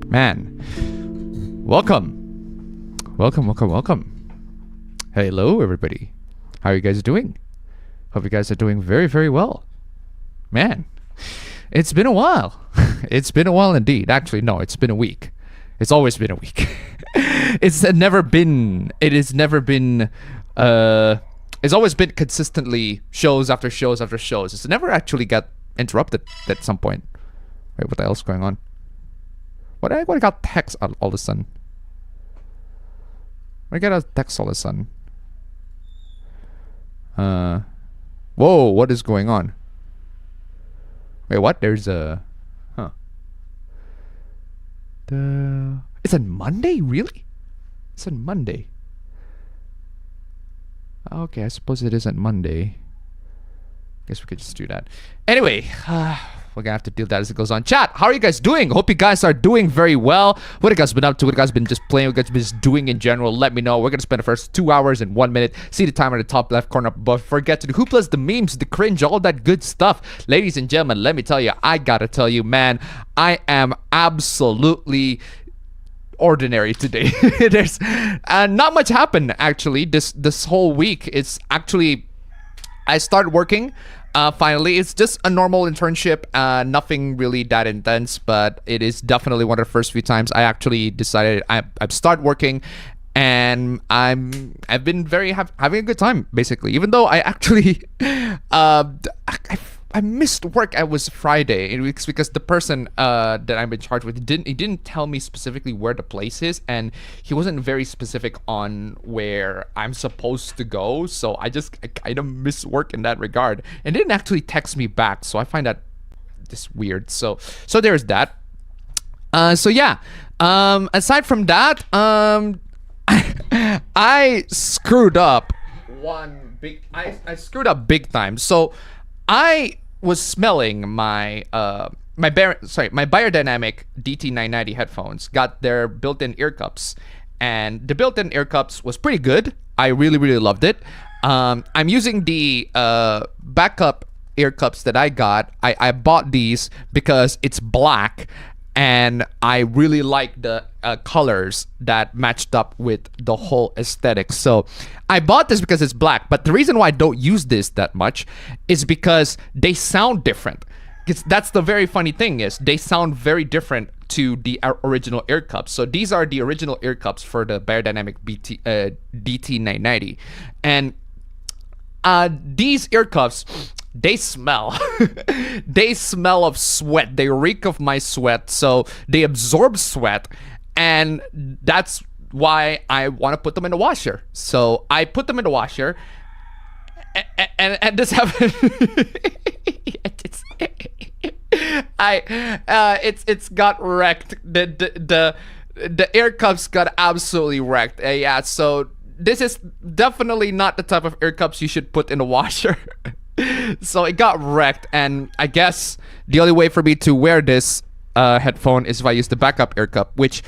Man, welcome. Hello, everybody. How are you guys doing? Hope you guys are doing very, very well. Man, it's been a while. It's been a while indeed. Actually, no, it's been a week. It's always been a week. It's always been consistently shows after shows after shows. It's never actually got interrupted at some point. Wait, what the hell's going on? What I got text all of a sudden? I got a text all of a sudden. Whoa, what is going on? Wait, what? There's a... Huh. It's on Monday? Really? It's on Monday. Okay, I suppose it is on Monday. Guess we could just do that. Anyway, we're gonna have to deal with that as it goes on. Chat, how are you guys doing? Hope you guys are doing very well. What have you guys been up to? What have you guys been just playing? What have you guys been just doing in general? Let me know. We're gonna spend the first 2 hours and 1 minute. See the timer in the top left corner above. Forget to do Hooplas, the memes, the cringe, all that good stuff. Ladies and gentlemen, let me tell you, I gotta tell you, man, I am absolutely ordinary today. There's not much happened actually this whole week. It's actually, I started working finally. It's just a normal internship, nothing really that intense, but it is definitely one of the first few times I actually decided I've started working, and I've been having a good time basically, even though I actually I missed work. It was Friday. It's because the person that I'm in charge with didn't tell me specifically where the place is, and he wasn't very specific on where I'm supposed to go. So I kind of missed work in that regard, and didn't actually text me back. So I find that just weird. So there's that. So yeah. Aside from that, I screwed up I screwed up big time. So I was smelling my Biodynamic DT990 headphones. Got their built-in ear cups, and the built-in ear cups was pretty good. I really, really loved it. I'm using the backup ear cups that I got. I bought these because it's black, and I really like the colors that matched up with the whole aesthetic. So I bought this because it's black, but the reason why I don't use this that much is because they sound different. That's the very funny thing, is they sound very different to the original ear cups. So these are the original ear cups for the Biodynamic DT990. And these ear cups, they smell. They smell of sweat. They reek of my sweat. So they absorb sweat, and that's why I want to put them in the washer. So I put them in the washer, and this happened. It's got wrecked. The ear cups got absolutely wrecked. Yeah. So this is definitely not the type of ear cups you should put in the washer. So it got wrecked, and I guess the only way for me to wear this headphone is if I use the backup ear cup, which,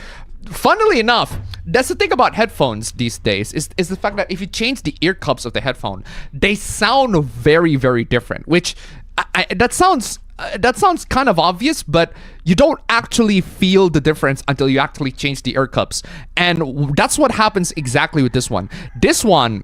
funnily enough, that's the thing about headphones these days, is the fact that if you change the ear cups of the headphone, they sound very, very different, which that sounds kind of obvious, but you don't actually feel the difference until you actually change the ear cups. And that's what happens exactly with this one. This one,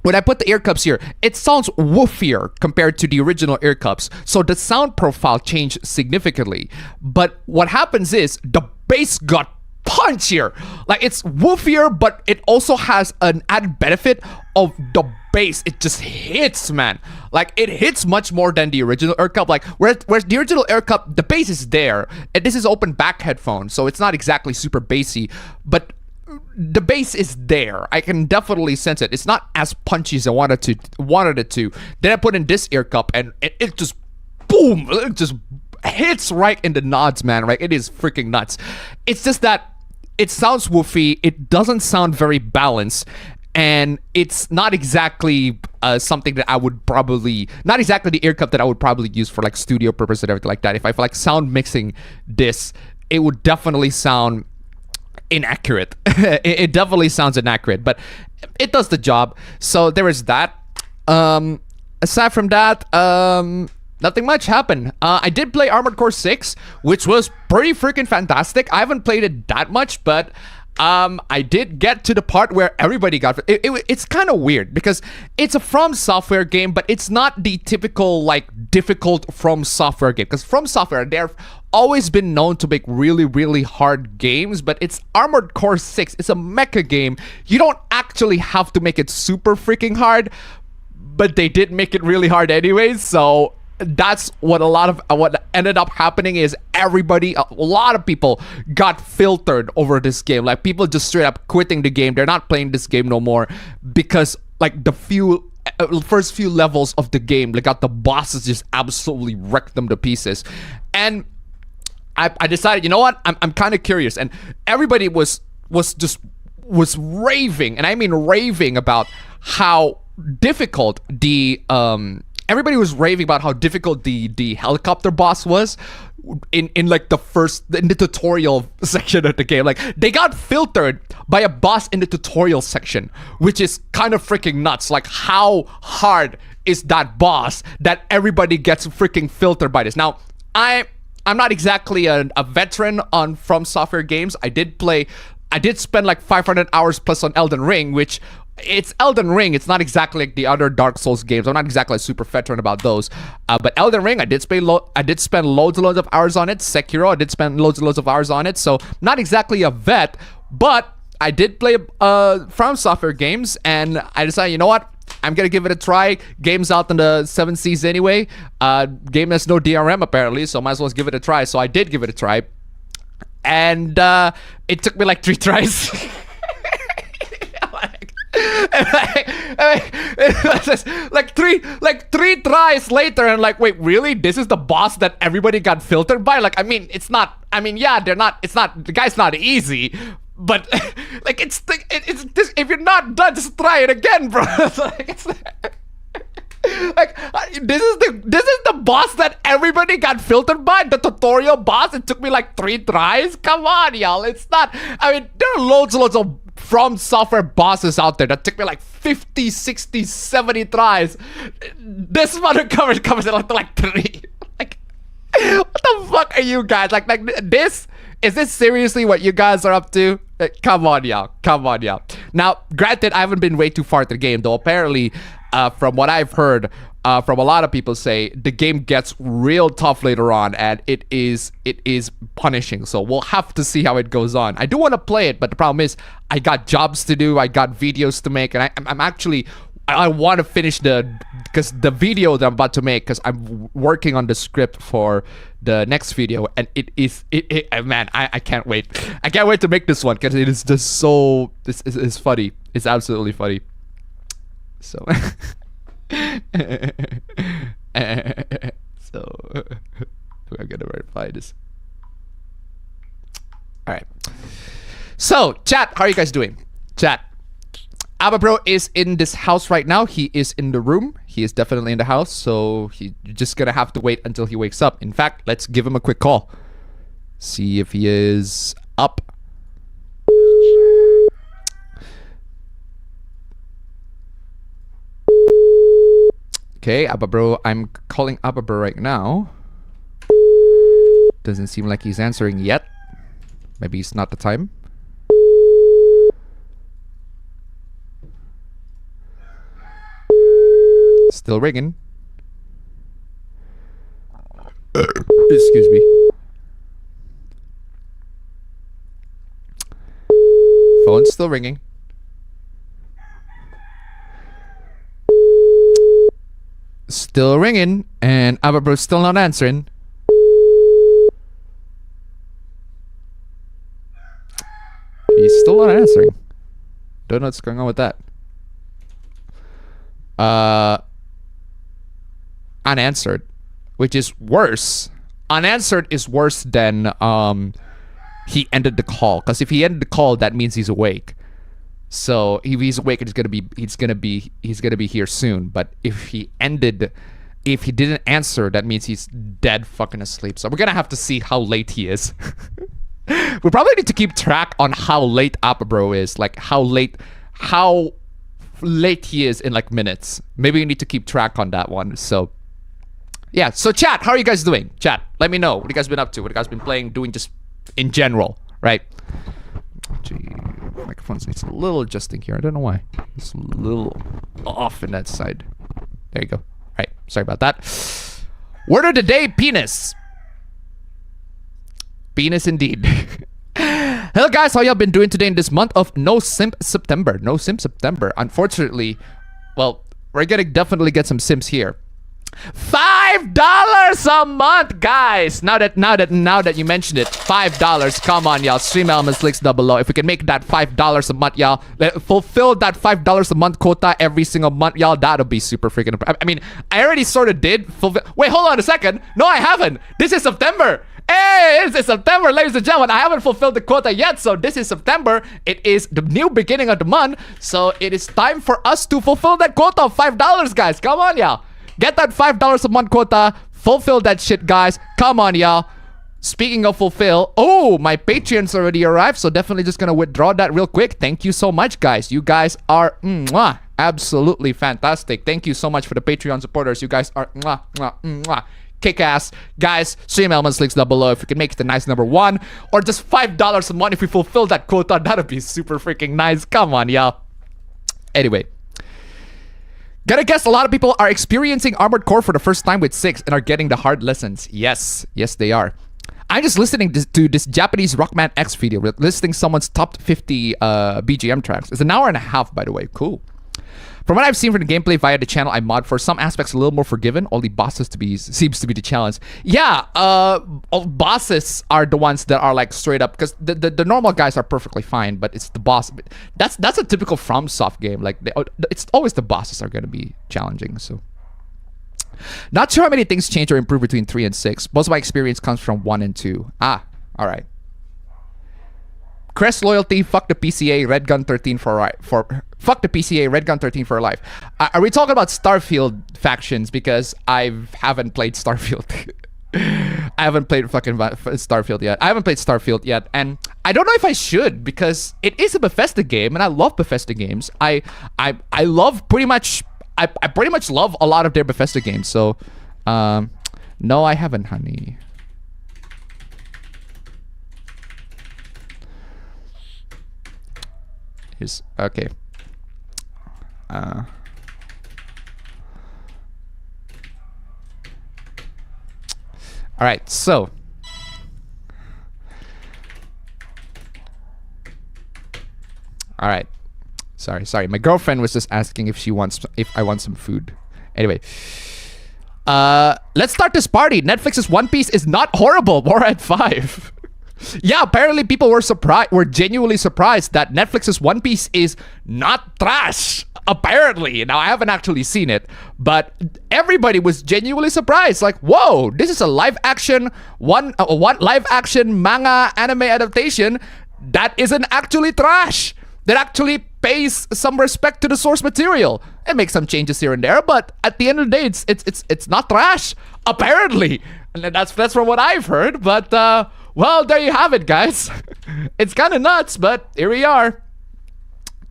when I put the ear cups here, it sounds woofier compared to the original ear cups. So the sound profile changed significantly. But what happens is the bass got punchier. Like, it's woofier, but it also has an added benefit of the bass. It just hits, man. Like, it hits much more than the original ear cup. Like, whereas the original ear cup, the bass is there. And this is open back headphones, so it's not exactly super bassy, but the bass is there. I can definitely sense it. It's not as punchy as I wanted it to. Then I put in this ear cup, and it just boom, it just hits right in the nods, man. Right, it is freaking nuts. It's just that it sounds woofy. It doesn't sound very balanced, and it's not exactly something that I would probably, not exactly the ear cup that I would probably use for like studio purpose and everything like that. If I feel like sound mixing this, it would definitely sound inaccurate. It definitely sounds inaccurate, but it does the job. So there is that. Aside from that, nothing much happened. I did play Armored Core 6, which was pretty freaking fantastic. I haven't played it that much, but I did get to the part where everybody got it's kind of weird because it's a From Software game, but it's not the typical like difficult From Software game, because From Software, they've always been known to make really hard games, but it's Armored Core 6. It's a mecha game. You don't actually have to make it super freaking hard, but they did make it really hard anyways. So that's what what ended up happening is a lot of people got filtered over this game. Like, people just straight up quitting the game. They're not playing this game no more because like the first few levels of the game, like, got the bosses just absolutely wrecked them to pieces. And I decided, you know what, I'm kind of curious, and everybody was raving, and I mean raving, about how difficult everybody was raving about how difficult the helicopter boss was in the tutorial section of the game. Like, they got filtered by a boss in the tutorial section, which is kind of freaking nuts. Like, how hard is that boss that everybody gets freaking filtered by this? Now, I'm not exactly a veteran on From Software games. I did spend like 500 hours plus on Elden Ring, which it's Elden Ring. It's not exactly like the other Dark Souls games. I'm not exactly a super veteran about those. But Elden Ring, I did spend loads and loads of hours on it. Sekiro, I did spend loads and loads of hours on it. So not exactly a vet, but I did play From Software games, and I decided, you know what? I'm gonna give it a try. Game's out in the 7 seas anyway. Game has no DRM apparently, so might as well give it a try. So I did give it a try, and it took me like 3 tries. like three tries later, and like, wait, really? This is the boss that everybody got filtered by? Like, I mean, it's not. I mean, yeah, they're not. It's not. The guy's not easy. But like, it's this. If you're not done, just try it again, bro. This is the boss that everybody got filtered by. The tutorial boss. It took me like 3 tries. Come on, y'all. It's not. I mean, there are loads of From Software bosses out there that took me like 50, 60, 70 tries. This motherfucker comes in like 3. Like, what the fuck are you guys like this? Is this seriously what you guys are up to? Come on, y'all. Now, granted, I haven't been way too far into the game, though. Apparently, from what I've heard from a lot of people, say the game gets real tough later on, and it is punishing. So we'll have to see how it goes on. I do want to play it, but the problem is I got jobs to do, I got videos to make, and I want to finish the video that I'm about to make, because I'm working on the script for the next video, and man, I can't wait. I can't wait to make this one, because it is just so, it's funny. It's absolutely funny. So I'm gonna verify this. All right. So, chat, how are you guys doing? Chat. APB Bro is in this house right now. He is in the room. He is definitely in the house. So you're just gonna have to wait until he wakes up. In fact, let's give him a quick call. See if he is up. Okay, APB Bro. I'm calling APB Bro right now. Doesn't seem like he's answering yet. Maybe it's not the time. Still ringing. Excuse me. Phone's still ringing. Still ringing, and APB Bro's still not answering. He's still not answering. Don't know what's going on with that. Unanswered, which is worse. Unanswered is worse than he ended the call, because if he ended the call, that means he's awake. So if he's awake, he's gonna be here soon. But if he didn't answer, that means he's dead fucking asleep. So we're gonna have to see how late he is. We probably need to keep track on how late APB Bro is, like how late he is in like minutes. Maybe we need to keep track on that one. So Yeah, so chat, how are you guys doing? Chat, let me know what you guys been up to, what you guys been playing, doing just in general, right? Gee, microphone needs a little adjusting here. I don't know why. It's a little off in that side. There you go. Right, sorry about that. Word of the day, penis. Penis indeed. Hello guys, how y'all been doing today in this month of No Simp September? No Simp September. Unfortunately, well, we're gonna definitely get some Sims here. $5 a month, guys. Now that you mentioned it, $5. Come on, y'all. Stream elements links down below. If we can make that $5 a month, y'all, fulfill that $5 a month quota every single month, y'all, that'll be super freaking. I mean, I already sort of did fulfill. Wait, hold on a second. No, I haven't. This is September. Hey, it's September, ladies and gentlemen. I haven't fulfilled the quota yet, so this is September. It is the new beginning of the month, so it is time for us to fulfill that quota of $5, guys. Come on, y'all. Get that $5 a month quota. Fulfill that shit, guys. Come on, y'all. Speaking of fulfill, oh, my Patreon's already arrived, so definitely just gonna withdraw that real quick. Thank you so much, guys. You guys are absolutely fantastic. Thank you so much for the Patreon supporters. You guys are kick ass, guys. Stream elements links down below if you can make it the nice number 1, or just $5 a month if we fulfill that quota. That'd be super freaking nice. Come on, y'all. Anyway. Gotta guess a lot of people are experiencing Armored Core for the first time with 6 and are getting the hard lessons. Yes, they are. I'm just listening to this Japanese Rockman X video, listing someone's top 50 BGM tracks. It's an hour and a half, by the way. Cool. From what I've seen from the gameplay via the channel I mod for, some aspects a little more forgiven. Only bosses seems to be the challenge. Yeah, bosses are the ones that are like straight up, because the normal guys are perfectly fine, but it's the boss. That's a typical FromSoft game. Like it's always the bosses are gonna be challenging. So, not sure how many things change or improve between 3 and 6. Most of my experience comes from 1 and 2. All right. Crest loyalty, fuck the PCA, Red Gun 13 fuck the PCA, Red Gun 13 for life. Are we talking about Starfield factions? Because I haven't played Starfield. I haven't played fucking Starfield yet. I haven't played Starfield yet, and I don't know if I should, because it is a Bethesda game, and I love Bethesda games. I love pretty much. I pretty much love a lot of their Bethesda games. So, no, I haven't, honey. Okay. All right, so all right. Sorry. My girlfriend was just asking if I want some food. Anyway, let's start this party. Netflix's One Piece is not horrible. We're at 5. Yeah, apparently people were genuinely surprised that Netflix's One Piece is not trash. Apparently. Now, I haven't actually seen it, but everybody was genuinely surprised. Like, whoa, this is a live action one live action manga anime adaptation that isn't actually trash. That actually pays some respect to the source material and makes some changes here and there, but at the end of the day, it's not trash. Apparently. And that's from what I've heard, but well, there you have it, guys. It's kind of nuts, but here we are.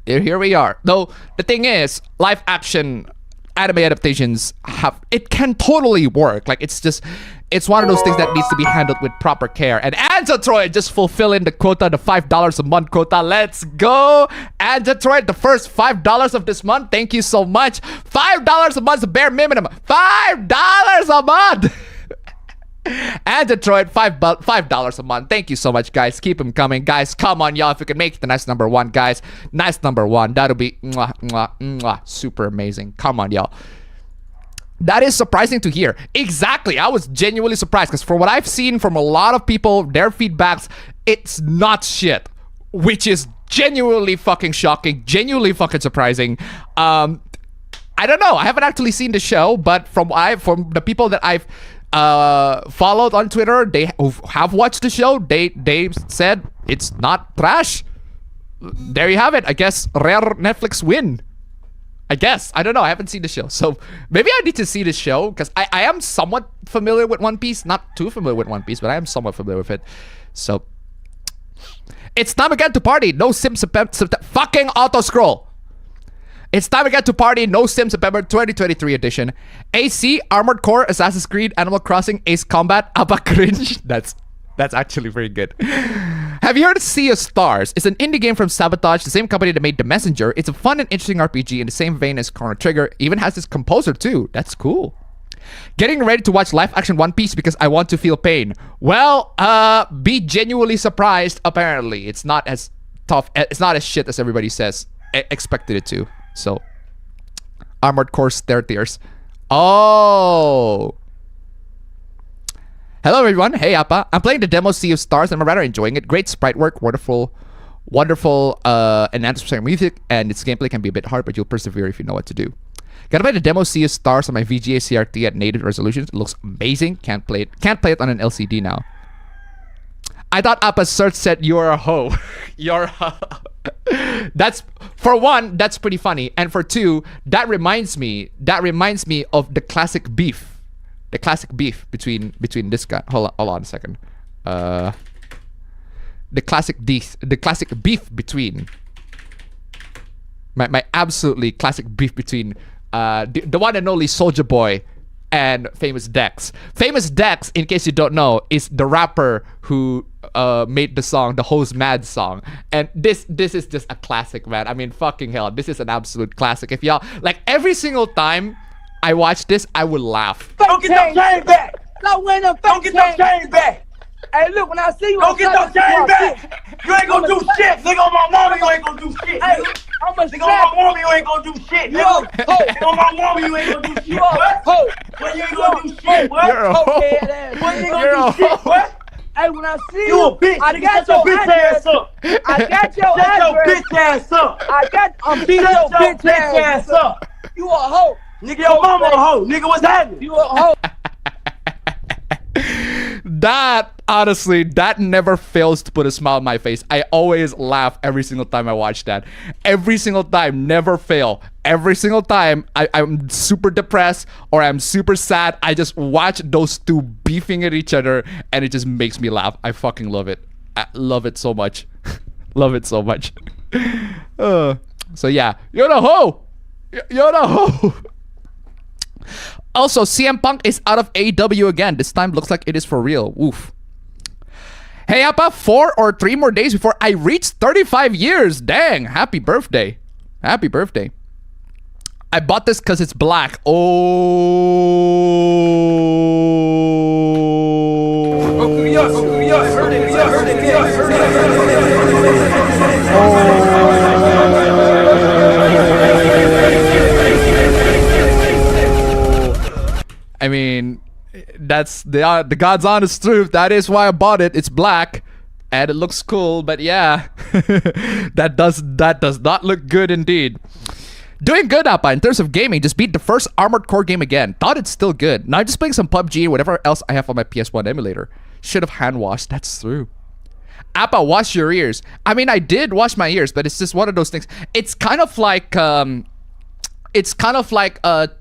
Here we are. Though, the thing is, live action anime adaptations can totally work. Like, it's one of those things that needs to be handled with proper care. And Anjatroid just fulfilling the quota, the $5 a month quota. Let's go. Anjatroid, the first $5 of this month. Thank you so much. $5 a month is the bare minimum. $5 a month. And Detroit, $5 a month. Thank you so much, guys. Keep them coming, guys. Come on, y'all. If you can make it the nice number 1, guys. Nice number 1. That'll be super amazing. Come on, y'all. That is surprising to hear. Exactly. I was genuinely surprised, because for what I've seen from a lot of people, their feedbacks, it's not shit, which is genuinely fucking shocking, genuinely fucking surprising. I don't know. I haven't actually seen the show, but from the people that I've followed on Twitter, they have watched the show, they said it's not trash. There you have it. I guess rare Netflix win. I guess. I don't know. I haven't seen the show, so maybe I need to see the show, because I am somewhat familiar with One Piece. Not too familiar with One Piece, but I am somewhat familiar with it. So it's time again to party. No sim fucking auto scroll. It's time again to party. No Sim September 2023 edition. AC, Armored Core, Assassin's Creed, Animal Crossing, Ace Combat, Abba Cringe. That's actually very good. Have you heard of Sea of Stars? It's an indie game from Sabotage, the same company that made The Messenger. It's a fun and interesting RPG in the same vein as Chrono Trigger. Even has this composer too. That's cool. Getting ready to watch live action One Piece because I want to feel pain. Well, be genuinely surprised. Apparently, it's not as tough. It's not as shit as everybody says. Expected it to. So, Armored Core Tears. Oh. Hello everyone. Hey Appa. I'm playing the demo Sea of Stars and I'm rather enjoying it. Great sprite work, wonderful and anticipatory music, and its gameplay can be a bit hard, but you'll persevere if you know what to do. Gotta play the demo Sea of Stars on my VGA CRT at native resolutions. It looks amazing. Can't play it on an LCD now. I thought Appa's search said you're a hoe. You're a hoe. That's, for one, that's pretty funny, and for two, that reminds me of the classic beef. The classic beef between this guy. Hold on a second. The classic beef between my absolutely classic beef between the one and only Soulja Boy and Famous Dex. Famous Dex, in case you don't know, is the rapper who made the song, the Hoes Mad song. And this is just a classic, man. I mean, fucking hell, this is an absolute classic. If y'all, like, every single time I watch this, I would laugh. Don't get your chain back. Don't get your chain back. Hey, look, when I see you, don't get your chain back. You ain't gonna do shit. Nigga, on my mama, you ain't gonna do shit. Hey, I'm a nigga, on my mama, you ain't gonna do shit. Nigga, nigga, on my mama, you ain't gonna do shit. What? When you ain't gonna do shit, what? You're a hoe. When you ain't gonna do shit, what? Hey, when I see you a bitch. I got your bitch ass up. I got your address. Shut your bitch ass up. I'm beating your bitch ass up. You a hoe. Nigga, your mama a hoe. Nigga, what's happening? You a hoe. That, honestly, that never fails to put a smile on my face. I always laugh every single time I watch that. Every single time, never fail. Every single time I'm super depressed or I'm super sad, I just watch those two beefing at each other and it just makes me laugh. I fucking love it. I love it so much. Love it so much. So yeah, you're the hoe. You're the hoe. Also, CM Punk is out of AEW again. This time looks like it is for real. Oof. Hey, Appa, 4 or 3 more days before I reach 35 years. Dang, happy birthday. Happy birthday. I bought this because it's black. Oh. I mean, that's the God's honest truth. That is why I bought it. It's black, and it looks cool. But yeah, that does not look good indeed. Doing good, Appa, in terms of gaming. Just beat the first Armored Core game again. Thought it's still good. Now I'm just playing some PUBG and whatever else I have on my PS1 emulator. Should have hand washed. That's true. Appa, wash your ears. I mean, I did wash my ears, but it's just one of those things. It's kind of like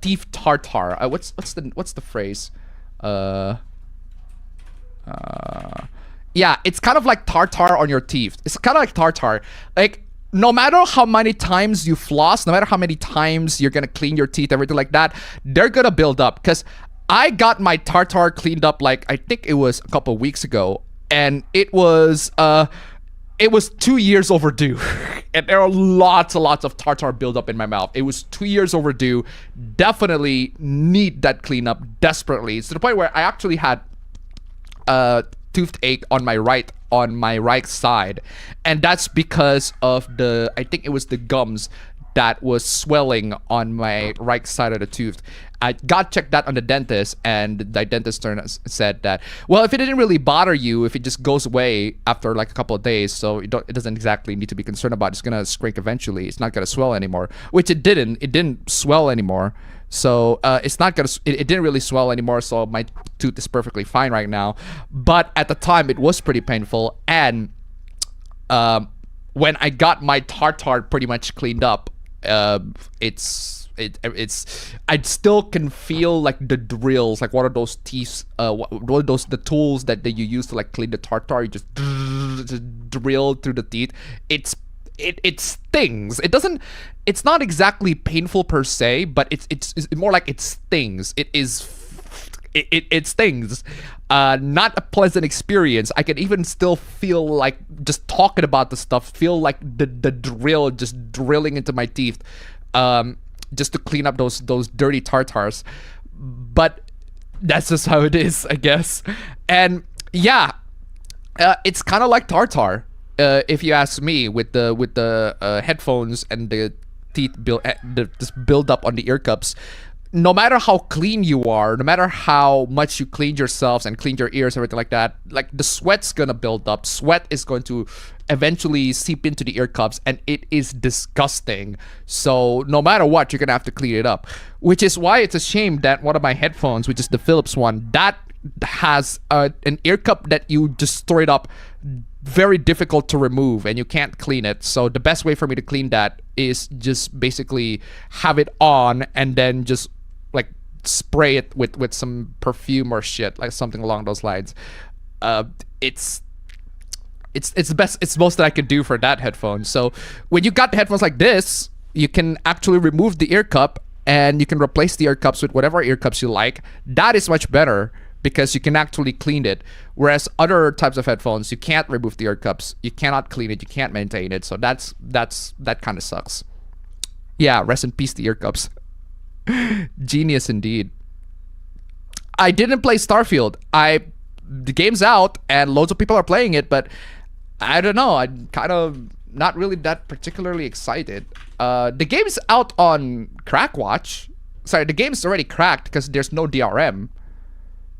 teeth tartar. What's the phrase? Yeah, it's kind of like tartar on your teeth. It's kind of like tartar. Like, no matter how many times you floss, no matter how many times you're gonna clean your teeth, everything like that, they're gonna build up. Because I got my tartar cleaned up, like, I think it was a couple weeks ago, and it was 2 years overdue. And there are lots and lots of tartar buildup in my mouth. It was 2 years overdue. Definitely need that cleanup desperately. It's to the point where I actually had toothache on my right side, and that's because of I think it was the gums that was swelling on my right side of the tooth. I got checked out on the dentist, and the dentist said that, well, if it didn't really bother you, if it just goes away after like a couple of days, so it doesn't exactly need to be concerned about. It's gonna shrink eventually. It's not gonna swell anymore, which it didn't. It didn't swell anymore. So it's not gonna. It didn't really swell anymore. So my tooth is perfectly fine right now. But at the time, it was pretty painful. And when I got my tartar pretty much cleaned up, I still can feel like the drills, like one of those teeth, one of those the tools that you use to like clean the tartar. You just drill through the teeth. It's it stings. It's not exactly painful per se, but it's more like it stings. It stings. Not a pleasant experience. I can even still feel like just talking about the stuff, feel like the drill just drilling into my teeth, just to clean up those dirty tartars. But that's just how it is, I guess. And yeah, it's kind of like tartar, if you ask me, with the headphones and the teeth this build up on the ear cups. No matter how clean you are, no matter how much you clean yourselves and clean your ears, everything like that, like the sweat's gonna build up. Sweat is going to eventually seep into the ear cups, and it is disgusting. So no matter what, you're gonna have to clean it up. Which is why it's a shame that one of my headphones, which is the Philips one, that has an ear cup that you just store it up, very difficult to remove, and you can't clean it. So the best way for me to clean that is just basically have it on and then just like spray it with some perfume or shit, like something along those lines. It's the best. It's most that I can do for that headphone. So when you got the headphones like this, you can actually remove the ear cup and you can replace the ear cups with whatever ear cups you like. That is much better because you can actually clean it. Whereas other types of headphones, you can't remove the ear cups, you cannot clean it, you can't maintain it. So that kind of sucks. Yeah, rest in peace the ear cups. Genius indeed. I didn't play Starfield. The game's out and loads of people are playing it, but I don't know. I'm kind of not really that particularly excited. The game's out on Crackwatch. Sorry, the game's already cracked because there's no DRM.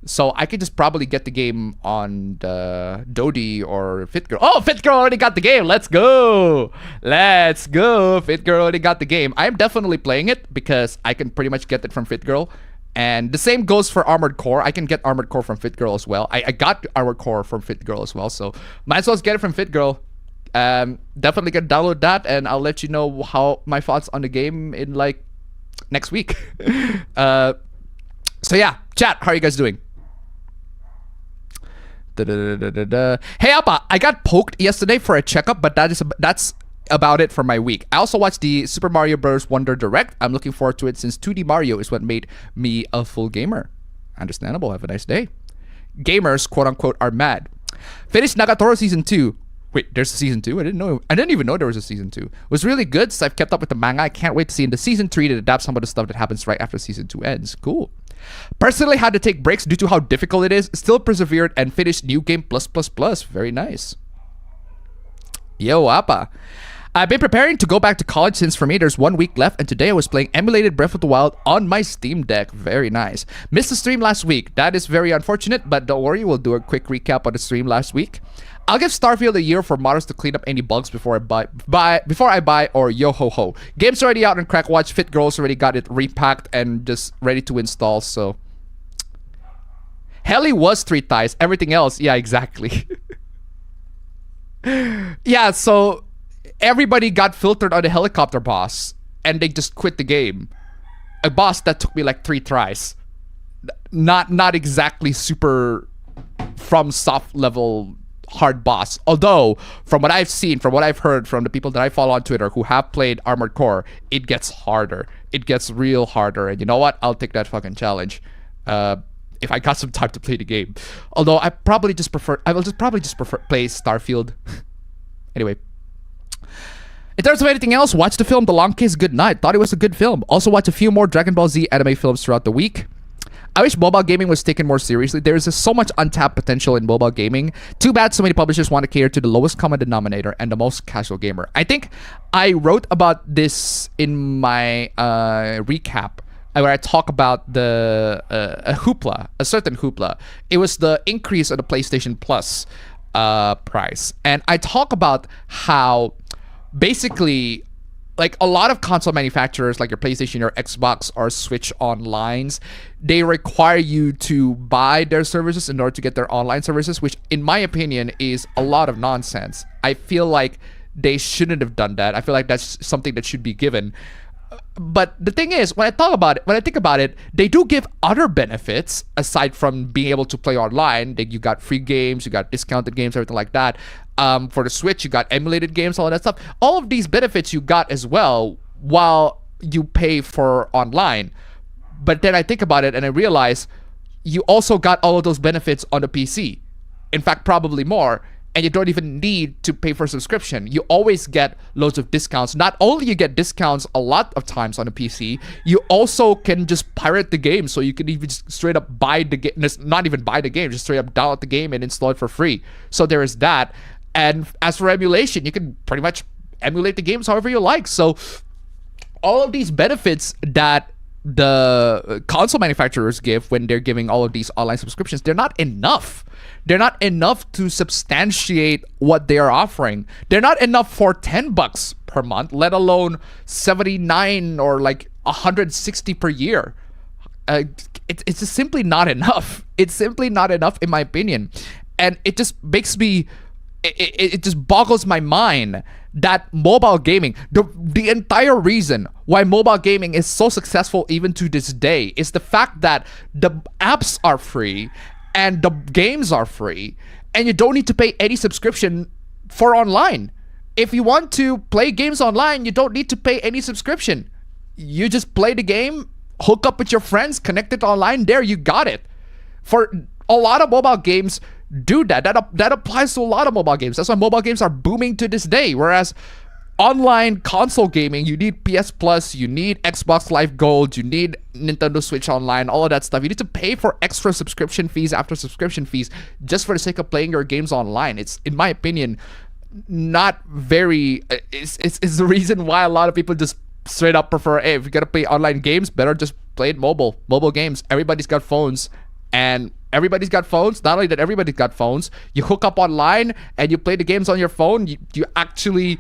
So I could just probably get the game on the Dodie or FitGirl. Oh, FitGirl already got the game. Let's go. Let's go. FitGirl already got the game. I'm definitely playing it because I can pretty much get it from FitGirl. And the same goes for Armored Core. I can get Armored Core from FitGirl as well. I got Armored Core from FitGirl as well. So might as well get it from FitGirl. Definitely gonna download that, and I'll let you know how my thoughts on the game in like next week. So yeah, chat, how are you guys doing? Hey Appa, I got poked yesterday for a checkup, but that's about it for my week. I also watched the Super Mario Bros. Wonder Direct. I'm looking forward to it since 2D Mario is what made me a full gamer. Understandable. Have a nice day. Gamers, quote unquote, are mad. Finished Nagatoro season 2. Wait, there's a season 2? I didn't even know there was a season 2. It was really good, so I've kept up with the manga. I can't wait to see in the season 3 to adapt some of the stuff that happens right after season 2 ends. Cool. Personally had to take breaks due to how difficult it is. Still persevered and finished New Game Plus. Very nice. Yo, Appa. I've been preparing to go back to college since for me there's 1 week left, and today I was playing emulated Breath of the Wild on my Steam Deck. Very nice. Missed the stream last week. That is very unfortunate, but don't worry, we'll do a quick recap on the stream last week. I'll give Starfield a year for modders to clean up any bugs before I buy or yo ho ho. Game's already out on Crackwatch. FitGirl's already got it repacked and just ready to install, so. Heli was 3 ties. Everything else, yeah, exactly. Yeah, so everybody got filtered on the helicopter boss and they just quit the game. A boss that took me like 3 tries. Not exactly super from soft level hard boss. Although, from what I've seen, from what I've heard from the people that I follow on Twitter who have played Armored Core, it gets harder. It gets real harder. And you know what? I'll take that fucking challenge. If I got some time to play the game. Although I will probably just prefer play Starfield. Anyway. In terms of anything else, watch the film The Long Kiss Goodnight. Thought it was a good film. Also watch a few more Dragon Ball Z anime films throughout the week. I wish mobile gaming was taken more seriously. There is so much untapped potential in mobile gaming. Too bad so many publishers want to cater to the lowest common denominator and the most casual gamer. I think I wrote about this in my recap where I talk about the a certain hoopla. It was the increase of the PlayStation Plus price. And I talk about how basically, like a lot of console manufacturers like your PlayStation or Xbox or Switch onlines, they require you to buy their services in order to get their online services, which in my opinion is a lot of nonsense. I feel like they shouldn't have done that. I feel like that's something that should be given. But the thing is, when I think about it, they do give other benefits aside from being able to play online. You got free games, you got discounted games, everything like that. For the Switch, you got emulated games, all of that stuff. All of these benefits you got as well while you pay for online. But then I think about it and I realize you also got all of those benefits on the PC. In fact, probably more. And you don't even need to pay for a subscription. You always get loads of discounts. Not only you get discounts a lot of times on a PC, you also can just pirate the game. So you can even just straight up buy the game, not even buy the game, just straight up download the game and install it for free. So there is that. And as for emulation, you can pretty much emulate the games however you like. So all of these benefits that the console manufacturers give when they're giving all of these online subscriptions, they're not enough. They're not enough to substantiate what they are offering. They're not enough for $10 per month, let alone 79 or like 160 per year. It's just simply not enough. It's simply not enough in my opinion. And it just makes me, it just boggles my mind that mobile gaming, the entire reason why mobile gaming is so successful even to this day is the fact that the apps are free and the games are free and you don't need to pay any subscription for online. If you want to play games online, you don't need to pay any subscription. You just play the game, hook up with your friends, connect it online, there you got it. For a lot of mobile games, do that. That applies to a lot of mobile games. That's why mobile games are booming to this day. Whereas online console gaming, you need PS Plus, you need Xbox Live Gold, you need Nintendo Switch Online, all of that stuff. You need to pay for extra subscription fees after subscription fees just for the sake of playing your games online. It's, in my opinion, not very. It's the reason why a lot of people just straight up prefer, hey, if you gotta play online games, better just play it mobile games. Everybody's got phones. And everybody's got phones. Not only that everybody's got phones, you hook up online and you play the games on your phone. You actually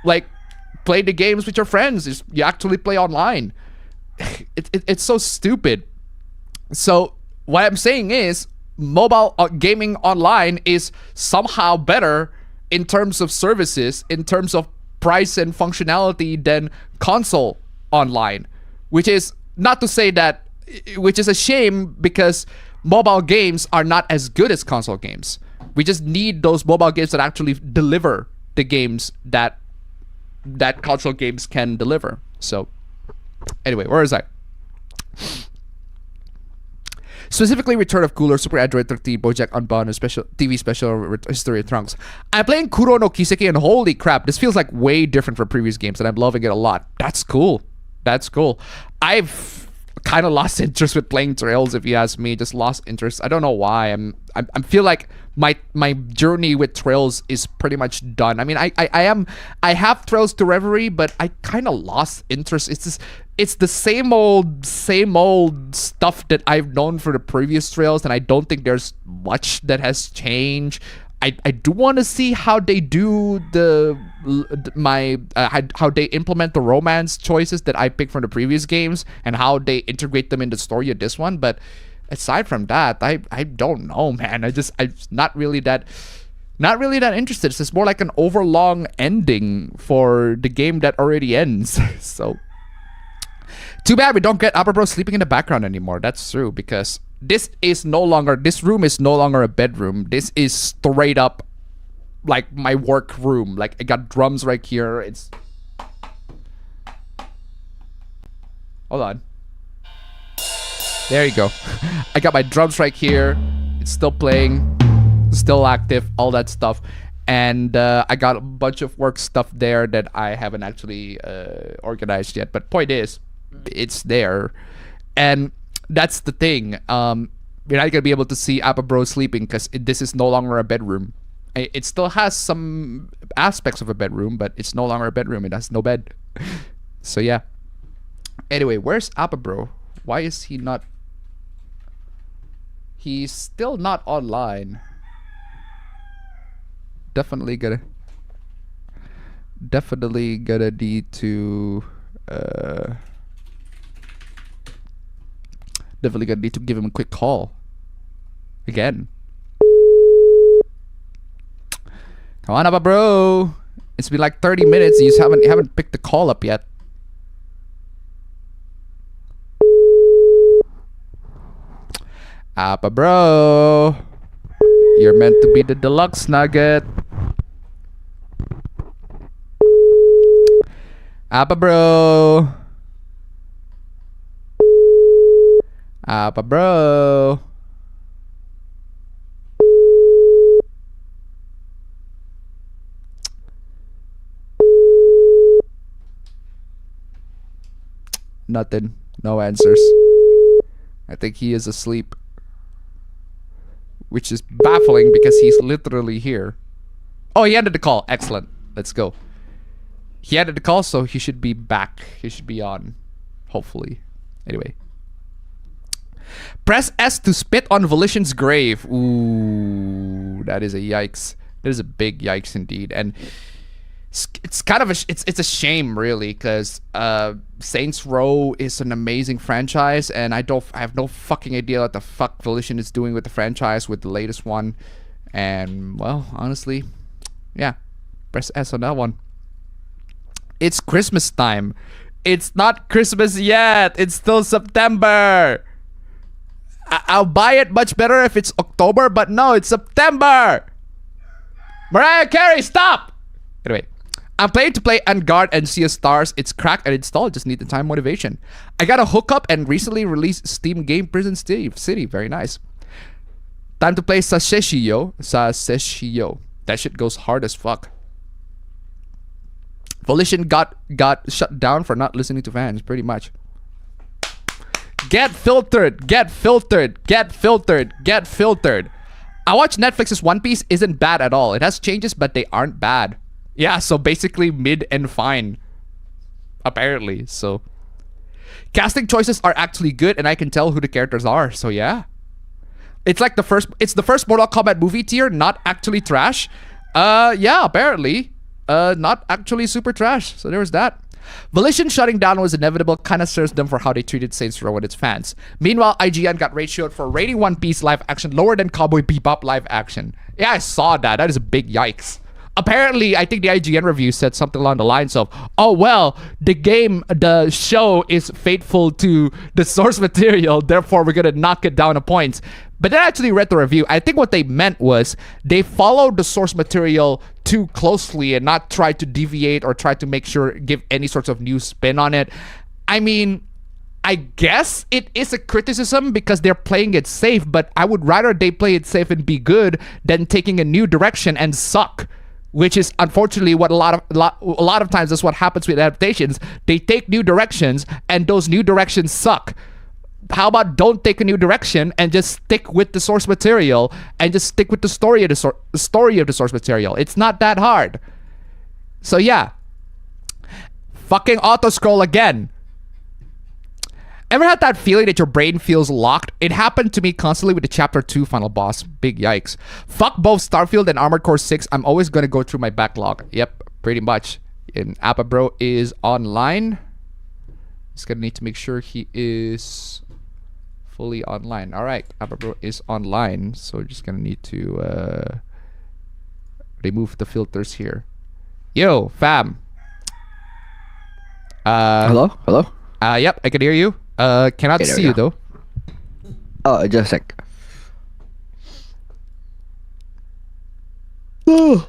like play the games with your friends. You actually play online. It's so stupid. So what I'm saying is mobile gaming online is somehow better in terms of services, in terms of price and functionality than console online, which is not to say that, which is a shame because mobile games are not as good as console games. We just need those mobile games that actually deliver the games that console games can deliver. So anyway, where is I? Specifically, Return of Cooler, Super Android 13, BoJack Unbound, special TV special history of Trunks. I'm playing Kuro no Kiseki and holy crap, this feels like way different from previous games and I'm loving it a lot. That's cool. That's cool. I've kind of lost interest with playing Trails, if you ask me. Just lost interest. I don't know why. I feel like my journey with Trails is pretty much done. I mean, I have Trails to Reverie, but I kind of lost interest. It's the same old stuff that I've known for the previous Trails, and I don't think there's much that has changed. I do want to see how they do how they implement the romance choices that I picked from the previous games and how they integrate them in the story of this one. But aside from that, I don't know, man. I'm not really that interested. It's just more like an overlong ending for the game that already ends. So too bad we don't get Upper Bro sleeping in the background anymore. That's true, this room is no longer a bedroom. This is straight up like my work room. Like I got drums right here. Hold on. There you go. I got my drums right here. It's still playing, still active, all that stuff. And I got a bunch of work stuff there that I haven't actually organized yet. But point is, it's there. And that's the thing. You're not gonna be able to see Appa Bro sleeping because this is no longer a bedroom. It still has some aspects of a bedroom, but it's no longer a bedroom. It has no bed. So yeah. Anyway, where's Appa Bro? Why is he not? He's still not online. Definitely gonna need to definitely gonna need to give him a quick call again. Come on, Appa Bro. It's been like 30 minutes and you haven't picked the call up yet. Appa bro. You're meant to be the deluxe nugget. Appa bro. Appa bro. Nothing. No answers. I think he is asleep. Which is baffling because he's literally here. Oh, he ended the call. Excellent. Let's go. He ended the call, so he should be back. He should be on. Hopefully. Anyway. Press S to spit on Volition's grave. Ooh, that is a yikes. That is a big yikes indeed. And it's kind of it's a shame really, because Saints Row is an amazing franchise, and I have no fucking idea what the fuck Volition is doing with the franchise with the latest one. And well, honestly, yeah, press S on that one. It's Christmas time. It's not Christmas yet. It's still September. I'll buy it much better if it's October, but no, it's September. Mariah Carey, stop. Anyway. I'm planning to play Unguard and Sea of Stars. It's cracked and installed. Just need the time motivation. I got a hookup and recently released Steam game Prison City. Very nice. Time to play Sasheshio. That shit goes hard as fuck. Volition got shut down for not listening to fans, pretty much. Get filtered. Get filtered. Get filtered. Get filtered. I watched Netflix's One Piece. Isn't bad at all. It has changes, but they aren't bad. Yeah, so basically mid and fine. Apparently, so. Casting choices are actually good, and I can tell who the characters are, so yeah. It's like the first Mortal Kombat movie tier, not actually trash. Yeah, apparently. Not actually super trash, so there was that. Volition shutting down was inevitable, kinda serves them for how they treated Saints Row and its fans. Meanwhile, IGN got ratioed for rating One Piece live action lower than Cowboy Bebop live action. Yeah, I saw that. That is a big yikes. Apparently, I think the IGN review said something along the lines of, oh, well, the show is faithful to the source material, therefore we're going to knock it down a point. But I actually read the review. I think what they meant was they followed the source material too closely and not try to deviate or try to make sure, give any sorts of new spin on it. I mean, I guess it is a criticism because they're playing it safe, but I would rather they play it safe and be good than taking a new direction and suck. Which is unfortunately what a lot of times that's what happens with adaptations. They take new directions and those new directions suck. How about don't take a new direction and just stick with the source material and just stick with the story of the source material. It's not that hard. So yeah. Fucking auto scroll again. Ever had that feeling that your brain feels locked? It happened to me constantly with the Chapter 2 final boss. Big yikes. Fuck both Starfield and Armored Core 6. I'm always going to go through my backlog. Yep, pretty much. And Appa Bro is online. Just going to need to make sure he is fully online. Alright, Appa Bro is online. So just going to need to remove the filters here. Yo, fam. Hello? Hello? Yep, I can hear you. Cannot see you though. Oh, just a sec. Oh,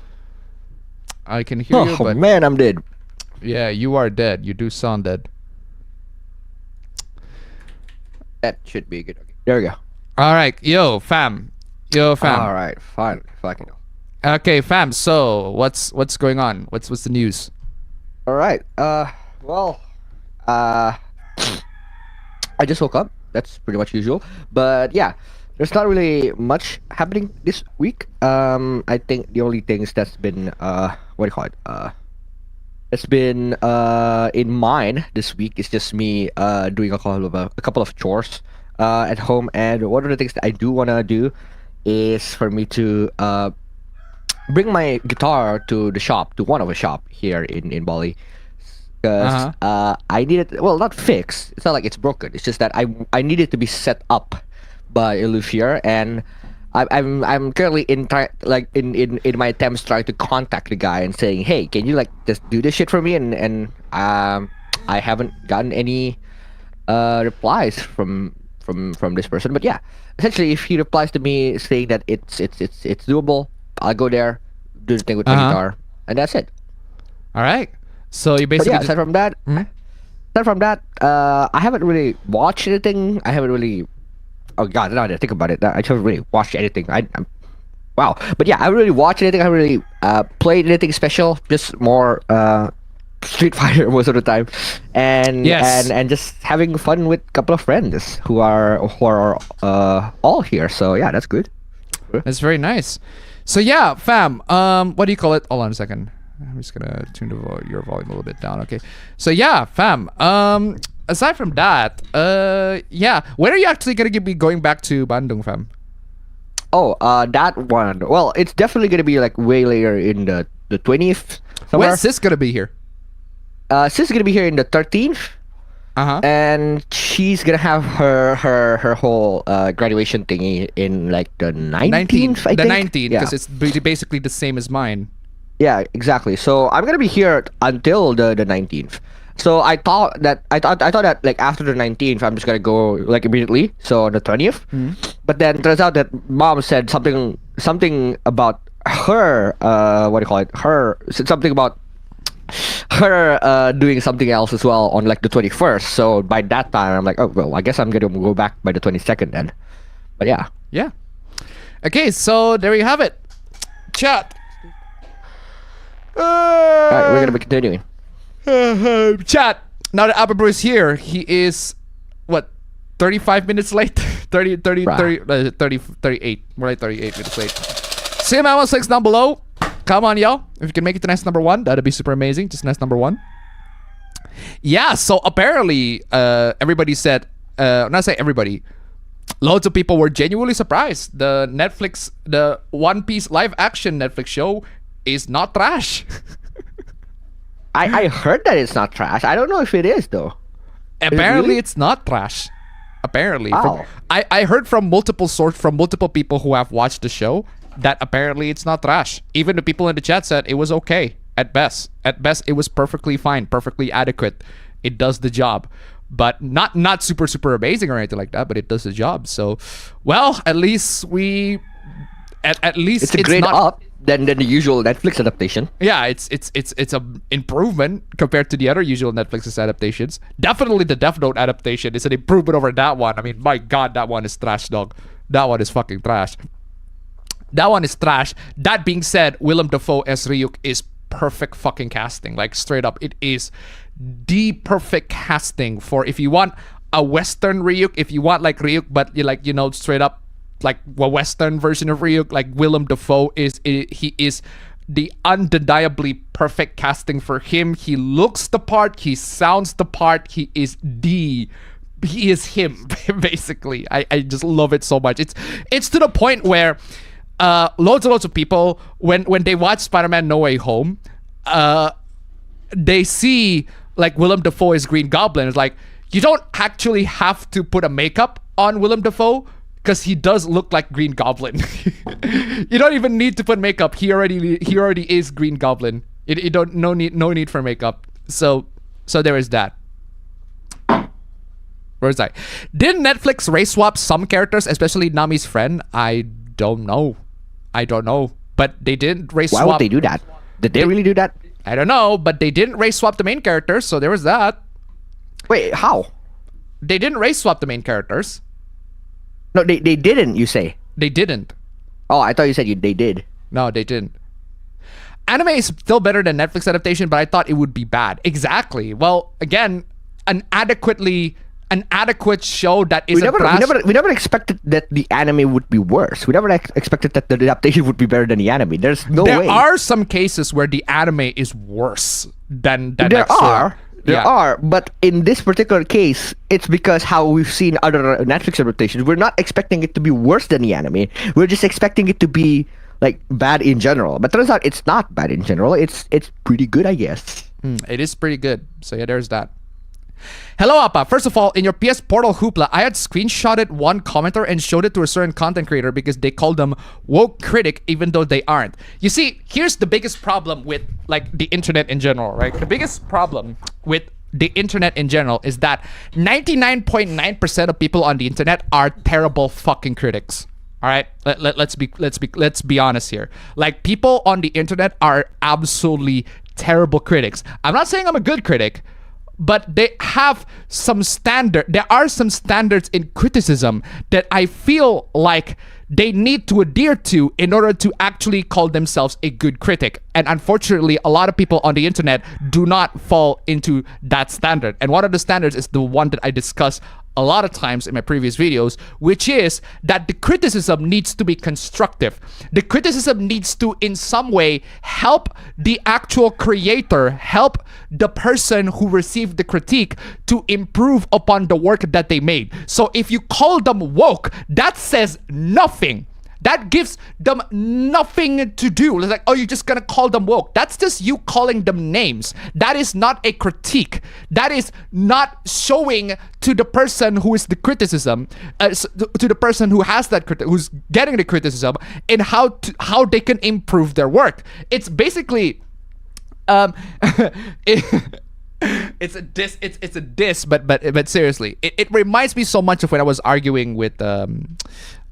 I can hear you, but man, I'm dead. Yeah, you are dead. You do sound dead. That should be good. Okay, there we go. All right, yo, fam. All right, fine. Fucking. Okay, fam. So, what's going on? What's the news? All right. Well, I just woke up. That's pretty much usual. But yeah, there's not really much happening this week. I think the only things that's been what do you call it? It's been in mine this week is just me doing a couple of chores at home. And one of the things that I do wanna do is for me to bring my guitar to the shop, to one of the shop here in Bali. Because I need it, well, not fixed. It's not like it's broken. It's just that I need it to be set up by Lufier, and I'm currently in my attempts trying to contact the guy and saying, hey, can you like just do this shit for me? And I haven't gotten any replies from from this person. But yeah, essentially, if he replies to me saying that it's doable, I'll go there, do the thing with my guitar, and that's it. All right. So you But basically yeah, aside from that, I haven't really watched anything. I haven't really. Oh God, now that I think about it, I haven't really watched anything. Wow. But yeah, I haven't really watched anything. I haven't really played anything special. Just more Street Fighter most of the time, and just having fun with a couple of friends who are all here. So yeah, that's good. That's very nice. So yeah, fam. What do you call it? Hold on a second. I'm just gonna tune your volume a little bit down. Okay. So yeah, fam. Aside from that, yeah, when are you actually gonna be going back to Bandung, fam? Oh, that one. Well, it's definitely gonna be like way later in the 20th. When's Sis gonna be here? Sis is gonna be here in the 13th. And she's gonna have her whole graduation thingy in like the 19th. I think. The 19th, because yeah. it's basically the same as mine. Yeah, exactly. So I'm gonna be here until the 19th. So I thought that like after the 19th I'm just gonna go like immediately. So on the 20th. But then turns out that mom said something about her. What do you call it? Her said something about her doing something else as well on like the 21st. So by that time I'm like, oh well, I guess I'm gonna go back by the 22nd then. But yeah. Yeah. Okay, so there you have it. Chat. Alright, we're gonna be continuing. Chat. Now that APB is here, he is what, 35 minutes late? 38. More like 38 minutes late. See my 16 down below. Come on, yo. If you can make it to nest number 1, that'd be super amazing. Just nest number 1. Yeah, so apparently everybody said, not say everybody, loads of people were genuinely surprised. The One Piece live action Netflix show is not trash. I heard that it's not trash. I don't know if it is though. Apparently really? it's not trash. Apparently. Wow. I heard from multiple people who have watched the show that apparently it's not trash. Even the people in the chat said it was okay at best. At best it was perfectly fine, perfectly adequate. It does the job. But not super amazing or anything like that, but it does the job. So, well, at least at least it's a grade up than the usual Netflix adaptation. Yeah, it's a improvement compared to the other usual Netflix adaptations. Definitely the Death Note adaptation is an improvement over that one. I mean, my God, that one is trash, dog. That one is fucking trash. That one is trash. That being said, Willem Dafoe as Ryuk is perfect fucking casting. Like, straight up, it is the perfect casting for if you want a Western Ryuk, if you want like Ryuk, but you like, you know, straight up like a Western version of Ryuk, like Willem Dafoe he is the undeniably perfect casting for him. He looks the part, he sounds the part, he is him basically. I just love it so much. It's to the point where loads of people when they watch Spider-Man No Way Home, they see like Willem Dafoe is Green Goblin. It's like, you don't actually have to put a makeup on Willem Dafoe because he does look like Green Goblin. You don't even need to put makeup. He already is Green Goblin. No need for makeup. So there is that. Where's that? Did Netflix race swap some characters, especially Nami's friend? I don't know. But they didn't race swap. Why would they do that? Did they really do that? I don't know, but they didn't race swap the main characters, so there was that. Wait, how? They didn't race swap the main characters. No, they didn't, you say? They didn't. Oh, I thought you said they did. No, they didn't. Anime is still better than Netflix adaptation, but I thought it would be bad. Exactly. Well, again, an adequate show that is we never expected that the anime would be worse. We never expected that the adaptation would be better than the anime. There's no way. There are some cases where the anime is worse than There are, but in this particular case, it's because how we've seen other Netflix adaptations. We're not expecting it to be worse than the anime. We're just expecting it to be like bad in general. But turns out it's not bad in general. It's pretty good, I guess. It is pretty good. So yeah, there's that. Hello, Appa. First of all, in your PS Portal hoopla, I had screenshotted one commenter and showed it to a certain content creator because they called them woke critic even though they aren't. You see, here's the biggest problem with like the internet in general, right? The biggest problem with the internet in general is that 99.9% of people on the internet are terrible fucking critics. All right, let's be honest here. Like, people on the internet are absolutely terrible critics. I'm not saying I'm a good critic, but they have some standard. There are some standards in criticism that I feel like they need to adhere to in order to actually call themselves a good critic. And unfortunately, a lot of people on the internet do not fall into that standard. And one of the standards is the one that I discuss a lot of times in my previous videos, which is that the criticism needs to be constructive. The criticism needs to, in some way, help the actual creator, help the person who received the critique to improve upon the work that they made. So if you call them woke, that says nothing. That gives them nothing to do. It's like, oh, you're just gonna call them woke. That's just you calling them names. That is not a critique. That is not showing to the person who is the criticism, to the person who has that who's getting the criticism, and how they can improve their work. It's basically, it's a diss. It's a diss. But seriously, it reminds me so much of when I was arguing with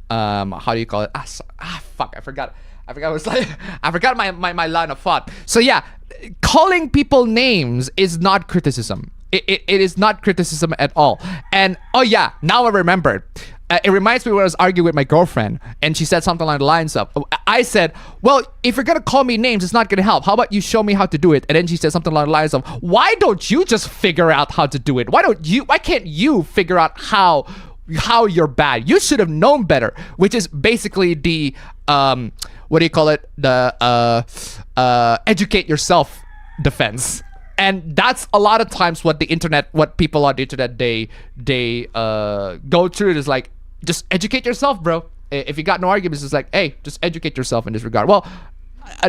how do you call it? Fuck, I forgot. I forgot my line of thought. So yeah, calling people names is not criticism. It is not criticism at all. And oh yeah, now I remembered. It reminds me when I was arguing with my girlfriend, and she said something along the lines of, I said, well, if you're gonna call me names, it's not gonna help. How about you show me how to do it? And then she said something along the lines of, why don't you just figure out how to do it? Why can't you figure out how you're bad? You should have known better. Which is basically the what do you call it, the educate yourself defense. And that's a lot of times what people on the internet they go through. It is like, just educate yourself, bro. If you got no arguments, it's like, hey, just educate yourself in this regard. Well,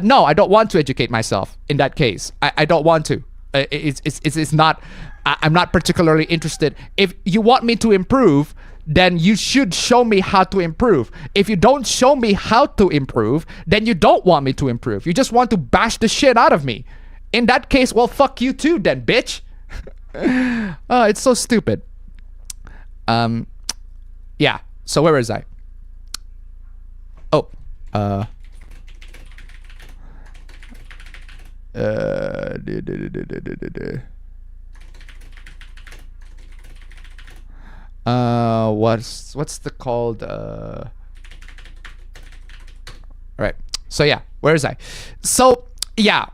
no, I don't want to educate myself in that case. I don't want to. It's not, I'm not particularly interested. If you want me to improve, then you should show me how to improve. If you don't show me how to improve, then you don't want me to improve. You just want to bash the shit out of me. In that case, well, fuck you too then, bitch. It's so stupid. Yeah, so where was I? Oh, what's the called all right, so yeah, where is I? So yeah,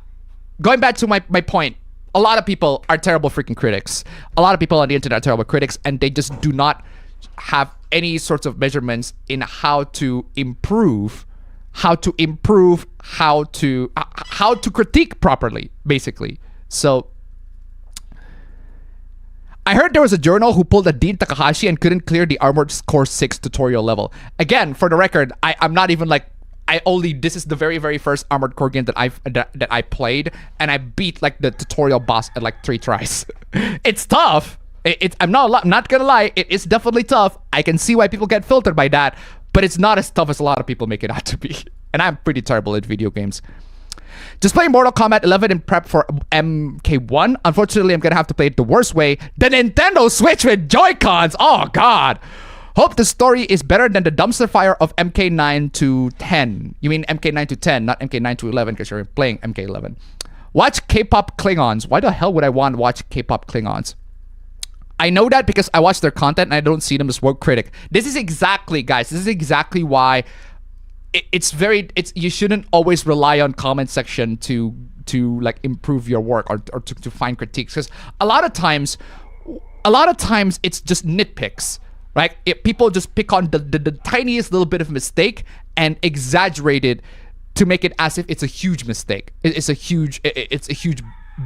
going back to my point, a lot of people are terrible freaking critics. A lot of people on the internet are terrible critics, and they just do not have any sorts of measurements in how to improve, how to critique properly, basically. So I heard there was a journal who pulled a Dean Takahashi and couldn't clear the Armored Core 6 tutorial level. Again, for the record, I'm not even like, this is the very, very first Armored Core game that I played, and I beat like the tutorial boss at like 3 tries. It's tough. I'm not gonna lie, it is definitely tough. I can see why people get filtered by that, but it's not as tough as a lot of people make it out to be. And I'm pretty terrible at video games. Just playing Mortal Kombat 11 in prep for MK1. Unfortunately, I'm gonna have to play it the worst way, the Nintendo Switch with Joy-Cons. Oh god. Hope the story is better than the dumpster fire of MK9 to 10. You mean MK9 to 10, not MK9 to 11, because you're playing MK11. Watch K-pop Klingons. Why the hell would I want to watch K-pop Klingons? I know that because I watch their content and I don't see them as woke critic. This is exactly, guys, this is exactly why you shouldn't always rely on comment section to like improve your work or to find critiques, because a lot of times it's just nitpicks. Right? People just pick on the tiniest little bit of mistake and exaggerate it to make it as if it's a huge mistake. It's a huge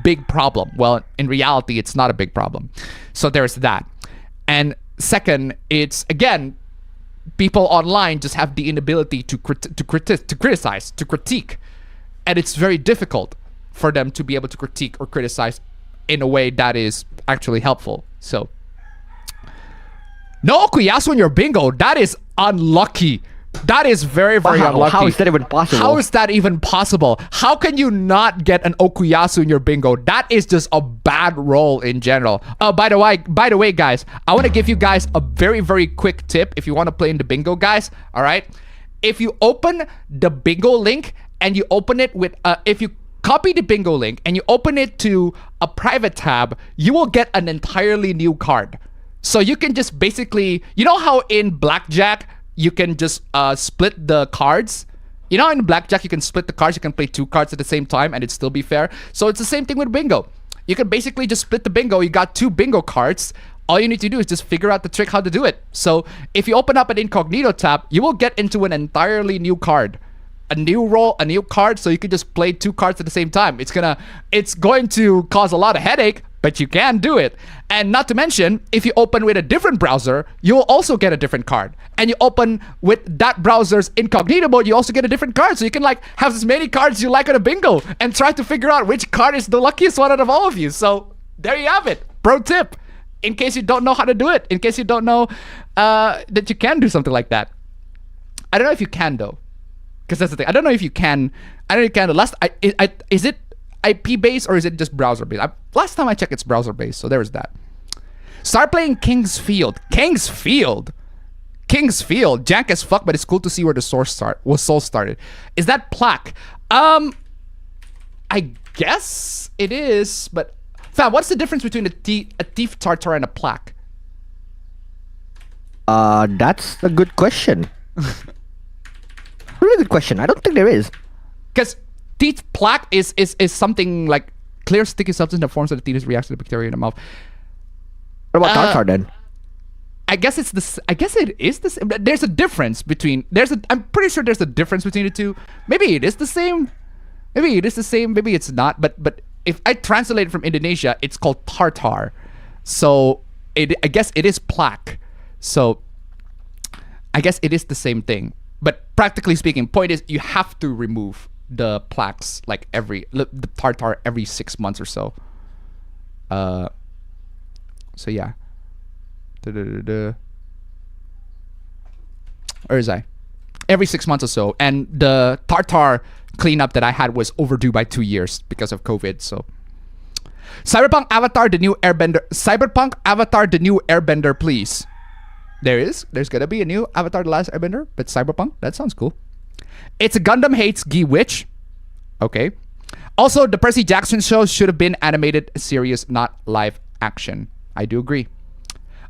big problem. Well, in reality, it's not a big problem. So there's that. And second, it's again, people online just have the inability to criticize, to critique, and it's very difficult for them to be able to critique or criticize in a way that is actually helpful. So. No okuyasu in your bingo. That is unlucky. That is very, very Wow, unlucky. how is that even possible? How is that even possible? How can you not get an Okuyasu in your bingo? That is just a bad roll in general. By the way, guys, I want to give you guys a very, very quick tip if you want to play in the bingo, guys. All right, if you open the bingo link and you open it with, if you copy the bingo link and you open it to a private tab, you will get an entirely new card. So you can just basically, you know how in blackjack you can just split the cards? You know, in blackjack you can split the cards, you can play 2 cards at the same time and it'd still be fair. So it's the same thing with bingo. You can basically just split the bingo. You got 2 bingo cards. All you need to do is just figure out the trick how to do it. So if you open up an incognito tab, you will get into an entirely new card. A new roll, a new card, so you can just play 2 cards at the same time. It's going to cause a lot of headache, but you can do it. And not to mention, if you open with a different browser, you will also get a different card. And you open with that browser's incognito mode, you also get a different card. So you can like have as many cards you like on a bingo and try to figure out which card is the luckiest one out of all of you. So there you have it. Pro tip. In case you don't know how to do it. In case you don't know that you can do something like that. I don't know if you can though. Because that's the thing. I don't know if you can. I don't know if you can. Is it IP based or is it just browser based? Last time I checked, it's browser based. So there's that. Start playing King's Field. King's Field. Jank as fuck, but it's cool to see where the soul started. Is that plaque? I guess it is. But fam, what's the difference between a thief tartar and a plaque? That's a good question. Really good question. I don't think there is. Because teeth plaque is something like clear sticky substance that forms when the teeth reacts to the bacteria in the mouth. What about tartar then? I guess it is the same. There's a difference between. I'm pretty sure there's a difference between the two. Maybe it is the same. Maybe it's not. But if I translate it from Indonesia, it's called tartar. So I guess it is plaque. So I guess it is the same thing. But practically speaking, point is you have to remove the plaques like the tartar every 6 months or so. So yeah. Where is I? Every 6 months or so. And the tartar cleanup that I had was overdue by 2 years because of COVID. So Cyberpunk Avatar the new Airbender, please. There's gonna be a new Avatar The Last Airbender, but Cyberpunk, that sounds cool. It's a Gundam hates Gee Witch. Okay. Also, the Percy Jackson show should have been animated series, not live action. I do agree.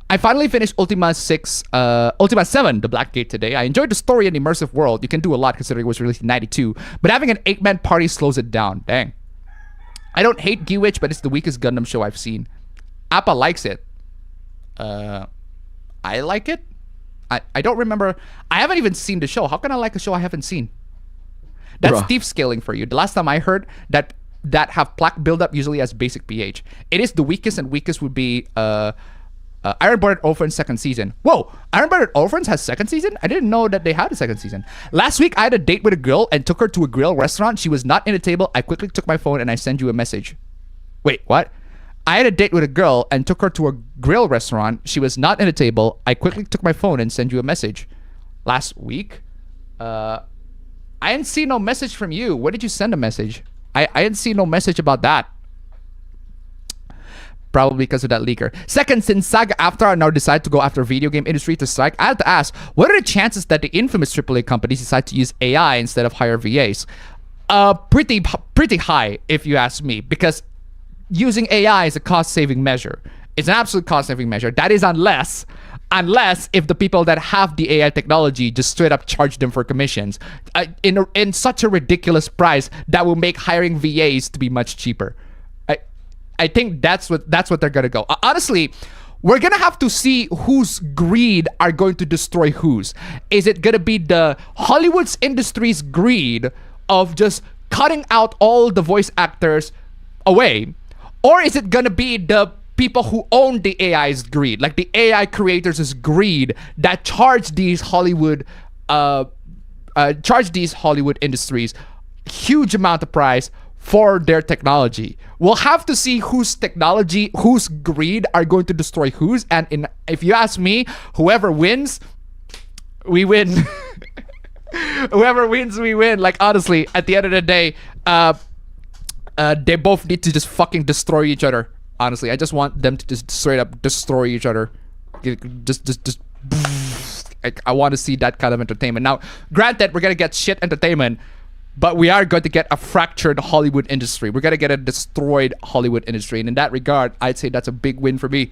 I finally finished Ultima 7, The Black Gate today. I enjoyed the story and immersive world. You can do a lot considering it was released in 92, but having an 8-man party slows it down. Dang. I don't hate Gee Witch, but it's the weakest Gundam show I've seen. Appa likes it. I like it. I don't remember. I haven't even seen the show. How can I like a show I haven't seen? That's thief scaling for you. The last time I heard that have plaque buildup usually has basic pH. It is the weakest, and weakest would be Ironborn Orphans second season. Whoa, Ironborn Orphans has second season? I didn't know that they had a second season. Last week I had a date with a girl and took her to a grill restaurant. She was not in a table. I quickly took my phone and I sent you a message. Wait, what? I had a date with a girl and took her to a grill restaurant. She was not in a table. I quickly took my phone and sent you a message. Last week? I didn't see no message from you. Where did you send a message? I didn't see no message about that. Probably because of that leaker. Second, since Saga Avatar now decide to go after video game industry to strike, I have to ask, what are the chances that the infamous AAA companies decide to use AI instead of hire VAs? Pretty high, if you ask me, because using AI is a cost-saving measure. It's an absolute cost-saving measure. That is unless if the people that have the AI technology just straight up charge them for commissions in such a ridiculous price that will make hiring VAs to be much cheaper. I think that's what they're gonna go. Honestly, we're gonna have to see whose greed are going to destroy whose. Is it gonna be the Hollywood's industry's greed of just cutting out all the voice actors away? Or is it gonna be the people who own the AI's greed, like the AI creators' greed that charge these Hollywood industries huge amount of price for their technology? We'll have to see whose technology, whose greed are going to destroy whose. And if you ask me, whoever wins, we win. Whoever wins, we win. Like, honestly, at the end of the day, they both need to just fucking destroy each other. Honestly, I just want them to just straight up destroy each other. Just. I want to see that kind of entertainment. Now, granted, we're gonna get shit entertainment, but we are going to get a fractured Hollywood industry. We're gonna get a destroyed Hollywood industry, and in that regard, I'd say that's a big win for me.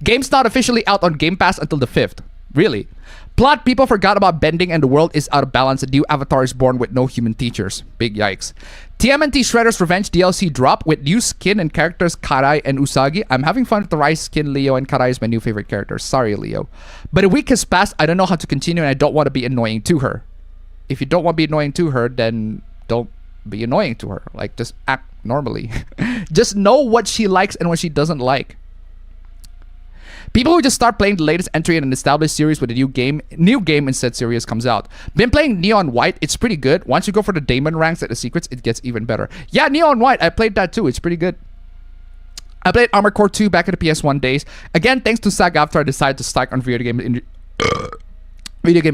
Game's not officially out on Game Pass until the 5th. Really? Plot, people forgot about bending and the world is out of balance. A new avatar is born with no human teachers. Big yikes. TMNT Shredder's Revenge DLC drop with new skin and characters Karai and Usagi. I'm having fun with the Rai skin. Leo and Karai is my new favorite characters. Sorry, Leo. But a week has passed. I don't know how to continue and I don't want to be annoying to her. If you don't want to be annoying to her, then don't be annoying to her. Like, just act normally. Just know what she likes and what she doesn't like. People who just start playing the latest entry in an established series with a new game in said series comes out. Been playing Neon White. It's pretty good. Once you go for the Daemon ranks at the secrets, it gets even better. Yeah, Neon White. I played that too. It's pretty good. I played Armored Core 2 back in the PS1 days. Again, thanks to SAG after I decided to strike on video game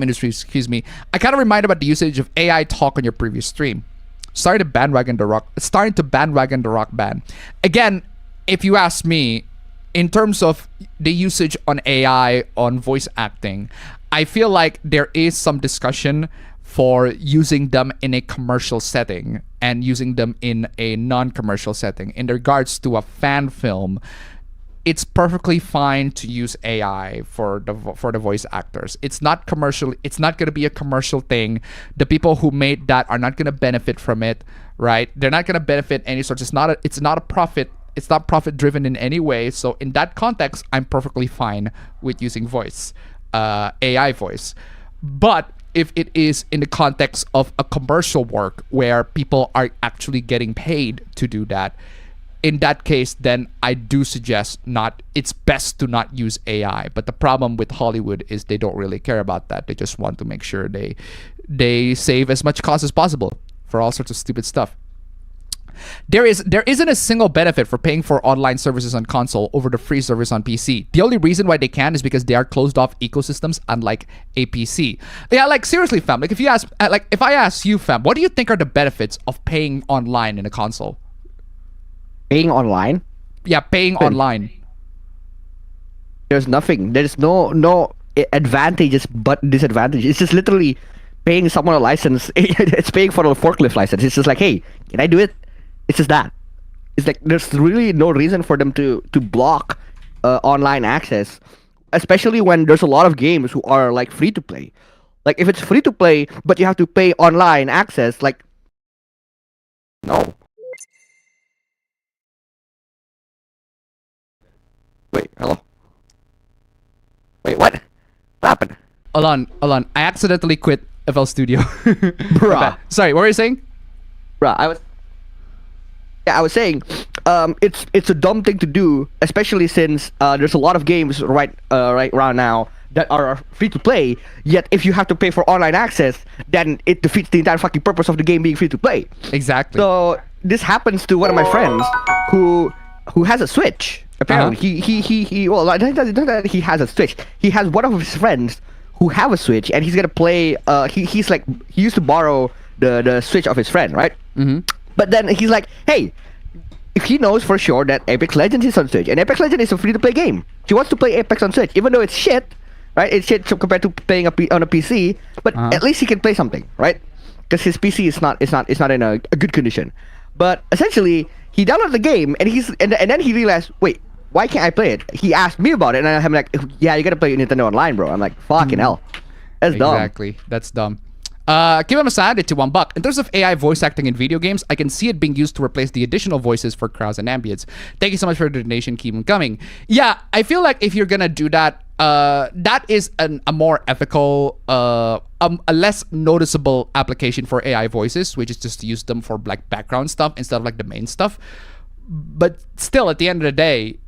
industry. Excuse me. I kind of reminded about the usage of AI talk on your previous stream. Starting to bandwagon the rock band. Again, if you ask me, in terms of the usage on AI on voice acting, I feel like there is some discussion for using them in a commercial setting and using them in a non-commercial setting. In regards to a fan film, it's perfectly fine to use AI for the voice actors. It's not commercial. It's not going to be a commercial thing. The people who made that are not going to benefit from it, right? They're not going to benefit any sort. It's not a profit. It's not profit driven in any way. So in that context, I'm perfectly fine with using voice, AI voice. But if it is in the context of a commercial work where people are actually getting paid to do that, in that case, then I do suggest it's best to not use AI. But the problem with Hollywood is they don't really care about that. They just want to make sure they save as much cost as possible for all sorts of stupid stuff. There isn't a single benefit for paying for online services on console over the free service on PC. The only reason why they can is because they are closed off ecosystems, unlike a PC. Yeah, like seriously, fam. Like if I ask you, fam, what do you think are the benefits of paying online in a console? Paying online? Yeah, paying online. There's nothing. There's no advantages but disadvantages. It's just literally paying someone a license. It's paying for a forklift license. It's just like, hey, can I do it? It's just that. It's like there's really no reason for them to block online access, especially when there's a lot of games who are like free to play. Like if it's free to play, but you have to pay online access, like no. Wait, hello? Wait, what? What happened? Hold on. I accidentally quit FL Studio. Bruh. Sorry, what were you saying? Bruh, I was saying, it's a dumb thing to do, especially since there's a lot of games right around now that are free to play. Yet, if you have to pay for online access, then it defeats the entire fucking purpose of the game being free to play. Exactly. So this happens to one of my friends who has a Switch. Apparently, he well, not that he has a Switch. He has one of his friends who have a Switch, and he's gonna play. He used to borrow the Switch of his friend, right? Mm-hmm. But then he's like, hey, if he knows for sure that Apex Legends is on Switch, and Apex Legends is a free-to-play game. He wants to play Apex on Switch, even though it's shit, right? It's shit compared to playing on a PC, but at least he can play something, right? Because his PC is not in a good condition. But essentially, he downloaded the game, and then he realized, wait, why can't I play it? He asked me about it, and I'm like, yeah, you gotta play Nintendo Online, bro. I'm like, fucking hell. That's dumb. Exactly. That's dumb. Give him a side to $1. In terms of AI voice acting in video games, I can see it being used to replace the additional voices for crowds and ambience. Thank you so much for the donation. Keep them coming. Yeah, I feel like if you're gonna do that, that is a more ethical, a less noticeable application for AI voices, which is just to use them for like background stuff instead of like the main stuff. But still, at the end of the day,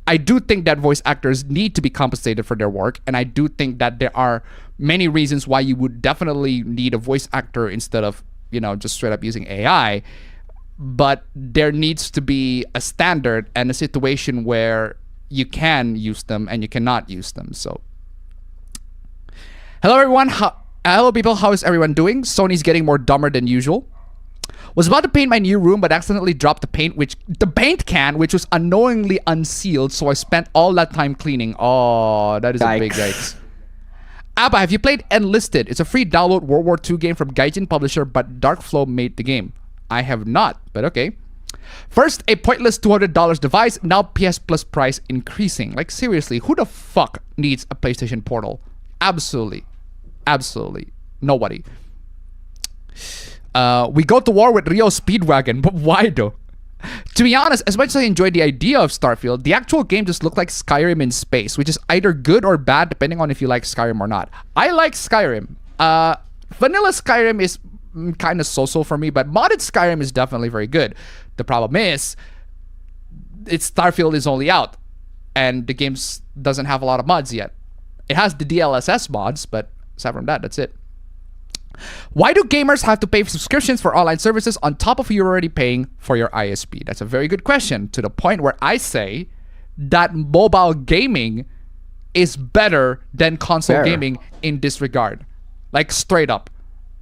I do think that voice actors need to be compensated for their work, and I do think that there are many reasons why you would definitely need a voice actor instead of, just straight up using AI. But there needs to be a standard and a situation where you can use them and you cannot use them. So, Hello everyone. Hello people. How is everyone doing? Sony's getting more dumber than usual. Was about to paint my new room, but accidentally dropped the paint can, which was unknowingly unsealed. So I spent all that time cleaning. Oh, that is a big yikes. Abba, have you played Enlisted? It's a free download World War II game from Gaijin publisher, but Darkflow made the game. I have not, but okay. First, a pointless $200 device. Now PS Plus price increasing. Like seriously, who the fuck needs a PlayStation Portal? Absolutely nobody. We go to war with Rio Speedwagon, but why though? To be honest, as much as I enjoyed the idea of Starfield, the actual game just looked like Skyrim in space, which is either good or bad depending on if you like Skyrim or not. I like Skyrim. Vanilla Skyrim is kind of so-so for me, but modded Skyrim is definitely very good. The problem is, Starfield is only out, and the game doesn't have a lot of mods yet. It has the DLSS mods, but aside from that, that's it. Why do gamers have to pay for subscriptions for online services on top of you're already paying for your ISP? That's a very good question, to the point where I say that mobile gaming is better than console gaming in this regard. Like straight up.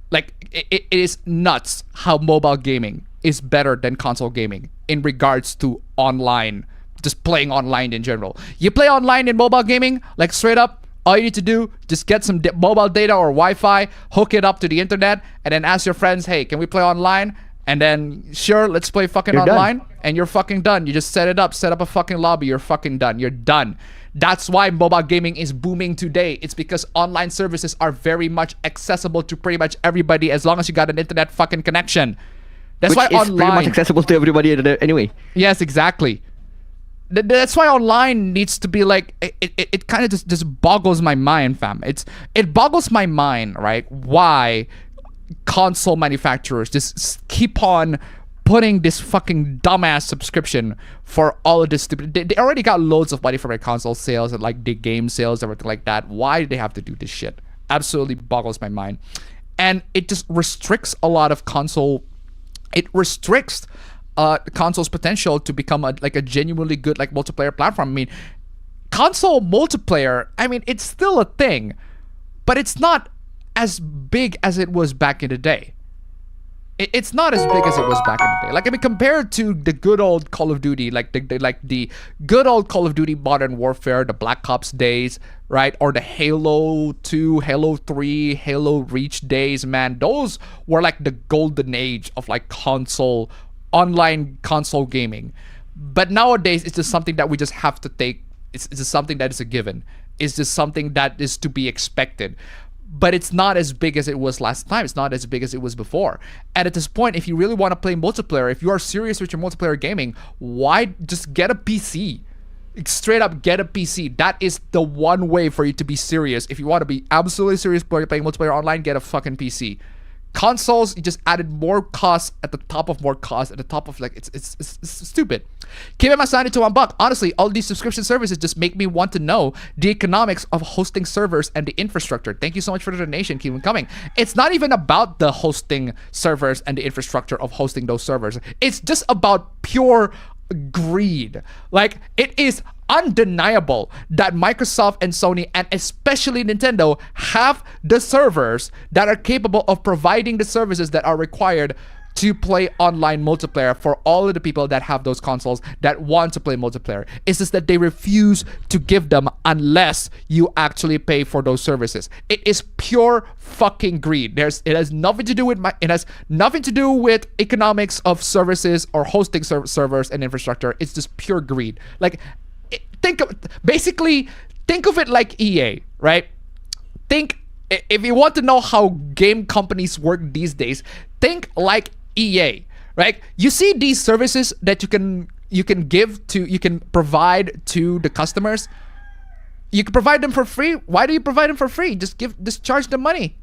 Like it is nuts how mobile gaming is better than console gaming in regards to online, just playing online in general. You play online in mobile gaming, like straight up, all you need to do, just get some mobile data or Wi-Fi, hook it up to the internet, and then ask your friends, hey, can we play online? And then, sure, let's play fucking online. Done. And you're fucking done. You just set it up, set up a fucking lobby, you're fucking done. You're done. That's why mobile gaming is booming today. It's because online services are very much accessible to pretty much everybody as long as you got an internet fucking connection. That's why online... pretty much accessible to everybody anyway. Yes, exactly. That's why online needs to be like, it kind of just boggles my mind, fam. It boggles my mind, right? Why console manufacturers just keep on putting this fucking dumbass subscription for all of this stupid. They already got loads of money from their console sales and like the game sales, everything like that. Why do they have to do this shit? Absolutely boggles my mind. And it just restricts a lot of console. It restricts console's potential to become a genuinely good like multiplayer platform. I mean, console multiplayer, I mean, it's still a thing, but it's not as big as it was back in the day. It's not as big as it was back in the day. Like, I mean, compared to the good old Call of Duty, like the good old Call of Duty Modern Warfare, the Black Ops days, right? Or the Halo 2, Halo 3, Halo Reach days, man. Those were like the golden age of like online console gaming. But nowadays it's just something that we just have to take. It's just something that is a given. It's just something that is to be expected. But it's not as big as it was last time. It's not as big as it was before. And at this point, if you really want to play multiplayer, if you are serious with your multiplayer gaming, why just get a PC? Straight up get a PC. That is the one way for you to be serious. If you want to be absolutely serious playing multiplayer online, get a fucking PC. Consoles, you just added more costs at the top of more costs at the top of like it's stupid. Keep it $92 to $1. Honestly, all these subscription services just make me want to know the economics of hosting servers and the infrastructure. Thank you so much for the donation. Keep them coming. It's not even about the hosting servers and the infrastructure of hosting those servers. It's just about pure greed. Like, it is undeniable that Microsoft and Sony and especially Nintendo have the servers that are capable of providing the services that are required to play online multiplayer for all of the people that have those consoles that want to play multiplayer. It's just that they refuse to give them unless you actually pay for those services. It is pure fucking greed. It has nothing to do with economics of services or hosting servers and infrastructure. It's just pure greed. Like, think of it like EA, right? If you want to know how game companies work these days, think like EA, right? You see these services that you can provide to the customers. You can provide them for free. Why do you provide them for free? Just charge them money.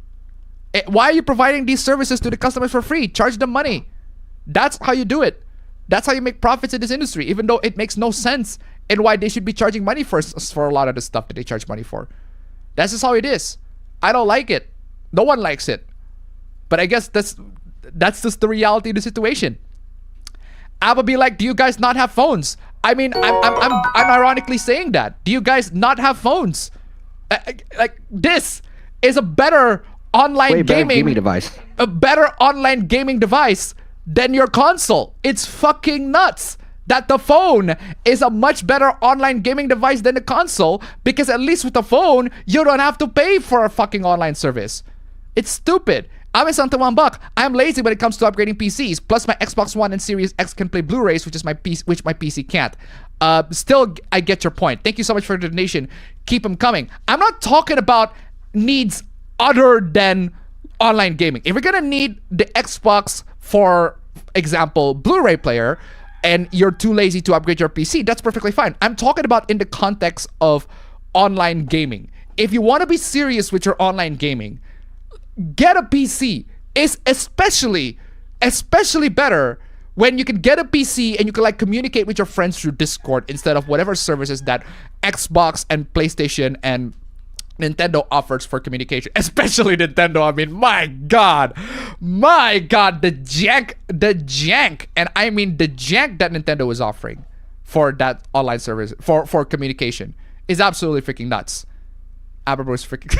Why are you providing these services to the customers for free? Charge them money. That's how you do it. That's how you make profits in this industry, even though it makes no sense and why they should be charging money for a lot of the stuff that they charge money for. That's just how it is. I don't like it. No one likes it. But I guess that's just the reality of the situation. I would be like, do you guys not have phones? I mean, I'm ironically saying that. Do you guys not have phones? Like this. is a better online Way better gaming gaming device. a better online gaming device than your console. It's fucking nuts that the phone is a much better online gaming device than the console, because at least with the phone, you don't have to pay for a fucking online service. It's stupid. I'm in Santa $1. I'm lazy when it comes to upgrading PCs. Plus, my Xbox One and Series X can play Blu-rays, which my PC can't. Still, I get your point. Thank you so much for the donation. Keep them coming. I'm not talking about needs other than online gaming. If you're gonna need the Xbox, for example, Blu-ray player, and you're too lazy to upgrade your PC, that's perfectly fine. I'm talking about in the context of online gaming. If you want to be serious with your online gaming, get a PC. It's especially better when you can get a PC and you can like communicate with your friends through Discord instead of whatever services that Xbox and PlayStation and Nintendo offers for communication. Especially Nintendo. I mean, my god, the jank, and I mean the jank that Nintendo is offering for that online service for communication is absolutely freaking nuts. Aberbro's freaking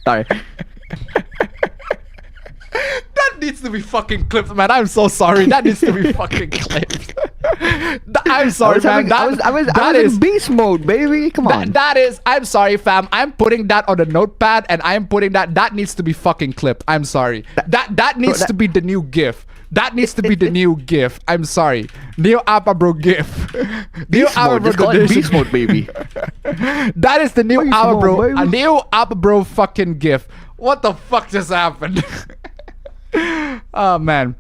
Sorry. That needs to be fucking clipped, man. I'm so sorry. That needs to be fucking clipped. I'm sorry, man. I was in beast mode, baby. Come on. That is. I'm sorry, fam. I'm putting that on a notepad, and I'm putting that. That needs to be fucking clipped. I'm sorry. That needs to be the new GIF. That needs to be the new GIF. I'm sorry. New APA bro GIF. New APA bro donation. Beast mode, baby. That is the new Beast APA mode, bro. baby. A new APA bro fucking GIF. What the fuck just happened? Oh man.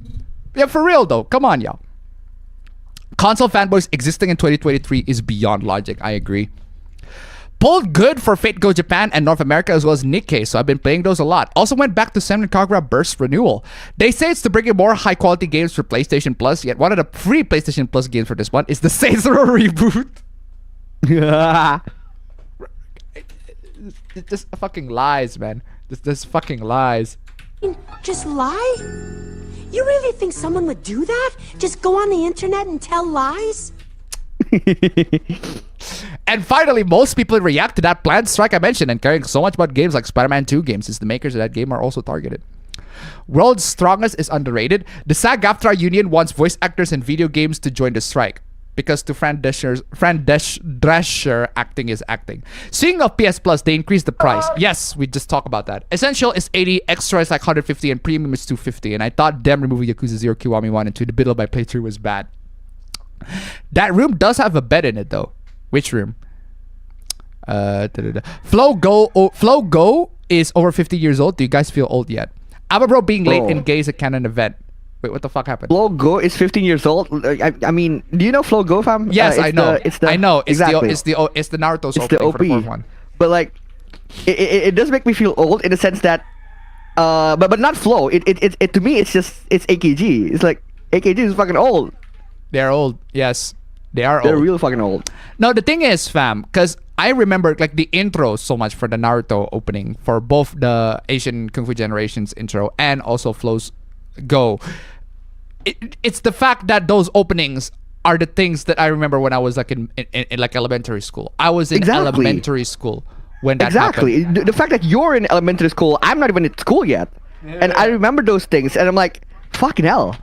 Yeah, for real though. Come on, y'all. Console fanboys existing in 2023 is beyond logic. I agree. Pulled good for Fate Go Japan and North America as well as Nikkei, so I've been playing those a lot. Also went back to Senran Kagura Burst renewal. They say it's to bring in more high quality games for PlayStation Plus, yet one of the free PlayStation Plus games for this one is the Saints Row reboot. It's just fucking lies, man. This fucking lies. Just lie? You really think someone would do that? Just go on the internet and tell lies? And finally, most people react to that planned strike I mentioned and caring so much about games like Spider-Man 2 games, since the makers of that game are also targeted. World's Strongest is underrated. The SAG-AFTRA union wants voice actors in video games to join the strike, because to Fran Drescher, acting is acting. Speaking of PS Plus, they increased the price. Yes, we just talked about that. Essential is 80, Extra is like 150, and Premium is 250. And I thought them removing Yakuza 0 Kiwami 1 and 2 the middle of my playthrough was bad. That room does have a bed in it though. Which room? Flow Go is over 50 years old. Do you guys feel old yet? Ababro being late in gay is a canon event. Wait, what the fuck happened? Flow Go is 15 years old. I mean, do you know Flow Go, fam? Yes, I know. I know. It's exactly. the Naruto's It's the opening OP. for the fourth one. But like, it does make me feel old in the sense that, but not Flow. It to me it's AKG. It's like AKG is fucking old. They're old. Yes, they are They're old. real fucking old. No, the thing is, fam, because I remember like the intro so much for the Naruto opening for both the Asian Kung Fu Generations intro and also Flow's Go. It's the fact that those openings are the things that I remember when I was like in like elementary school. I was in elementary school when that happened. The fact that you're in elementary school, I'm not even in school yet, and I remember those things, and I'm like, fucking hell.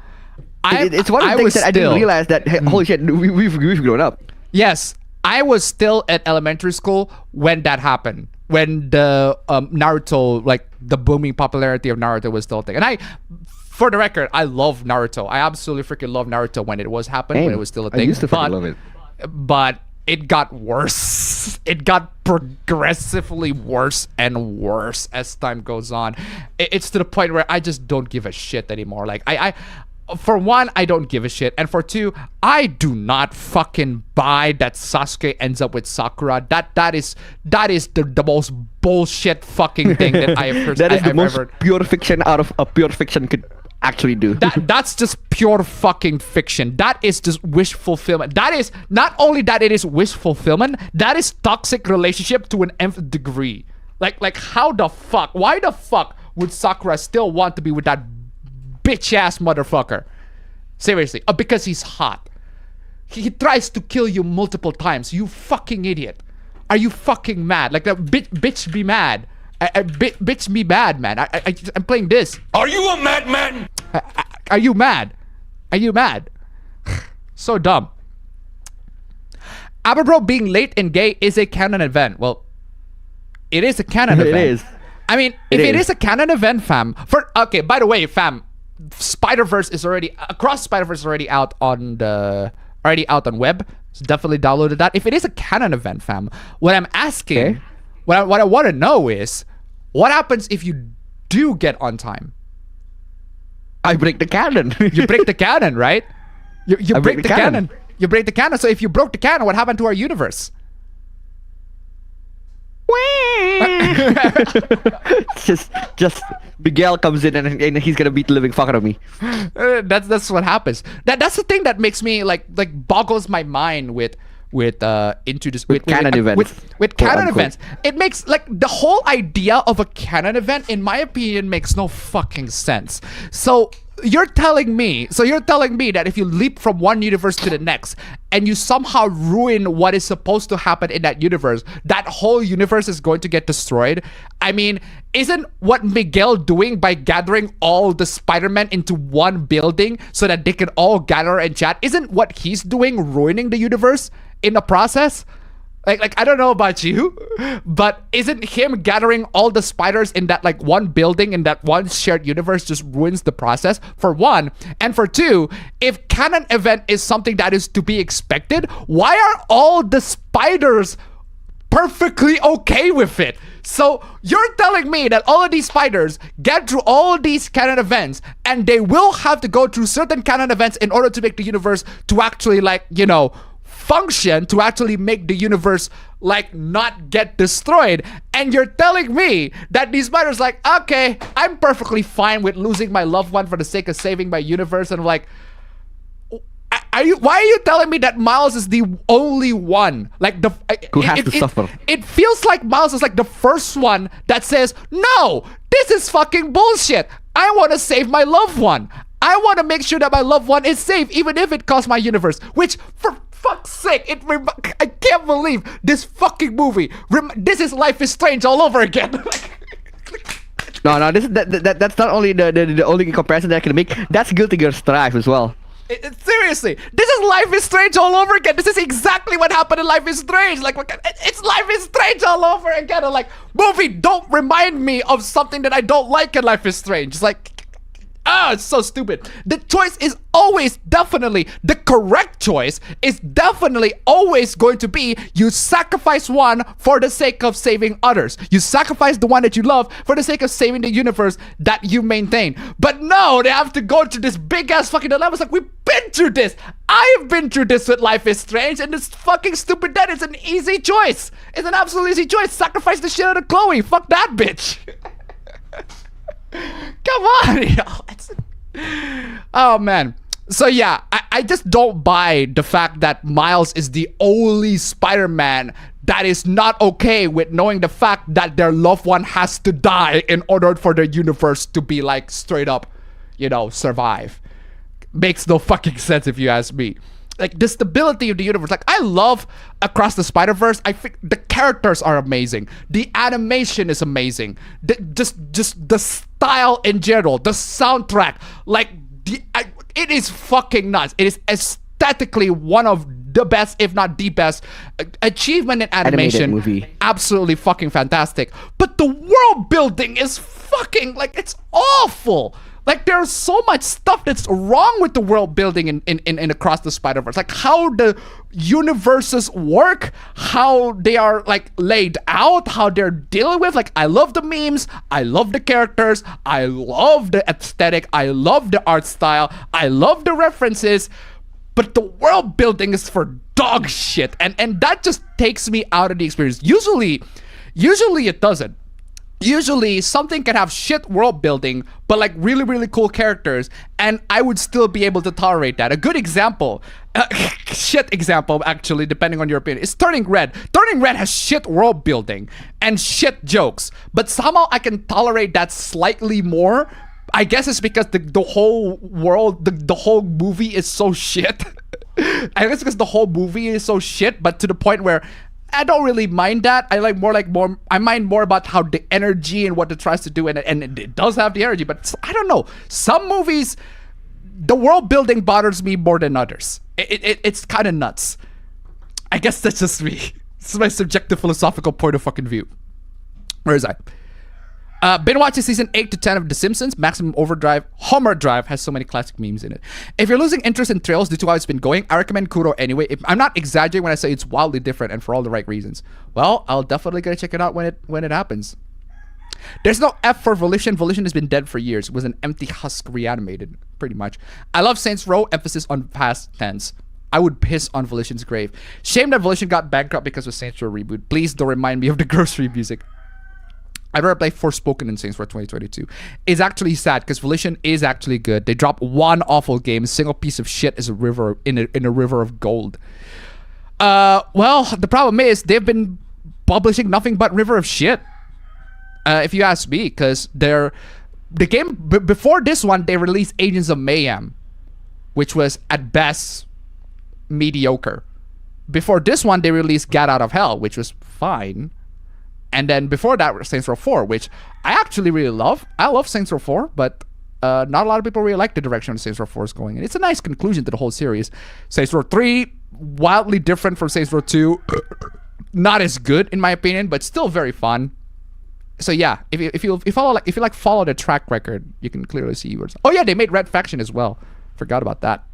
It's one of the things that I didn't realize that holy shit, we've grown up. Yes, I was still at elementary school when that happened. When the Naruto, like the booming popularity of Naruto was still a thing. And for the record, I love Naruto. I absolutely freaking love Naruto when it was happening, when it was still a thing. I used to fucking love it. But it got worse. It got progressively worse and worse as time goes on. It's to the point where I just don't give a shit anymore. Like I for one, I don't give a shit, and for two, I do not fucking buy that Sasuke ends up with Sakura. That is the most bullshit fucking thing that I have heard. That is the most pure fiction out of a pure fiction could actually do. That's just pure fucking fiction. That is just wish fulfillment. That is not only that it is wish fulfillment, that is toxic relationship to an nth degree. Like how the fuck? Why the fuck would Sakura still want to be with that bitch ass motherfucker? Seriously, because he's hot. He tries to kill you multiple times. You fucking idiot. Are you fucking mad? Like that bitch be mad. Bitch me mad, man. I'm playing this. Are you a madman? Are you mad? Are you mad? So dumb. Aberbro being late and gay is a canon event. Well, it is a canon event. It is. I mean, if it is a canon event, fam. Okay, by the way, fam, Spider-Verse is already Across Spider-Verse is already out on web. So definitely downloaded that. If it is a canon event, fam, what I'm asking, what I want to know is, what happens if you do get on time? I break the canon. You break the canon, right? You break the canon. You break the canon. So if you broke the canon, what happened to our universe? just Miguel comes in and he's gonna beat the living fuck out of me. That's what happens. That's the thing that makes me like boggles my mind with into this with canon events. With canon events. It makes like the whole idea of a canon event, in my opinion, makes no fucking sense. So you're telling me that if you leap from one universe to the next and you somehow ruin what is supposed to happen in that universe, that whole universe is going to get destroyed? I mean, isn't what Miguel doing by gathering all the Spider-Man into one building so that they can all gather and chat, isn't what he's doing ruining the universe in the process? Like I don't know about you, but isn't him gathering all the spiders in that like one building in that one shared universe just ruins the process, for one? And for two, if canon event is something that is to be expected, why are all the spiders perfectly okay with it? So you're telling me that all of these spiders get through all these canon events and they will have to go through certain canon events in order to make the universe to actually, like, you know, function, to actually make the universe like not get destroyed, and you're telling me that these spiders like, okay, I'm perfectly fine with losing my loved one for the sake of saving my universe? And I'm like, why are you telling me that Miles is the only one like who has to suffer? It feels like Miles is like the first one that says, no, this is fucking bullshit. I want to save my loved one. I want to make sure that my loved one is safe, even if it costs my universe. Which, for fuck's sake, I can't believe this fucking movie. This is Life is Strange all over again. No, that's not only the only comparison that I can make. That's Guilty Gear Strive as well. Seriously, this is Life is Strange all over again. This is exactly what happened in Life is Strange. Like, it's Life is Strange all over again. I'm like, movie, don't remind me of something that I don't like in Life is Strange. It's like, it's so stupid. The choice is always definitely, the correct choice is definitely always going to be, you sacrifice one for the sake of saving others. You sacrifice the one that you love for the sake of saving the universe that you maintain. But no, they have to go through this big ass fucking dilemma. It's like, we've been through this. I've been through this with Life is Strange, and this fucking stupid dead is an easy choice. It's an absolute easy choice. Sacrifice the shit out of Chloe. Fuck that bitch. Come on, oh man. So yeah, I just don't buy the fact that Miles is the only Spider-Man that is not okay with knowing the fact that their loved one has to die in order for the universe to be like straight up, you know, survive. Makes no fucking sense if you ask me. Like, the stability of the universe. Like, I love Across the Spider-Verse. I think the characters are amazing. The animation is amazing. Just the style in general. The soundtrack. Like, it is fucking nuts. It is aesthetically one of the best, if not the best, achievement in animation. Animated movie. Absolutely fucking fantastic. But the world building is fucking, like, it's awful. Like, there's so much stuff that's wrong with the world building in Across the Spider-Verse. Like, how the universes work, how they are, like, laid out, how they're dealing with. Like, I love the memes, I love the characters, I love the aesthetic, I love the art style, I love the references, but the world building is for dog shit. And that just takes me out of the experience. Usually it doesn't. Usually something can have shit world building but like really, really cool characters, and I would still be able to tolerate that. A good example, shit example actually, depending on your opinion, is Turning Red. Turning Red has shit world building and shit jokes, but somehow I can tolerate that slightly more. I guess it's because the whole world, the whole movie is so shit. I guess because the whole movie is so shit, but to the point where I don't really mind that. I I mind more about how the energy and what it tries to do, and it does have the energy, but I don't know. Some movies, the world building bothers me more than others. It's kind of nuts. I guess that's just me. This is my subjective philosophical point of fucking view. Where is I? Been watching season 8 to 10 of The Simpsons. Maximum Overdrive. Homer Drive has so many classic memes in it. If you're losing interest in trails due to how it's been going, I recommend Kuro anyway. I'm not exaggerating when I say it's wildly different and for all the right reasons. Well, I'll definitely gonna check it out when it happens. There's no F for Volition. Volition has been dead for years. It was an empty husk reanimated, pretty much. I love Saints Row. Emphasis on past tense. I would piss on Volition's grave. Shame that Volition got bankrupt because of Saints Row reboot. Please don't remind me of the grocery music. I'd rather play Forspoken in Saints Row 2022. It's actually sad because Volition is actually good. They drop one awful game. A single piece of shit is a river in a river of gold. Well, the problem is they've been publishing nothing but river of shit. If you ask me, because the game before this one they released Agents of Mayhem, which was at best mediocre. Before this one they released Get Out of Hell, which was fine. And then before that, Saints Row 4, which I actually really love. I love Saints Row 4, but not a lot of people really like the direction Saints Row 4 is going in. It's a nice conclusion to the whole series. Saints Row 3, wildly different from Saints Row 2. Not as good, in my opinion, but still very fun. So yeah, if you follow the track record, you can clearly see where it's... Oh yeah, they made Red Faction as well. Forgot about that.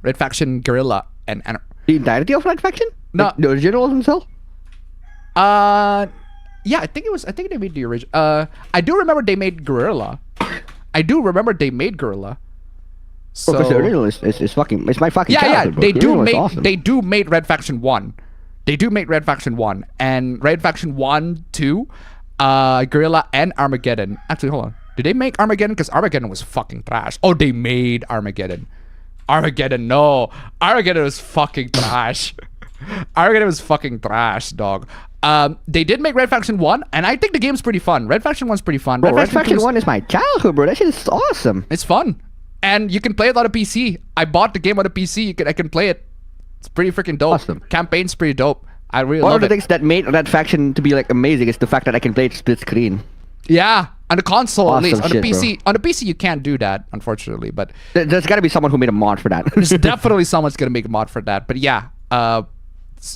Red Faction, Guerrilla, and The entirety of Red Faction? No. Like the original himself? Yeah, I think they made the original. I do remember they made Guerrilla. So Because the original is fucking... It's my fucking childhood, bro. They The do original is make awesome. they do made Red Faction 1. They do make Red Faction 1 and Red Faction 1, 2, Guerrilla and Armageddon. Actually, hold on. Did they make Armageddon? Because Armageddon was fucking trash. Oh, they made Armageddon. No. Armageddon was fucking trash. Armageddon was fucking trash, dog. They did make Red Faction 1, and I think the game's pretty fun. Red Faction 1's pretty fun. Bro, Red Faction 1 is my childhood, bro. That shit is awesome. It's fun. And you can play it on a PC. I bought the game on a PC. I can play it. It's pretty freaking dope. Awesome. Campaign's pretty dope. I really One love of the it. things that made Red Faction to be like amazing is the fact that I can play it split screen. Yeah, on the console at Awesome least. On the shit, PC, on the PC you can't do that, unfortunately. But There's got to be someone who made a mod for that. there's definitely someone's gonna make a mod for that. But yeah,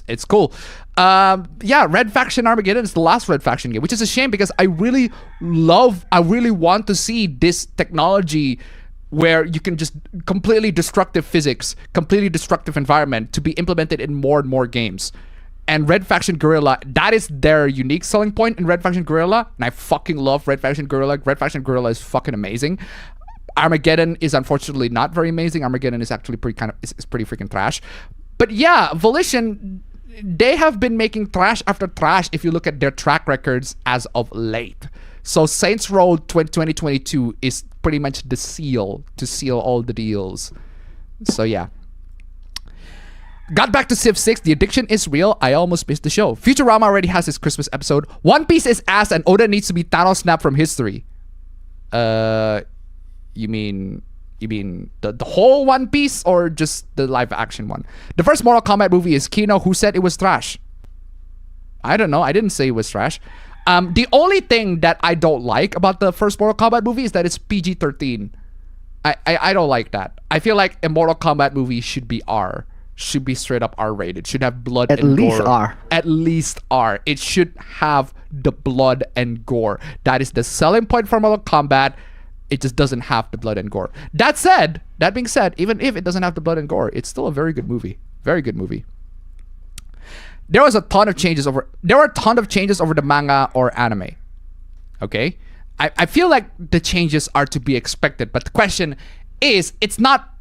it's cool. Yeah, Red Faction Armageddon is the last Red Faction game, which is a shame because I really want to see this technology where you can just completely destructive physics, completely destructive environment to be implemented in more and more games. And Red Faction Guerrilla, that is their unique selling point in Red Faction Guerrilla. And I fucking love Red Faction Guerrilla. Red Faction Guerrilla is fucking amazing. Armageddon is unfortunately not very amazing. Armageddon is actually pretty freaking trash. But yeah, Volition, they have been making trash after trash if you look at their track records as of late. So Saints Row 2022 is pretty much the seal to seal all the deals. So yeah. Got back to Civ 6. The addiction is real. I almost missed the show. Futurama already has his Christmas episode. One Piece is ass and Oda needs to be Thanos snapped from history. You mean the whole One Piece or just the live action one? The first Mortal Kombat movie is Kino, who said it was trash. I don't know. I didn't say it was trash. The only thing that I don't like about the first Mortal Kombat movie is that it's PG-13. I don't like that. I feel like a Mortal Kombat movie should be R. Should be straight up R-rated. Should have blood and gore. At least R. At least R. It should have the blood and gore. That is the selling point for Mortal Kombat. It just doesn't have the blood and gore. That being said, even if it doesn't have the blood and gore, it's still a very good movie. Very good movie. There were a ton of changes over the manga or anime. Okay? I feel like the changes are to be expected, but the question is, it's not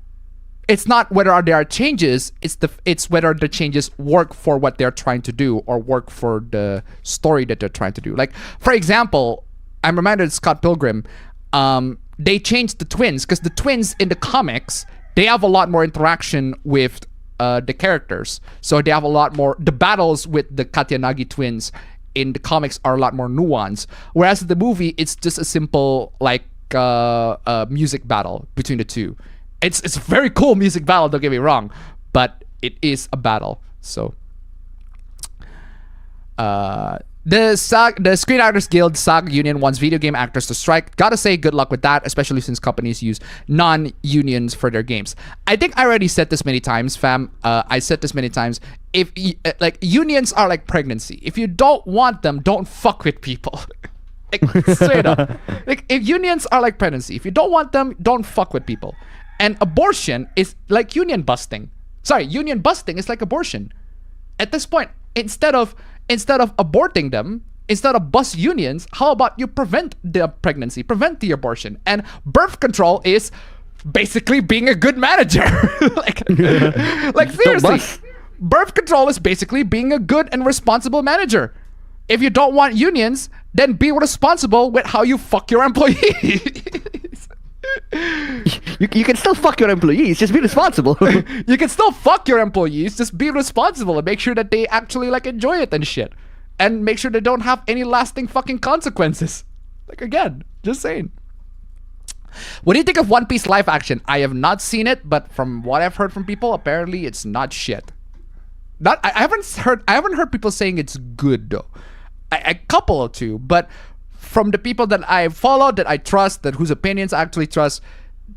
whether there are changes, it's whether the changes work for what they're trying to do or work for the story that they're trying to do. Like, for example, I'm reminded of Scott Pilgrim. They changed the twins because the twins in the comics, they have a lot more interaction with the characters. So they have a lot more... The battles with the Katyanagi twins in the comics are a lot more nuanced. Whereas in the movie, it's just a simple, like, music battle between the two. It's a very cool music battle, don't get me wrong. But it is a battle. So... The Screen Actors Guild SAG union wants video game actors to strike. Gotta say, good luck with that, especially since companies use non-unions for their games. I think I already said this many times, fam. I said this many times. If like unions are like pregnancy. If you don't want them, don't fuck with people. Like, straight up. Like, if unions are like pregnancy, if you don't want them, don't fuck with people. And abortion is like union busting. Sorry, union busting is like abortion. At this point, instead of aborting them, instead of bust unions, how about you prevent the pregnancy, prevent the abortion? And birth control is basically being a good manager. like seriously, birth control is basically being a good and responsible manager. If you don't want unions, then be responsible with how you fuck your employees. You can still fuck your employees, just be responsible. You can still fuck your employees, just be responsible and make sure that they actually like enjoy it and shit. And make sure they don't have any lasting fucking consequences. Like, again, just saying. What do you think of One Piece live action? I have not seen it, but from what I've heard from people, apparently it's not shit. I haven't heard people saying it's good though. A couple or two, but from the people that I follow, that I trust, that whose opinions I actually trust,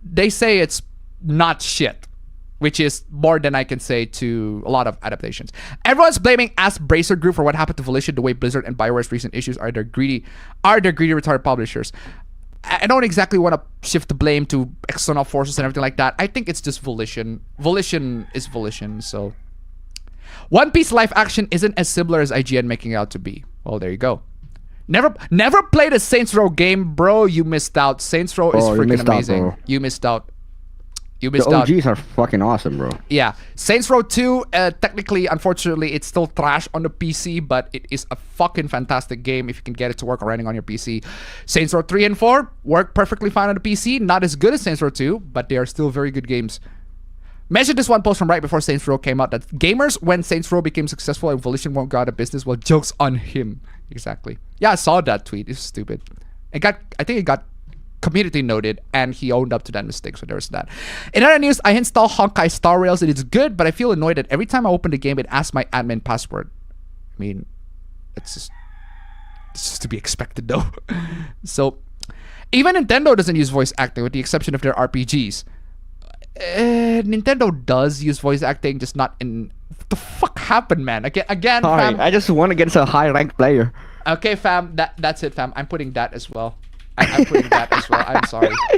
they say it's not shit, which is more than I can say to a lot of adaptations. Everyone's blaming Ask Bracer Group for what happened to Volition, the way Blizzard and BioWare's recent issues are their greedy retarded publishers. I don't exactly want to shift the blame to external forces and everything like that. I think it's just Volition. Volition is Volition, so. One Piece live action isn't as similar as IGN making it out to be. Well, there you go. Never played a Saints Row game, bro. You missed out. Saints Row is freaking amazing. You missed out. You missed out. The OGs are fucking awesome, bro. Yeah. Saints Row 2, technically, unfortunately, it's still trash on the PC, but it is a fucking fantastic game if you can get it to work running on your PC. Saints Row 3 and 4 work perfectly fine on the PC. Not as good as Saints Row 2, but they are still very good games. Mentioned this one post from right before Saints Row came out that gamers, when Saints Row became successful and Volition won't go out of business, well, joke's on him. Exactly. Yeah, I saw that tweet. It's stupid. I think it got community noted and he owned up to that mistake, so there's that. In other news, I installed Honkai Star Rails and it's good, but I feel annoyed that every time I open the game, it asks my admin password. I mean, it's just to be expected though. So, even Nintendo doesn't use voice acting with the exception of their RPGs. Nintendo does use voice acting, just not in. What the fuck happened, man? Again, Sorry, fam. I just won against a high-ranked player. Okay, fam. That's it, fam. I'm putting that as well. I'm putting that as well. I'm sorry. I'm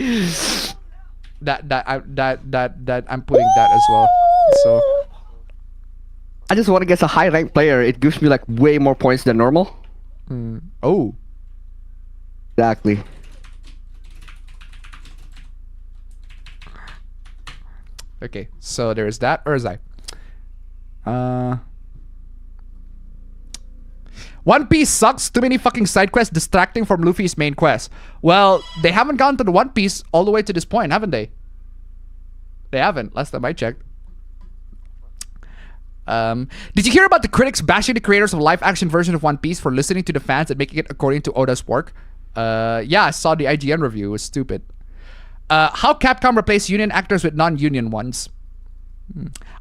putting that as well. So. I just won against a high-ranked player. It gives me like way more points than normal. Oh. Exactly. Okay, so there's that. Or is I? One Piece sucks. Too many fucking side quests distracting from Luffy's main quest. Well, they haven't gone to the One Piece all the way to this point, haven't they? They haven't. Last time I checked. Did you hear about the critics bashing the creators of live action version of One Piece for listening to the fans and making it according to Oda's work? Yeah, I saw the IGN review. It was stupid. How Capcom replaced union actors with non-union ones.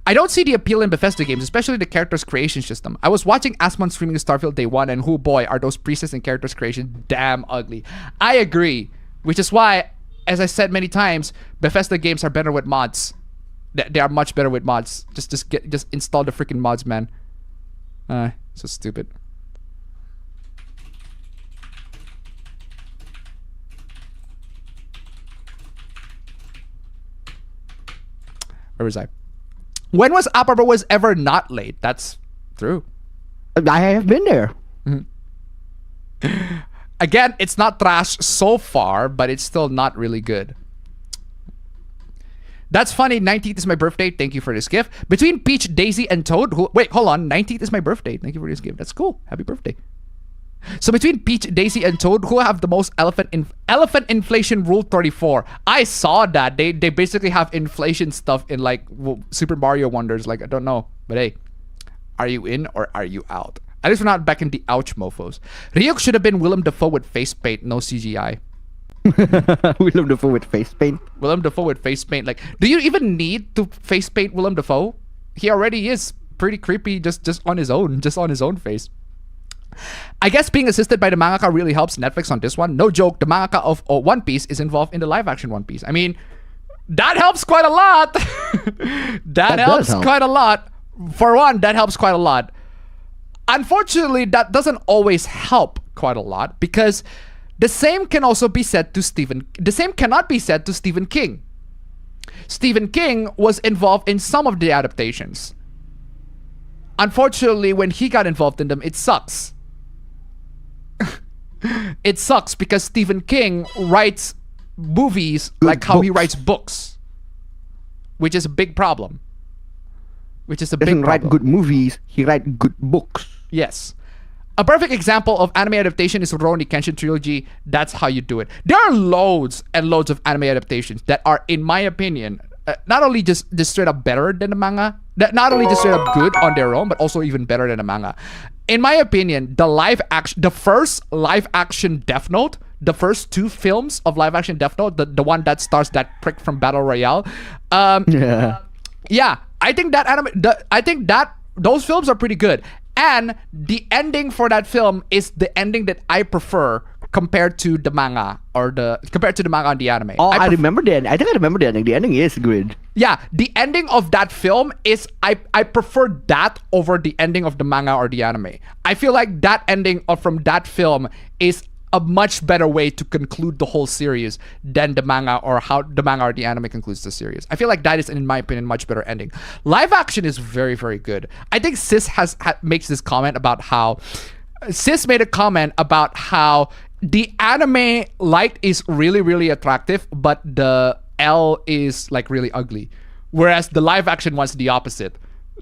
I don't see the appeal in Bethesda games, especially the characters creation system. I was watching Asmon streaming Starfield day one, and who boy are those presets and characters creation damn ugly. I agree, which is why, as I said many times, Bethesda games are better with mods. They are much better with mods. Just install the freaking mods, man. So stupid. Where was I? When was APB was ever not late? That's true. I have been there. Again, it's not trash so far, but it's still not really good. That's funny. 19th is my birthday. Thank you for this gift. Between Peach, Daisy, and Toad. Wait, hold on. 19th is my birthday. Thank you for this gift. That's cool. Happy birthday. So between Peach, Daisy, and Toad, who have the most elephant inflation rule 34? I saw that. They basically have inflation stuff in like Super Mario Wonders. Like, I don't know. But hey, are you in or are you out? At least we're not back in the ouch mofos. Ryuk should have been Willem Dafoe with face paint, no CGI. Willem Dafoe with face paint? Willem Dafoe with face paint. Like, do you even need to face paint Willem Dafoe? He already is pretty creepy just on his own face. I guess being assisted by the mangaka really helps Netflix on this one. No joke, the mangaka of One Piece is involved in the live action One Piece. I mean, that helps quite a lot. that helps quite a lot. For one, that helps quite a lot. Unfortunately, that doesn't always help quite a lot because the same can also be said to the same cannot be said to Stephen King. Stephen King was involved in some of the adaptations. Unfortunately, when he got involved in them, it sucks. It sucks because Stephen King writes movies like how he writes books, which is a big problem. Doesn't write good movies, he writes good books. Yes. A perfect example of anime adaptation is Rurouni Kenshin trilogy. That's how you do it. There are loads and loads of anime adaptations that are, in my opinion, not only just straight up better than the manga, not only just straight up good on their own, but also even better than the manga. In my opinion, the first live action Death Note, the first 2 films of live action Death Note, the one that stars that prick from Battle Royale, yeah, I think that those films are pretty good. And the ending for that film is the ending that I prefer compared to the manga and the anime. Oh, I remember the ending. I think I remember the ending. The ending is good. Yeah, the ending of that film is I prefer that over the ending of the manga or the anime. I feel like that ending from that film is a much better way to conclude the whole series than the manga or how the manga or the anime concludes the series. I feel like that is, in my opinion, much better ending. Live action is very, very good. I think Sis makes this comment about how Sis made a comment about how the anime light is really, really attractive, but the L is like really ugly, whereas the live action one's the opposite.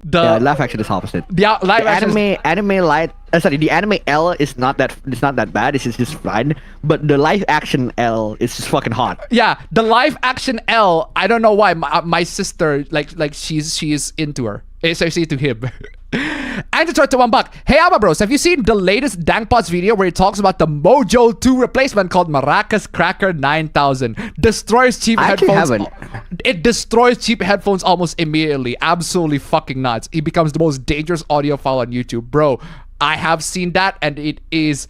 The live action is opposite. The live action anime light. The anime L is not that bad. It's just fine. But the live action L is just fucking hot. Yeah, the live action L. I don't know why my sister like she's into her. She's into him. And to try to $1. Hey Abba Bros, have you seen the latest Dangpots video where he talks about the Mojo 2 replacement called Maracas Cracker 9000? Destroys cheap headphones. It destroys cheap headphones almost immediately. Absolutely fucking nuts. He becomes the most dangerous audiophile on YouTube. Bro, I have seen that and it is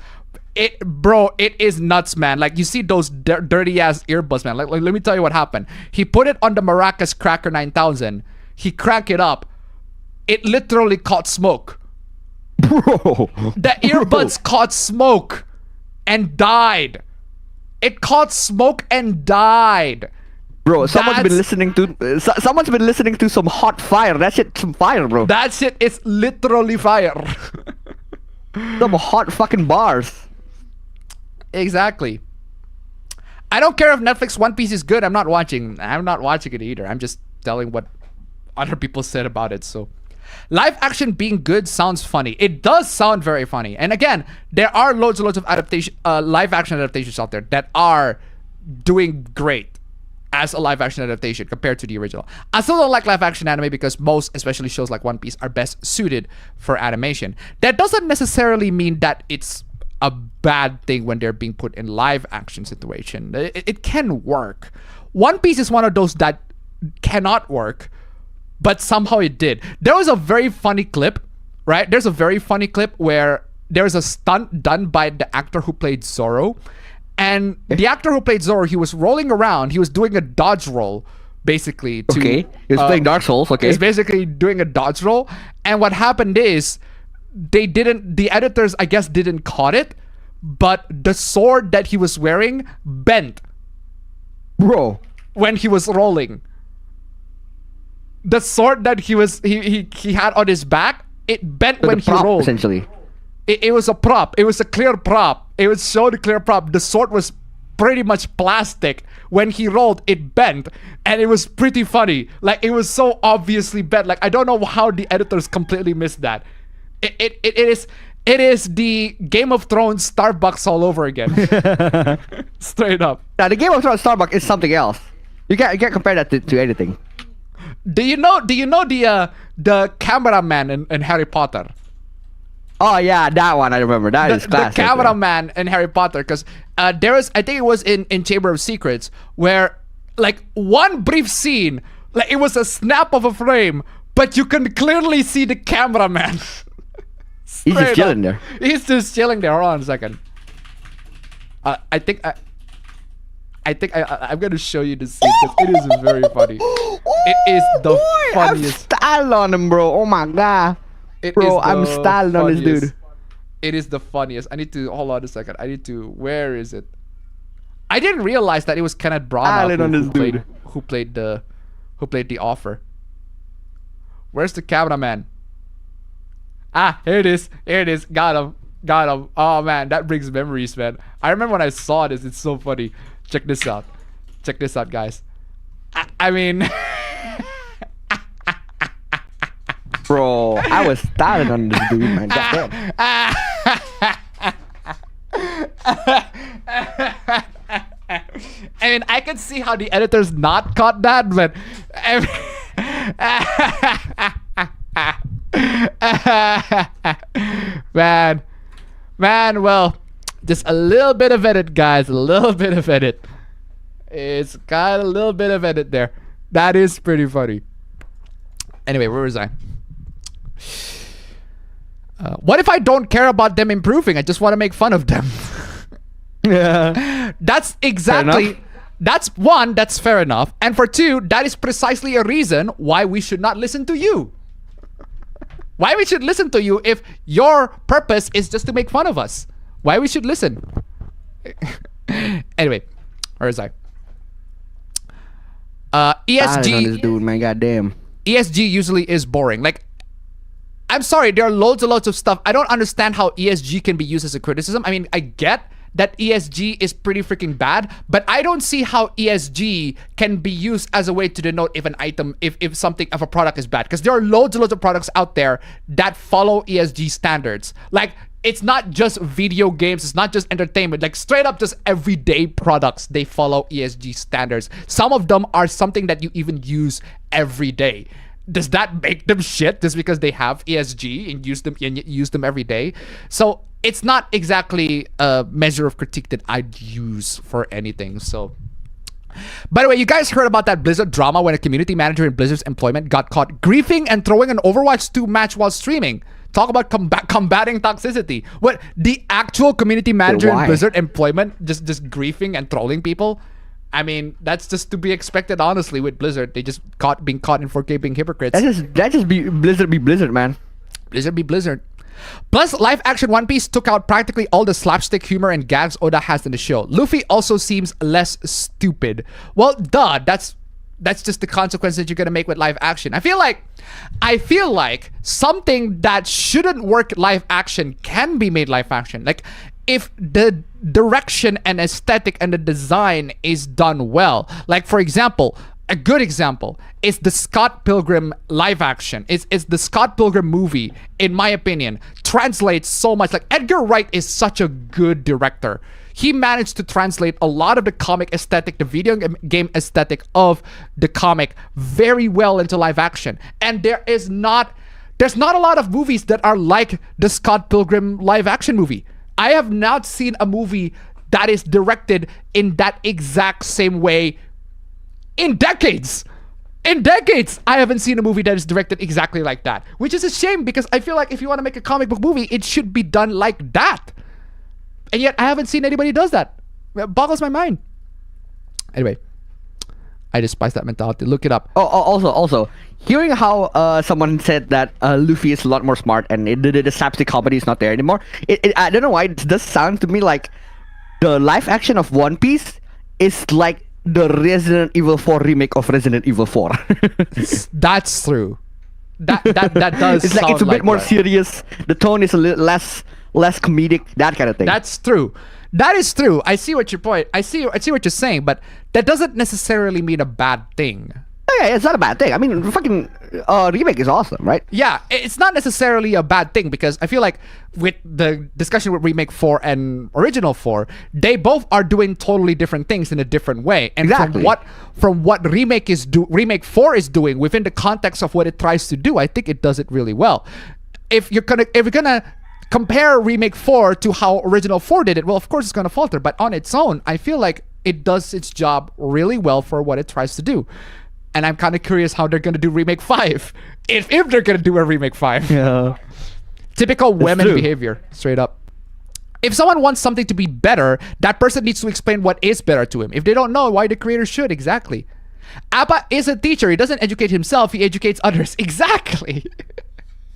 nuts, man. Like, you see those dirty ass earbuds, man. Like, let me tell you what happened. He put it on the Maracas Cracker 9000. He cranked it up. It literally caught smoke. Bro. The earbuds caught smoke and died. It caught smoke and died. Bro, someone's been listening to some hot fire. That shit, some fire, bro. That shit is literally fire. Some hot fucking bars. Exactly. I don't care if Netflix One Piece is good. I'm not watching it either. I'm just telling what other people said about it. So, live action being good sounds funny. It does sound very funny. And again, there are loads and loads of live action adaptations out there that are doing great as a live action adaptation compared to the original. I still don't like live action anime because most, especially shows like One Piece, are best suited for animation. That doesn't necessarily mean that it's a bad thing when they're being put in live action situation. It can work. One Piece is one of those that cannot work, but somehow it did. There was a very funny clip, right? There's a very funny clip where there's a stunt done by the actor who played Zoro. And the actor who played Zoro, he was rolling around. He was doing a dodge roll, basically. He was playing Dark Souls, okay. He was basically doing a dodge roll. And what happened is, the editors, I guess, didn't caught it, but the sword that he was wearing bent. Bro. When he was rolling. The sword that he had on his back, it bent when he rolled. Essentially. It was a prop. It was a clear prop. It was so the clear prop. The sword was pretty much plastic. When he rolled, it bent. And it was pretty funny. Like, it was so obviously bent. Like, I don't know how the editors completely missed that. It is the Game of Thrones Starbucks all over again. Straight up. Now, the Game of Thrones Starbucks is something else. You can't compare that to anything. Do you know the cameraman in Harry Potter? Oh yeah, that one I remember. That is classic. The cameraman in Harry Potter, because there was, I think it was in Chamber of Secrets, where like one brief scene, like it was a snap of a frame, but you can clearly see the cameraman He's just Straight chilling up. there. He's just chilling there. Hold on a second. I think I'm gonna show you the scene because it is very funny. It is the I'm funniest. styling on him, bro. Oh my god. It Bro, is I'm the styling on this funniest. dude. It is the funniest. I need to hold on a second. Where is it? I didn't realize that it was Kenneth Branagh Styling on this dude. who played the offer. Where's the cameraman? Ah, here it is. Here it is. Got him. Oh man, that brings memories, man. I remember when I saw this. It's so funny. Check this out. Check this out, guys. I mean. Bro, I was styling on this dude, man. Goddamn. I mean, I can see how the editors not caught that, but man, well, just a little bit of edit, guys. A little bit of edit. It's got a little bit of edit there. That is pretty funny. Anyway, where was I? What if I don't care about them improving? I just want to make fun of them. Yeah. That's exactly. That's one. That's fair enough. And for two, that is precisely a reason why we should not listen to you. Why we should listen to you if your purpose is just to make fun of us? Why we should listen? Anyway, where is I? Styling on this ESG. dude, man. Goddamn. ESG usually is boring. Like, I'm sorry, there are loads and loads of stuff. I don't understand how ESG can be used as a criticism. I mean, I get that ESG is pretty freaking bad, but I don't see how ESG can be used as a way to denote if an item, if a product is bad. Because there are loads and loads of products out there that follow ESG standards. Like, it's not just video games, it's not just entertainment, like straight up just everyday products, they follow ESG standards. Some of them are something that you even use every day. Does that make them shit just because they have ESG and use them every day? So it's not exactly a measure of critique that I'd use for anything. So, by the way, you guys heard about that Blizzard drama when a community manager in Blizzard's employment got caught griefing and throwing an Overwatch 2 match while streaming. Talk about combating toxicity. What, the actual community manager in Blizzard employment just griefing and trolling people? I mean, that's just to be expected, honestly, with Blizzard. They just being caught in 4K being hypocrites. That just be Blizzard, man. Blizzard be Blizzard. Plus, live action One Piece took out practically all the slapstick humor and gags Oda has in the show. Luffy also seems less stupid. Well, duh, that's just the consequence that you're gonna make with live action. I feel like something that shouldn't work live action can be made live action. Like, if the direction and aesthetic and the design is done well. Like, for example, a good example is the Scott Pilgrim live action. It's the Scott Pilgrim movie, in my opinion, translates so much. Like, Edgar Wright is such a good director. He managed to translate a lot of the comic aesthetic, the video game aesthetic of the comic very well into live action. And there's not a lot of movies that are like the Scott Pilgrim live action movie. I have not seen a movie that is directed in that exact same way in decades. In decades, I haven't seen a movie that is directed exactly like that, which is a shame because I feel like if you want to make a comic book movie, it should be done like that. And yet I haven't seen anybody does that. It boggles my mind. Anyway, I despise that mentality. Look it up. Also, hearing how someone said that Luffy is a lot more smart and the slapstick comedy is not there anymore, I don't know why, it does sound to me like the live action of One Piece is like the Resident Evil 4 remake of Resident Evil 4. That's true. That does. It's like it's a bit more serious. The tone is a little less comedic. That kind of thing. That's true. That is true. I see what your point. I see what you're saying, but that doesn't necessarily mean a bad thing. Yeah, it's not a bad thing. I mean, fucking remake is awesome, right? Yeah, it's not necessarily a bad thing because I feel like with the discussion with Remake 4 and Original 4, they both are doing totally different things in a different way. And exactly. from what Remake 4 is doing within the context of what it tries to do, I think it does it really well. If you're gonna compare Remake 4 to how Original 4 did it, well, of course it's gonna falter. But on its own, I feel like it does its job really well for what it tries to do. And I'm kind of curious how they're going to do Remake 5. If they're going to do a Remake 5. Yeah. Typical women true. behavior, straight up. If someone wants something to be better, that person needs to explain what is better to him. If they don't know, why the creator should, exactly. Appa is a teacher. He doesn't educate himself, he educates others. Exactly.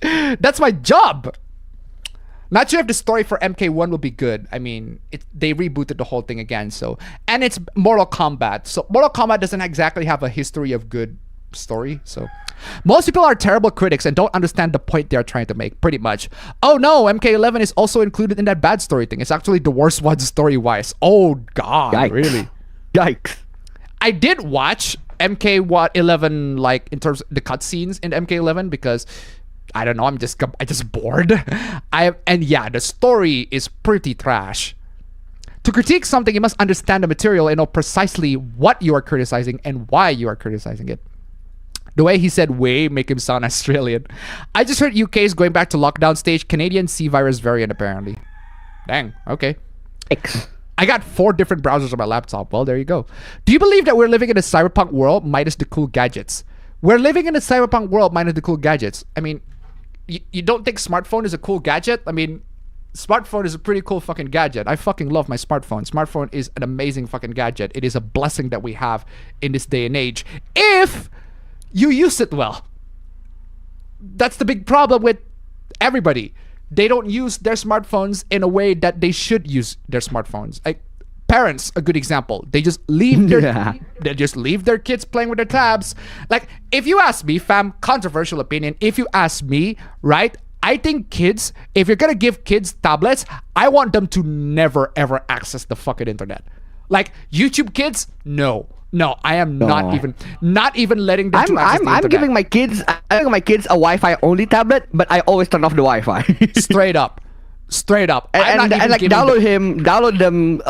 That's my job. Not sure if the story for MK1 will be good. I mean, they rebooted the whole thing again, so. And it's Mortal Kombat. So Mortal Kombat doesn't exactly have a history of good story, so. Most people are terrible critics and don't understand the point they're trying to make, pretty much. Oh no, MK11 is also included in that bad story thing. It's actually the worst one story-wise. Oh god, Yikes. really? Yikes. I did watch MK11, like, in terms of the cutscenes in MK11, because I don't know, I just bored. And yeah, the story is pretty trash. To critique something, you must understand the material and know precisely what you are criticizing and why you are criticizing it. The way he said "way" make him sound Australian. I just heard UK is going back to lockdown stage. Canadian C virus variant apparently. Dang. Okay. X. I got 4 different browsers on my laptop. Well, there you go. Do you believe that we're living in a cyberpunk world minus the cool gadgets? We're living in a cyberpunk world minus the cool gadgets. I mean, you don't think smartphone is a cool gadget? I mean, smartphone is a pretty cool fucking gadget. I fucking love my smartphone. Smartphone is an amazing fucking gadget. It is a blessing that we have in this day and age. If you use it well. That's the big problem with everybody. They don't use their smartphones in a way that they should use their smartphones. Like parents, a good example. They just leave their kids playing with their tabs. Like, if you ask me, fam, controversial opinion, if you ask me, right, I think kids, if you're gonna give kids tablets, I want them to never ever access the fucking internet. Like YouTube kids, no, I am not even letting them to access the internet. I'm giving my kids a Wi-Fi only tablet, but I always turn off the Wi-Fi. Straight up. And like download them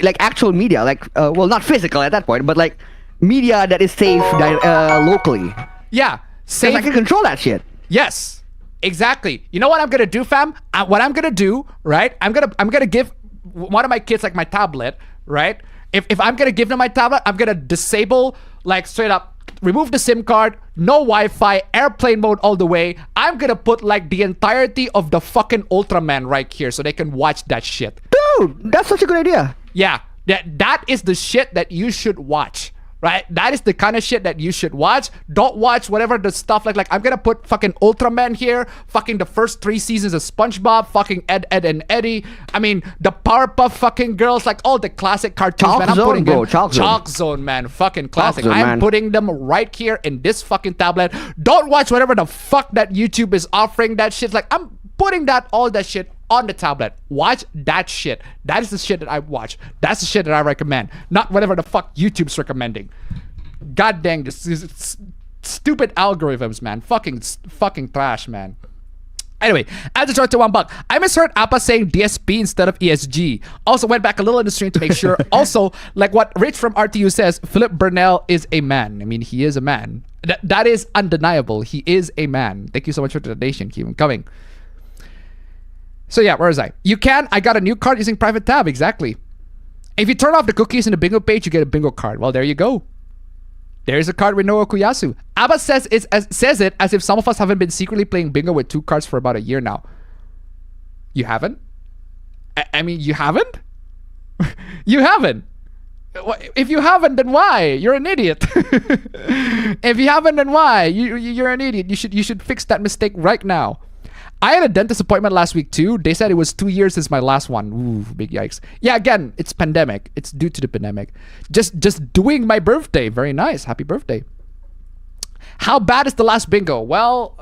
like actual media, like well, not physical at that point, but like media that is safe locally. Yeah, safe. I can control that shit. Yes, exactly. You know what I'm gonna do, fam? What I'm gonna do, right? I'm gonna give one of my kids like my tablet, right? If I'm gonna give them my tablet, I'm gonna disable, like, straight up, remove the SIM card, no Wi-Fi, airplane mode all the way. I'm gonna put like the entirety of the fucking Ultraman right here so they can watch that shit. Dude, that's such a good idea. Yeah, that is the shit that you should watch. Right? That is the kind of shit that you should watch. Don't watch whatever the stuff like I'm gonna put fucking Ultraman here, fucking the first 3 seasons of SpongeBob, fucking Ed, and Eddie. I mean, the Powerpuff fucking Girls, like all the classic cartoons, Chalk man. I'm Zone, putting bro. them, Chalk Zone, man. Fucking classic. Zone, I'm man. putting them right here in this fucking tablet. Don't watch whatever the fuck that YouTube is offering that shit. Like, I'm putting all that shit on the tablet. Watch that shit. That is the shit that I watch. That's the shit that I recommend. Not whatever the fuck YouTube's recommending. God dang, this is stupid algorithms, man. Fucking trash, man. Anyway, as a short to $1, I misheard Appa saying DSP instead of ESG. Also went back a little in the stream to make sure. Also, like what Rich from RTU says, Philip Burnell is a man. I mean, he is a man. That is undeniable. He is a man. Thank you so much for the donation. Keep him coming. So yeah, where was I? I got a new card using private tab. Exactly. If you turn off the cookies in the bingo page, you get a bingo card. Well, there you go. There's a card with no Okuyasu. Abba says it as if some of us haven't been secretly playing bingo with 2 cards for about a year now. You haven't? I mean, you haven't? You haven't. If you haven't, then why? You're an idiot. If you haven't, then why? You're an idiot. You should fix that mistake right now. I had a dentist appointment last week too. They said it was 2 years since my last one. Ooh, big yikes. Yeah, again, it's pandemic. It's due to the pandemic. Just doing my birthday. Very nice. Happy birthday. How bad is the last bingo? Well,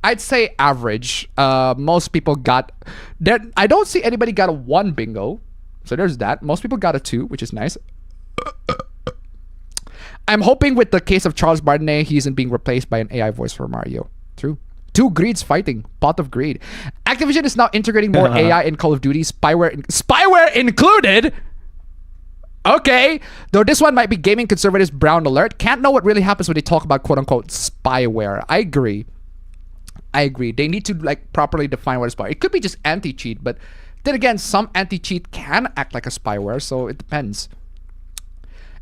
I'd say average. Most people got there. I don't see anybody got a 1 bingo. So there's that. Most people got a 2, which is nice. I'm hoping with the case of Charles Barnet, he isn't being replaced by an AI voice for Mario. True. 2 greeds fighting. Pot of greed. Activision is now integrating more AI in Call of Duty. Spyware included? Okay. Though this one might be gaming conservatives brown alert. Can't know what really happens when they talk about quote-unquote spyware. I agree. They need to like properly define what is spyware. It could be just anti-cheat, but then again, some anti-cheat can act like a spyware, so it depends.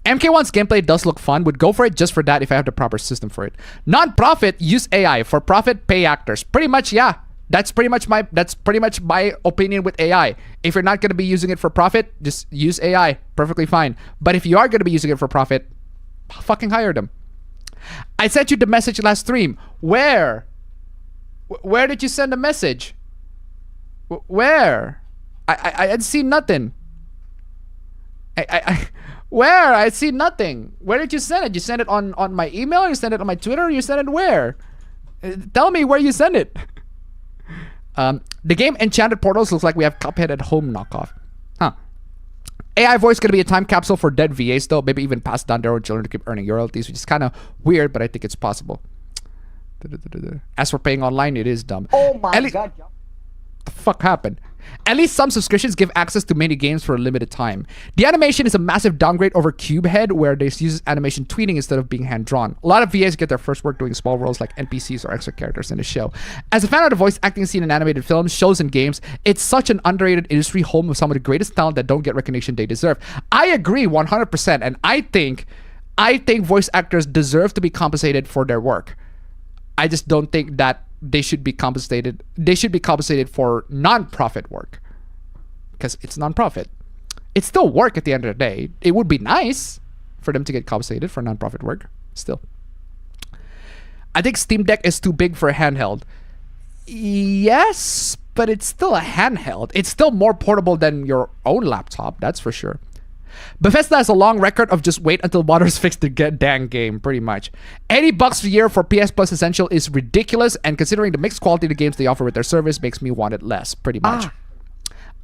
MK1's gameplay does look fun. Would go for it just for that if I have the proper system for it. Non-profit, use AI. For profit, pay actors. Pretty much, yeah. That's pretty much my opinion with AI. If you're not going to be using it for profit, just use AI. Perfectly fine. But if you are going to be using it for profit, fucking hire them. I sent you the message last stream. Where? Where did you send the message? Where? I had seen nothing. Where? I see nothing. Where did you send it? You sent it on my email? You sent it on my Twitter? You sent it where? Tell me where you sent it. The game Enchanted Portals looks like we have Cuphead at Home knockoff. Huh. AI voice gonna be a time capsule for dead VAs though. Maybe even pass down their own children to keep earning royalties, which is kind of weird, but I think it's possible. As for paying online, it is dumb. Oh my god. What the fuck happened? At least some subscriptions give access to many games for a limited time. The animation is a massive downgrade over Cubehead, where they use animation tweeting instead of being hand-drawn. A lot of VAs get their first work doing small roles like NPCs or extra characters in the show. As a fan of the voice acting scene in animated films, shows, and games, it's such an underrated industry, home of some of the greatest talent that don't get recognition they deserve. I agree 100%, and I think voice actors deserve to be compensated for their work. I just don't think that they should be compensated. They should be compensated for non-profit work, because it's non-profit. It's still work at the end of the day. It would be nice for them to get compensated for non-profit work. Still, I think Steam Deck is too big for a handheld. Yes, but it's still a handheld. It's still more portable than your own laptop. That's for sure. Bethesda has a long record of just wait until modders fix the dang game, pretty much. $80 a year for PS Plus Essential is ridiculous, and considering the mixed quality of the games they offer with their service makes me want it less, pretty much.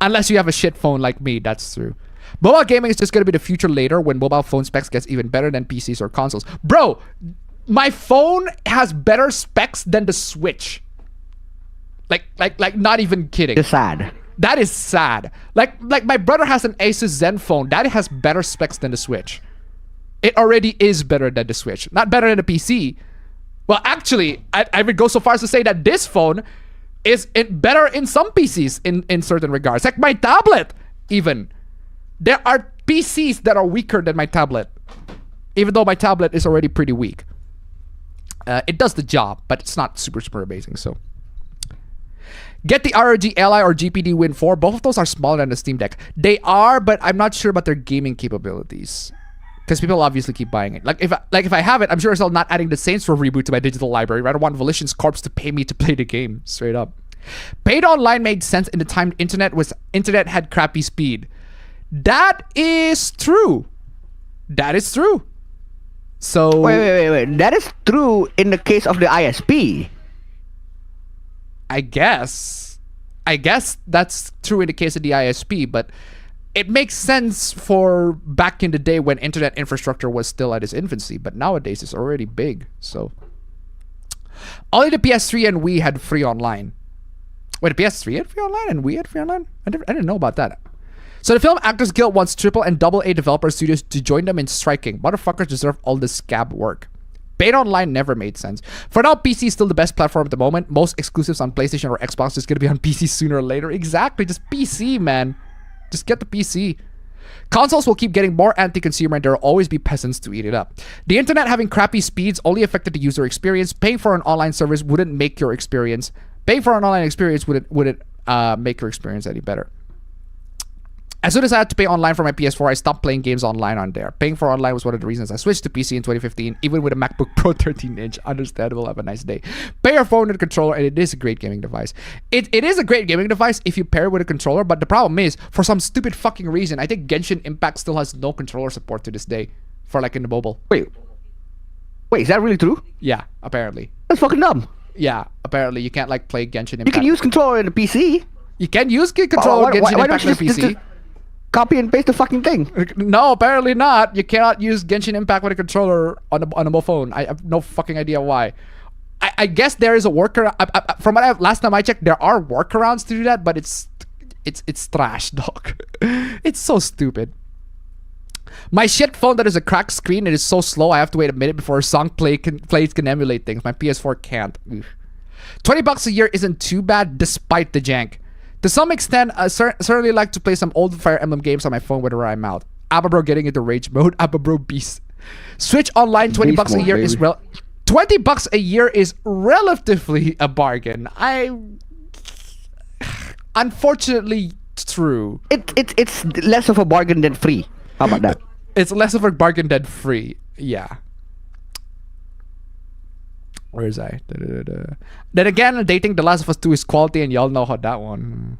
Unless you have a shit phone like me, that's true. Mobile gaming is just going to be the future later when mobile phone specs gets even better than PCs or consoles. Bro, my phone has better specs than the Switch. Like not even kidding. It's sad. That is sad. Like my brother has an Asus Zen phone that has better specs than the Switch. It already is better than the Switch, not better than the PC. Well, actually, I would go so far as to say that this phone is better in some PCs in certain regards. Like my tablet, even. There are PCs that are weaker than my tablet, even though my tablet is already pretty weak. It does the job, but it's not super amazing. So. Get the ROG Ally or GPD Win 4. Both of those are smaller than the Steam Deck. They are, but I'm not sure about their gaming capabilities, because people obviously keep buying it. Like if I have it, I'm sure I'm still not adding the Saints Row reboot to my digital library. I don't want Volition's corpse to pay me to play the game. Straight up. Paid online made sense in the time internet had crappy speed. That is true. That is true. So Wait. That is true in the case of the ISP. I guess that's true in the case of the ISP, but it makes sense for back in the day when internet infrastructure was still at its infancy, but nowadays it's already big. So only the PS3 and Wii had free online. Wait, the PS3 had free online and Wii had free online? I didn't know about that. So the Film Actors Guild wants AAA and AA developer studios to join them in striking. Motherfuckers deserve all this scab work. Paid online never made sense. For now, PC is still the best platform at the moment. Most exclusives on PlayStation or Xbox is going to be on PC sooner or later. Exactly, just PC, man. Just get the PC. Consoles will keep getting more anti-consumer, and there will always be peasants to eat it up. The internet having crappy speeds only affected the user experience. Paying for an online service wouldn't make your experience. Paying for an online experience wouldn't make your experience any better. As soon as I had to pay online for my PS4, I stopped playing games online on there. Paying for online was one of the reasons I switched to PC in 2015, even with a MacBook Pro 13-inch. Understandable. Have a nice day. Pay your phone and controller, and it is a great gaming device. It is a great gaming device if you pair it with a controller, but the problem is, for some stupid fucking reason, I think Genshin Impact still has no controller support to this day, for like in the mobile. Wait, is that really true? Yeah, apparently. That's fucking dumb. Yeah, apparently you can't like play Genshin Impact. You can use controller in the PC. You can use controller Genshin why Impact don't in you the PC. Copy and paste the fucking thing. No, apparently not. You cannot use Genshin Impact with a controller on a mobile phone. I have no fucking idea why. I guess there is a workaround. From what last time I checked, there are workarounds to do that, but it's trash, dog. It's so stupid. My shit phone that is a cracked screen, it is so slow I have to wait a minute before a song plays can emulate things. My PS4 can't. Ugh. $20 a year isn't too bad despite the jank. To some extent, I certainly like to play some old Fire Emblem games on my phone whenever I'm out. Ababro getting into rage mode. Ababro beast. Switch Online, $20 Beast a mode, year baby. is $20 a year is relatively a bargain. Unfortunately true. It's less of a bargain than free. How about that? It's less of a bargain than free. Yeah. Where is I? Then again, dating The Last of Us 2 is quality, and y'all know how that one.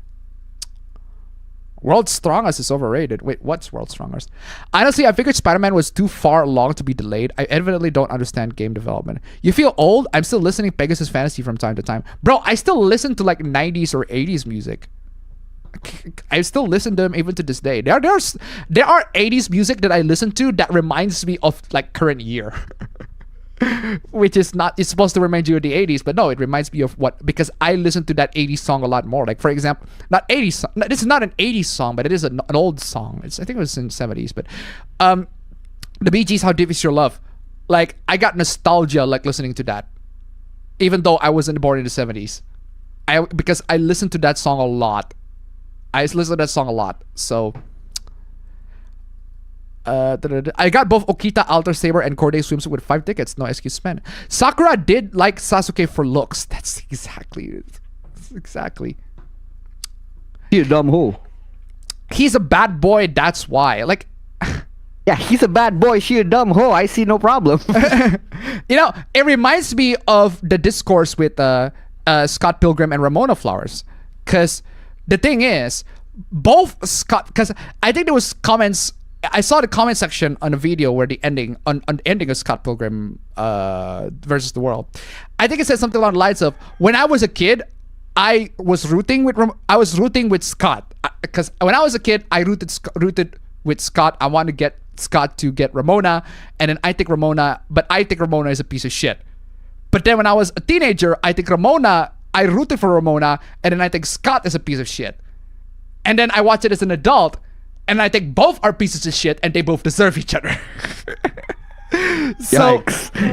World's Strongest is overrated. Wait, what's World's Strongest? Honestly, I figured Spider-Man was too far along to be delayed. I evidently don't understand game development. You feel old? I'm still listening Pegasus Fantasy from time to time. Bro, I still listen to like 90s or 80s music. I still listen to them even to this day. There are 80s music that I listen to that reminds me of like current year. Which is not, it's supposed to remind you of the 80s, but no, it reminds me of what, because I listen to that 80s song a lot more. Like, for example, not 80s song, this is not an 80s song, but it is an old song. I think it was in 70s, but the Bee Gees, How Deep Is Your Love? Like, I got nostalgia like listening to that, even though I wasn't born in the 70s. Because I listened to that song a lot. I listened to that song a lot, so... I got both Okita Alter Saber and Corday swimsuit with 5 tickets. No excuse, man. Sakura did like Sasuke for looks. That's exactly. You dumb hoe. He's a bad boy. That's why. Like, Yeah, he's a bad boy. She a dumb hoe. I see no problem. you know, it reminds me of the discourse with Scott Pilgrim and Ramona Flowers. Because the thing is, both Scott. Because I think there was comments. I saw the comment section on a video where the ending on the ending of Scott Pilgrim versus the World. I think it said something along the lines of, when I was a kid, I was rooting with Scott, because when I was a kid, I rooted with Scott. I wanted to get Scott to get Ramona, and then I think Ramona is a piece of shit. But then when I was a teenager, I rooted for Ramona, and then I think Scott is a piece of shit. And then I watch it as an adult, and I think both are pieces of shit, and they both deserve each other. So,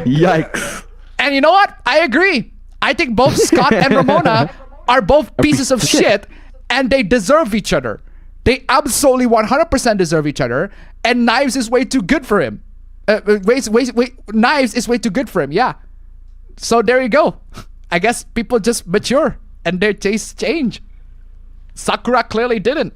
Yikes. and you know what? I agree. I think both Scott and Ramona are both pieces of shit, and they deserve each other. They absolutely 100% deserve each other, and Knives is way too good for him. Knives is way too good for him, yeah. So there you go. I guess people just mature, and their tastes change. Sakura clearly didn't.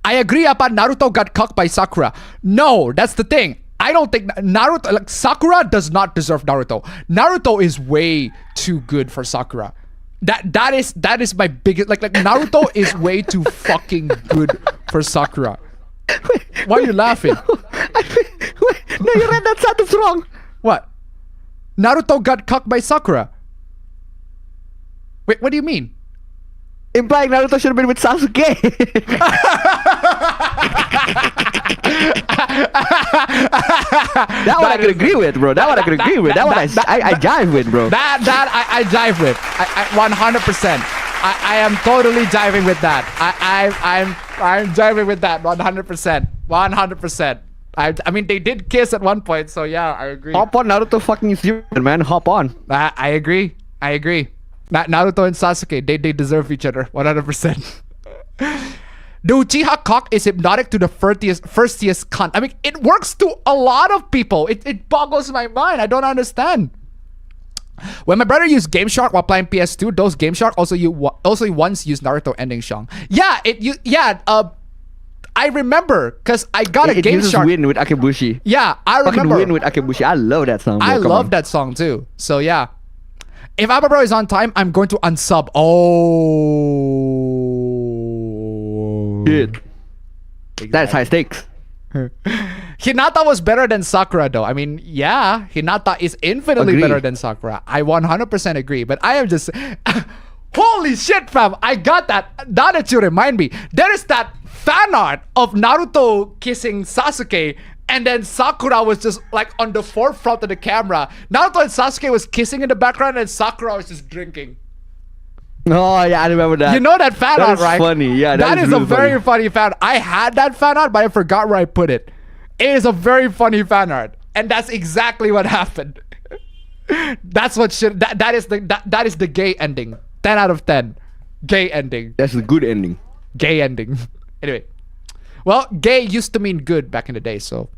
I agree about Naruto got cucked by Sakura. No, that's the thing. I don't think Naruto, like, Sakura does not deserve Naruto. Naruto is way too good for Sakura. That is my biggest, like Naruto is way too fucking good for Sakura. Why are you laughing? No, you read that sentence wrong. What? Naruto got cucked by Sakura. Wait, what do you mean? Implying Naruto should have been with Sasuke. That one I can agree with, bro. That one I can agree with. That one I jive with, bro. I jive with. I 100%. I am totally jiving with that. I'm jiving with that 100%. 100%. I mean, they did kiss at one point, so yeah, I agree. Hop on Naruto fucking Zero, man. Hop on. I agree. Naruto and Sasuke, they deserve each other 100%. The Uchiha cock is hypnotic to the firstiest cunt. I mean, it works to a lot of people. It boggles my mind. I don't understand. When my brother used Game Shark while playing PS2, those Game Shark also once used Naruto ending song. Yeah, I remember because I got a Game uses Shark. Win with Akebushi. Yeah, I remember. Fucking Win with Akebushi. I love that song, bro. I Come love on. that song too. So yeah. If Ababro is on time, I'm going to unsub. Oh. Shit. That's high stakes. Hinata was better than Sakura though. I mean, yeah, Hinata is infinitely Agree. better than Sakura. I 100% agree. But I am just... Holy shit, fam. I got that. Now that you remind me. There is that fan art of Naruto kissing Sasuke, and then Sakura was just like on the forefront of the camera. Naruto and Sasuke was kissing in the background, and Sakura was just drinking. Oh yeah, I remember that. You know that fan art, That is right? funny. Yeah, that is really a very funny fan. I had that fan art, but I forgot where I put it. It is a very funny fan art, and that's exactly what happened. That's what should. That is the gay ending. 10 out of 10. Gay ending. That's the good ending. Gay ending. Anyway, Well, gay used to mean good back in the day, so.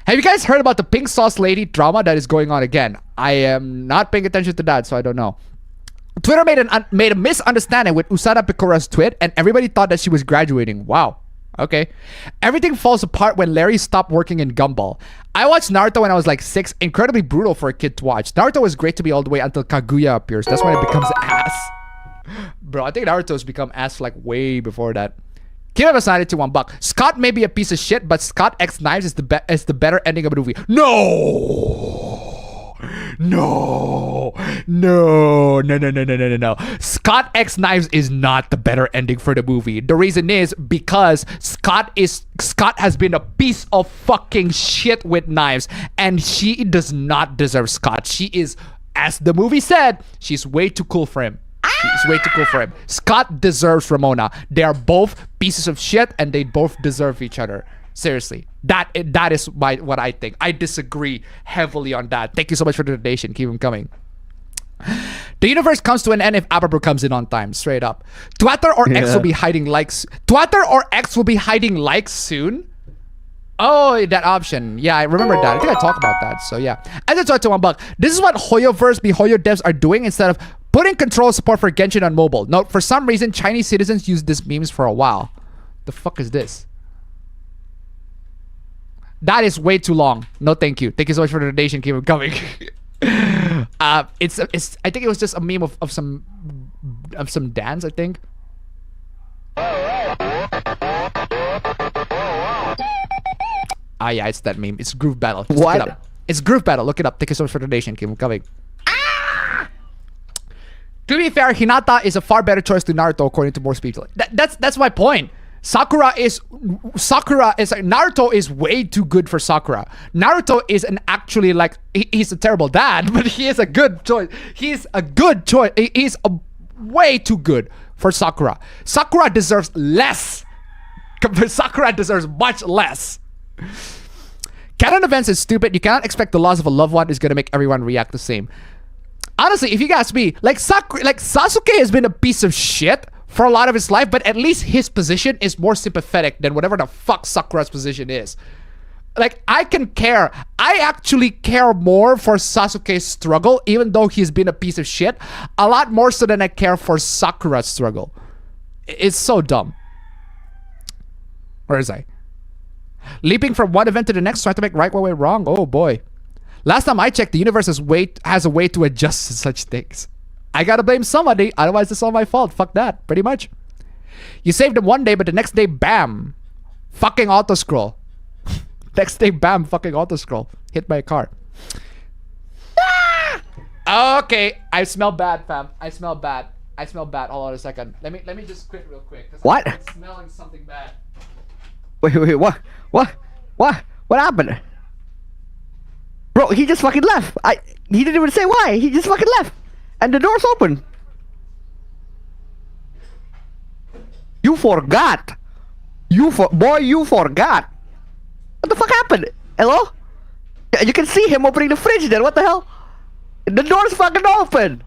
Have you guys heard about the pink sauce lady drama that is going on again? I am not paying attention to that, so I don't know. Twitter made a misunderstanding with Usada Picura's tweet, and everybody thought that she was graduating. Wow. Okay. Everything falls apart when Larry stopped working in Gumball. I watched Naruto when I was like 6. Incredibly brutal for a kid to watch. Naruto was great to be all the way until Kaguya appears. That's when it becomes ass. Bro, I think Naruto's become ass like way before that. Give us to $1. Scott may be a piece of shit, but Scott X Knives is the better ending of the movie. No. Scott X Knives is not the better ending for the movie. The reason is because Scott has been a piece of fucking shit with knives, and she does not deserve Scott. She is, as the movie said, she's way too cool for him. He's way too cool for him. Scott deserves Ramona. They are both pieces of shit, and they both deserve each other. Seriously, that is what I think. I disagree heavily on that. Thank you so much for the donation. Keep them coming. The universe comes to an end if APB comes in on time. Straight up. Twitter or X will be hiding likes. Twitter or X will be hiding likes soon. Oh, that option. Yeah, I remember that. I think I talked about that. So yeah. As I talked to $1. This is what Hoyoverse be Hoyo devs are doing instead of putting control support for Genshin on mobile. Note, for some reason, Chinese citizens used these memes for a while. The fuck is this? That is way too long. No, thank you. Thank you so much for the donation. Keep it coming. It's. I think it was just a meme of some dance. I think. Ah, yeah, it's that meme. It's Groove Battle. Just What? Look it up. It's Groove Battle. Look it up. Thank you so much for the donation. Keep it coming. To be fair, Hinata is a far better choice to Naruto according to more speech. That's my point. Naruto is way too good for Sakura. Naruto is actually like he's a terrible dad, but he is a good choice. He's a good choice. He's way too good for Sakura. Sakura deserves less. Sakura deserves much less. Canon events is stupid. You cannot expect the loss of a loved one is gonna make everyone react the same. Honestly, if you ask me, Sasuke has been a piece of shit for a lot of his life, but at least his position is more sympathetic than whatever the fuck Sakura's position is. Like, I actually care more for Sasuke's struggle, even though he's been a piece of shit, a lot more so than I care for Sakura's struggle. It's so dumb. Where is I? Leaping from one event to the next, trying to make right what went wrong. Oh boy. Last time I checked, the universe has a way to adjust to such things. I gotta blame somebody, otherwise it's all my fault. Fuck that, pretty much. You saved him one day, but the next day, bam. Fucking auto-scroll. Next day, bam, fucking auto-scroll. Hit by a car. Ah! Okay, I smell bad, fam. I smell bad. Hold on a second. Let me just quit real quick. What? I'm smelling something bad. Wait, what happened? Bro, he just fucking left. He didn't even say why. He just fucking left. And the door's open. You forgot. You forgot. What the fuck happened? Hello? You can see him opening the fridge then. What the hell? The door's fucking open.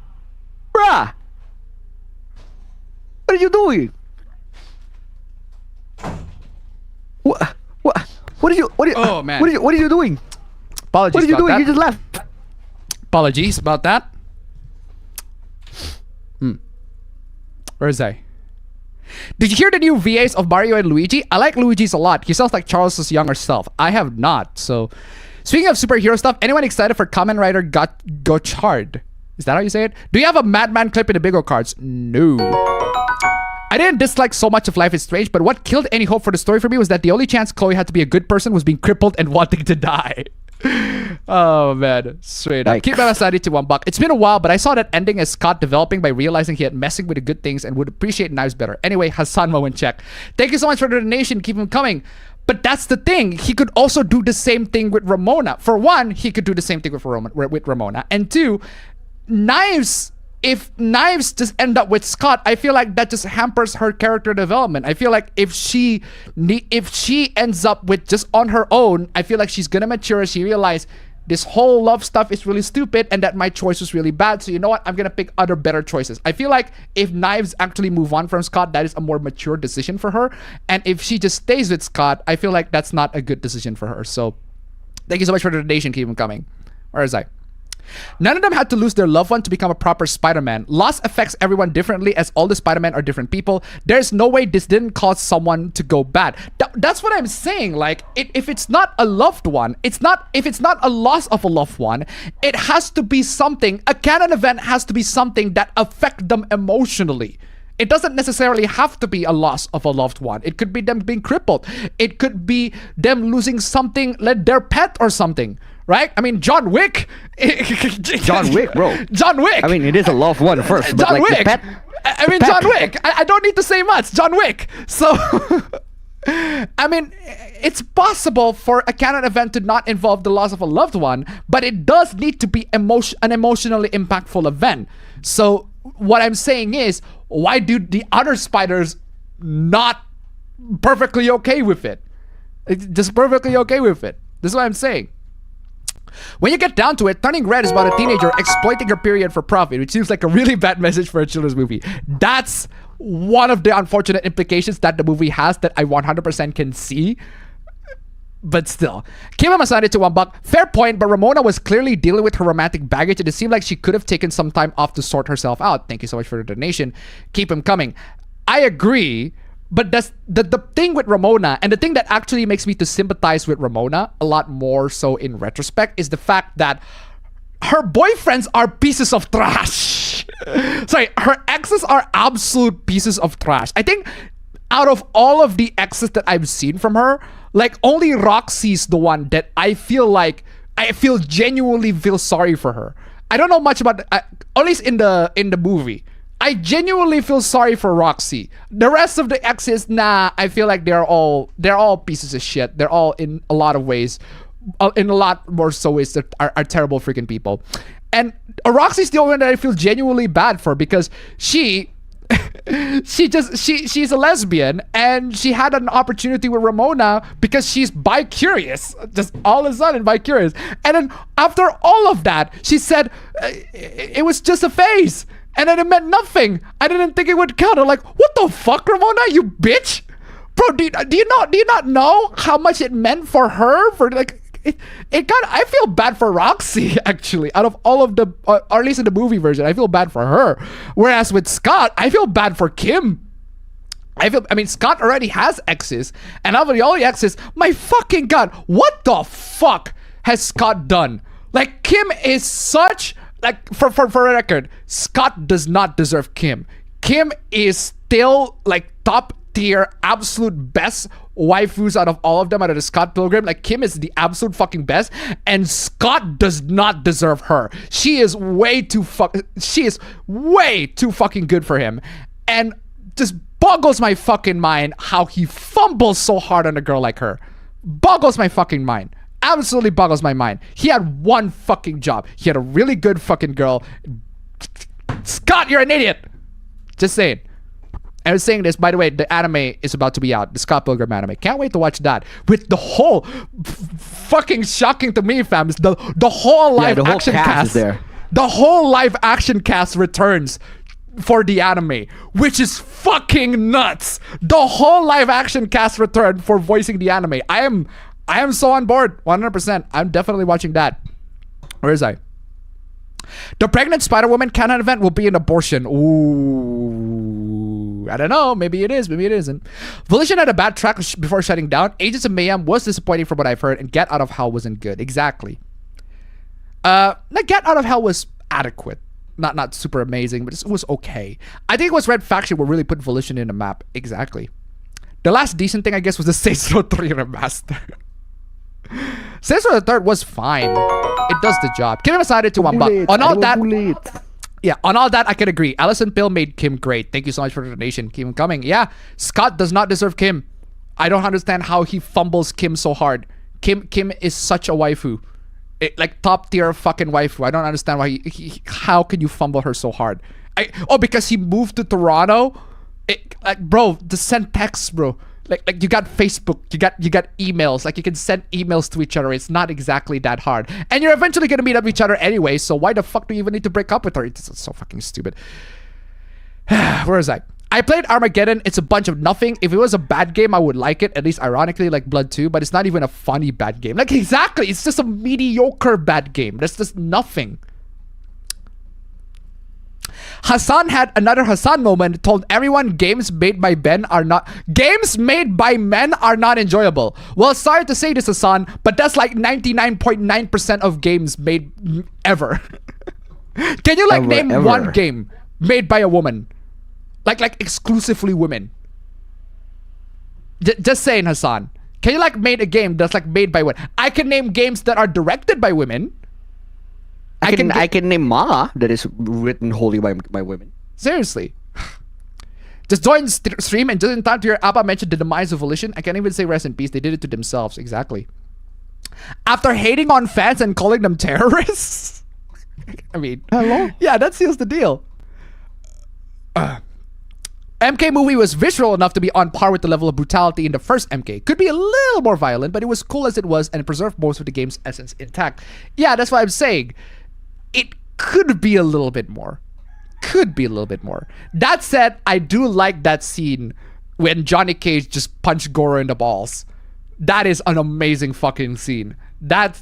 Bruh. What are you doing? What are you Oh, man. What are you doing? Apologies What are you about doing? that. You just left. Apologies about that. Where is I? Did you hear the new VAs of Mario and Luigi? I like Luigi's a lot. He sounds like Charles' younger self. I have not. So, speaking of superhero stuff, anyone excited for Kamen Rider Gochard? Is that how you say it? Do you have a Madman clip in the Bigo cards? No. I didn't dislike so much of Life is Strange, but what killed any hope for the story for me was that the only chance Chloe had to be a good person was being crippled and wanting to die. Oh man, straight up. Keep my sanity to $1. It's been a while, but I saw that ending as Scott developing by realizing he had messing with the good things and would appreciate knives better. Anyway, Hassan Mo and check. Thank you so much for the donation. Keep him coming. But that's the thing. He could also do the same thing with Ramona. For one, he could do the same thing with Ramona. And two, knives. If knives just end up with Scott, I feel like that just hampers her character development. I feel like if she ends up with just on her own, I feel like she's gonna mature. She realizes this whole love stuff is really stupid and that my choice was really bad. So you know what? I'm gonna pick other better choices. I feel like if Knives actually move on from Scott, that is a more mature decision for her. And if she just stays with Scott, I feel like that's not a good decision for her. So thank you so much for the donation. Keep them coming. Where is I? None of them had to lose their loved one to become a proper Spider-Man. Loss affects everyone differently as all the Spider-Man are different people. There's no way this didn't cause someone to go bad. That's what I'm saying. Like, if it's not a loved one, if it's not a loss of a loved one, it has to be something, a canon event has to be something that affect them emotionally. It doesn't necessarily have to be a loss of a loved one. It could be them being crippled. It could be them losing something, like their pet or something. Right? I mean, John Wick. John Wick, bro. John Wick. I mean, it is a loved one first, but John like Wick. the pet. I mean, John Wick. I don't need to say much. John Wick. So, I mean, it's possible for a canon event to not involve the loss of a loved one, but it does need to be an emotionally impactful event. So, what I'm saying is, why do the other spiders not perfectly okay with it? Just perfectly okay with it. This is what I'm saying. When you get down to it, Turning Red is about a teenager exploiting her period for profit, which seems like a really bad message for a children's movie. That's one of the unfortunate implications that the movie has that I 100% can see. But still, Kima Masada to $1. Fair point, but Ramona was clearly dealing with her romantic baggage and it seemed like she could have taken some time off to sort herself out. Thank you so much for the donation. Keep him coming. I agree. But that's the thing with Ramona, and the thing that actually makes me to sympathize with Ramona a lot more so in retrospect, is the fact that her boyfriends are pieces of trash. Sorry, her exes are absolute pieces of trash. I think out of all of the exes that I've seen from her, like only Roxy's the one that I genuinely feel sorry for her. I don't know much about, at least in the movie. I genuinely feel sorry for Roxy. The rest of the exes, nah, I feel like they're all pieces of shit. They're all in a lot of ways, in a lot more so ways that are terrible freaking people. And Roxy's the only one that I feel genuinely bad for because she's a lesbian and she had an opportunity with Ramona because she's bi-curious, just all of a sudden bi-curious. And then after all of that, she said it was just a phase. And then it meant nothing. I didn't think it would count. I'm like, what the fuck, Ramona, you bitch? Bro, do you not know how much it meant for her? For like, I feel bad for Roxy, actually. Out of all of the, or at least in the movie version, I feel bad for her. Whereas with Scott, I feel bad for Kim. I mean, Scott already has exes. And out of the only exes, my fucking God, what the fuck has Scott done? Like, Kim is such... Like, for a record, Scott does not deserve Kim. Kim is still, like, top tier, absolute best waifus out of all of them, out of the Scott Pilgrim. Like, Kim is the absolute fucking best, and Scott does not deserve her. She is way too fucking good for him. And just boggles my fucking mind how he fumbles so hard on a girl like her. Boggles my fucking mind. Absolutely boggles my mind. He had one fucking job. He had a really good fucking girl. Scott, you're an idiot. Just saying. I was saying this, by the way, the anime is about to be out. The Scott Pilgrim anime. Can't wait to watch that. With the whole fucking shocking to me, fam. The whole live action cast. Is there. The whole live action cast returns for the anime, which is fucking nuts. The whole live action cast returned for voicing the anime. I am so on board, 100%. I'm definitely watching that. Where is I? The pregnant Spider-Woman canon event will be an abortion. Ooh. I don't know. Maybe it is. Maybe it isn't. Volition had a bad track before shutting down. Agents of Mayhem was disappointing from what I've heard. And Get Out of Hell wasn't good. Exactly. Get Out of Hell was adequate. Not super amazing, but it was okay. I think it was Red Faction will really put Volition in the map. Exactly. The last decent thing, I guess, was the Saints Row 3 remaster. Saints Row the Third was fine. It does the job. Kim decided to $1. On all that, yeah, on all that, I can agree. Alison Pill made Kim great. Thank you so much for the donation. Keep him coming. Yeah, Scott does not deserve Kim. I don't understand how he fumbles Kim so hard. Kim is such a waifu. Like top tier fucking waifu. I don't understand why how can you fumble her so hard? Because he moved to Toronto. Like, bro, the send text, bro. Like you got Facebook, you got emails, like you can send emails to each other. It's not exactly that hard. And you're eventually gonna meet up with each other anyway, so why the fuck do you even need to break up with her? It's so fucking stupid. Where is I? I played Armageddon. It's a bunch of nothing. If it was a bad game, I would like it, at least ironically, like Blood 2, but it's not even a funny bad game. Like, exactly, it's just a mediocre bad game. That's just nothing. Hassan had another Hassan moment, told everyone games made by men are not enjoyable. Well, sorry to say this, Hassan, but that's like 99.9% of games made ever. Can you name one game made by a woman? Like exclusively women? Just saying, Hassan. Can you made a game that's made by women? I can name games that are directed by women. I can name manga that is written wholly by women. Seriously. Just join stream and just in time to hear Appa mention the demise of Volition. I can't even say rest in peace. They did it to themselves. Exactly. After hating on fans and calling them terrorists. I mean, hello? Yeah, that seals the deal. MK movie was visceral enough to be on par with the level of brutality in the first MK. Could be a little more violent, but it was cool as it was and preserved most of the game's essence intact. Yeah, that's what I'm saying. It could be a little bit more. Could be a little bit more. That said, I do like that scene when Johnny Cage just punched Gawr in the balls. That is an amazing fucking scene. That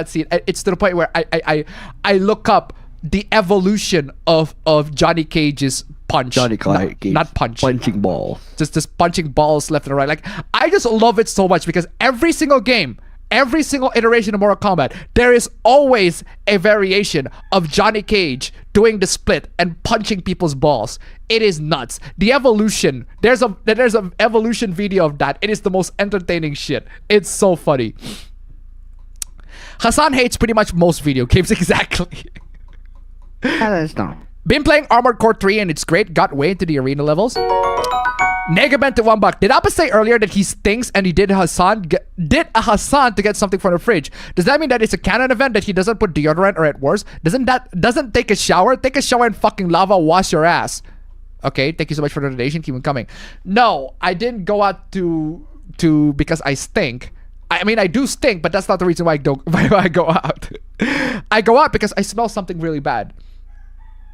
scene. It's to the point where I look up the evolution of Johnny Cage's punch. Not punch. Punching balls. Just punching balls left and right. Like, I just love it so much because every single game, every single iteration of Mortal Kombat, there is always a variation of Johnny Cage doing the split and punching people's balls. It is nuts. The evolution. There's a evolution video of that. It is the most entertaining shit. It's so funny. Hassan hates pretty much most video games. Exactly. Been playing Armored Core 3 and it's great. Got way into the arena levels. Negament to $1. Did Appa say earlier that he stinks and he did a Hassan to get something from the fridge? Does that mean that it's a canon event that he doesn't put deodorant, or at worst, doesn't take a shower? Take a shower in fucking lava, wash your ass. Okay, thank you so much for the donation. Keep them coming. No, I didn't go out to because I stink. I mean, I do stink, but that's not the reason why I go out. I go out because I smell something really bad.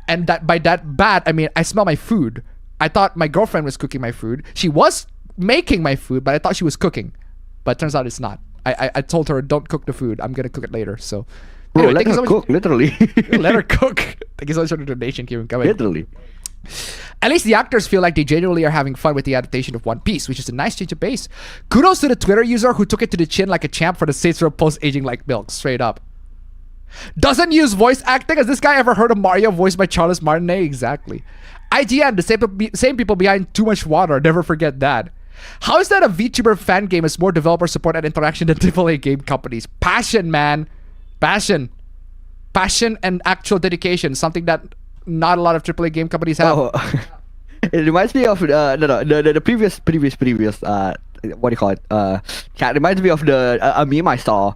And by that bad, I mean I smell my food. I thought my girlfriend was cooking my food. She was making my food, but I thought she was cooking. But it turns out it's not. I told her, don't cook the food. I'm going to cook it later. So, bro, anyway, let her cook, literally. Let her cook. Thank you so much for the donation, Kevin. Literally. At least the actors feel like they genuinely are having fun with the adaptation of One Piece, which is a nice change of pace. Kudos to the Twitter user who took it to the chin like a champ for the Saints Row post aging like milk. Straight up. Doesn't use voice acting. Has this guy ever heard of Mario voiced by Charles Martinet? Exactly. IGN, the same people behind Too Much Water. Never forget that. How is that a VTuber fan game has more developer support and interaction than AAA game companies? Passion, man. Passion and actual dedication. Something that not a lot of AAA game companies have. Oh, it reminds me of the previous what do you call it? Chat reminds me of a meme I saw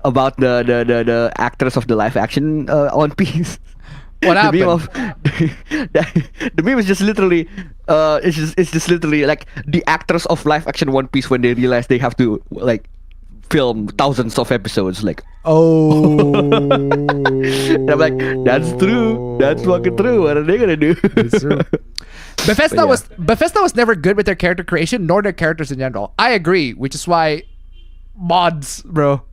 about the actors of the live action One Piece. What happened? The meme is just literally it's just literally like the actors of live action One Piece when they realize they have to film thousands of episodes. Oh. And I'm like, that's true. That's fucking true. What are they gonna do? It's true. Bethesda was never good with their character creation nor their characters in general. I agree, which is why mods, bro.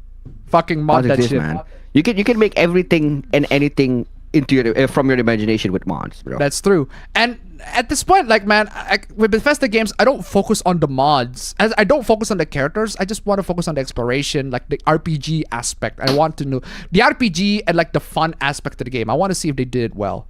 Fucking mod that shit, man. You can make everything and anything into your from your imagination with mods, bro. That's true. And at this point, with Bethesda games, I don't focus on the mods. As I don't focus on the characters. I just want to focus on the exploration, the RPG aspect. I want to know the RPG and the fun aspect of the game. I want to see if they did it well.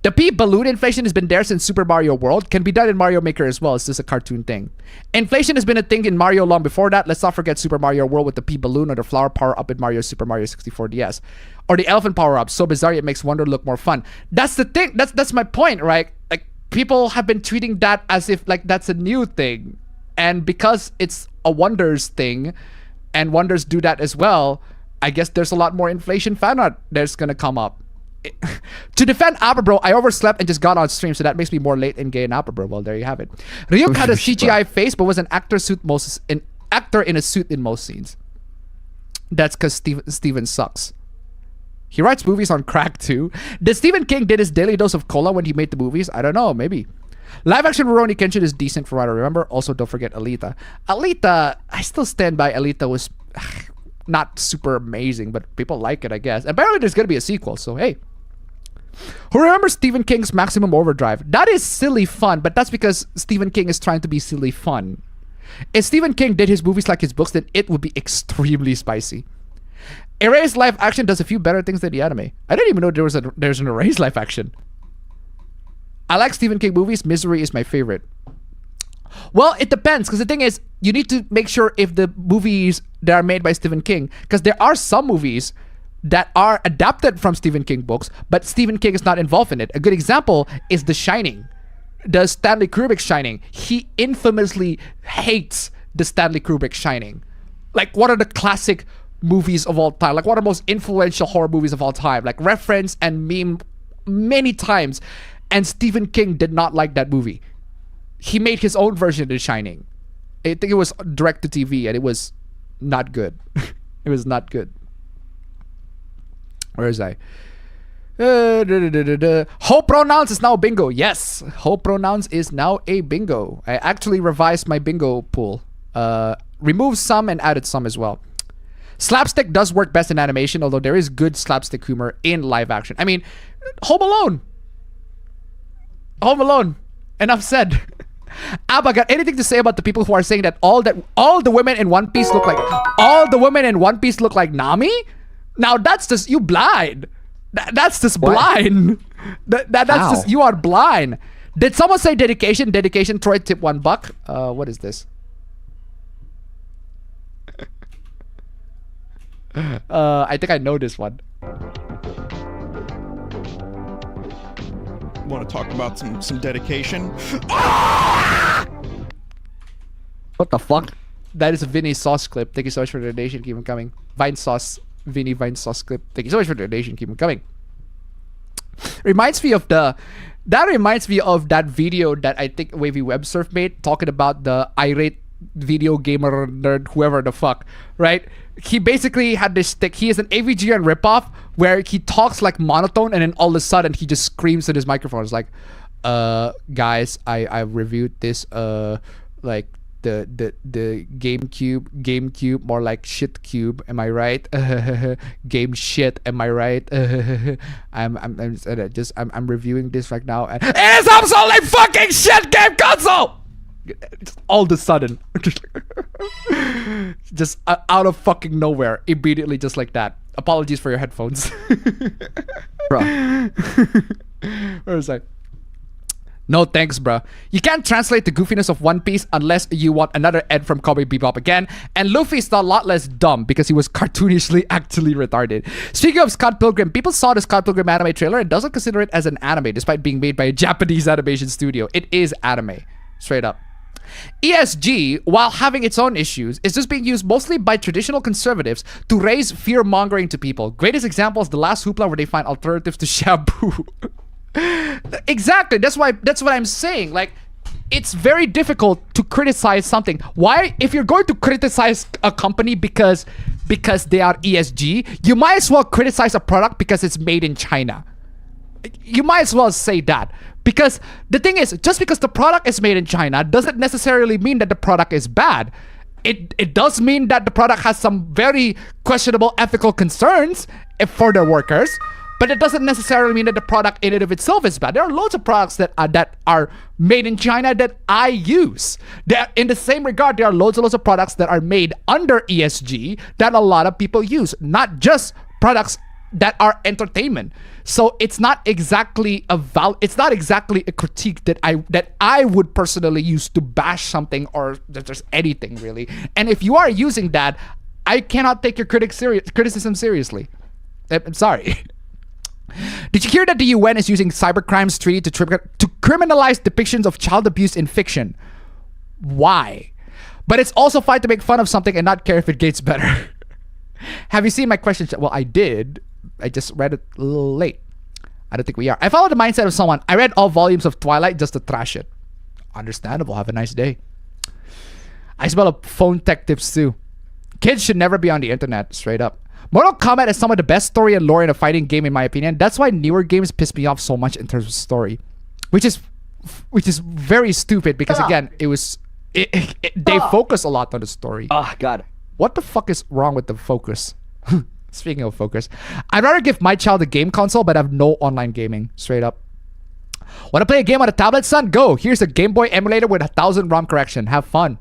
The P balloon inflation has been there since Super Mario World. Can be done in Mario Maker as well. It's just a cartoon thing. Inflation has been a thing in Mario long before that. Let's not forget Super Mario World with the P balloon or the flower power up in Super Mario 64 DS. Or the elephant power up. So bizarre it makes Wonder look more fun. That's the thing. That's my point, right? People have been treating that as if that's a new thing. And because it's a Wonders thing and Wonders do that as well, I guess there's a lot more inflation fan art that's gonna come up. To defend Appa Bro, I overslept and just got on stream, so that makes me more late and gay in Appa Bro. Well, there you have it. Ryuk had a CGI face, but was an actor in a suit in most scenes. That's because Steven sucks. He writes movies on crack too. Did Stephen King did his daily dose of cola when he made the movies? I don't know, maybe. Live action Rurouni Kenshin is decent from what I remember. Also, don't forget AITA. AITA, I still stand by AITA was not super amazing, but people like it, I guess. Apparently there's going to be a sequel, so hey. Who remembers Stephen King's Maximum Overdrive? That is silly fun, but that's because Stephen King is trying to be silly fun. If Stephen King did his movies like his books, then it would be extremely spicy. Erase live action does a few better things than the anime. I didn't even know there's an Erase live action. I like Stephen King movies. Misery is my favorite. Well, it depends, because the thing is, you need to make sure if the movies that are made by Stephen King, because there are some movies that are adapted from Stephen King books, but Stephen King is not involved in it. A good example is The Shining. The Stanley Kubrick Shining. He infamously hates the Stanley Kubrick Shining. Like, what are the classic movies of all time? Like, what are the most influential horror movies of all time? Like, reference and meme many times. And Stephen King did not like that movie. He made his own version of The Shining. I think it was direct to TV, and it was not good. It was not good. Where is I? Whole pronouns is now bingo. Yes, whole pronouns is now a bingo. I actually revised my bingo pool. Removed some and added some as well. Slapstick does work best in animation, although there is good slapstick humor in live action. I mean, Home Alone. Home Alone. Enough said. Abba, got anything to say about the people who are saying that all the women in One Piece look like Nami? Now that's just you blind. That's just blind. That's just you are blind. Did someone say dedication? Dedication. Troy tip $1. What is this? I think I know this one. Want to talk about some dedication? What the fuck? That is a Vinny Sauce clip. Thank you so much for the donation. Keep them coming. Vine Sauce. Vinny Vine Sauce clip. Thank you so much for the donation. Keep them coming. Reminds me of that video that I think Wavy Web Surf made, talking about the irate video gamer nerd, whoever the fuck, right? He basically had this stick. He is an AVGN ripoff where he talks like monotone, and then all of a sudden he just screams in his microphone. It's like, guys, I reviewed this like the GameCube, more like shit cube, am I right? Game shit, am I right? I'm reviewing this right now, and it's absolutely fucking shit game console. All of a sudden, just out of fucking nowhere, immediately, just like that. Apologies for your headphones. Bro. Where was I? No thanks, bro. You can't translate the goofiness of One Piece unless you want another Ed from Cowboy Bebop again. And Luffy's a lot less dumb because he was cartoonishly actually retarded. Speaking of Scott Pilgrim, people saw the Scott Pilgrim anime trailer and doesn't consider it as an anime despite being made by a Japanese animation studio. It is anime. Straight up. ESG, while having its own issues, is just being used mostly by traditional conservatives to raise fear-mongering to people. Greatest example is the last hoopla where they find alternatives to shampoo. Exactly. That's what I'm saying. Like, it's very difficult to criticize something. Why? If you're going to criticize a company because they are ESG, you might as well criticize a product because it's made in China. You might as well say that. Because the thing is, just because the product is made in China doesn't necessarily mean that the product is bad. It does mean that the product has some very questionable ethical concerns for their workers, but it doesn't necessarily mean that the product in and of itself is bad. There are loads of products that are made in China that I use. In the same regard, there are loads and loads of products that are made under ESG that a lot of people use, not just products that are entertainment. So it's not exactly a critique that I would personally use to bash something or that there's anything really. And if you are using that, I cannot take your criticism seriously. I'm sorry. Did you hear that the UN is using cybercrimes treaty to criminalize depictions of child abuse in fiction? Why? But it's also fine to make fun of something and not care if it gets better. Have you seen my question? Well, I did. I just read it a little late. I don't think we are. I follow the mindset of someone. I read all volumes of Twilight just to trash it. Understandable. Have a nice day. I smell of phone tech tips too. Kids should never be on the internet, straight up. Mortal Kombat is some of the best story and lore in a fighting game in my opinion. That's why newer games piss me off so much in terms of story. Which is very stupid because again, they focus a lot on the story. Oh god. What the fuck is wrong with the focus? Speaking of focus, I'd rather give my child a game console but have no online gaming, straight up. Want to play a game on a tablet, son? Go. Here's a Game Boy emulator with 1,000 ROM correction. Have fun.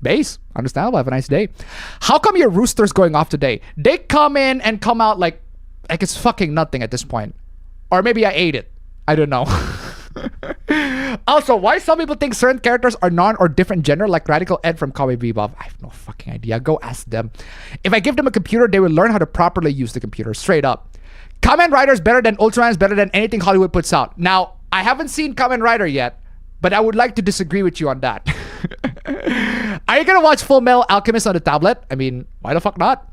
Base. Understandable. Have a nice day. How come your rooster's going off today? They come in and come out like it's fucking nothing at this point. Or maybe I ate it. I don't know. Also, why some people think certain characters are non or different gender, like Radical Ed from Cowboy Bebop? I have no fucking idea. Go ask them. If I give them a computer, they will learn how to properly use the computer. Straight up. Kamen Rider is better than Ultraman is better than anything Hollywood puts out. Now, I haven't seen Kamen Rider yet, but I would like to disagree with you on that. Are you gonna watch Full Metal Alchemist on the tablet? I mean, why the fuck not?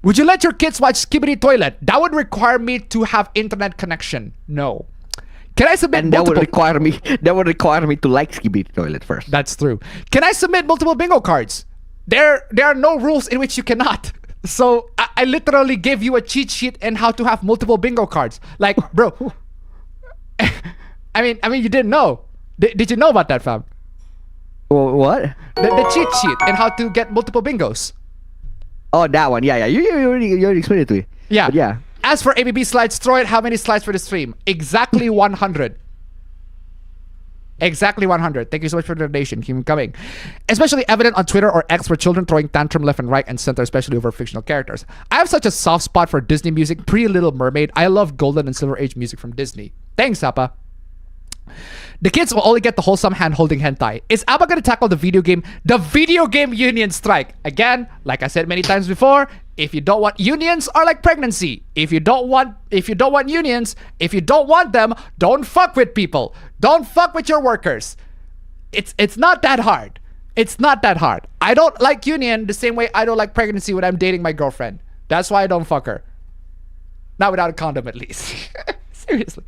Would you let your kids watch Skibidi Toilet? That would require me to have internet connection. No. Can I submit And that would require me to like Skibidi Toilet first. That's true. Can I submit multiple bingo cards? There are no rules in which you cannot. So I literally gave you a cheat sheet in how to have multiple bingo cards. Like, bro. I mean you didn't know. Did you know about that, fam? What? The cheat sheet and how to get multiple bingos. Oh, that one. Yeah. You already explained it to me. Yeah. But yeah. As for APB slides, throw it. How many slides for the stream? Exactly 100. Exactly 100. Thank you so much for the donation. Keep them coming. Especially evident on Twitter or X for children throwing tantrum left and right and center, especially over fictional characters. I have such a soft spot for Disney music. Pretty Little Mermaid. I love Golden and Silver Age music from Disney. Thanks, Appa. The kids will only get the wholesome hand-holding hentai. Is Abba gonna tackle the video game union strike? Again, like I said many times before, if you don't want unions are like pregnancy. If you don't want unions, if you don't want them, don't fuck with people. Don't fuck with your workers. It's not that hard. It's not that hard. I don't like union the same way I don't like pregnancy when I'm dating my girlfriend. That's why I don't fuck her. Not without a condom, at least. Seriously.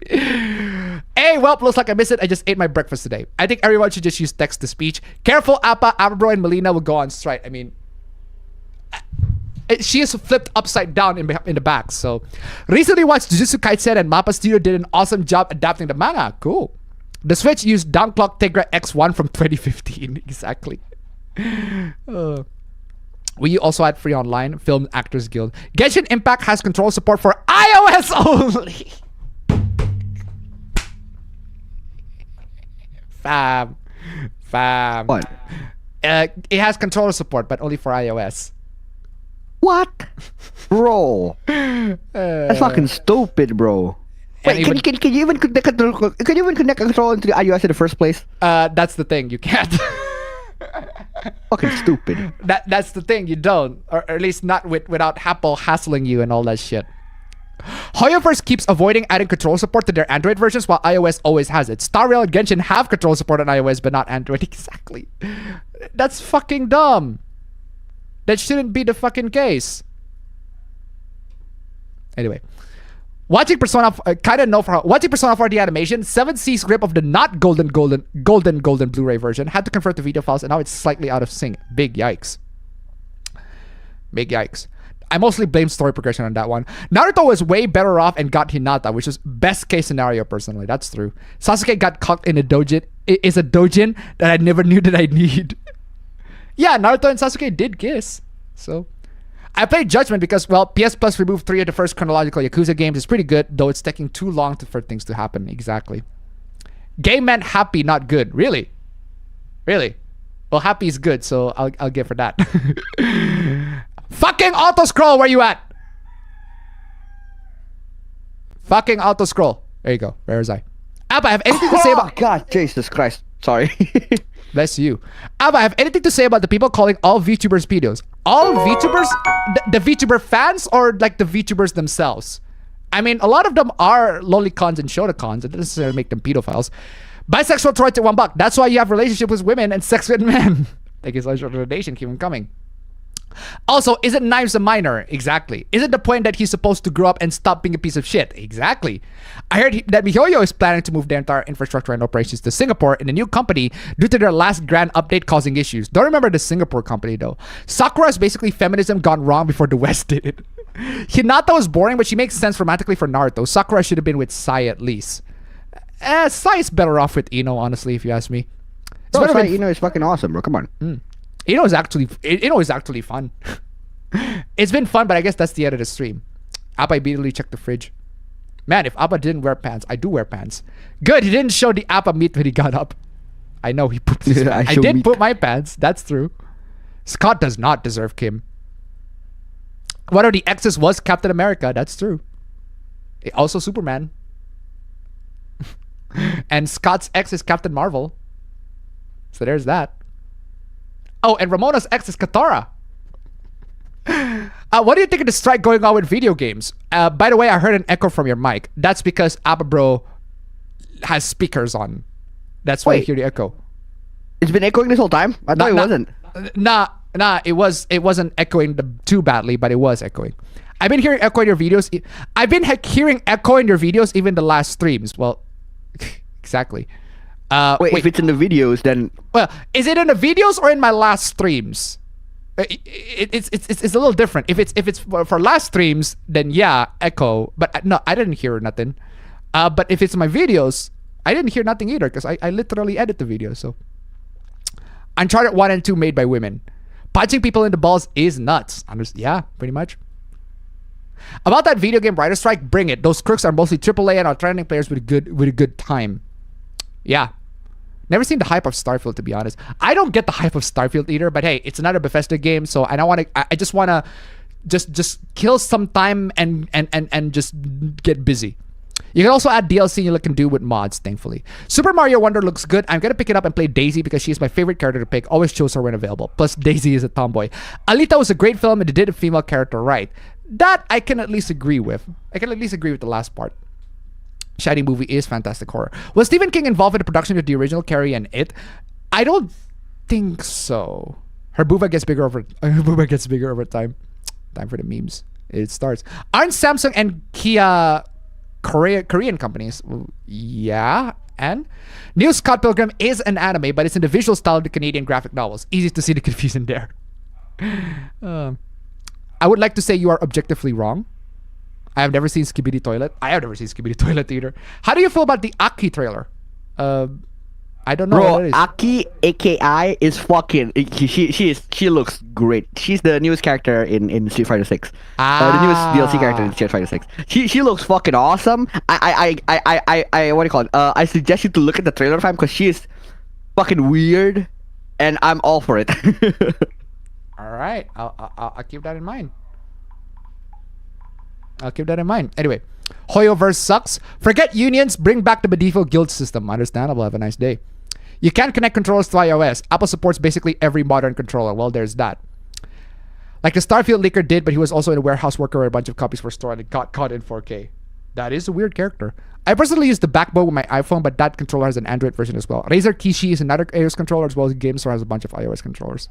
Hey, well, looks like I missed it. I just ate my breakfast today. I think everyone should just use text to speech. Careful, Appa, Bro, and Melina will go on strike. I mean, she is flipped upside down in the back. So, recently watched Jujutsu Kaisen and Mappa Studio did an awesome job adapting the manga. Cool. The Switch used Downclock Tegra X1 from 2015. Exactly. We also had free online Film Actors Guild. Genshin Impact has control support for iOS only. Fam. What? It has controller support, but only for iOS. What? Bro. That's fucking stupid, bro. Wait, can you even connect a controller into the iOS in the first place? That's the thing. You can't. Fucking stupid. That's the thing. You don't, or at least not without Apple hassling you and all that shit. Hoyoverse keeps avoiding adding control support to their Android versions while iOS always has it. Star Rail and Genshin have control support on iOS but not Android. Exactly. That's fucking dumb. That shouldn't be the fucking case. Anyway. Watching Persona 4 the animation, 7C's grip of the not golden Blu-ray version had to convert the video files and now it's slightly out of sync. Big yikes. Big yikes. I mostly blame story progression on that one. Naruto was way better off and got Hinata, which is best case scenario personally. That's true. Sasuke got cocked in a dojin. Is a dojin that I never knew that I need. Yeah, Naruto and Sasuke did kiss. So I played Judgment because, well, PS Plus removed 3 of the first chronological Yakuza games. It's pretty good, though it's taking too long for things to happen. Exactly. Game meant happy, not good. Really? Really? Well, happy is good, so I'll give her that. Fucking auto scroll, where you at? Fucking auto scroll. There you go. Where is I? Abba, I have anything to say about... Oh, God, Jesus Christ. Sorry. Bless you. Abba, I have anything to say about the people calling all VTubers pedos. All VTubers? The VTuber fans or like the VTubers themselves? I mean, a lot of them are lolicons and shotacons. It doesn't necessarily make them pedophiles. Bisexual Troy to $1. That's why you have relationships with women and sex with men. Thank you so much for the donation. Keep them coming. Also, isn't Knives a minor? Exactly. Isn't the point that he's supposed to grow up and stop being a piece of shit? Exactly. I heard that MiHoYo is planning to move their entire infrastructure and operations to Singapore in a new company due to their last grand update causing issues. Don't remember the Singapore company though. Sakura is basically feminism gone wrong before the West did it. Hinata was boring, but she makes sense romantically for Naruto. Sakura should have been with Sai at least. Sai is better off with Ino, honestly, if you ask me. Bro, Sai Ino is fucking awesome, bro. Come on. Ino is actually fun. It's been fun, but I guess that's the end of the stream. Appa immediately checked the fridge. Man, if Appa didn't wear pants, I do wear pants. Good, he didn't show the Appa meat when he got up. I know he pooped his pants. I did put my pants. That's true. Scott does not deserve Kim. One of the exes was Captain America. That's true. Also Superman. And Scott's ex is Captain Marvel. So there's that. Oh, and Ramona's ex is Katara. What do you think of the strike going on with video games? By the way, I heard an echo from your mic. That's because Appa Bro has speakers on. That's why I hear the echo. It's been echoing this whole time? I thought it wasn't. Nah, it wasn't echoing too badly, but it was echoing. I've been hearing echo in your videos. I've been hearing echo in your videos even the last streams. Well, exactly. Wait, if it's in the videos, then... Well, is it in the videos or in my last streams? It's a little different. If it's for last streams, then yeah, echo. But no, I didn't hear nothing. But if it's my videos, I didn't hear nothing either because I literally edit the video. So Uncharted 1 and 2 made by women. Punching people in the balls is nuts. Yeah, pretty much. About that video game writer strike, bring it. Those crooks are mostly AAA and are trending players with a good time. Yeah. Never seen the hype of Starfield, to be honest. I don't get the hype of Starfield either, but hey, it's another Bethesda game, so I don't want to. I just want to just kill some time and just get busy. You can also add DLC you can do with mods, thankfully. Super Mario Wonder looks good. I'm gonna pick it up and play Daisy because she is my favorite character to pick. Always chose her when available. Plus, Daisy is a tomboy. Alita was a great film and they did a female character right. That I can at least agree with. I can at least agree with the last part. Shiny movie is fantastic horror. Was Stephen King involved in the production of the original Carrie and It? I don't think so. Her booba gets bigger over time. Time for the memes. It starts. Aren't Samsung and Kaeya Korean companies? Yeah. And New Scott Pilgrim is an anime, but it's in the visual style of the Canadian graphic novels. Easy to see the confusion there. I would like to say you are objectively wrong. I have never seen Skibidi Toilet. I have never seen Skibidi Toilet either. How do you feel about the Aki trailer? I don't know Bro, what it is. Aki, AKI, is fucking... She looks great. She's the newest character in Street Fighter 6. The newest DLC character in Street Fighter 6. She looks fucking awesome. I what do you call it? I suggest you to look at the trailer time because she is fucking weird, and I'm all for it. All right, I'll keep that in mind. I'll keep that in mind. Anyway, Hoyoverse sucks. Forget unions. Bring back the medieval guild system. Understandable. Have a nice day. You can't connect controllers to iOS. Apple supports basically every modern controller. Well, there's that. Like the Starfield leaker did, but he was also in a warehouse worker where a bunch of copies were stored and got caught in 4K. That is a weird character. I personally use the backbone with my iPhone, but that controller has an Android version as well. Razer Kishi is another iOS controller as well as GameStore has a bunch of iOS controllers.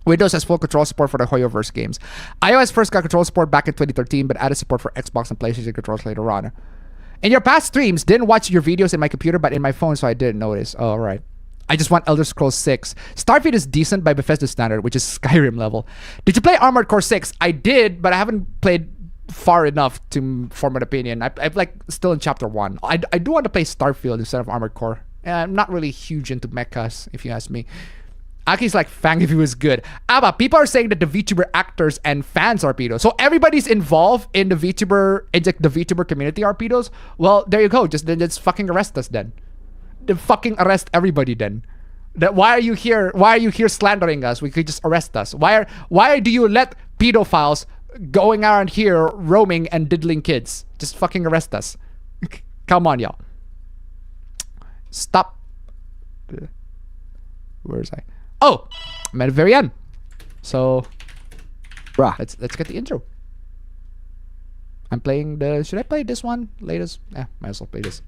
Windows has full control support for the Hoyoverse games. iOS first got control support back in 2013, but added support for Xbox and PlayStation controls later on. In your past streams, didn't watch your videos in my computer, but in my phone, so I didn't notice. Oh, all right. I just want Elder Scrolls 6. Starfield is decent by Bethesda standard, which is Skyrim level. Did you play Armored Core 6? I did, but I haven't played far enough to form an opinion. I'm like still in chapter 1. I do want to play Starfield instead of Armored Core. I'm not really huge into mechas, if you ask me. Aki's like, Fang if he was good. Abba, people are saying that the VTuber actors and fans are pedos. So everybody's involved in the VTuber community are pedos? Well, there you go. Just fucking arrest us then. Fucking arrest everybody then. Why are you here? Why are you here slandering us? We could just arrest us. Why do you let pedophiles going around here roaming and diddling kids? Just fucking arrest us. Come on, y'all. Stop. Where is I? Oh, I'm at the very end. So, bruh, let's get the intro. I'm playing the. Should I play this one? Latest? Might as well play this.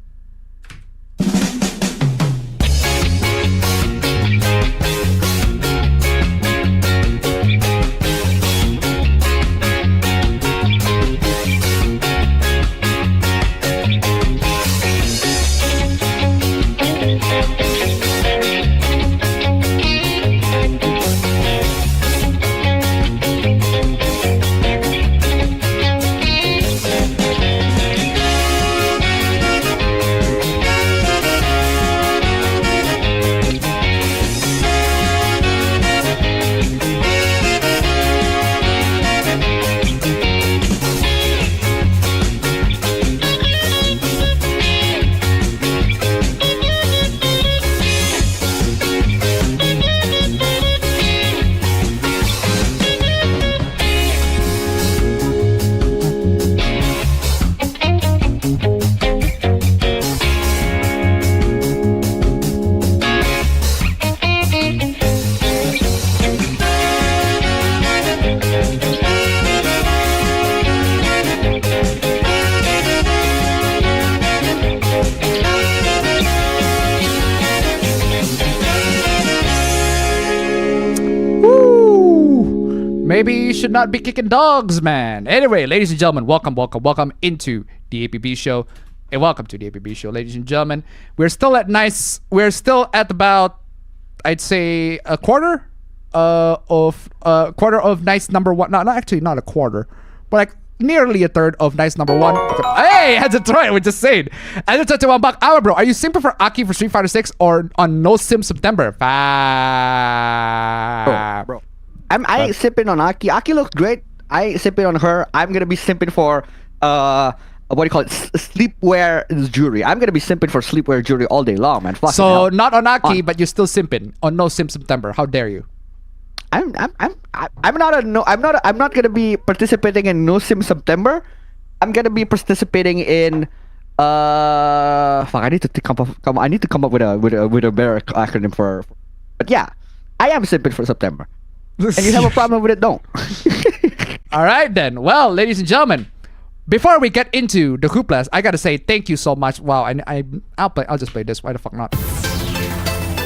Maybe you should not be kicking dogs, man. Anyway, ladies and gentlemen, welcome into the APB Show. And welcome to the APB Show, ladies and gentlemen. We're still at about, I'd say, a quarter of nice number one. No, actually not a quarter, but like nearly a third of nice number one. Hey, that's a try. We're just saying. And it's $1 buck hour, bro. Are you simping for Aki for Street Fighter 6 or on No Sim September? Bro. I ain't sipping on Aki. Aki looks great. I ain't sipping on her. I'm gonna be simping for what do you call it? Sleepwear jewelry. I'm gonna be simping for sleepwear jewelry all day long, man. Fucking So hell. not on Aki, but you're still simping on No Sim September. How dare you? I'm not gonna be participating in No Sim September. I'm gonna be participating in fuck. I need to come up with a better acronym for. But yeah, I am simping for September. And you have a problem with it, don't. All right then. Well, ladies and gentlemen, before we get into the hooplas, I gotta say thank you so much. Wow, I'll just play this. Why the fuck not?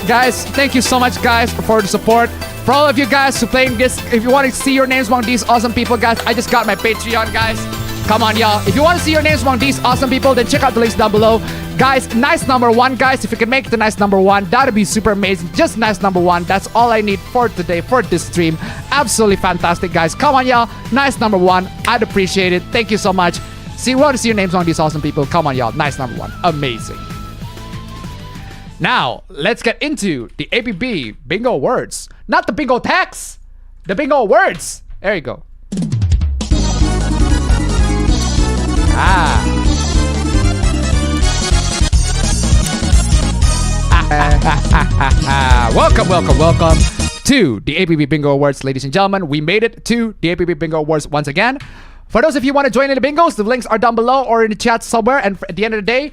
Guys, thank you so much, guys, for the support. For all of you guys who playing this, if you want to see your names among these awesome people, guys, I just got my Patreon, guys. Come on, y'all. If you want to see your names among these awesome people, then check out the links down below. Guys, nice number one, guys. If you can make it to nice number one, that'd be super amazing. Just nice number one. That's all I need for today, for this stream. Absolutely fantastic, guys. Come on, y'all. Nice number one. I'd appreciate it. Thank you so much. See, we want to see your names among these awesome people. Come on, y'all. Nice number one. Amazing. Now, let's get into the APB bingo words. Not the bingo text. The bingo words. There you go. Welcome to the APB Bingo Awards, ladies and gentlemen. We made it to the APB Bingo Awards once again. For those of you who want to join in the bingos, the links are down below or in the chat somewhere. And at the end of the day,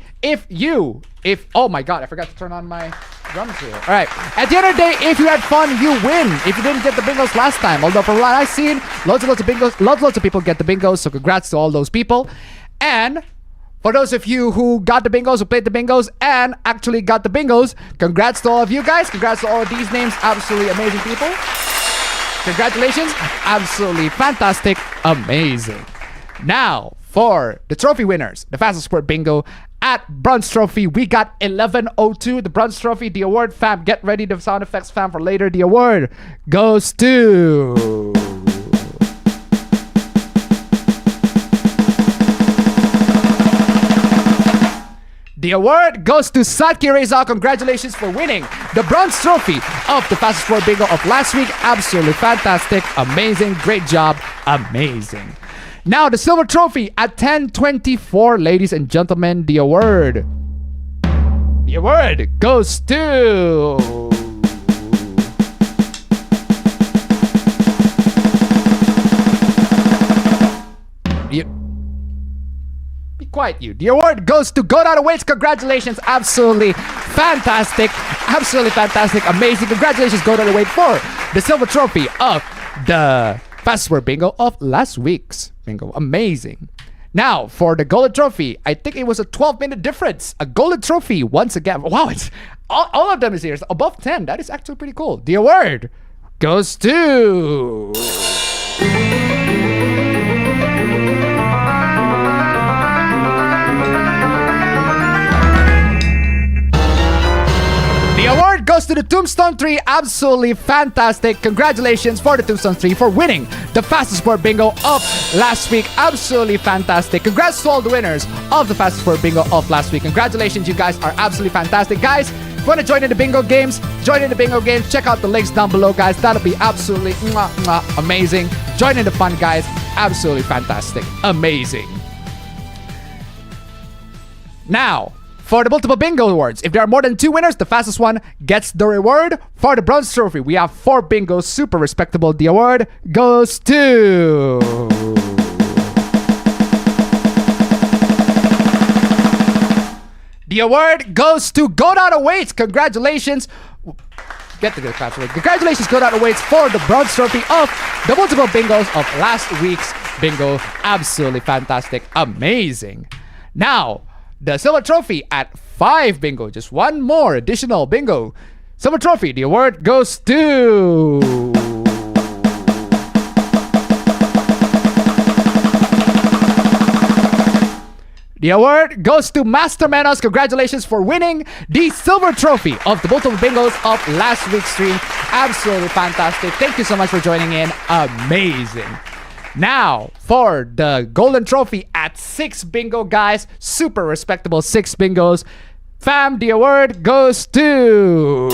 oh my god, I forgot to turn on my drums here. All right, at the end of the day, if you had fun, you win. If you didn't get the bingos last time, although from what I've seen, loads of bingos, lots of people get the bingos. So congrats to all those people. And for those of you who got the bingos, who played the bingos, and actually got the bingos, congrats to all of you guys. Congrats to all of these names. Absolutely amazing people. Congratulations. Absolutely fantastic. Amazing. Now, for the trophy winners, the fastest sport bingo at Bronze Trophy, we got 1102. The Bronze Trophy, the award, fam. Get ready, the sound effects, fam, for later. The award goes to... The award goes to Satki Reza. Congratulations for winning the Bronze Trophy of the fastest sport bingo of last week. Absolutely fantastic. Amazing. Great job. Amazing. Now, the Silver Trophy at 1024, ladies and gentlemen. The award goes to... Be quiet, you. The award goes to Go Down the Weights. Congratulations. Absolutely fantastic. Absolutely fantastic. Amazing. Congratulations, Go Down the Weight, for the Silver Trophy of the fastest word bingo of last week's bingo. Amazing. Now, for the Golden Trophy, I think it was a 12-minute difference. A Golden Trophy once again. Wow, it's all of them is here. It's above 10. That is actually pretty cool. The award goes to... The award goes to the Tombstone 3. Absolutely fantastic. Congratulations for the Tombstone 3 for winning the fastest sport bingo of last week. Absolutely fantastic. Congrats to all the winners of the fastest sport bingo of last week. Congratulations, you guys are absolutely fantastic. Guys, if you want to join in the bingo games, check out the links down below, guys. That'll be absolutely amazing. Join in the fun, guys. Absolutely fantastic. Amazing. Now, for the multiple bingo awards, if there are more than 2 winners, the fastest one gets the reward. For the Bronze Trophy, we have 4 bingos, super respectable. The award goes to... The award goes to Go Down the Weights. Congratulations. Get the good claps. Congratulations, Go Down the Weights, for the Bronze Trophy of the multiple bingos of last week's bingo. Absolutely fantastic. Amazing. Now, the Silver Trophy at 5 bingo. Just one more additional bingo. Silver Trophy. The award goes to... The award goes to Master Menos. Congratulations for winning the silver trophy of the multiple bingos of last week's stream. Absolutely fantastic. Thank you so much for joining in. Amazing. Now, for the golden trophy at 6 bingo, guys. Super respectable 6 bingos. Fam, the award goes to...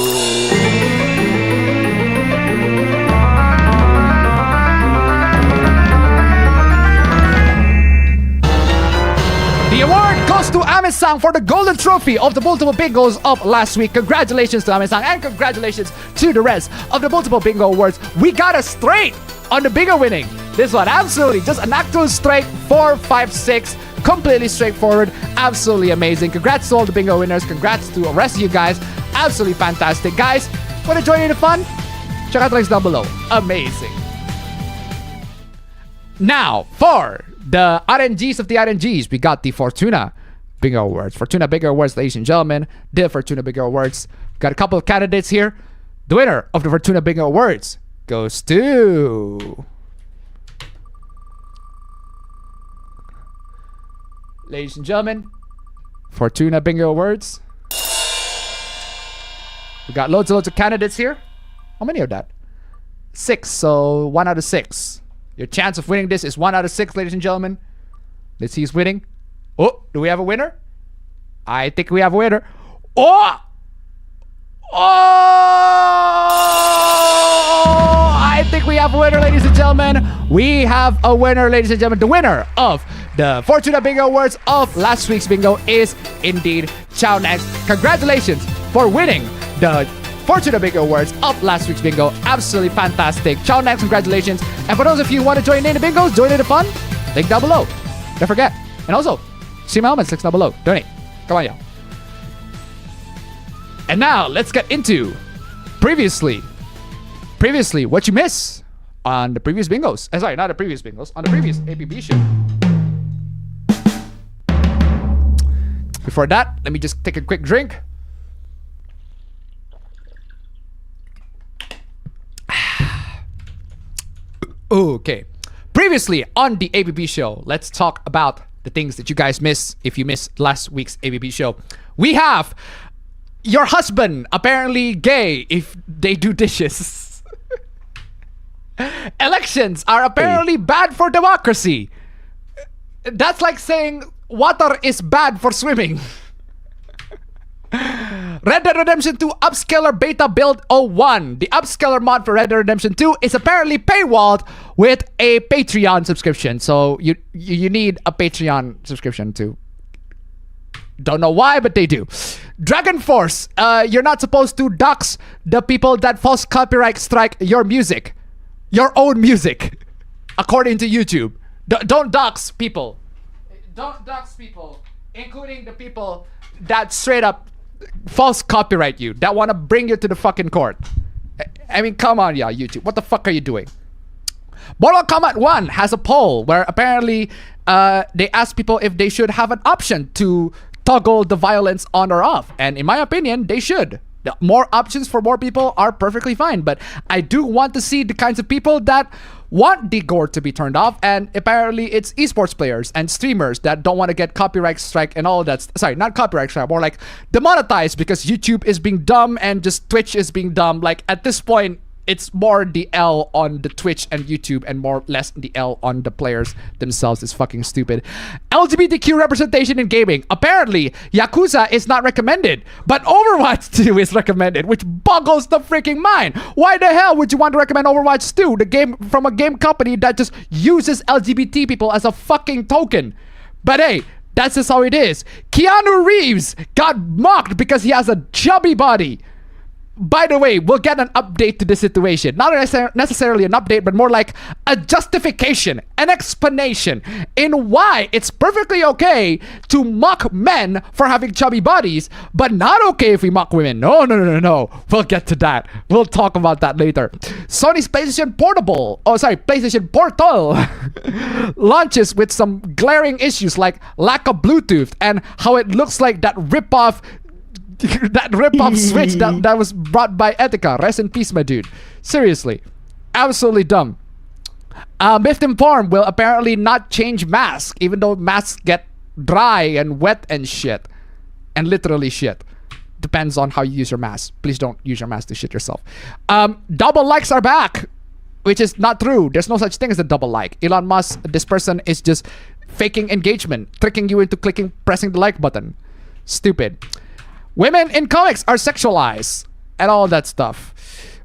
The award goes to Amisang for the golden trophy of the multiple bingos of last week. Congratulations to Amisang and congratulations to the rest of the multiple bingo awards. We got a straight on the bingo winning. This one, absolutely, just an actual straight 4, 5, 6. Completely straightforward. Absolutely amazing. Congrats to all the bingo winners. Congrats to the rest of you guys. Absolutely fantastic. Guys, want to join in the fun? Check out the links down below. Amazing. Now, for the RNGs of the RNGs, we got the Fortuna Bingo Awards. Fortuna Bingo Awards, ladies and gentlemen. The Fortuna Bingo Awards. Got a couple of candidates here. The winner of the Fortuna Bingo Awards goes to... Ladies and gentlemen, Fortuna Bingo Awards. We got loads and loads of candidates here. How many of that? 6, so 1 out of 6. Your chance of winning this is 1 out of 6, ladies and gentlemen. Let's see who's winning. Oh, do we have a winner? I think we have a winner. Oh! I think we have a winner, ladies and gentlemen. We have a winner, ladies and gentlemen. The winner of the Fortuna Bingo Awards of last week's bingo is indeed Chow Next. Congratulations for winning the Fortuna Bingo Awards of last week's bingo. Absolutely fantastic. Chow Next, congratulations. And for those of you who want to join in the bingos, join in the fun, link down below. Don't forget. And also, see my elements, links down below. Donate. Come on, y'all. And now, let's get into previously, what you missed on the previous bingos. Sorry, not the previous bingos, on the previous APB show. Before that, let me just take a quick drink. Okay. Previously on the APB show, let's talk about the things that you guys missed if you missed last week's APB show. We have your husband apparently gay if they do dishes. Elections are apparently bad for democracy. That's like saying water is bad for swimming. Red Dead Redemption 2 Upscaler Beta Build 01. The Upscaler mod for Red Dead Redemption 2 is apparently paywalled with a Patreon subscription. So you need a Patreon subscription to... Don't know why, but they do. Dragon Force. You're not supposed to dox the people that false copyright strike your music. Your own music. According to YouTube. Don't dox people. Don't dox people. Including the people that straight up false copyright you. That want to bring you to the fucking court. I mean, come on, y'all, YouTube. What the fuck are you doing? Mortal Kombat 1 has a poll where apparently they ask people if they should have an option to toggle the violence on or off. And in my opinion, they should. More options for more people are perfectly fine. But I do want to see the kinds of people that want the gore to be turned off. And apparently it's esports players and streamers that don't want to get copyright strike and all of that. Sorry, not copyright strike, more like demonetized because YouTube is being dumb and just Twitch is being dumb. Like at this point, it's more the L on the Twitch and YouTube and more less the L on the players themselves. Is fucking stupid. LGBTQ representation in gaming. Apparently, Yakuza is not recommended, but Overwatch 2 is recommended, which boggles the freaking mind. Why the hell would you want to recommend Overwatch 2, the game from a game company that just uses LGBT people as a fucking token? But hey, that's just how it is. Keanu Reeves got mocked because he has a chubby body. By the way, we'll get an update to the situation. Not necessarily an update, but more like a justification, an explanation in why it's perfectly okay to mock men for having chubby bodies, but not okay if we mock women. No. We'll get to that. We'll talk about that later. Sony's PlayStation Portal launches with some glaring issues like lack of Bluetooth and how it looks like that rip-off Switch that was brought by AITA. Rest in peace, my dude. Seriously. Absolutely dumb. Miffed Inform will apparently not change masks, even though masks get dry and wet and shit. And literally shit. Depends on how you use your mask. Please don't use your mask to shit yourself. Double likes are back, which is not true. There's no such thing as a double like. Elon Musk, this person is just faking engagement, tricking you into pressing the like button. Stupid. Women in comics are sexualized and all that stuff.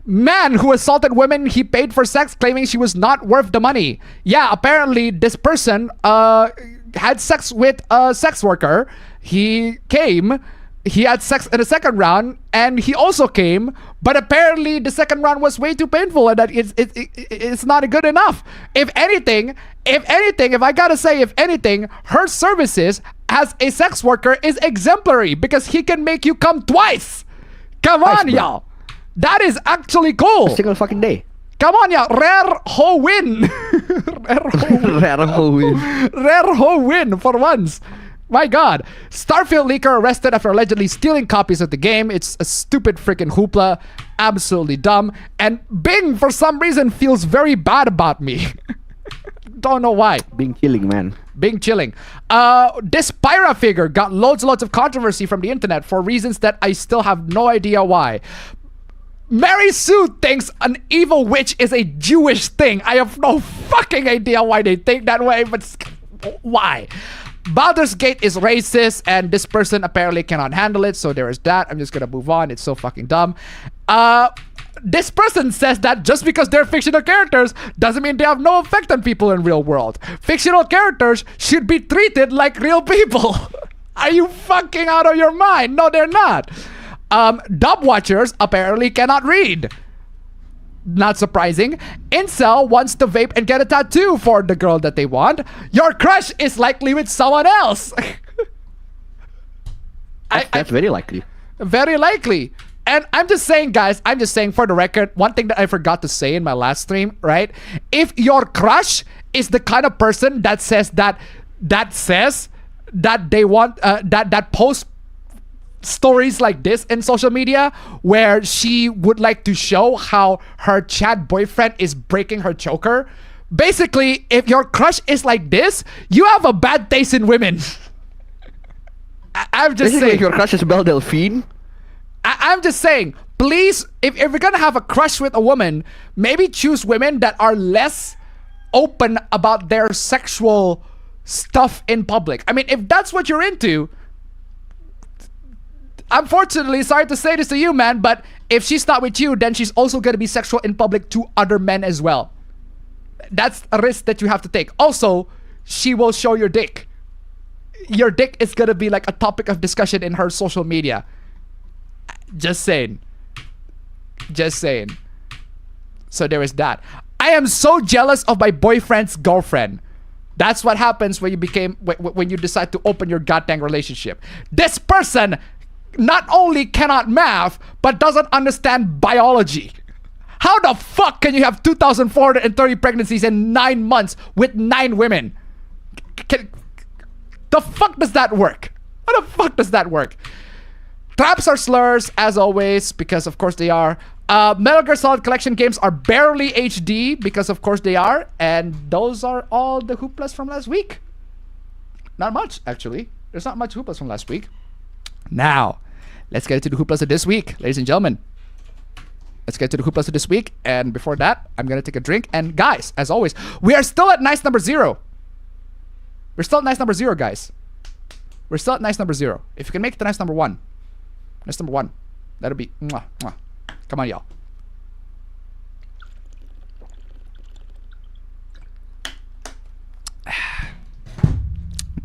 Man who assaulted women he paid for sex, claiming she was not worth the money. Yeah, apparently this person had sex with a sex worker. He came. He had sex in the second round, and he also came, but apparently the second round was way too painful, and that it's not good enough. If anything, if I gotta say, if anything, her services as a sex worker is exemplary because he can make you come twice. Come on, y'all. That is actually cool. A single fucking day. Come on, y'all. Rare ho win. Rare ho win. Rare ho win for once. My God. Starfield leaker arrested after allegedly stealing copies of the game. It's a stupid freaking hoopla. Absolutely dumb. And Bing, for some reason, feels very bad about me. Don't know why. Being chilling, man. Being chilling. This Pyra figure got loads of controversy from the internet for reasons that I still have no idea why. Mary Sue thinks an evil witch is a Jewish thing. I have no fucking idea why they think that way, but why? Baldur's Gate is racist, and this person apparently cannot handle it, so there is that. I'm just gonna move on. It's so fucking dumb. This person says that just because they're fictional characters doesn't mean they have no effect on people in real world. Fictional characters should be treated like real people. Are you fucking out of your mind? No, they're not. Dub watchers apparently cannot read. Not surprising. Incel wants to vape and get a tattoo for the girl that they want. Your crush is likely with someone else. That's very likely. Very likely. And I'm just saying, guys, I'm just saying for the record, one thing that I forgot to say in my last stream, right? If your crush is the kind of person that says that they want, that posts stories like this in social media where she would like to show how her chat boyfriend is breaking her choker. Basically, if your crush is like this, you have a bad taste in women. I'm just saying. If your crush is Belle Delphine. I'm just saying, please, if you're gonna have a crush with a woman, maybe choose women that are less open about their sexual stuff in public. I mean, if that's what you're into, unfortunately, sorry to say this to you, man, but if she's not with you, then she's also going to be sexual in public to other men as well. That's a risk that you have to take. Also, she will show your dick. Your dick is going to be like a topic of discussion in her social media. Just saying. Just saying. So there is that. I am so jealous of my boyfriend's girlfriend. That's what happens when you decide to open your goddamn relationship. This person not only cannot math, but doesn't understand biology. How the fuck can you have 2,430 pregnancies in 9 months with 9 women? The fuck does that work? How the fuck does that work? Traps are slurs, as always, because of course they are. Metal Gear Solid Collection games are barely HD, because of course they are. And those are all the hooplas from last week. Not much, actually. There's not much hooplas from last week. Now, let's get to the hooplas of this week, ladies and gentlemen. Let's get to the hooplas of this week. And before that, I'm going to take a drink. And guys, as always, we are still at nice number 0. We're still at nice number 0, guys. We're still at nice number 0. If you can make it to nice number 1. Nice number 1. That'll be... Mwah, mwah. Come on, y'all.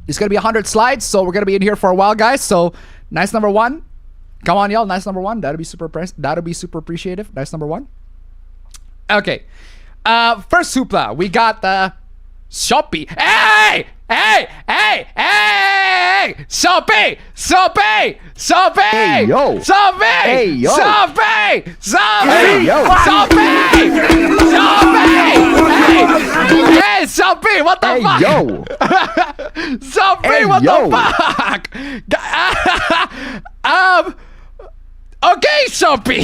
It's going to be 100 slides, so we're going to be in here for a while, guys. So, nice number 1. Come on, y'all. Nice number 1. That'll be super appreciative. Nice number 1. Okay. First hoopla. We got Shopee. Hey! Shopee! Hey, yo! Shopee! Hey, yo! Shopee! Hey, yo! Hey, Shopee! What the Hey, fuck? yo! Shopee, Hey, what yo! the fuck? Okay, Shopee.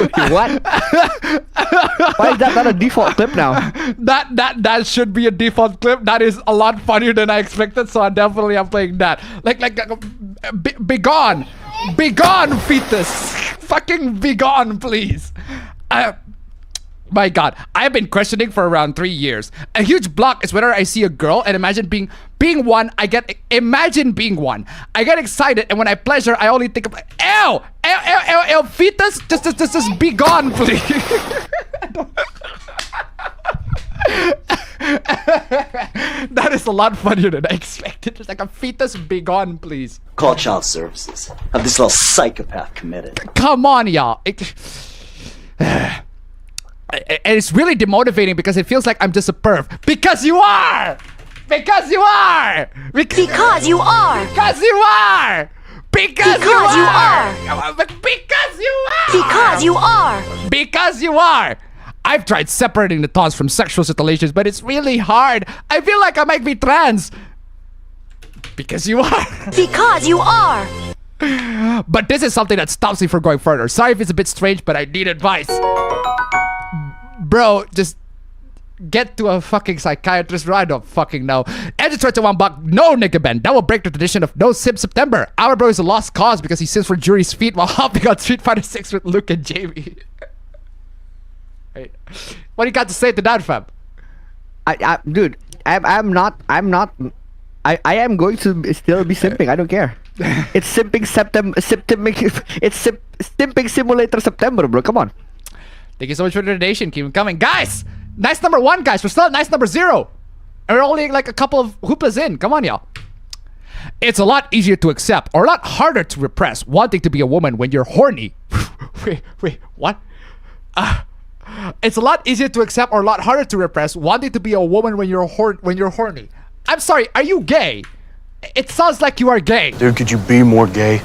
What? Why is that not a default clip now? That should be a default clip. That is a lot funnier than I expected, so I definitely am playing that. Be gone, fetus. Fucking be gone, please. My God, I've been questioning for around 3 years. A huge block is whenever I see a girl and imagine being one. I get excited, and when I pleasure, I only think of ew, fetus. Just be gone, please. That is a lot funnier than I expected. It's like a fetus, be gone, please. Call child services. Have this little psychopath committed. Come on, y'all. And it's really demotivating because it feels like I'm just a perv. Because you are! Because you are! Because you are! Because you are! Because you are! Because you are! Because you are! Because you are! I've tried separating the thoughts from sexual titillations, but it's really hard. I feel like I might be trans. Because you are. Because you are! But this is something that stops me from going further. Sorry if it's a bit strange, but I need advice. Bro, just get to a fucking psychiatrist, bro. I don't fucking know. And it's $21. No, nigga Ben. That will break the tradition of no Sim September. Our bro is a lost cause because he sits for jury's feet while hopping on Street Fighter 6 with Luke and Jamie. Wait. What do you got to say to that, fam? Dude, I am going to still be simping. I don't care. It's simping simping simulator September, bro. Come on. Thank you so much for the donation. Keep them coming. Guys, nice number 1, guys. We're still at nice number 0. And we're only like a couple of hooplas in. Come on, y'all. It's a lot easier to accept or a lot harder to repress wanting to be a woman when you're horny. wait, what? It's a lot easier to accept or a lot harder to repress wanting to be a woman when you're horny. I'm sorry, are you gay? It sounds like you are gay. Dude, could you be more gay?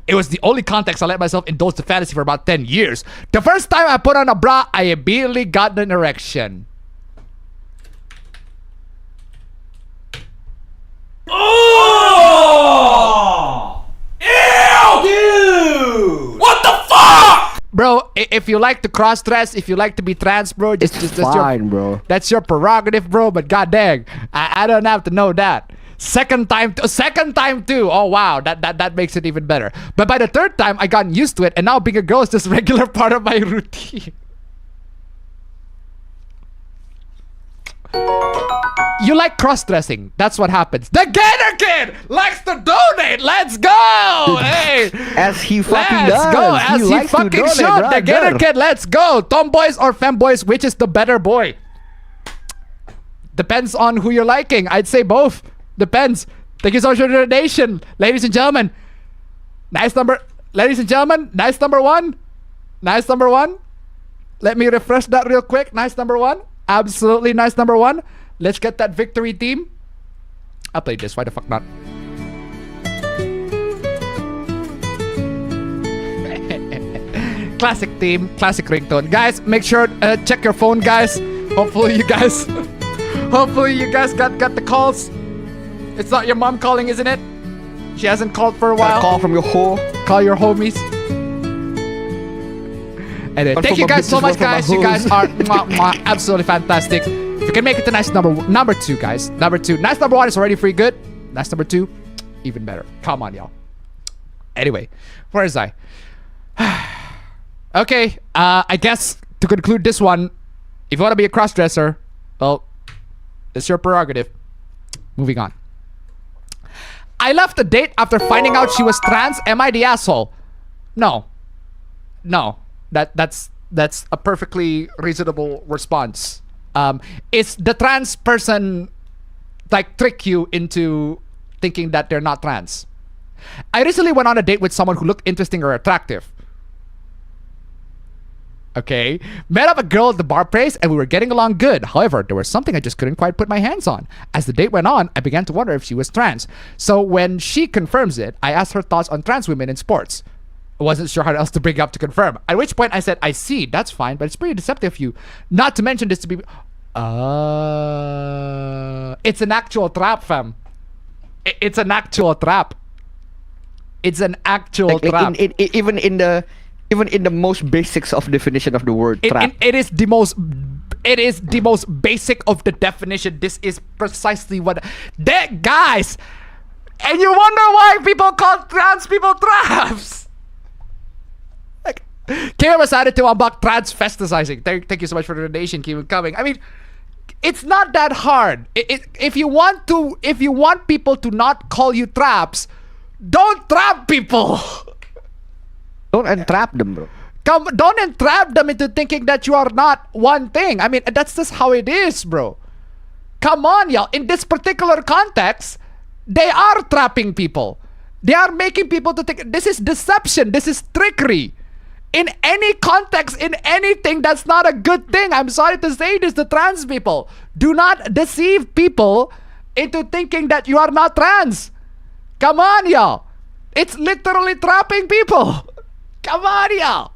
It was the only context I let myself indulge the fantasy for about 10 years. The first time I put on a bra, I immediately got an erection. Oh! Ew! Dude! What the fuck? Bro, if you like to cross-dress, if you like to be trans, bro, It's fine, bro. That's your prerogative, bro. But god dang, I don't have to know that. Second time too. Oh wow, that makes it even better. But by the third time, I gotten used to it, and now being a girl is just a regular part of my routine. You like cross-dressing. That's what happens. The Gator Kid likes to donate. Let's go. Hey. As he fucking Let's does. go. As he likes to fucking donate, should. The right Gator there. Kid, let's go. Tomboys or femboys, which is the better boy? Depends on who you're liking. I'd say both. Depends. Thank you so much for the donation. Ladies and gentlemen. Nice number. Ladies and gentlemen. Nice number 1. Nice number 1. Let me refresh that real quick. Nice number 1. Absolutely nice number 1. Let's get that victory theme. I'll play this. Why the fuck not? Classic theme. Classic ringtone. Guys, make sure check your phone, guys. Hopefully you guys got the calls. It's not your mom calling, isn't it? She hasn't called for a while. Call from your whore. Call your homies. Anyway, thank you guys so much, guys. You guys are absolutely fantastic. If you can make it to nice number 2, guys. Number 2. Nice number 1 is already pretty good. Nice number 2, even better. Come on, y'all. Anyway, where is I? Okay, I guess to conclude this one, if you want to be a crossdresser, well, it's your prerogative. Moving on. I left a date after finding out she was trans. Am I the asshole? No. That's a perfectly reasonable response. It's the trans person like trick you into thinking that they're not trans. I recently went on a date with someone who looked interesting or attractive. Okay, met up a girl at the bar place and we were getting along good. However, there was something I just couldn't quite put my hands on. As the date went on, I began to wonder if she was trans. So when she confirms it, I asked her thoughts on trans women in sports. I wasn't sure how else to bring up to confirm. At which point I said, I see, that's fine, but it's pretty deceptive of you not to mention this to be... it's an actual trap, fam. It's an actual trap. It's an actual trap. Even in the Even in the most basics of definition of the word trap. It is the most basic of the definition. This is precisely what that guys. And you wonder why people call trans people traps. Like, Kaeya was added to unbox trans festicizing. Thank you so much for the donation. Keep it coming. I mean, it's not that hard. If you want people to not call you traps, don't trap people. Don't entrap them, bro. Don't entrap them into thinking that you are not one thing. I mean, that's just how it is, bro. Come on, y'all. In this particular context, they are trapping people. They are making people to think this is deception. This is trickery. In any context, in anything, that's not a good thing. I'm sorry to say this to trans people. Do not deceive people into thinking that you are not trans. Come on, y'all. It's literally trapping people. Come on, y'all.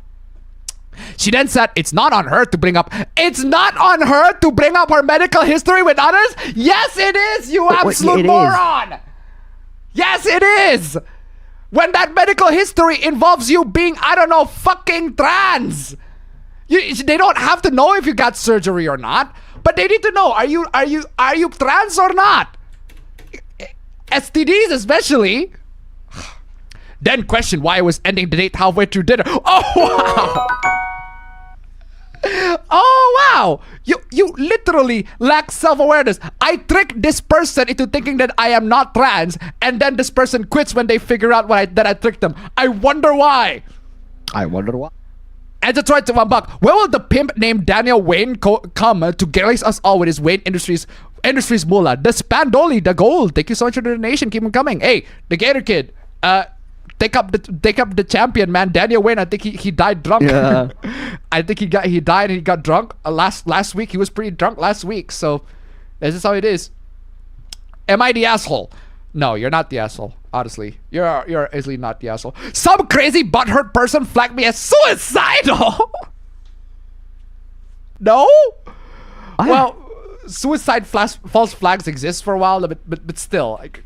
She then said it's not on her to bring up. It's not on her to bring up her medical history with others? Yes, it is, you absolute moron. Yes, it is. When that medical history involves you being, I don't know, fucking trans. They don't have to know if you got surgery or not, but they need to know, are you trans or not? STDs especially. Then question why I was ending the date halfway through dinner. Oh wow. Oh wow. You literally lack self-awareness. I tricked this person into thinking that I am not trans, and then this person quits when they figure out that I tricked them. I wonder why. And to try to $1, where will the pimp named Daniel Wayne come to grace us all with his Wayne Industries moolah? The Spandoli, the gold. Thank you so much for the donation. Keep them coming. Hey, the Gator Kid. Take up the champion, man. Daniel Wayne, I think he died drunk. Yeah. I think he died and he got drunk last week. He was pretty drunk last week, so this is how it is. Am I the asshole? No, you're not the asshole. Honestly, you're easily not the asshole. Some crazy butthurt person flagged me as suicidal. No. Well, suicide false flags exist for a while, but still, like,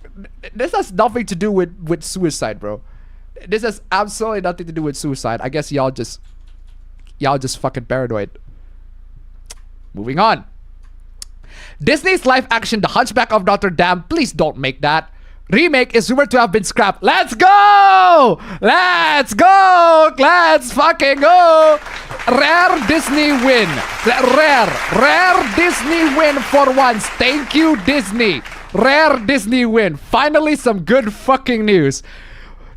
this has nothing to do with suicide, bro. This has absolutely nothing to do with suicide. I guess y'all just fucking paranoid. Moving on. Disney's live action The Hunchback of Notre Dame. Please don't make that. Remake is rumored to have been scrapped. Let's go! Let's go! Let's fucking go! Rare Disney win. Rare Disney win for once. Thank you, Disney. Rare Disney win. Finally, some good fucking news.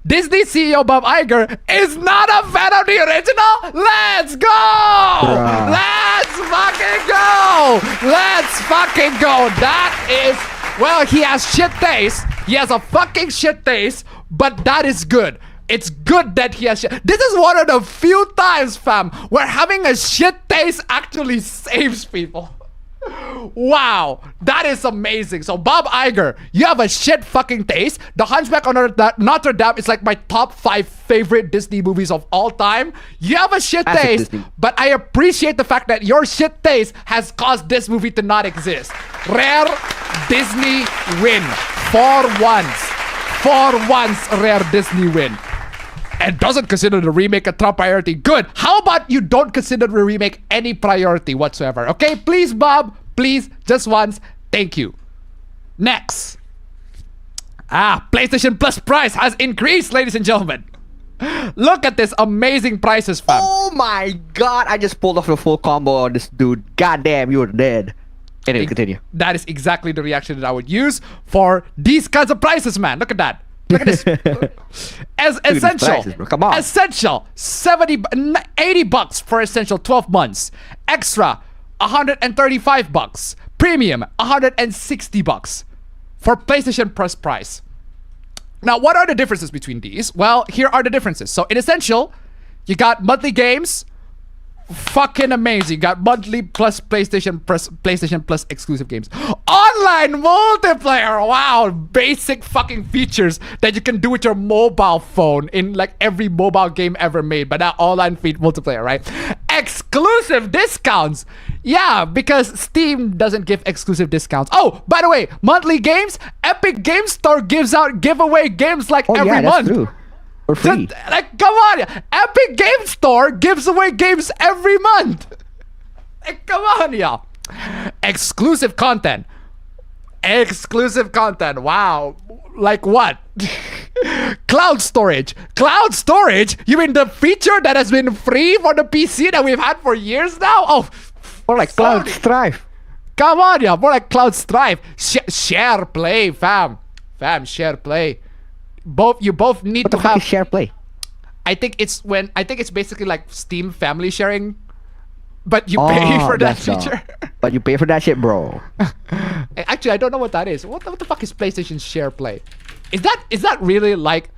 Disney CEO Bob Iger is not a fan of the original. Let's go! Bruh. Let's fucking go! Let's fucking go! That is, well, he has shit taste. He has a fucking shit taste, but that is good. It's good that he has shit. This is one of the few times, fam, where having a shit taste actually saves people. Wow, that is amazing. So Bob Iger, you have a shit fucking taste. The Hunchback of Notre Dame is like my top 5 favorite Disney movies of all time. You have a shit taste, but I appreciate the fact that your shit taste has caused this movie to not exist. Rare Disney win. For once, rare Disney win. And doesn't consider the remake a top priority. Good. How about you don't consider the remake any priority whatsoever? Okay, please, Bob. Please, just once. Thank you. Next. PlayStation Plus price has increased, ladies and gentlemen. Look at this amazing prices, fam. Oh my god, I just pulled off the full combo on this dude. God damn, you're dead. Anyway, continue. That is exactly the reaction that I would use for these kinds of prices, man. Look at that. Look at this. As dude, essential prices, come on. Essential $80 for essential 12 months. Extra $135. Premium $160 for PlayStation Plus price. Now, what are the differences between these? Well, here are the differences. So in essential, you got monthly games. Fucking amazing. You got monthly plus PlayStation Plus exclusive games. Online multiplayer. Wow. Basic fucking features that you can do with your mobile phone in like every mobile game ever made. But now online multiplayer, right? Exclusive discounts. Yeah, because Steam doesn't give exclusive discounts. Oh, by the way, monthly games. Epic Game Store gives out giveaway games like every month. True. For free. Like, come on, Epic Game Store gives away games every month. Like, come on, y'all. Exclusive content. Exclusive content. Wow. Like what? Cloud storage. Cloud storage? You mean the feature that has been free for the PC that we've had for years now? Oh, or like Cloud Strife. Come on, yeah. More like Cloud Strife. Share play, fam. Fam, share play. You both need to have share play. I think it's basically like Steam family sharing, but you pay for that feature. But you pay for that shit, bro. Actually, I don't know what that is. What the fuck is PlayStation Share Play? Is that really like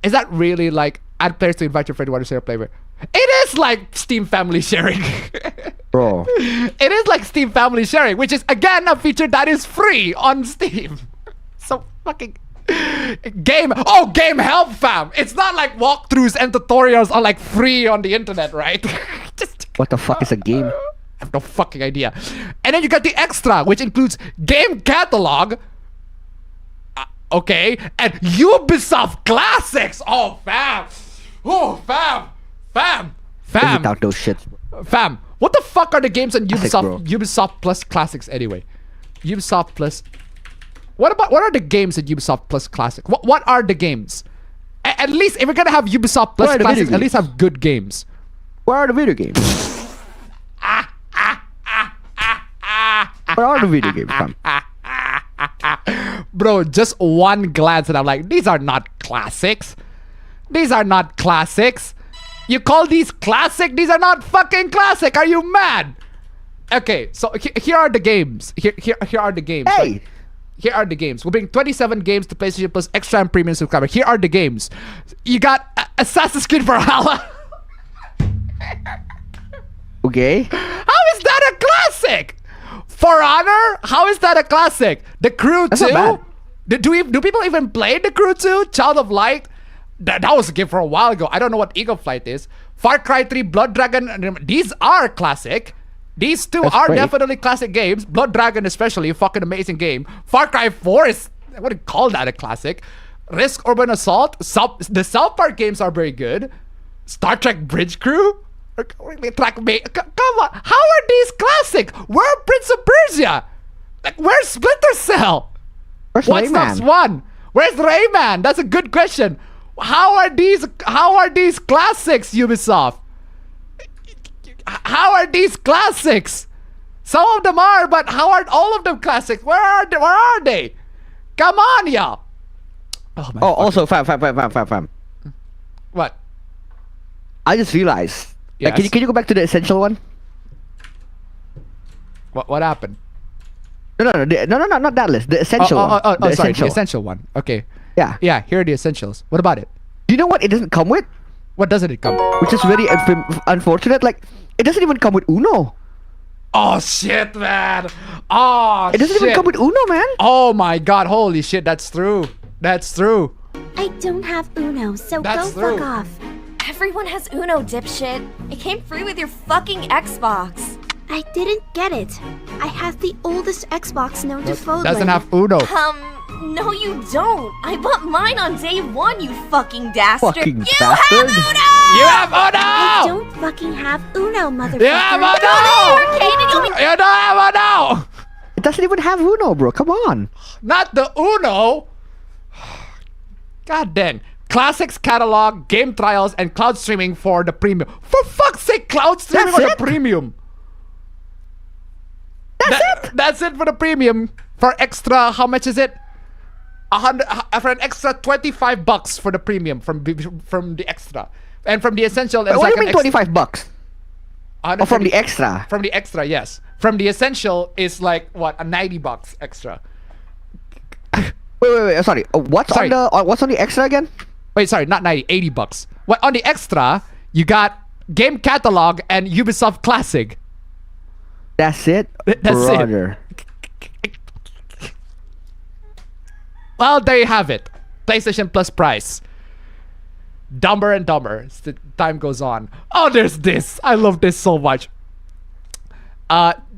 add players to invite your friend to want to share play with? It is like Steam family sharing. Bro. It is like Steam family sharing, which is again a feature that is free on Steam. So fucking game help, fam. It's not like walkthroughs and tutorials are like free on the internet, right? Just what the fuck is a game? I have no fucking idea. And then you got the extra, which includes game catalog. Okay, and Ubisoft classics. Oh, fam. Oh, fam. Without those shits. Fam, what the fuck are the games on Classic, Ubisoft Plus Classics anyway? Ubisoft Plus. What are the games in Ubisoft Plus Classic? What are the games? At least if we're gonna have Ubisoft Plus Classics, at least have good games. Where are the video games? Where are the video games, fam? Bro, just one glance and I'm like, these are not classics. These are not classics. You call these classic? These are not fucking classic. Are you mad? Okay, so here are the games. Here are the games. Hey! Like, here are the games. We'll bring 27 games to PlayStation Plus Extra and Premium subscriber. Here are the games. You got Assassin's Creed Valhalla. Okay. How is that a classic? For Honor? How is that a classic? The Crew 2? That's not bad. Do people even play The Crew 2? Child of Light? That was a game for a while ago. I don't know what Eagle Flight is. Far Cry 3, Blood Dragon. These are classic. These two are definitely classic games. Blood Dragon especially, a fucking amazing game. Far Cry 4 is, I wouldn't call that a classic. Risk Urban Assault. The South Park games are very good. Star Trek Bridge Crew. Come on. How are these classic? Where Prince of Persia? Like, where's Splinter Cell? Where's What's Next One? Where's Rayman? That's a good question. How are these classics, Ubisoft? How are these classics? Some of them are, but how are all of them classics? Where are they? Come on, y'all. Oh, also, fam. What? I just realized. Yes? Can you go back to the essential one? What happened? No, not that list. The essential one. Oh, sorry, the essential one. Okay. Yeah. Yeah, here are the essentials. What about it? Do you know what it doesn't come with? What doesn't it come with? Which is very unfortunate. Like, it doesn't even come with Uno. Oh, shit, man. Oh, It doesn't even come with Uno, man. Oh, my God. Holy shit. That's true. That's true. I don't have Uno, so That's go true. fuck off. Everyone has Uno, dipshit. It came free with your fucking Xbox. I didn't get it. I have the oldest Xbox known to Fodlin. Doesn't have Uno. No you don't. I bought mine on day one, you fucking dastard. Fucking you bastard. have Uno! You have I Uno! don't fucking have Uno, motherfucker. You have Uno! You don't have Uno! It doesn't even have Uno, bro. Come on. Not the Uno. God dang. Classics catalog, game trials, and cloud streaming for the premium. For fuck's sake, cloud streaming That's for it? the premium. That's it. That's it for the premium. For extra, how much is it? For an extra $25 for the premium from the extra, and from the essential. What do you mean $25? Oh, from the extra. From the extra, yes. From the essential is like what, a $90 extra. Wait. Sorry. What's on the extra again? Wait, sorry, not 90, $80. What on the extra? You got game catalog and Ubisoft Classic. That's it, That's brother. it. Well, there you have it. PlayStation Plus price. Dumber and dumber as the time goes on. Oh, there's this. I love this so much.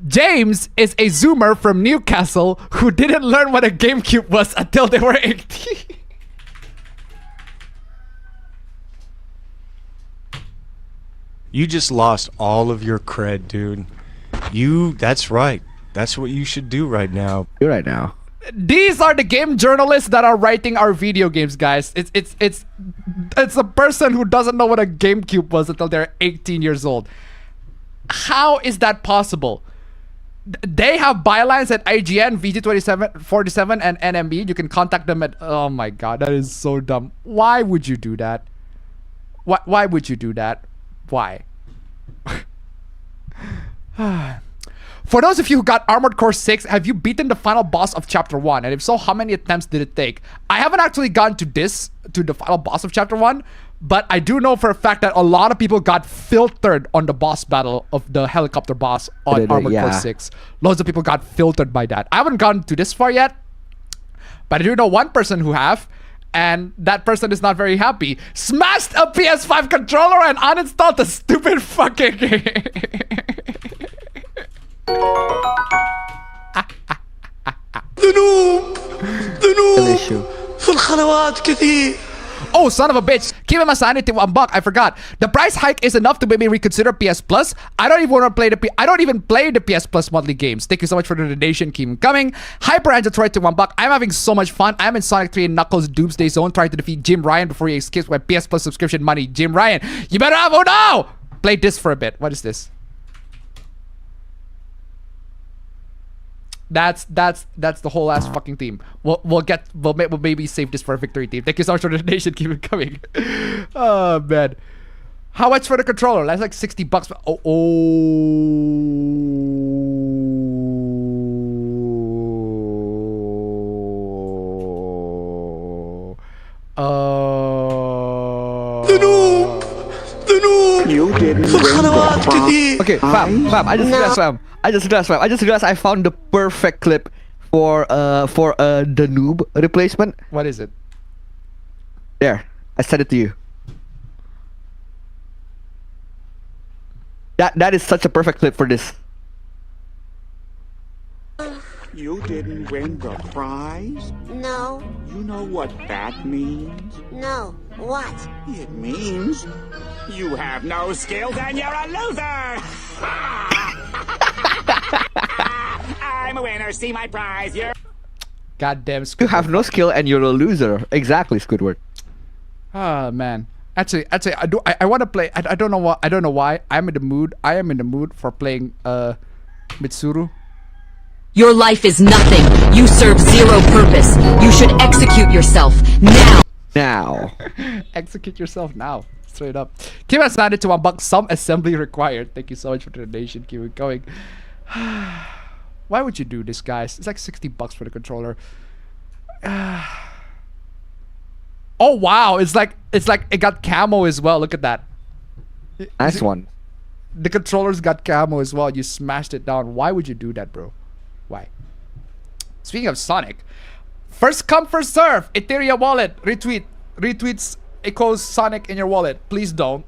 James is a Zoomer from Newcastle who didn't learn what a GameCube was until they were 18. You just lost all of your cred, dude. That's right. That's what you should do right now. Do right now. These are the game journalists that are writing our video games, guys. It's a person who doesn't know what a GameCube was until they're 18 years old. How is that possible? They have bylines at IGN, VG47, and NMB. You can contact them at... Oh my god, that is so dumb. Why would you do that? Why would you do that? Why? For those of you who got Armored Core 6, have you beaten the final boss of Chapter 1? And if so, how many attempts did it take? I haven't actually gotten to the final boss of Chapter 1, but I do know for a fact that a lot of people got filtered on the boss battle of the helicopter boss on Armored Core 6. Loads of people got filtered by that. I haven't gotten to this far yet, but I do know one person who have, and that person is not very happy. Smashed a PS5 controller and uninstalled the stupid fucking game. Oh, son of a bitch. Keep my sanity $1. I forgot. The price hike is enough to make me reconsider PS Plus. I don't even want to play I don't even play the PS Plus monthly games. Thank you so much for the donation. Keep them coming. Hyper Angel Troy to $1. I'm having so much fun. I'm in Sonic 3 and Knuckles Doomsday Zone trying to defeat Jim Ryan before he escapes my PS Plus subscription money. Jim Ryan, you better have... Oh no! Play this for a bit. What is this? That's the whole ass fucking theme. We'll maybe save this for a victory team. Thank you so much for the donation. Keep it coming. Oh man, how much for the controller? That's like $60. You didn't okay, fam, I just realized I found the perfect clip for the noob replacement. What is it? There, I sent it to you. That is such a perfect clip for this. You didn't win the prize? No. You know what that means? No. What? It means you have no skills and you're a loser! I'm a winner, see my prize, you're... Goddamn Squidward. You have no skill and you're a loser. Exactly, Squidward. Oh man. Actually, I want to play. I don't know why. I'm in the mood. I am in the mood for playing Mitsuru. Your life is nothing. You serve zero purpose. You should execute yourself now. Execute yourself now. Straight up. Keep us added to $1. Some assembly required. Thank you so much for the donation. Keep it going. Why would you do this, guys? It's like $60 for the controller. Oh wow! It's like it got camo as well. Look at that. Nice one. The controller's got camo as well. You smashed it down. Why would you do that, bro? Why? Speaking of Sonic, first come, first serve. Ethereum wallet retweets echoes Sonic in your wallet. Please don't.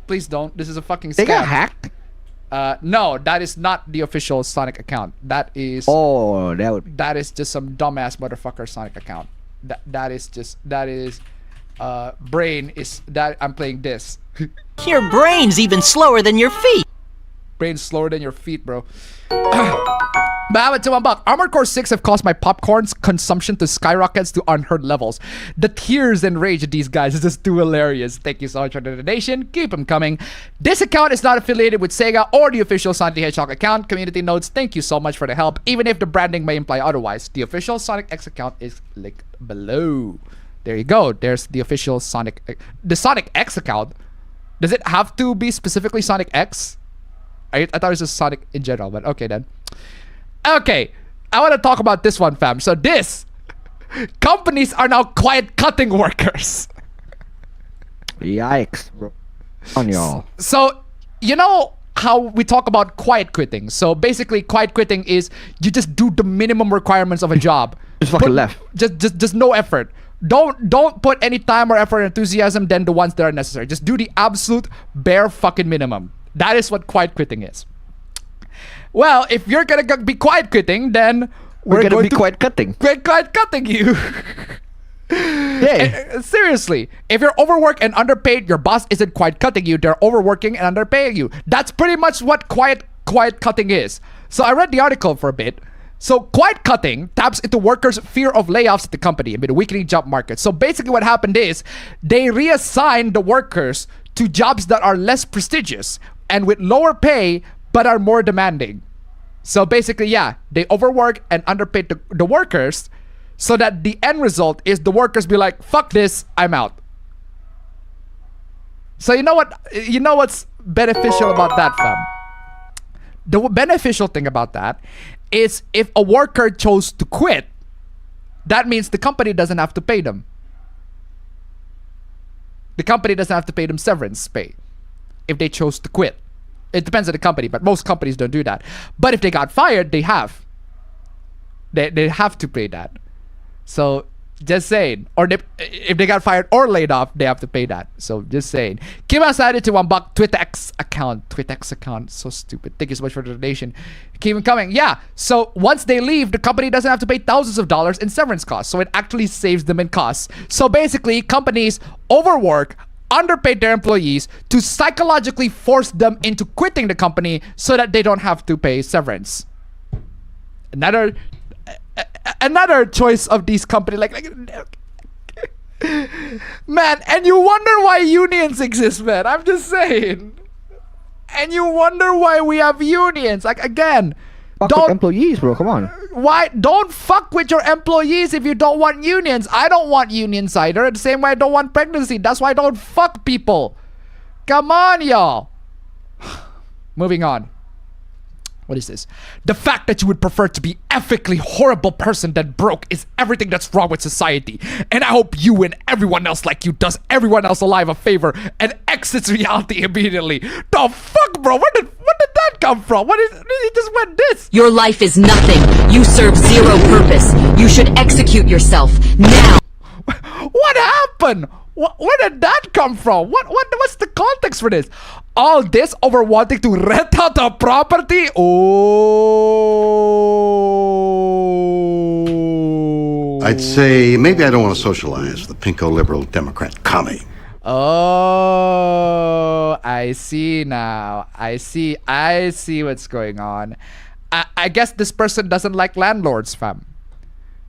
Please don't. This is a fucking scam. They got hacked? No, that is not the official Sonic account. That is... Oh, that is just some dumbass motherfucker Sonic account. That is brain is that I'm playing this. Your brain's even slower than your feet. Brain's slower than your feet, bro. But I went to $1. Armored Core 6 have caused my popcorn's consumption to skyrockets to unheard levels. The tears and rage of these guys is just too hilarious. Thank you so much for the donation. Keep them coming. This account is not affiliated with Sega or the official Sonic the Hedgehog account. Community notes, thank you so much for the help, even if the branding may imply otherwise. The official Sonic X account is linked below. There you go. There's the official Sonic... The Sonic X account. Does it have to be specifically Sonic X? I thought it was just Sonic in general, but okay then. Okay, I want to talk about this one, fam. So companies are now quiet cutting workers. Yikes, bro. On y'all. So, you know how we talk about quiet quitting. So basically, quiet quitting is you just do the minimum requirements of a job. Just fucking left. Just no effort. Don't put any time or effort or enthusiasm than the ones that are necessary. Just do the absolute bare fucking minimum. That is what quiet quitting is. Well, if you're gonna be quiet quitting, then we're going to be quiet cutting. Quiet cutting you. Yeah, day. Seriously, if you're overworked and underpaid, your boss isn't quite cutting you. They're overworking and underpaying you. That's pretty much what quiet cutting is. So I read the article for a bit. So quiet cutting taps into workers' fear of layoffs at the company amid a weakening job market. So basically what happened is they reassigned the workers to jobs that are less prestigious and with lower pay but are more demanding. So basically, yeah, they overwork and underpaid the workers so that the end result is the workers be like, fuck this, I'm out. So you know what? You know what's beneficial about that, fam? The beneficial thing about that is if a worker chose to quit, that means the company doesn't have to pay them. The company doesn't have to pay them severance pay if they chose to quit. It depends on the company, but most companies don't do that. But if they got fired, they have. They have to pay that. So just saying. Or if they got fired or laid off, they have to pay that. So just saying. Kim decided to unblock TwitX account. So stupid. Thank you so much for the donation. Keep coming. Yeah. So once they leave, the company doesn't have to pay thousands of dollars in severance costs. So it actually saves them in costs. So basically, companies overwork, underpaid their employees to psychologically force them into quitting the company so that they don't have to pay severance. Another choice of these companies, man, and you wonder why unions exist, man. I'm just saying. And you wonder why we have unions. Like, again, fuck with employees, bro. Come on. Why don't fuck with your employees if you don't want unions? I don't want unions either. The same way I don't want pregnancy. That's why I don't fuck people. Come on, y'all. Moving on. What is this? The fact that you would prefer to be ethically horrible person than broke is everything that's wrong with society. And I hope you and everyone else like you does everyone else alive a favor and exits reality immediately. The fuck, bro? Where did that come from? He just went this. Your life is nothing. You serve zero purpose. You should execute yourself now. What happened? Where did that come from? What's the context for this? All this over wanting to rent out a property? Oh. I'd say maybe I don't want to socialize with the pinko liberal Democrat commie. Oh, I see now. I see what's going on. I guess this person doesn't like landlords, fam.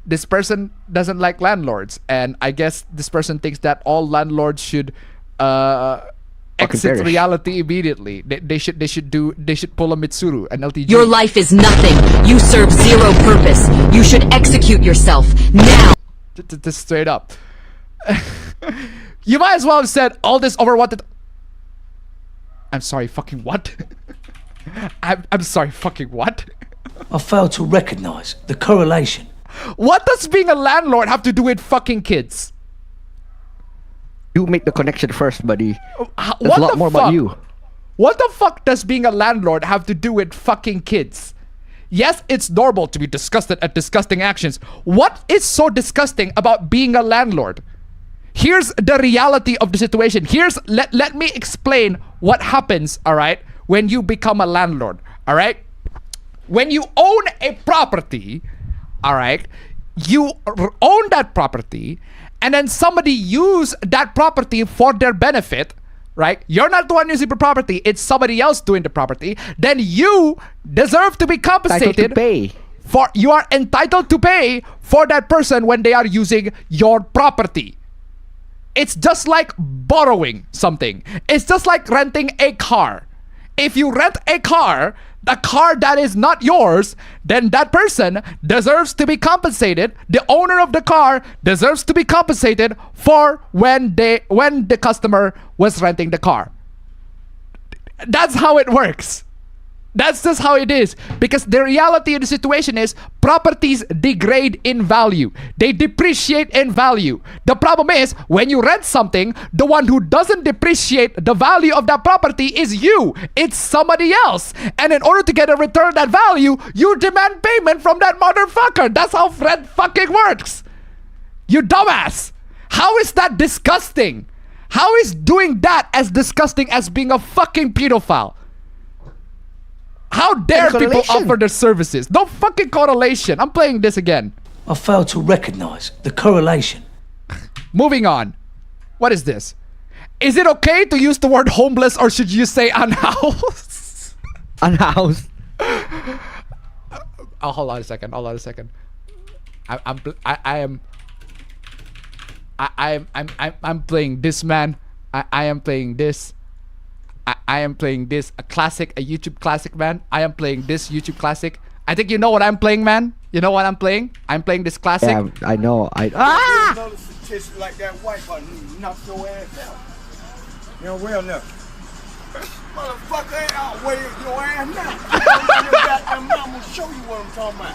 This person doesn't like landlords, and I guess this person thinks that all landlords should exit reality immediately. They should pull a Mitsuru, an LTG. Your life is nothing. You serve zero purpose. You should execute yourself now. Just straight up. You might as well have said all this over what? I'm sorry, fucking what? I'm sorry, fucking what? I fail to recognize the correlation. What does being a landlord have to do with fucking kids? You make the connection first, buddy. What a lot more about you. What the fuck does being a landlord have to do with fucking kids? Yes, it's normal to be disgusted at disgusting actions. What is so disgusting about being a landlord? Here's the reality of the situation. Let me explain what happens, all right, when you become a landlord, all right? When you own a property, all right, you own that property, and then somebody use that property for their benefit, right? You're not the one using the property, it's somebody else doing the property. Then you deserve to be compensated. You are entitled to pay for that person when they are using your property. It's just like borrowing something. It's just like renting a car. If you rent a car, the car that is not yours, then that person deserves to be compensated. The owner of the car deserves to be compensated for when the customer was renting the car. That's how it works. That's just how it is. Because the reality of the situation is properties degrade in value. They depreciate in value. The problem is when you rent something, the one who doesn't depreciate the value of that property is you. It's somebody else. And in order to get a return of that value, you demand payment from that motherfucker. That's how rent fucking works. You dumbass. How is that disgusting? How is doing that as disgusting as being a fucking pedophile? How dare people offer their services? No fucking correlation. I'm playing this again. I fail to recognize the correlation. Moving on. What is this? Is it okay to use the word homeless or should you say unhoused? Unhoused. Oh, hold on a second. I'm playing this, man. I am playing this. I am playing this. A classic, a YouTube classic, man. I am playing this YouTube classic. I think you know what I'm playing, man. You know what I'm playing? I'm playing this classic. Yeah, I know. Like that white button, you knock your ass out. You know, well enough. Motherfucker ain't out way your ass now. I'm gonna show you what I'm talking about.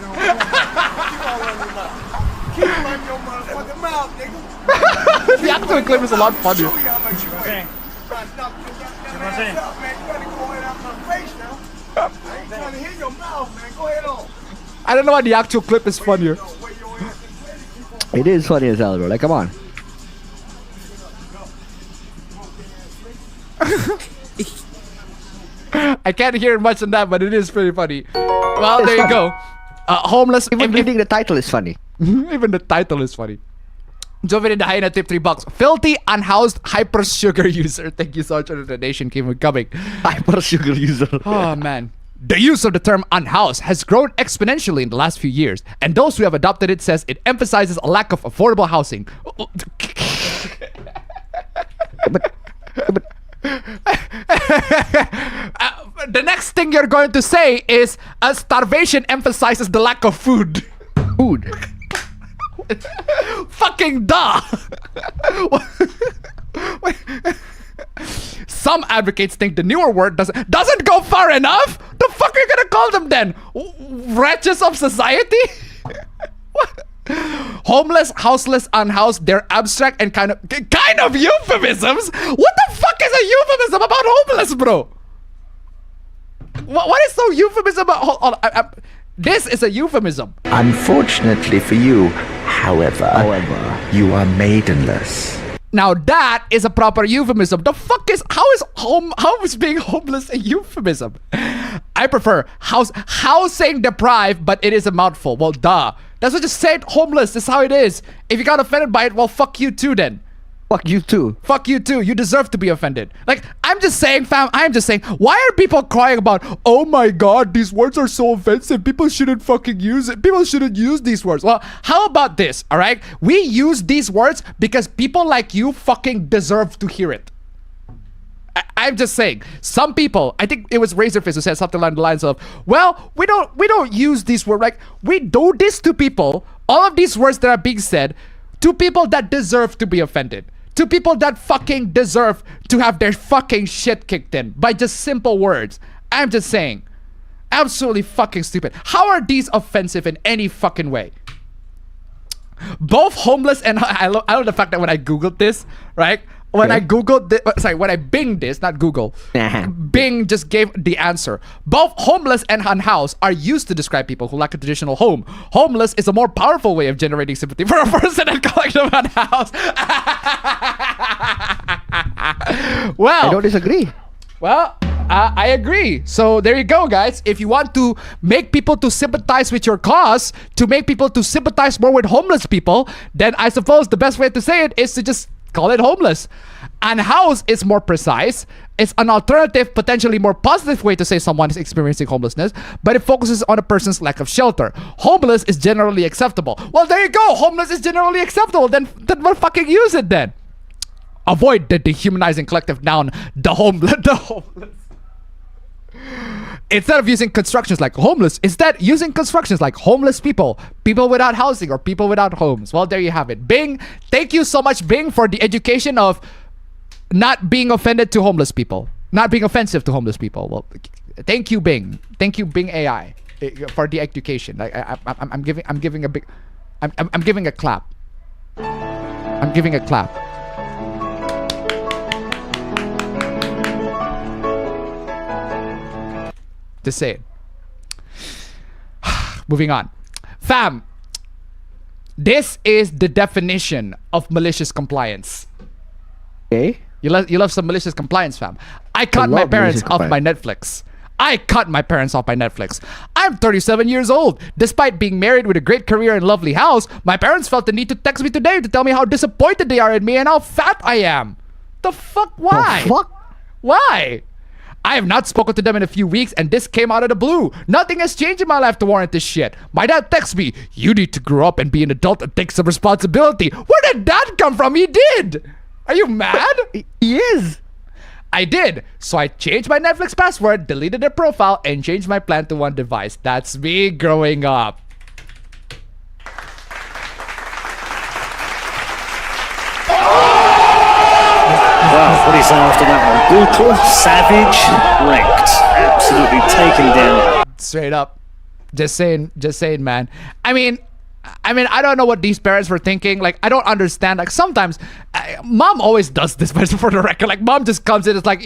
Keep running your motherfucking mouth, nigga. The actual clip is a lot funnier. Okay. I don't know why the actual clip is funnier. It is funny as hell, bro. Like, come on. I can't hear much on that, but it is pretty funny. Well, there you go. Homeless. Even reading the title is funny. Even the title is funny. Joven in the Hyena tip $3. Filthy, unhoused, hyper sugar user. Thank you so much for the donation. Keep it coming. Hyper sugar user. Oh, man. The use of the term unhoused has grown exponentially in the last few years, and those who have adopted it says it emphasizes a lack of affordable housing. The next thing you're going to say is starvation emphasizes the lack of food. Food. Fucking duh. Some advocates think the newer word doesn't go far enough. The fuck are you gonna call them then? Wretches of society? What? Homeless, houseless, unhoused, they're abstract and kind of euphemisms? What the fuck is a euphemism about homeless, bro? What is so euphemism about? This is a euphemism. Unfortunately for you, however, you are maidenless. Now that is a proper euphemism. The fuck is how is being homeless a euphemism? I prefer housing deprived, but it is a mouthful. Well, duh. That's what you said. Homeless is how it is. If you got offended by it, well, fuck you too then. Fuck you too. Fuck you too. You deserve to be offended. Like, I'm just saying, fam, I'm just saying, why are people crying about, oh my god, these words are so offensive, people shouldn't fucking use it, people shouldn't use these words. Well, how about this, all right? We use these words because people like you fucking deserve to hear it. I'm just saying, some people, I think it was Razorfist who said something along the lines of, well, we don't use these words, like, we do this to people, all of these words that are being said, to people that deserve to be offended. To people that fucking deserve to have their fucking shit kicked in by just simple words. I'm just saying. Absolutely fucking stupid. How are these offensive in any fucking way? Both homeless and I love the fact that when I googled this, right? When I googled this, when I binged this, not Google, Bing just gave the answer. Both homeless and unhoused are used to describe people who lack a traditional home. Homeless is a more powerful way of generating sympathy for a person and collective unhoused. Well, I don't disagree. Well, I agree. So there you go, guys. If you want to make people to sympathize with your cause, to make people to sympathize more with homeless people, then I suppose the best way to say it is to just call it homeless. Unhoused is more precise. It's an alternative, potentially more positive way to say someone is experiencing homelessness, but it focuses on a person's lack of shelter. Homeless is generally acceptable. Well, there you go. Homeless is generally acceptable. Then we'll fucking use it then. Avoid the dehumanizing collective noun, the homeless. Instead of using constructions like homeless, instead using constructions like homeless people, people without housing, or people without homes. Well, there you have it. Bing, thank you so much, Bing, for the education of not being offended to homeless people, not being offensive to homeless people. Well, thank you, Bing. Thank you, Bing AI, for the education. Like I'm giving a clap. I'm giving a clap. To say it. Moving on. Fam, this is the definition of malicious compliance. Okay. You love some malicious compliance, fam. I cut my parents off my Netflix. I cut my parents off my Netflix. I'm 37 years old. Despite being married with a great career and lovely house, my parents felt the need to text me today to tell me how disappointed they are in me and how fat I am. The fuck? Why? The fuck? Why? I have not spoken to them in a few weeks and this came out of the blue. Nothing has changed in my life to warrant this shit. My dad texts me, you need to grow up and be an adult and take some responsibility. Where did that come from? He did. Are you mad? He is. I did. So I changed my Netflix password, deleted their profile, and changed my plan to one device. That's me growing up. Wow, what do you say after that one? Brutal, savage, wrecked. Absolutely taken down. Straight up. Just saying, man. I mean, I don't know what these parents were thinking. Like, I don't understand. Like, sometimes, mom always does this, but for the record, like, mom just comes in, it's like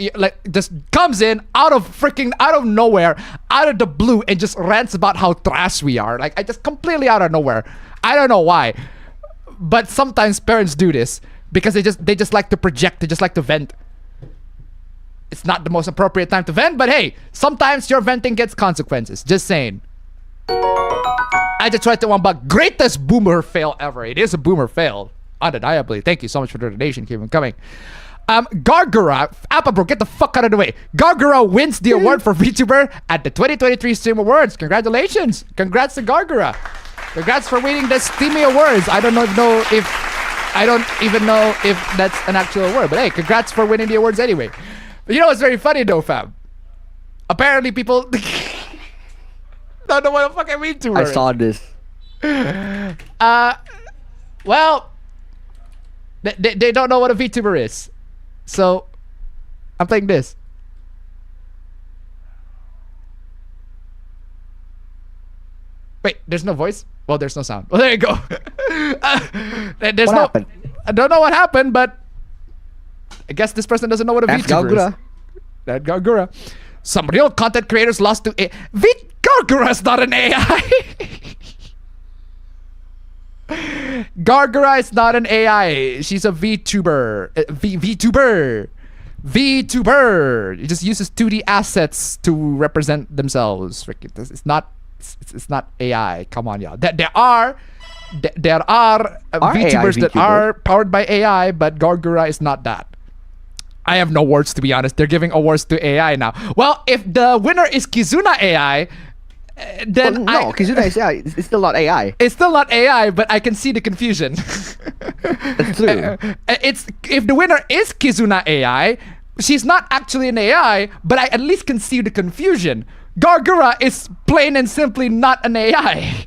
just comes in out of nowhere, out of the blue, and just rants about how trash we are. Like, I just completely out of nowhere. I don't know why, but sometimes parents do this because they just like to project. They just like to vent. It's not the most appropriate time to vent, but hey, sometimes your venting gets consequences. Just saying. I just tried to one about greatest boomer fail ever. It is a boomer fail, undeniably. Thank you so much for the donation. Keep them coming. Gawr Gura, Appa bro, get the fuck out of the way. Gawr Gura wins the award for Vtuber at the 2023 Stream Awards. Congratulations. Congrats to Gawr Gura. Congrats for winning the Steamy Awards. I don't even know if that's an actual award, but hey, congrats for winning the awards anyway. But you know what's very funny though, fam? Apparently people don't know what a fucking VTuber is. I saw this. Well, they don't know what a VTuber is. So, I'm playing this. Wait, there's no voice? Well, there's no sound. Well, there you go. There's what happened? I don't know what happened, but I guess this person doesn't know what a VTuber is. That Gawr Gura. Some real content creators lost to Gawr Gura is not an AI. Gawr Gura is not an AI. She's a VTuber. VTuber. It just uses 2D assets to represent themselves. It's not AI. Come on, y'all. There are VTubers that are powered by AI, but Gawr Gura is not that. I have no words, to be honest. They're giving awards to AI now. Well, if the winner is Kizuna AI, then Kizuna is AI. It's still not AI. It's still not AI, but I can see the confusion. That's true. If the winner is Kizuna AI, she's not actually an AI, but I at least can see the confusion. Gawr Gura is plain and simply not an AI.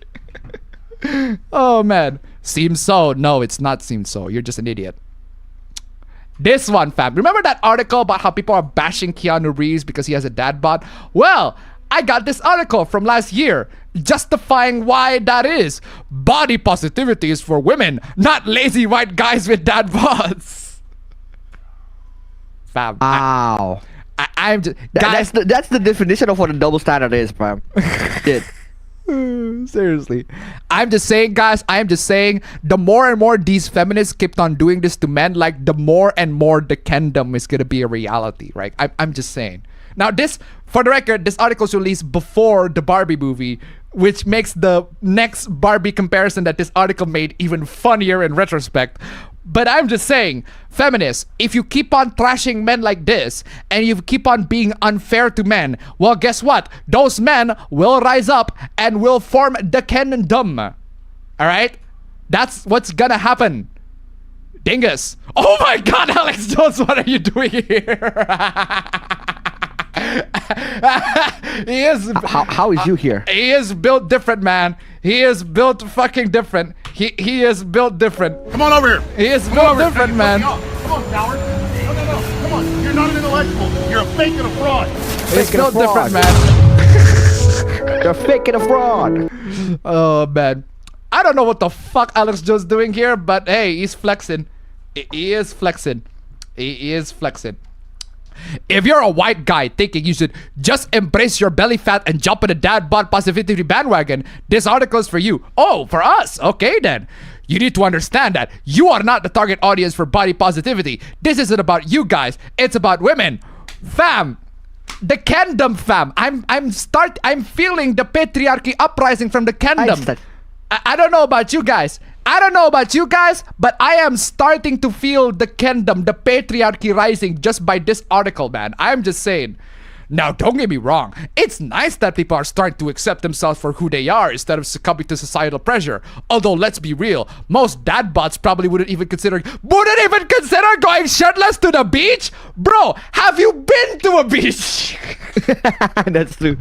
Oh man. Seems so. No, it's not seems so. You're just an idiot. This one, fam. Remember that article about how people are bashing Keanu Reeves because he has a dad bod? Well, I got this article from last year justifying why that is. Body positivity is for women, not lazy white guys with dad bods. Fam. Wow. I'm just... That's the definition of what a double standard is, fam. Shit. Seriously. I'm just saying, guys, the more and more these feminists kept on doing this to men, like the more and more the Kendom is gonna be a reality, right? I'm just saying. Now this, for the record, this article was released before the Barbie movie, which makes the next Barbie comparison that this article made even funnier in retrospect. But I'm just saying, feminists, if you keep on trashing men like this and you keep on being unfair to men, well, guess what? Those men will rise up and will form the Kendom. All right? That's what's gonna happen. Dingus. Oh my God, Alex Jones, what are you doing here? He is. How is you here? He is built different, man. He is built fucking different. He is built different. Come on over here. He is built different, man. Come on, coward. No. Come on. You're not an intellectual. You're a fake and a fraud. He's built different, man. You're fake and a fraud. Oh man, I don't know what the fuck Alex Jones doing here, but hey, he's flexing. He is flexing. He is flexing. If you're a white guy thinking you should just embrace your belly fat and jump in a dad bod positivity bandwagon, this article is for you. Oh, for us? Okay then. You need to understand that you are not the target audience for body positivity. This isn't about you guys. It's about women. Fam, The Kendom, fam. I'm feeling the patriarchy uprising from the Kendom. I don't know about you guys. But I am starting to feel the Kendom, the patriarchy rising just by this article, man. I'm just saying. Now, don't get me wrong. It's nice that people are starting to accept themselves for who they are instead of succumbing to societal pressure. Although, let's be real, most dad bots probably wouldn't even consider going shirtless to the beach. Bro, have you been to a beach? That's true.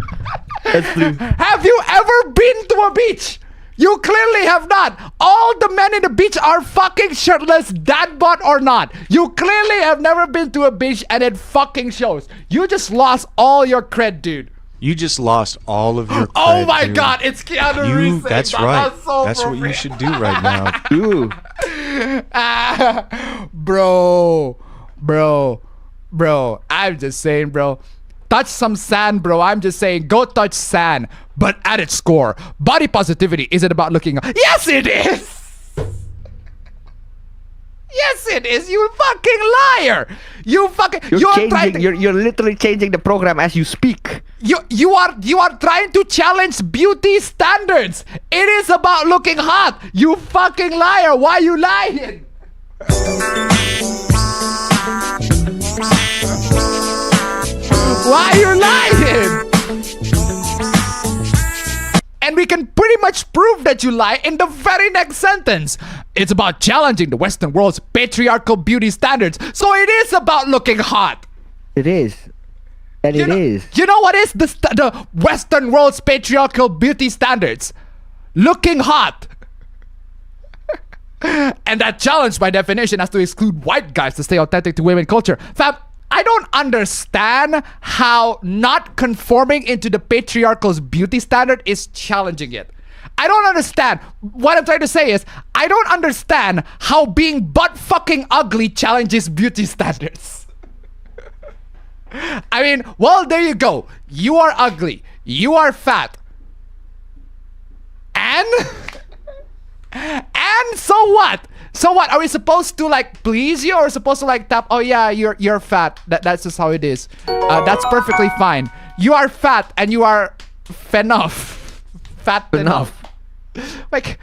Have you ever been to a beach? You clearly have not. All the men in the beach are fucking shirtless, dad bot or not. You clearly have never been to a beach, and it fucking shows. You just lost all your cred, dude. You just lost all of your cred, oh my dude. God, it's Keanu Reeves. That's right. That's what you should do right now. Ooh. Bro, I'm just saying, bro. Touch some sand, bro. I'm just saying, go touch sand. But at its core, body positivity isn't about looking. Yes, it is. Yes, it is. You fucking liar. You're literally changing the program as you speak. You are trying to challenge beauty standards. It is about looking hot. You fucking liar. Why are you lying? Why are you lying? And we can pretty much prove that you lie in the very next sentence. It's about challenging the Western world's patriarchal beauty standards. So it is about looking hot. It is. And it is. You know what is the Western world's patriarchal beauty standards? Looking hot. And that challenge, by definition, has to exclude white guys to stay authentic to women culture. Fam, I don't understand how not conforming into the patriarchal's beauty standard is challenging it. I don't understand. What I'm trying to say is, I don't understand how being butt fucking ugly challenges beauty standards. I mean, well, there you go. You are ugly. You are fat. And so what? So what? Are we supposed to like please you, or supposed to like tap? Oh yeah, you're fat. That's just how it is. That's perfectly fine. You are fat and you are enough. Fat enough. Like,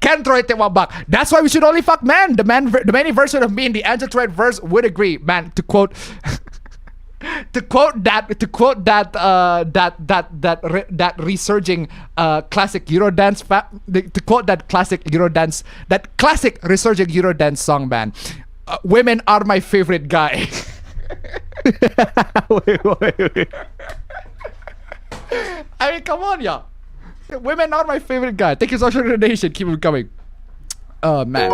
can't throw it in one buck. That's why we should only fuck men. The many version of me in the Android verse would agree, man. To quote that resurging classic Eurodance to quote that classic resurging Eurodance song, man. Women are my favorite guy. wait. I mean, come on, y'all. Women are my favorite guy. Thank you so much for the donation. Keep it coming. Oh man.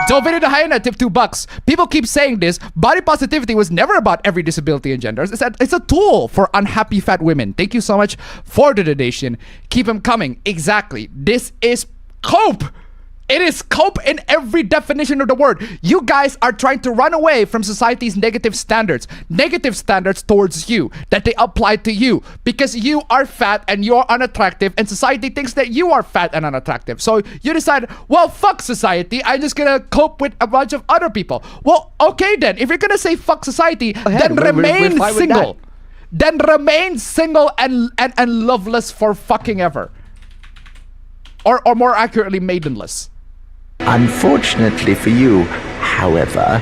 Video the hyena tip $2. People keep saying this. Body positivity was never about every disability and genders. It's a tool for unhappy fat women. Thank you so much for the donation. Keep them coming. Exactly. This is cope. It is cope in every definition of the word. You guys are trying to run away from society's negative standards towards you, that they apply to you because you are fat and you're unattractive, and society thinks that you are fat and unattractive. So you decide, well, fuck society, I'm just gonna cope with a bunch of other people. Well, okay then, if you're gonna say fuck society, then remain single. Then remain single and loveless for fucking ever. Or more accurately, maidenless. Unfortunately for you, however,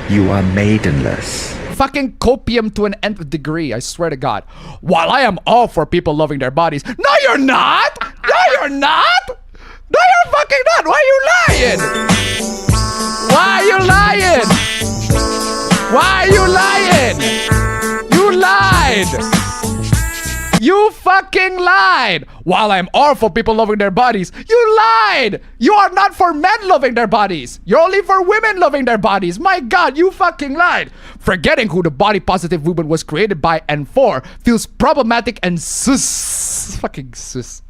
you are maidenless. Fucking copium to an nth degree, I swear to God. While I am all for people loving their bodies. No, you're not! No, you're not! No, you're fucking not! Why are you lying? Why are you lying? Why are you lying? You lied! You fucking lied! While I'm all for people loving their bodies, you lied! You are not for men loving their bodies. You're only for women loving their bodies. My God, you fucking lied. Forgetting who the body positive movement was created by and for feels problematic and sus. Fucking sus.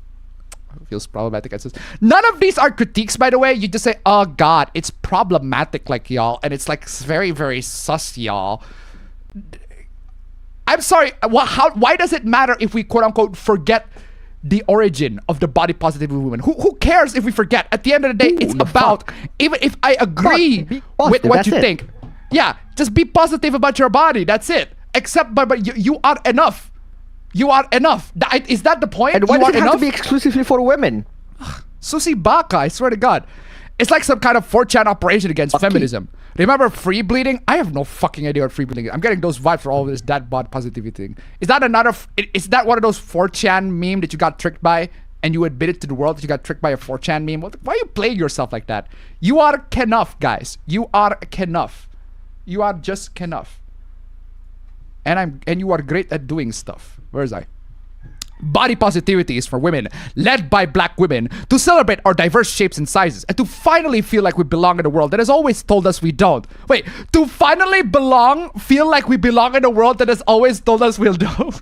Feels problematic and sus. None of these are critiques, by the way. You just say, oh God, it's problematic like y'all. And it's like very, very sus, y'all. I'm sorry, why does it matter if we quote-unquote forget the origin of the body positive movement? Who cares if we forget? At the end of the day, it's about, even if I agree with what you think. Yeah, just be positive about your body, that's it. Except, but you are enough. You are enough. Is that the point? And why you does are it have enough? to be exclusively for women? Susi Baka, I swear to God. It's like some kind of 4chan operation against feminism. Remember free bleeding? I have no fucking idea what free bleeding is. I'm getting those vibes for all this dad bod positivity thing. Is that is that one of those 4chan meme that you got tricked by and you admitted to the world that you got tricked by a 4chan meme? Why are you playing yourself like that? You are Kenough, guys. You are Kenough. You are just Kenough. And you are great at doing stuff. Where is I? Body positivity is for women, led by black women, to celebrate our diverse shapes and sizes, and to finally feel like we belong in a world that has always told us we don't. Wait, to finally feel like we belong in a world that has always told us we don't?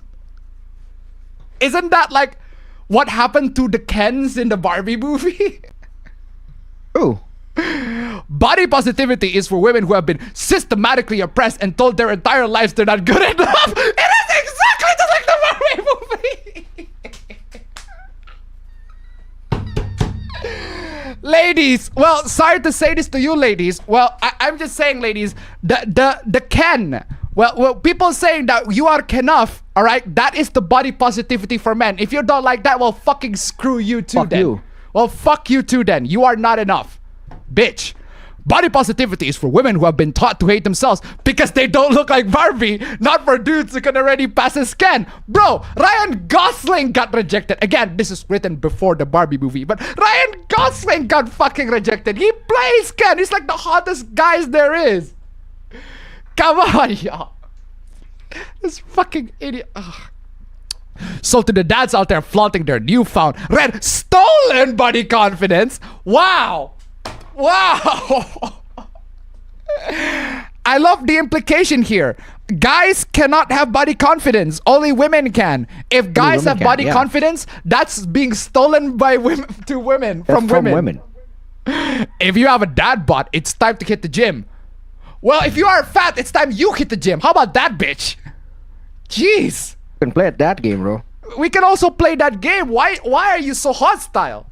Isn't that like what happened to the Kens in the Barbie movie? Oh. Body positivity is for women who have been systematically oppressed and told their entire lives they're not good enough. It is exactly just like the Barbie movie. Ladies, well, sorry to say this to you, ladies. Well, I'm just saying, ladies, the Ken. Well, people saying that you are Kenough, all right? That is the body positivity for men. If you don't like that, well, fucking screw you too. Fuck then. you. Well, fuck you too then. You are not enough. Bitch. Body positivity is for women who have been taught to hate themselves because they don't look like Barbie, not for dudes who can already pass as Ken. Bro, Ryan Gosling got rejected. Again, this is written before the Barbie movie, but Ryan Gosling got fucking rejected. He plays Ken. He's like the hottest guys there is. Come on, y'all. This fucking idiot. Ugh. So to the dads out there flaunting their newfound stolen body confidence, wow. Wow. I love the implication here. Guys cannot have body confidence. Only women can. If guys have body confidence, that's being stolen by women to women from women. If you have a dad bod, it's time to hit the gym. Well, if you are fat, it's time you hit the gym. How about that, bitch? Jeez. You can play at that game, bro. We can also play that game. Why are you so hostile?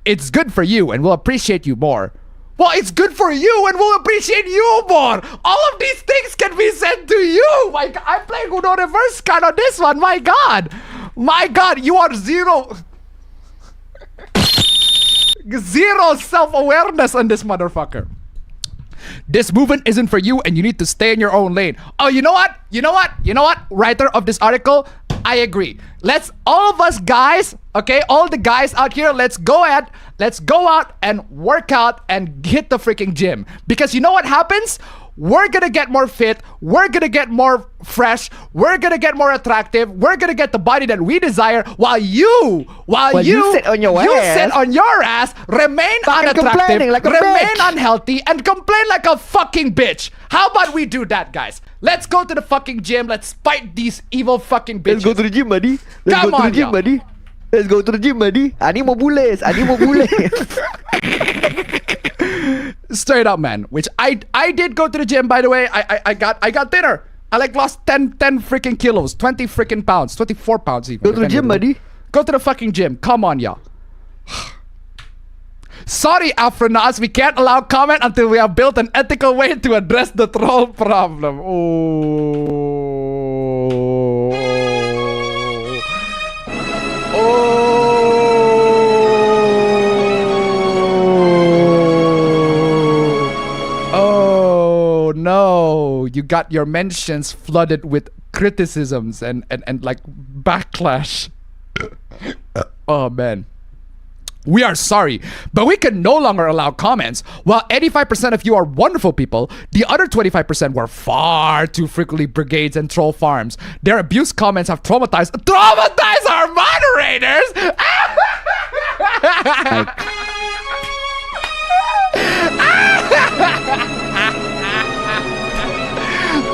It's good for you and we'll appreciate you more. Well, it's good for you and we'll appreciate you more. All of these things can be said to you. My God, I'm playing Uno reverse card on this one. My God. My God, you are zero self-awareness on this motherfucker. This movement isn't for you and you need to stay in your own lane. Oh, you know what? Writer of this article, I agree. Let's, all of us guys, okay, all the guys out here, let's go out and work out and hit the freaking gym. Because you know what happens? We're gonna get more fit, we're gonna get more fresh, we're gonna get more attractive, we're gonna get the body that we desire while you sit on your ass, remain unattractive, like remain unhealthy, and complain like a fucking bitch. How about we do that, guys? Let's go to the fucking gym, let's fight these evil fucking bitches. Let's go to the gym, buddy. Come on, Let's go to the gym, buddy. Ani mau bules. Straight up, man. Which I did go to the gym, by the way. I got thinner. I like lost 10 freaking kilos, 20 freaking pounds, 24 pounds even. Go to the gym, buddy. Go to the fucking gym. Come on, y'all. Sorry, Afronauts, we can't allow comment until we have built an ethical way to address the troll problem. Oh no, you got your mentions flooded with criticisms and like backlash. Oh man. We are sorry, but we can no longer allow comments. While 85% of you are wonderful people, the other 25% were far too frequently brigades and troll farms. Their abuse comments have traumatized our moderators.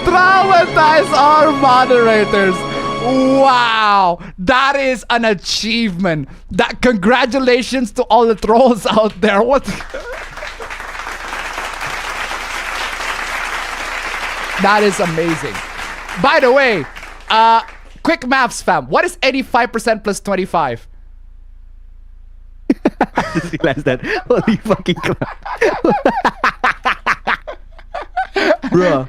Traumatize our moderators. Wow, that is an achievement. That congratulations to all the trolls out there. What? That is amazing. By the way, quick maths, fam. What is 85% plus 25? Just realized that. Holy fucking crap. Bruh.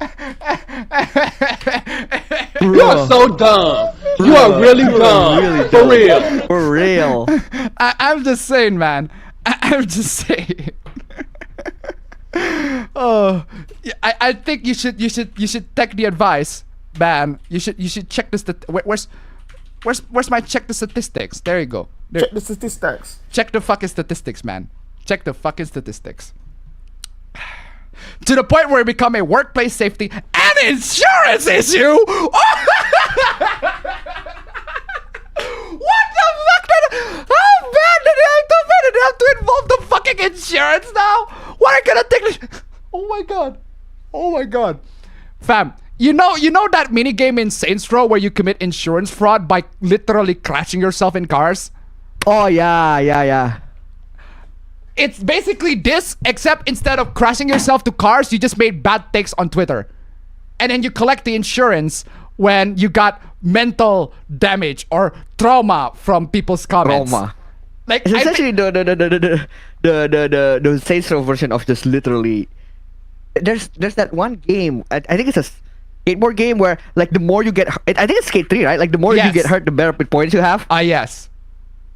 You are so dumb. You are really dumb. Really For dumb. real. For real. I'm just saying, man. I'm just saying. Oh, yeah, I think you should take the advice, man. You should check this. Where's my check the statistics? There you go. There. Check the statistics. Check the fucking statistics, man. Check the fucking statistics. To the point where it become a workplace safety and insurance issue. What the fuck? How bad did it have to involve the fucking insurance now? What are you gonna take? Oh my god. Oh my god. Fam, you know that mini game in Saints Row where you commit insurance fraud by literally crashing yourself in cars? Oh yeah. It's basically this, except instead of crashing yourself to cars, you just made bad takes on Twitter. And then you collect the insurance when you got mental damage or trauma from people's comments. Trauma. Like, It's essentially the Saints Row version of just literally. There's that one game. I think it's a skateboard game where like the more you get, I think it's Skate 3, right? Like the more you get hurt, the better points you have. Yes.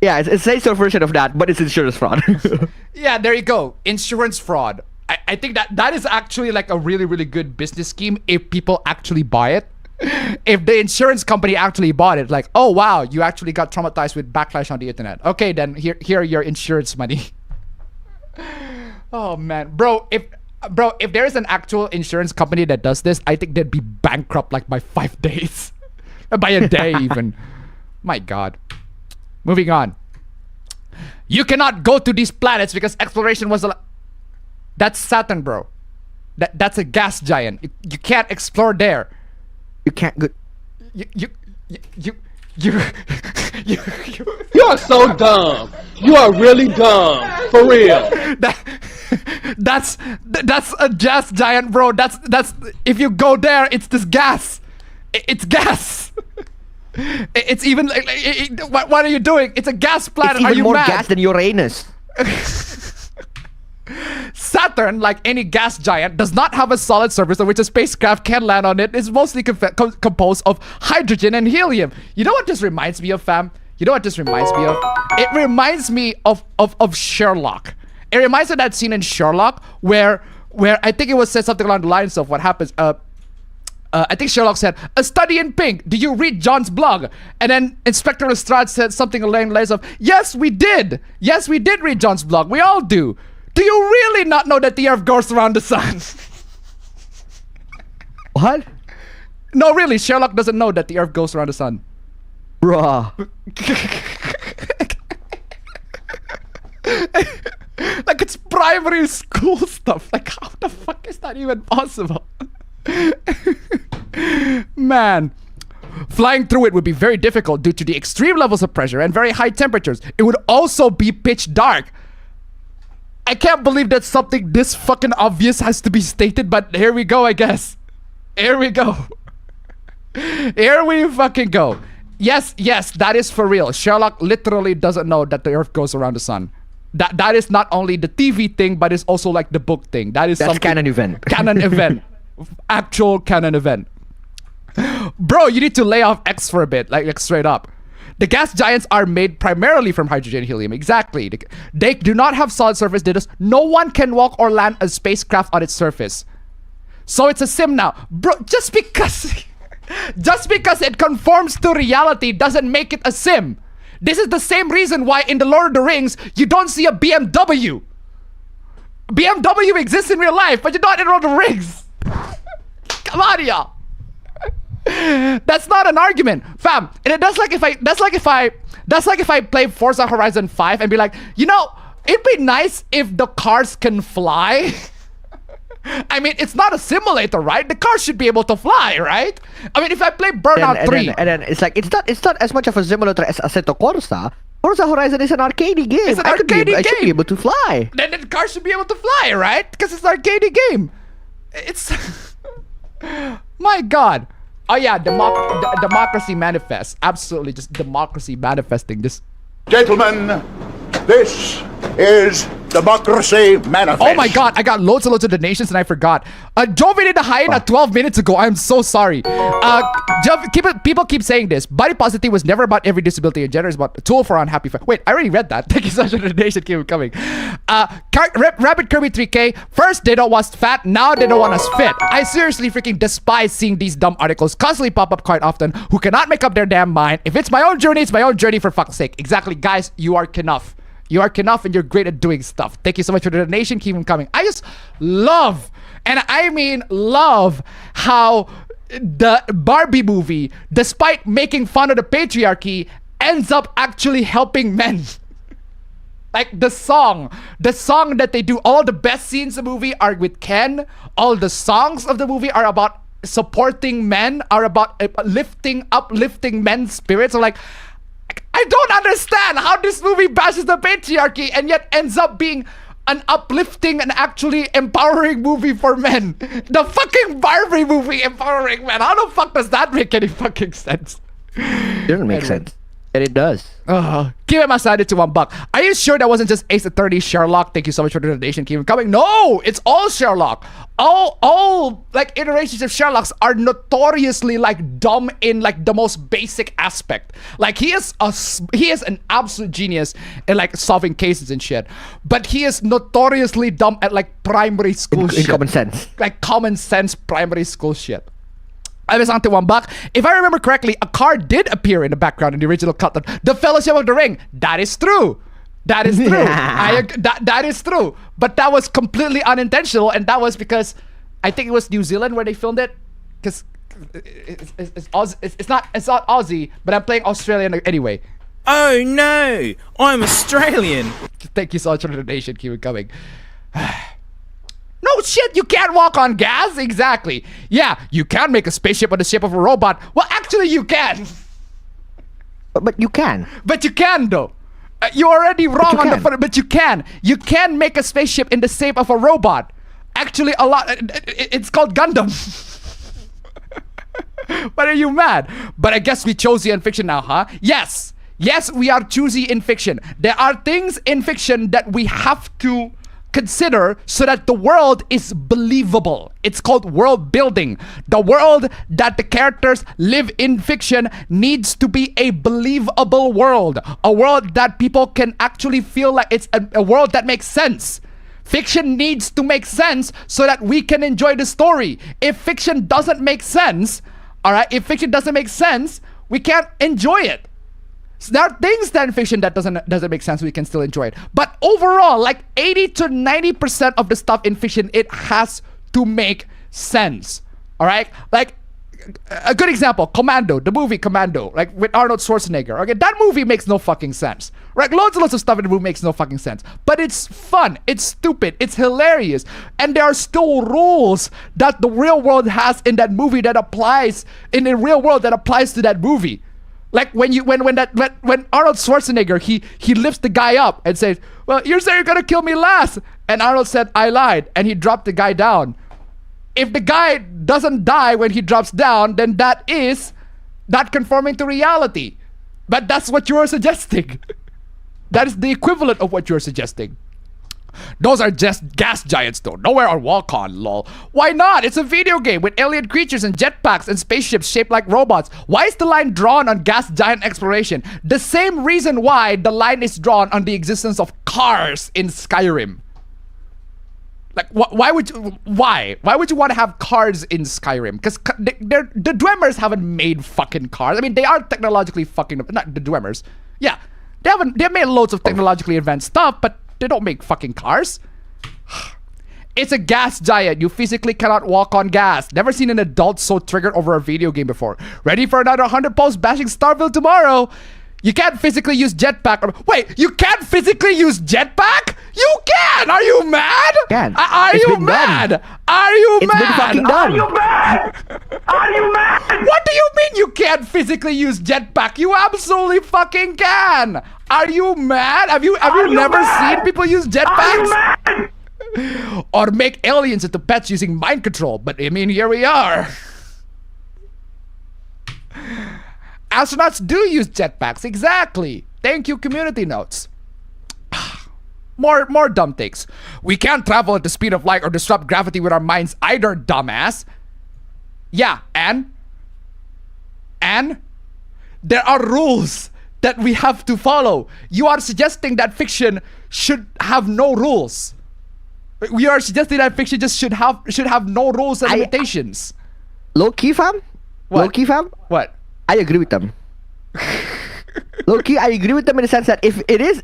Yeah, it's Saints Row version of that, but it's insurance fraud. Yeah, there you go. Insurance fraud. I think that is actually like a really, really good business scheme if people actually buy it. If the insurance company actually bought it, like, oh wow, you actually got traumatized with backlash on the internet. Okay, then here are your insurance money. Oh man, bro, if there is an actual insurance company that does this, I think they'd be bankrupt like by 5 days, by a day even. My god. Moving on. You cannot go to these planets because exploration was that's Saturn, bro. That's a gas giant. You can't explore there. You can't go. You are so dumb. You are really dumb. For real. That's a gas giant, bro. That's if you go there, it's this gas. It's gas. It's even like what are you doing? It's a gas planet. It's even are you more mad? gas than Uranus. Saturn, like any gas giant, does not have a solid surface on which a spacecraft can land on it. It's mostly composed of hydrogen and helium. You know what this reminds me of, fam? You know what this reminds me of? It reminds me of Sherlock. It reminds me of that scene in Sherlock where I think it was said something along the lines of what happens. I think Sherlock said, "A study in pink. Do you read John's blog?" And then Inspector Lestrade said something along the lines of, "Yes, we did. Yes, we did read John's blog. We all do. Do you really not know that the Earth goes around the sun?" What? No, really, Sherlock doesn't know that the Earth goes around the sun. Bruh. Like it's primary school stuff. Like how the fuck is that even possible? Man, flying through it would be very difficult due to the extreme levels of pressure and very high temperatures. It would also be pitch dark. I can't believe that something this fucking obvious has to be stated, but here we go, I guess. Here we go. Here we fucking go. Yes, that is for real. Sherlock literally doesn't know that the Earth goes around the sun. That is not only the TV thing, but it's also like the book thing. That's canon event. Canon event. Actual canon event. Bro, you need to lay off X for a bit, like straight up. The gas giants are made primarily from hydrogen and helium. Exactly. They do not have solid surface. No one can walk or land a spacecraft on its surface. So it's a sim now. Bro, just because it conforms to reality doesn't make it a sim. This is the same reason why in The Lord of the Rings, you don't see a BMW. BMW exists in real life, but you're not in Lord of the Rings. Come on, y'all. That's not an argument, fam. And that's like if I play Forza Horizon 5 and be like, you know, it'd be nice if the cars can fly. I mean, it's not a simulator, right? The car should be able to fly, right? I mean, if I play Burnout 3... And then it's like, it's not as much of a simulator as Assetto Corsa. Forza Horizon is an arcade game. It's an arcade game. I should be able to fly. Then the car should be able to fly, right? Because it's an arcade game. It's... My God. Oh yeah, democracy manifests. Absolutely, just democracy manifesting. Just... Gentlemen, this is democracy manifest. Oh my god, I got loads and loads of donations and I forgot. Joven in the hyena 12 minutes ago. I'm so sorry. People keep saying this. Body positivity was never about every disability and gender is about a tool for unhappy Wait, I already read that. Thank you so much for the donation. Keep coming. Rabbit Kirby 3K. First, they don't want us fat. Now they don't want us fit. I seriously freaking despise seeing these dumb articles constantly pop up quite often who cannot make up their damn mind. If it's my own journey, it's my own journey for fuck's sake. Exactly, guys. You are enough. You are enough and you're great at doing stuff. Thank you so much for the donation. Keep them coming. I just love, and I mean love, how the Barbie movie, despite making fun of the patriarchy, ends up actually helping men. Like the song that they do, all the best scenes in the movie are with Ken. All the songs of the movie are about supporting men, are about uplifting men's spirits. So like, I don't understand how this movie bashes the patriarchy and yet ends up being an uplifting and actually empowering movie for men. The fucking Barbie movie empowering men. How the fuck does that make any fucking sense? It doesn't make sense. And it does. Give him a side to $1. Are you sure that wasn't just Ace Attorney Sherlock? Thank you so much for the donation. Keep him coming. No, it's all Sherlock. All like iterations of Sherlocks are notoriously like dumb in like the most basic aspect. Like he is an absolute genius in like solving cases and shit. But he is notoriously dumb at like primary school shit. In common sense. Like common sense primary school shit. I was on to $1. If I remember correctly, a car did appear in the background in the original cut. The Fellowship of the Ring. That is true. That is true. That is true. But that was completely unintentional, and that was because I think it was New Zealand where they filmed it. Because it's not Aussie, but I'm playing Australian anyway. Oh no, I'm Australian. Thank you so much for the donation. Keep it coming. No shit, you can't walk on gas? Exactly. Yeah, you can make a spaceship on the shape of a robot. Well, actually, you can. But you can. But you can, though. You're already wrong on the front, but you can. You can make a spaceship in the shape of a robot. Actually, a lot. It's called Gundam. But are you mad? But I guess we chose you in fiction now, huh? Yes. Yes, we are choosy in fiction. There are things in fiction that we have to consider so that the world is believable. It's called world building. The world that the characters live in fiction needs to be a believable world. A world that people can actually feel like it's a world that makes sense. Fiction needs to make sense so that we can enjoy the story. If fiction doesn't make sense, if fiction doesn't make sense, we can't enjoy it. So there are things that in fiction that doesn't make sense. We can still enjoy it. But overall, like 80 to 90% of the stuff in fiction, it has to make sense. All right? Like a good example, Commando, the movie Commando, like with Arnold Schwarzenegger. Okay, that movie makes no fucking sense. Right? Loads and loads of stuff in the movie makes no fucking sense. But it's fun, it's stupid, it's hilarious, and there are still rules that the real world has in that movie that applies in the real world that applies to that movie. Like when Arnold Schwarzenegger he lifts the guy up and says, "Well, you're saying you're gonna kill me last," and Arnold said, "I lied," and he dropped the guy down. If the guy doesn't die when he drops down, then that is not conforming to reality. But that's what you are suggesting. That is the equivalent of what you're suggesting. Those are just gas giants though. Nowhere on Walcon, lol. Why not? It's a video game with alien creatures and jetpacks and spaceships shaped like robots. Why is the line drawn on gas giant exploration? The same reason why the line is drawn on the existence of cars in Skyrim. Like, why would you want to have cars in Skyrim? Because the Dwellers haven't made fucking cars. I mean, they are technologically fucking, not the Dwellers. Yeah, they've made loads of technologically advanced stuff, but they don't make fucking cars. It's a gas giant. You physically cannot walk on gas. Never seen an adult so triggered over a video game before. Ready for another 100 posts bashing Starfield tomorrow. You can't physically use jetpack. Wait, you can't physically use jetpack? You can! Are you mad? Can. Are you mad? Are you mad? It's been fucking done. Are you mad? Are you mad? What do you mean you can't physically use jetpack? You absolutely fucking can. Are you mad? Have you never seen people use jetpacks? Or make aliens into pets using mind control? But I mean, here we are. Astronauts do use jetpacks, exactly. Thank you, community notes. More dumb takes. We can't travel at the speed of light or disrupt gravity with our minds either, dumbass. Yeah, and there are rules that we have to follow. You are suggesting that fiction should have no rules. We are suggesting that fiction just should have no rules and limitations. Low key, fam. What? Low key, fam. What? I agree with them. Low key, I agree with them in the sense that if it is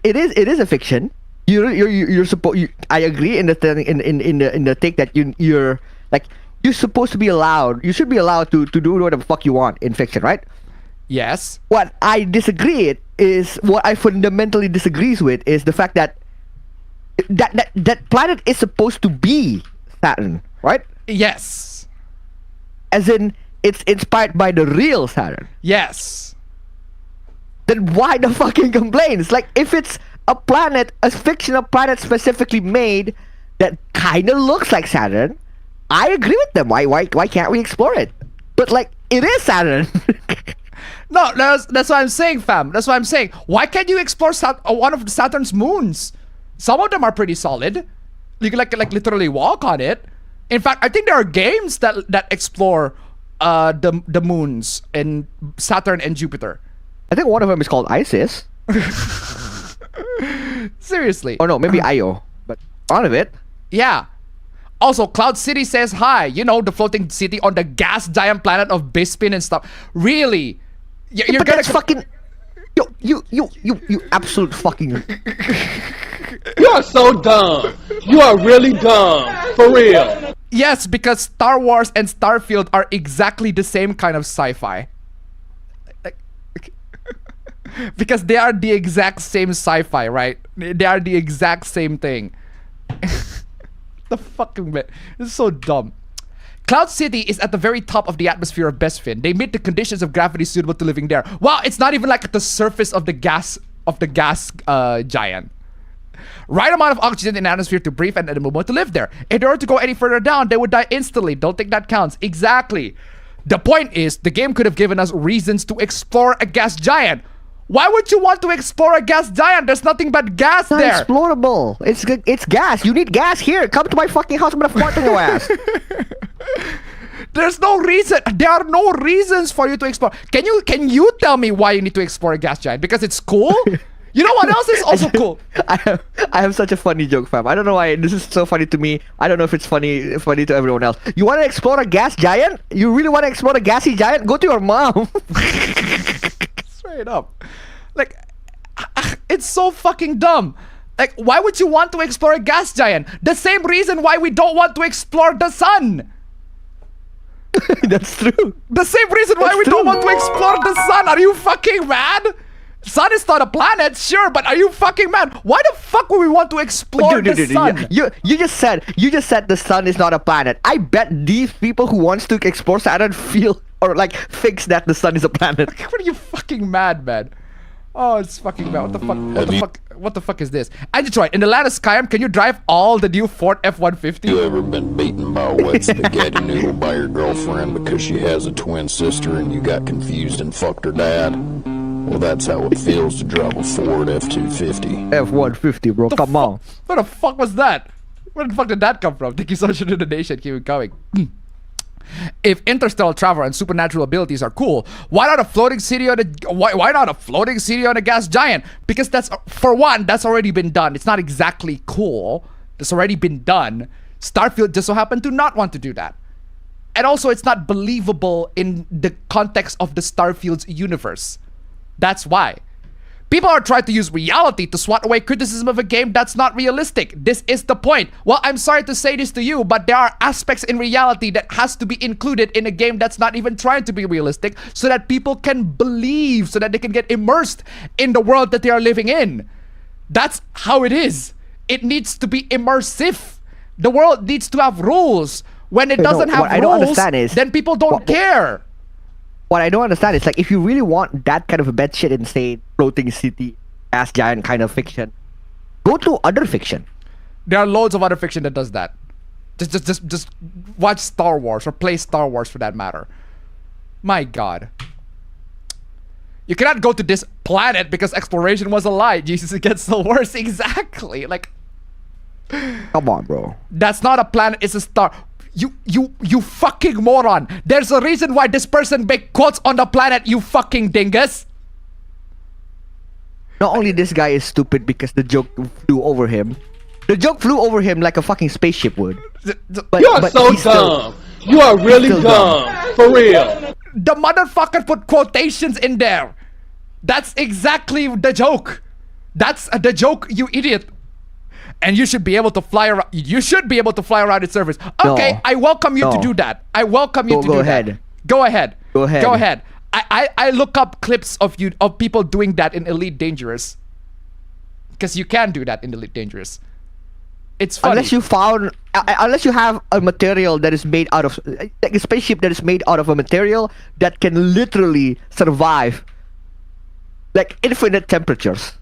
a fiction, you're supposed. I agree in the take that you're like you're supposed to be allowed. You should be allowed to do whatever the fuck you want in fiction, right? Yes. What I disagree is what I fundamentally disagrees with is the fact that that planet is supposed to be Saturn, right? Yes. As in, it's inspired by the real Saturn. Yes. Then why the fucking complaints? Like, if it's a planet, a fictional planet specifically made that kind of looks like Saturn, I agree with them. Why can't we explore it? But like, it is Saturn. No, that's what I'm saying, fam. That's what I'm saying. Why can't you explore one of Saturn's moons? Some of them are pretty solid. You can like literally walk on it. In fact, I think there are games that explore the moons in Saturn and Jupiter. I think one of them is called Isis. Seriously. Or no, maybe Io. But one of it. Yeah. Also, Cloud City says hi. You know, the floating city on the gas giant planet of Bispin and stuff. Really? You're but gonna that's fucking. You absolute fucking. You are so dumb. You are really dumb. For real. Yes, because Star Wars and Starfield are exactly the same kind of sci-fi. Because they are the exact same sci-fi, right? They are the exact same thing. The fucking bit. This is so dumb. Cloud City is at the very top of the atmosphere of Bespin. They meet the conditions of gravity suitable to living there. Wow, it's not even like at the surface of the gas giant. Right amount of oxygen in the atmosphere to breathe and a movement to live there. In order to go any further down, they would die instantly. Don't think that counts. Exactly. The point is, the game could have given us reasons to explore a gas giant. Why would you want to explore a gas giant? There's nothing but gas It's there. not explorable. It's gas. You need gas here. Come to my fucking house. I'm gonna fart in your ass. There's no reason. There are no reasons for you to explore. Can you tell me why you need to explore a gas giant? Because it's cool? You know what else is also cool? I have such a funny joke, fam. I don't know why this is so funny to me. I don't know if it's funny to everyone else. You want to explore a gas giant? You really want to explore a gassy giant? Go to your mom. Straight up. Like, it's so fucking dumb. Like, why would you want to explore a gas giant? The same reason why we don't want to explore the sun. That's true. The same reason why we don't want to explore the sun. Are you fucking mad? Sun is not a planet, sure, but are you fucking mad? Why the fuck would we want to explore the sun? You just said the sun is not a planet. I bet these people who wants to explore Saturn feel or like thinks that the sun is a planet. What are you fucking mad, man? Oh, it's fucking bad. What the fuck is this? And Detroit, in the land of Skyrim, can you drive all the new Ford F-150? You ever been beaten by a wet spaghetti noodle by your girlfriend because she has a twin sister and you got confused and fucked her dad? Well, that's how it feels to drive a Ford F-250. F-150, bro. Come on. Where the fuck was that? Where the fuck did that come from? Thank you so much for the donation. Keep it going. If interstellar travel and supernatural abilities are cool, why not a floating city on why not a floating city on a gas giant? Because that's, for one, that's already been done. It's not exactly cool. That's already been done. Starfield just so happened to not want to do that. And also, it's not believable in the context of the Starfield's universe. That's why. People are trying to use reality to swat away criticism of a game that's not realistic. This is the point. Well, I'm sorry to say this to you, but there are aspects in reality that has to be included in a game that's not even trying to be realistic so that people can believe, so that they can get immersed in the world that they are living in. That's how it is. It needs to be immersive. The world needs to have rules. When it doesn't have rules, then people don't care. What I don't understand is, like, if you really want that kind of a batshit insane floating city ass giant kind of fiction, go to other fiction. There are loads of other fiction that does that. Just watch Star Wars or play Star Wars for that matter. My God. You cannot go to this planet because exploration was a lie. Jesus, it gets so worse. Exactly. Like, Come on, bro. That's not a planet, it's a star. You fucking moron. There's a reason why this person make quotes on the planet, you fucking dingus. Not only this guy is stupid because the joke flew over him. The joke flew over him like a fucking spaceship would. But, You are so dumb. You are really dumb. For real. The motherfucker put quotations in there. That's exactly the joke. That's the joke, you idiot. And you should be able to fly around. You should be able to fly around its surface. Okay, No. I welcome you to No. do that. I welcome you to do ahead. that. Go ahead. Go ahead. Go ahead. I look up clips of people doing that in Elite Dangerous. Because you can do that in Elite Dangerous. It's funny. Unless you have a material that is made out of, like a spaceship that is made out of a material that can literally survive like infinite temperatures.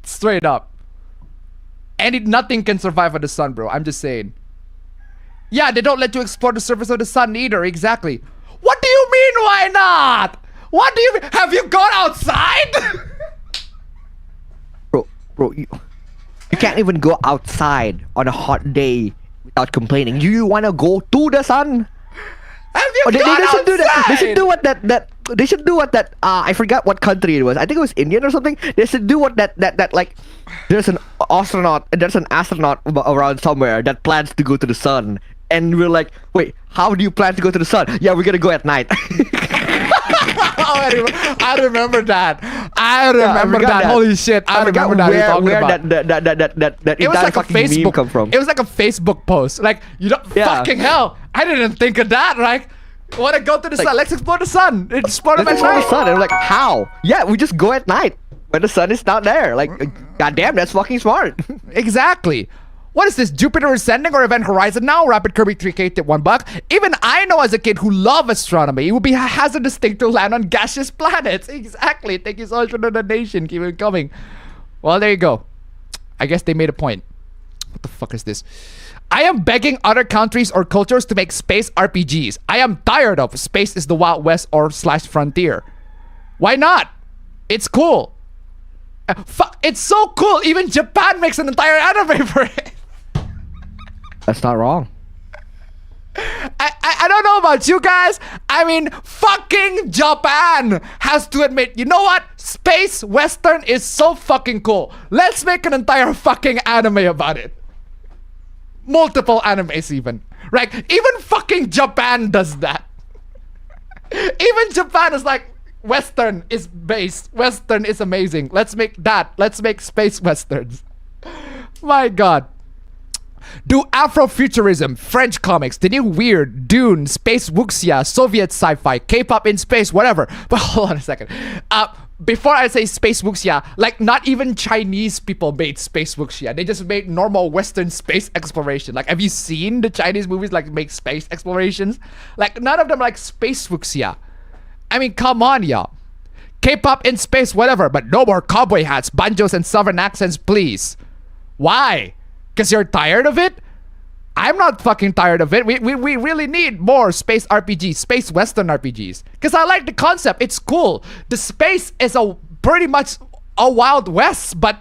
Straight up. And nothing can survive on the sun, bro. I'm just saying. Yeah, they don't let you explore the surface of the sun either. Exactly. What do you mean, why not? What do you mean? Have you gone outside? Bro, you can't even go outside on a hot day without complaining. You want to go to the sun? Have you they gone should do that. They outside? should do what they should do what that I forgot what country it was. I think it was Indian or something. They should do what that like there's an astronaut around somewhere that plans to go to the sun. And we're like, wait, how do you plan to go to the sun? Yeah, we're gonna go at night. I remember that. I remember that. Holy shit! I remember that. Where that it was like a fucking meme Facebook come from. It was like a Facebook post. Like fucking hell! I didn't think of that. Right? Want to go to the sun? Let's explore the sun. Explore the sun. And we're like, how? Yeah, we just go at night when the sun is not there. Like, goddamn, that's fucking smart. Exactly. What is this, Jupiter Ascending or Event Horizon now? Rapid Kirby 3K tip $1. Even I know as a kid who loved astronomy, it would be a hazardous thing to land on gaseous planets. Exactly. Thank you so much for the donation. Keep it coming. Well, there you go. I guess they made a point. What the fuck is this? I am begging other countries or cultures to make space RPGs. I am tired of space is the Wild West or / frontier. Why not? It's cool. It's so cool. Even Japan makes an entire anime for it. That's not wrong. I don't know about you guys. I mean, fucking Japan has to admit, you know what? Space Western is so fucking cool. Let's make an entire fucking anime about it. Multiple animes even. Right? Even fucking Japan does that. Even Japan is like, Western is based. Western is amazing. Let's make that. Let's make space Westerns. My God. Do Afrofuturism, French comics, the new weird, Dune, space wuxia, Soviet sci-fi, K-pop in space, whatever. But hold on a second. Before I say space wuxia, like not even Chinese people made space wuxia. They just made normal Western space exploration. Like, have you seen the Chinese movies like make space explorations? Like, none of them like space wuxia. I mean, come on, y'all. K-pop in space, whatever, but no more cowboy hats, banjos, and southern accents, please. Why? Because you're tired of it? I'm not fucking tired of it. We really need more space RPGs, space Western RPGs. Because I like the concept. It's cool. The space is pretty much a Wild West, but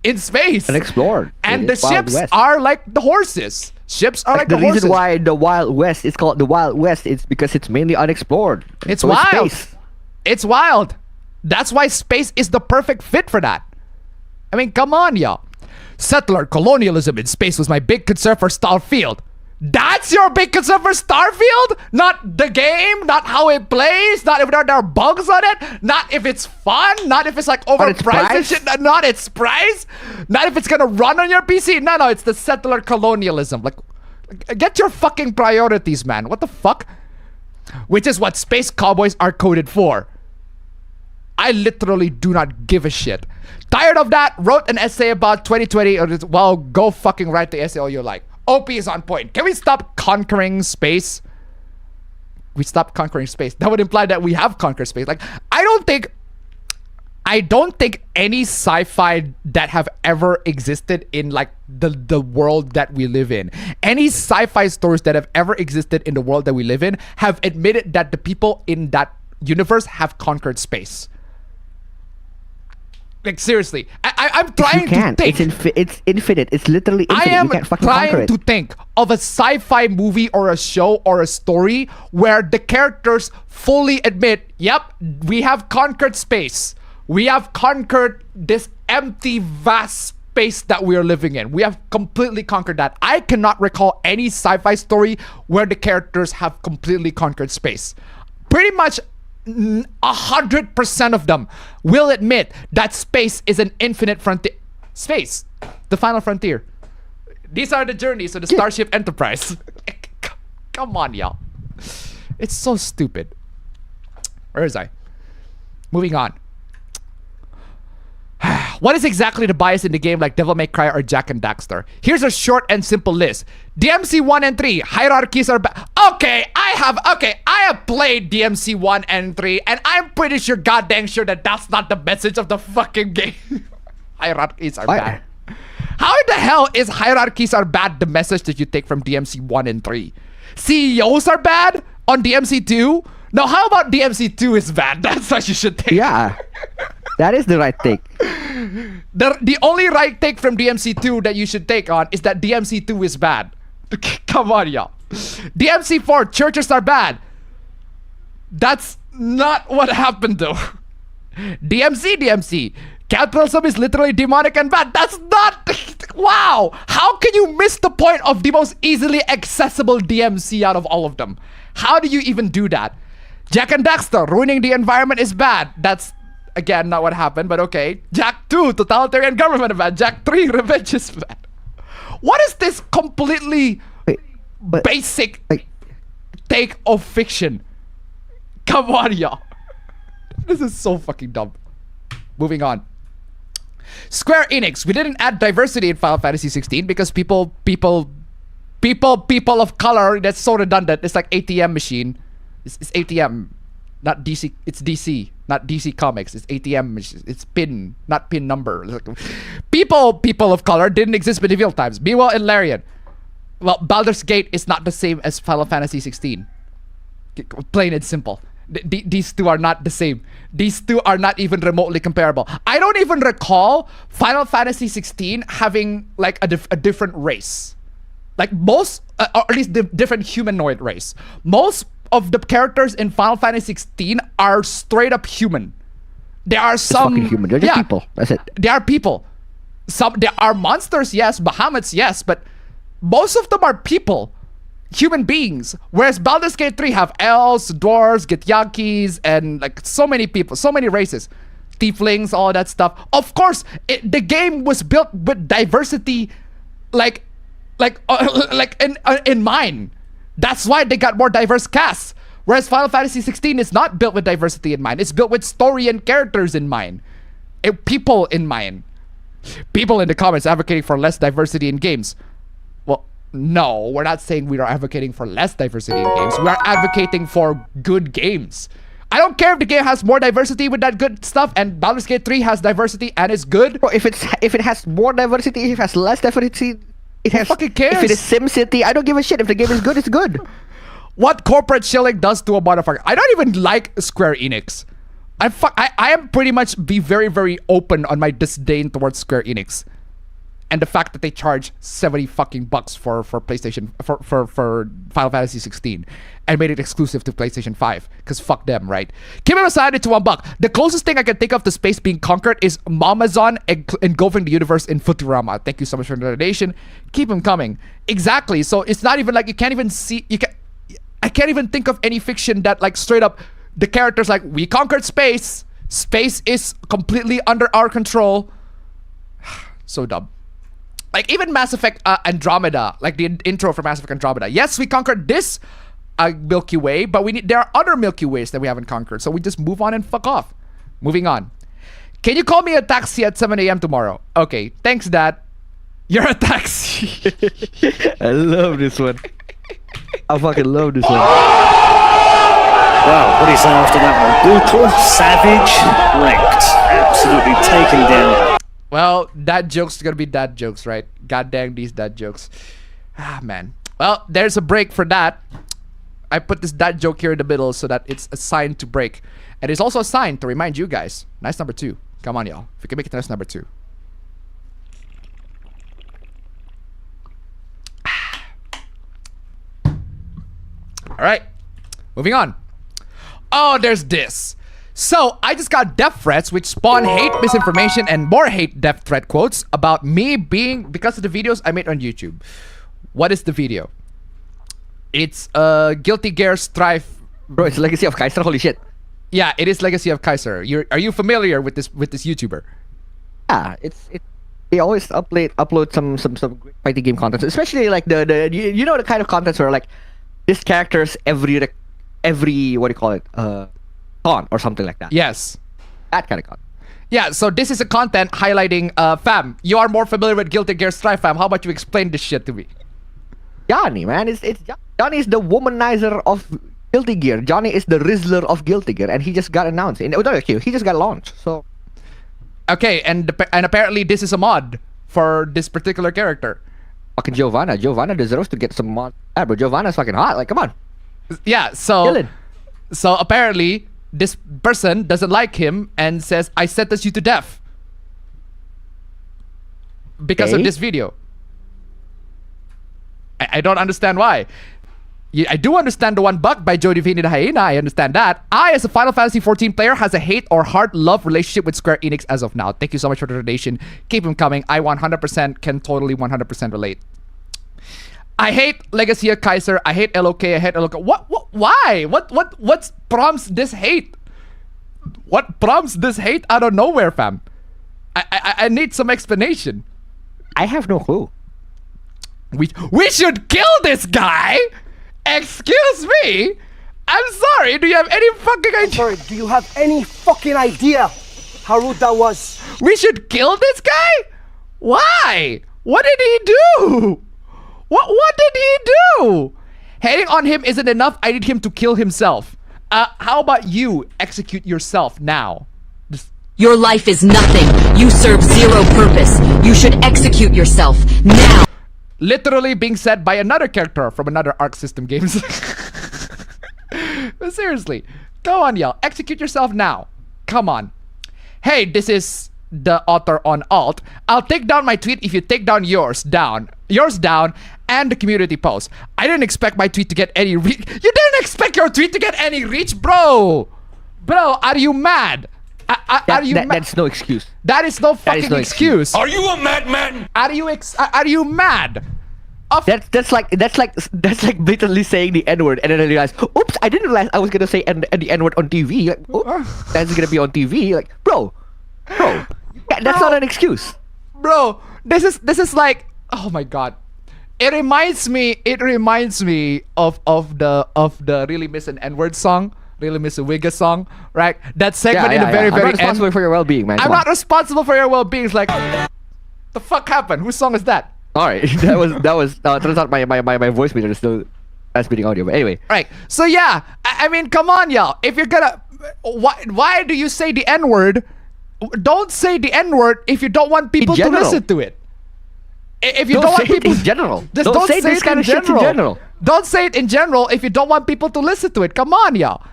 in space. Unexplored. And the ships are like the horses. Ships are like the horses. The reason why the Wild West is called the Wild West is because it's mainly unexplored. It's wild. It's wild. That's why space is the perfect fit for that. I mean, come on, y'all. Settler colonialism in space was my big concern for Starfield. That's your big concern for Starfield? Not the game? Not how it plays? Not if there are bugs on it? Not if it's fun? Not if it's like overpriced and shit? Not its price? Not if it's gonna run on your PC? No, it's the settler colonialism. Like, get your fucking priorities, man. What the fuck? Which is what space cowboys are coded for. I literally do not give a shit. Tired of that, wrote an essay about 2020. Well, go fucking write the essay all you like. OP is on point. Can we stop conquering space? We stop conquering space. That would imply that we have conquered space. Like, I don't think any sci-fi that have ever existed in like the world that we live in, any sci-fi stories that have ever existed in the world that we live in, have admitted that the people in that universe have conquered space. Like seriously, I'm trying to think. It's infinite. It's literally infinite. I am you can't fucking conquer trying it. to think of a sci-fi movie or a show or a story where the characters fully admit, yep, we have conquered space. We have conquered this empty, vast space that we are living in. We have completely conquered that. I cannot recall any sci-fi story where the characters have completely conquered space. Pretty much 100% of them will admit that space is an infinite frontier. Space, the final frontier. These are the journeys of the Starship Enterprise. Come on, y'all. It's so stupid. Where is I? Moving on. What is exactly the bias in the game like Devil May Cry or Jak and Daxter? Here's a short and simple list. DMC 1 and 3, hierarchies are bad. Okay, I have played DMC 1 and 3, and I'm pretty sure, goddamn sure, that that's not the message of the fucking game. Hierarchies are bad. How in the hell is hierarchies are bad the message that you take from DMC 1 and 3? CEOs are bad on DMC 2? No, how about DMC 2 is bad? That's what you should take. Yeah. That is the right take. The only right take from DMC 2 that you should take on is that DMC 2 is bad. Come on, y'all. DMC 4, churches are bad. That's not what happened though. DMC. Capitalism is literally demonic and bad. That's not... Wow! How can you miss the point of the most easily accessible DMC out of all of them? How do you even do that? Jak and Daxter, ruining the environment is bad. That's... Again, not what happened, but okay. Jak 2, totalitarian government is bad. Jak 3, revenge is bad. What is this completely basic take of fiction? Come on, y'all. This is so fucking dumb. Moving on. Square Enix, we didn't add diversity in Final Fantasy 16 because people of color, that's so redundant. It's like ATM machine. It's ATM, not DC. It's DC, not DC Comics. It's ATM. It's pin, not pin number. People of color didn't exist medieval times. Meanwhile, in Larian, well, Baldur's Gate is not the same as Final Fantasy 16. Plain and simple. These two are not the same. These two are not even remotely comparable. I don't even recall Final Fantasy 16 having like a different race. Like most, or at least the different humanoid race. Most of the characters in Final Fantasy 16 are straight up human. There are some fucking human. They're just people. That's it. They are people. There are monsters, yes. Bahamut's, yes. But most of them are people. Human beings. Whereas Baldur's Gate 3 have elves, dwarves, Gityakis, and like so many people, so many races. Tieflings, all that stuff. Of course, the game was built with diversity like in mind. That's why they got more diverse casts. Whereas Final Fantasy 16 is not built with diversity in mind. It's built with story and characters in mind. People in mind. People in the comments advocating for less diversity in games. Well, no, we're not saying we are advocating for less diversity in games. We are advocating for good games. I don't care if the game has more diversity with that good stuff, and Baldur's Gate 3 has diversity and it's good. Bro, if it has more diversity, if it has less diversity, it has. Who fucking cares? If it is SimCity, I don't give a shit. If the game is good, it's good. What corporate shilling does to a motherfucker. I don't even like Square Enix. I am pretty much be very, very open on my disdain towards Square Enix. And the fact that they charge $70 fucking bucks for PlayStation for Final Fantasy 16 and made it exclusive to PlayStation 5 because fuck them, right? Keep him aside to $1. The closest thing I can think of to space being conquered is Mamazon engulfing the universe in Futurama. Thank you so much for the donation. Keep him coming. Exactly. So it's not even like you can't even see. I can't even think of any fiction that like straight up the characters like we conquered space. Space is completely under our control. So dumb. Like even Mass Effect Andromeda, like the intro for Mass Effect Andromeda. Yes, we conquered this Milky Way, but there are other Milky Ways that we haven't conquered. So we just move on and fuck off. Moving on. Can you call me a taxi at 7 a.m. tomorrow? Okay, thanks, Dad. You're a taxi. I love this one. I fucking love this one. Wow, what do you say after that one? Brutal, savage, wrecked. Absolutely taken down. Well, dad jokes are gonna be dad jokes, right? God dang these dad jokes. Ah, man. Well, there's a break for that. I put this dad joke here in the middle so that it's a sign to break. And it's also a sign to remind you guys. Nice number 2. Come on, y'all. If we can make it to number 2. All right, moving on. Oh, there's this. So I just got death threats which spawn hate, misinformation, and more hate death threat quotes about me because of the videos I made on YouTube. What is the video? It's Guilty Gear Strife. Bro, it's Legacy of Kaiser. Holy shit. Yeah, it is Legacy of Kaiser. Are you familiar with this YouTuber? Yeah, they always upload some great fighting game content, especially like the you know the kind of contents where like this character's every what do you call it taunt or something like that. Yes, that kind of content. Yeah, so this is a content highlighting fam. You are more familiar with Guilty Gear Strife, fam. How about you explain this shit to me? Johnny, man, it's Johnny is the womanizer of Guilty Gear. Johnny is the Rizzler of Guilty Gear, and he just got announced. He just got launched. So okay, and apparently this is a mod for this particular character. Fucking Giovanna deserves to get some mod. Yeah, bro, Giovanna's fucking hot. Like, come on. Yeah, so apparently this person doesn't like him and says, I sentence you to death because of this video. I don't understand why. I do understand the one buck by Joe Divine the Hyena. I understand that. I, as a Final Fantasy 14 player, has a hate or hard love relationship with Square Enix as of now. Thank you so much for the donation. Keep them coming. I 100% can totally 100% relate. I hate Legacy of Kaiser. I hate LOK. I hate LOK. Why? What prompts this hate? What prompts this hate out of nowhere, fam? I need some explanation. I have no clue. We should kill this guy. Excuse me? I'm sorry, do you have any fucking idea? Sorry, do you have any fucking idea how rude that was? We should kill this guy? Why? What did he do? What did he do? Hating on him isn't enough. I need him to kill himself. How about you execute yourself now? Your life is nothing. You serve zero purpose. You should execute yourself now. Literally being said by another character from another Arc System games. But seriously, go on, y'all. Execute yourself now. Come on. Hey, this is the author on alt. I'll take down my tweet if you take down yours down. Yours down and the community post. I didn't expect my tweet to get any reach. You didn't expect your tweet to get any reach, bro. Bro, are you mad? Are you mad? That's no excuse. That is no fucking excuse. Are you a madman? Are you mad? That's like blatantly saying the N-word and then I realize, oops, I didn't realize I was gonna say the N-word on TV. Like, oops, that's gonna be on TV. Like, bro, that's not an excuse. Bro, this is like, oh my god. It reminds me of the Really Miss an N-word song. Really Miss a Wigga song, right? That segment in the very, very end. I'm not responsible for your well-being, man. I'm not responsible for your well-being. It's like, the fuck happened? Whose song is that? Alright, that was turns out my voice meter is still transmitting audio, but anyway. Right. So yeah, I mean, come on, y'all. If you're gonna, why do you say the N-word? Don't say the N-word if you don't want people to listen to it. If you don't want people in general, just don't say this kind of shit in general. Don't say it in general if you don't want people to listen to it. Come on, y'all.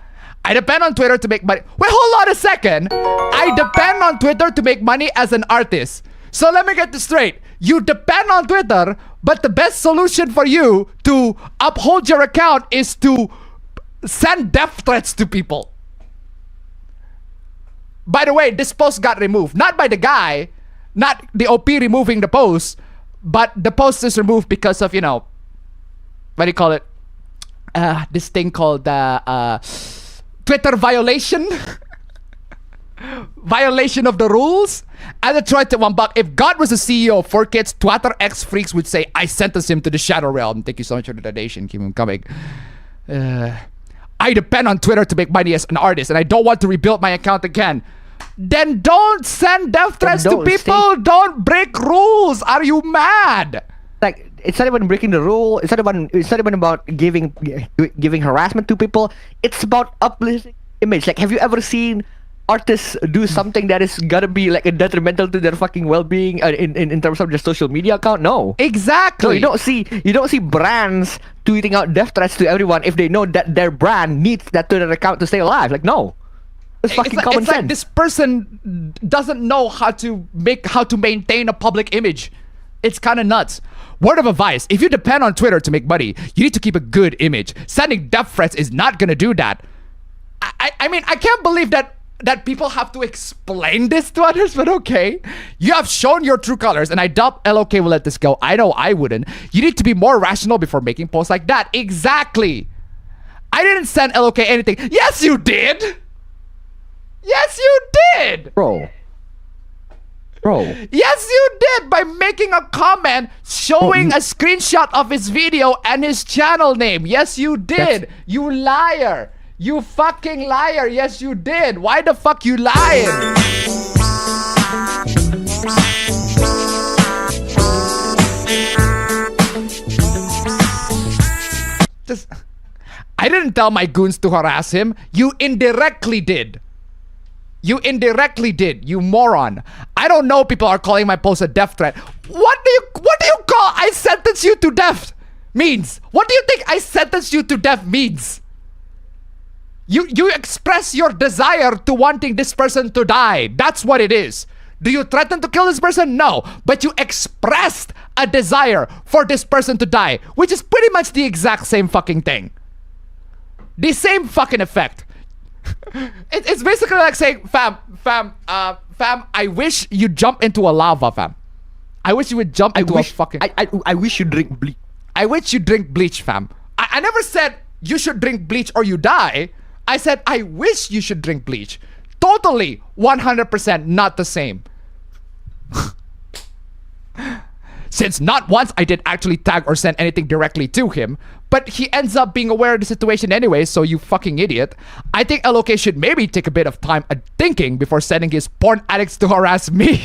I depend on Twitter to make money. Wait, hold on a second. I depend on Twitter to make money as an artist. So let me get this straight. You depend on Twitter, but the best solution for you to uphold your account is to send death threats to people. By the way, this post got removed. Not by the guy, not the OP removing the post, but the post is removed because of, you know, what do you call it? This thing called Twitter violation. Violation of the rules. And I tried to $1. If God was the CEO of 4Kids, Twitter X freaks would say, I sentence him to the Shadow Realm. Thank you so much for the donation. Keep him coming. I depend on Twitter to make money as an artist, and I don't want to rebuild my account again. Then don't send death threats to people. Don't break rules. Are you mad? Like, it's not even breaking the rule. It's not even about giving harassment to people. It's about uplifting image. Like, have you ever seen artists do something that is gonna be like detrimental to their fucking well-being in terms of their social media account? No. Exactly. So you don't see brands tweeting out death threats to everyone if they know that their brand needs that Twitter account to stay alive. Like, no. It's fucking common it's sense. like this person doesn't know how to maintain a public image. It's kind of nuts. Word of advice: if you depend on Twitter to make money, you need to keep a good image. Sending death threats is not gonna do that. I mean, I can't believe that people have to explain this to others, but okay. You have shown your true colors, and I doubt LOK will let this go. I know I wouldn't. You need to be more rational before making posts like that. Exactly. I didn't send LOK anything. Yes, you did. Yes, you did. Bro. Yes, you did, by making a comment showing a screenshot of his video and his channel name. Yes, you did. You liar. You fucking liar. Yes, you did. Why the fuck you lying? I didn't tell my goons to harass him. You indirectly did. You indirectly did, you moron. I don't know people are calling my post a death threat. What do you call I sentence you to death means? What do you think I sentence you to death means? You express your desire to wanting this person to die. That's what it is. Do you threaten to kill this person? No. But you expressed a desire for this person to die, which is pretty much the exact same fucking thing. The same fucking effect. It's basically like saying, fam, I wish you jump into a lava, fam. I wish you would jump into a fucking... I wish you drink bleach. I wish you drink bleach, fam. I never said you should drink bleach or you die. I said I wish you should drink bleach. Totally 100% not the same. Since not once I did actually tag or send anything directly to him, but he ends up being aware of the situation anyway, so you fucking idiot. I think LOK should maybe take a bit of time at thinking before sending his porn addicts to harass me.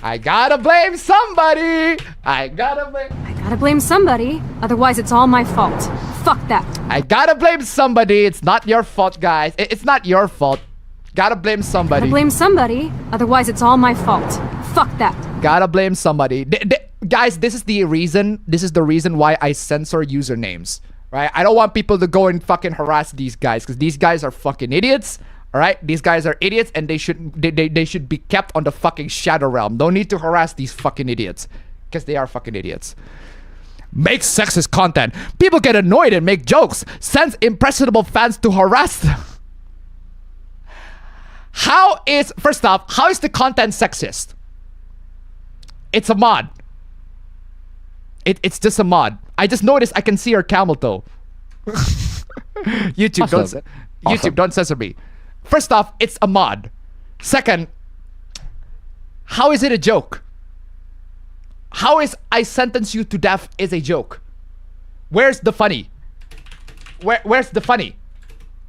I gotta blame somebody. I gotta blame somebody, otherwise it's all my fault. Fuck that. I gotta blame somebody. It's not your fault, guys. It's not your fault. Gotta blame somebody. Gotta blame somebody, otherwise it's all my fault. Fuck that. Gotta blame somebody. Guys, this is the reason why I censor usernames, right? I don't want people to go and fucking harass these guys, because these guys are fucking idiots. All right, these guys are idiots, and they should be kept on the fucking shadow realm. No need to harass these fucking idiots, because they are fucking idiots. Make sexist content. People get annoyed and make jokes. Sends impressionable fans to harass them. First off, how is the content sexist? It's a mod. It's just a mod. I just noticed I can see her camel toe. YouTube, don't censor me. First off, it's a mod. Second, how is it a joke? How is I sentence you to death is a joke? Where's the funny? Where's the funny?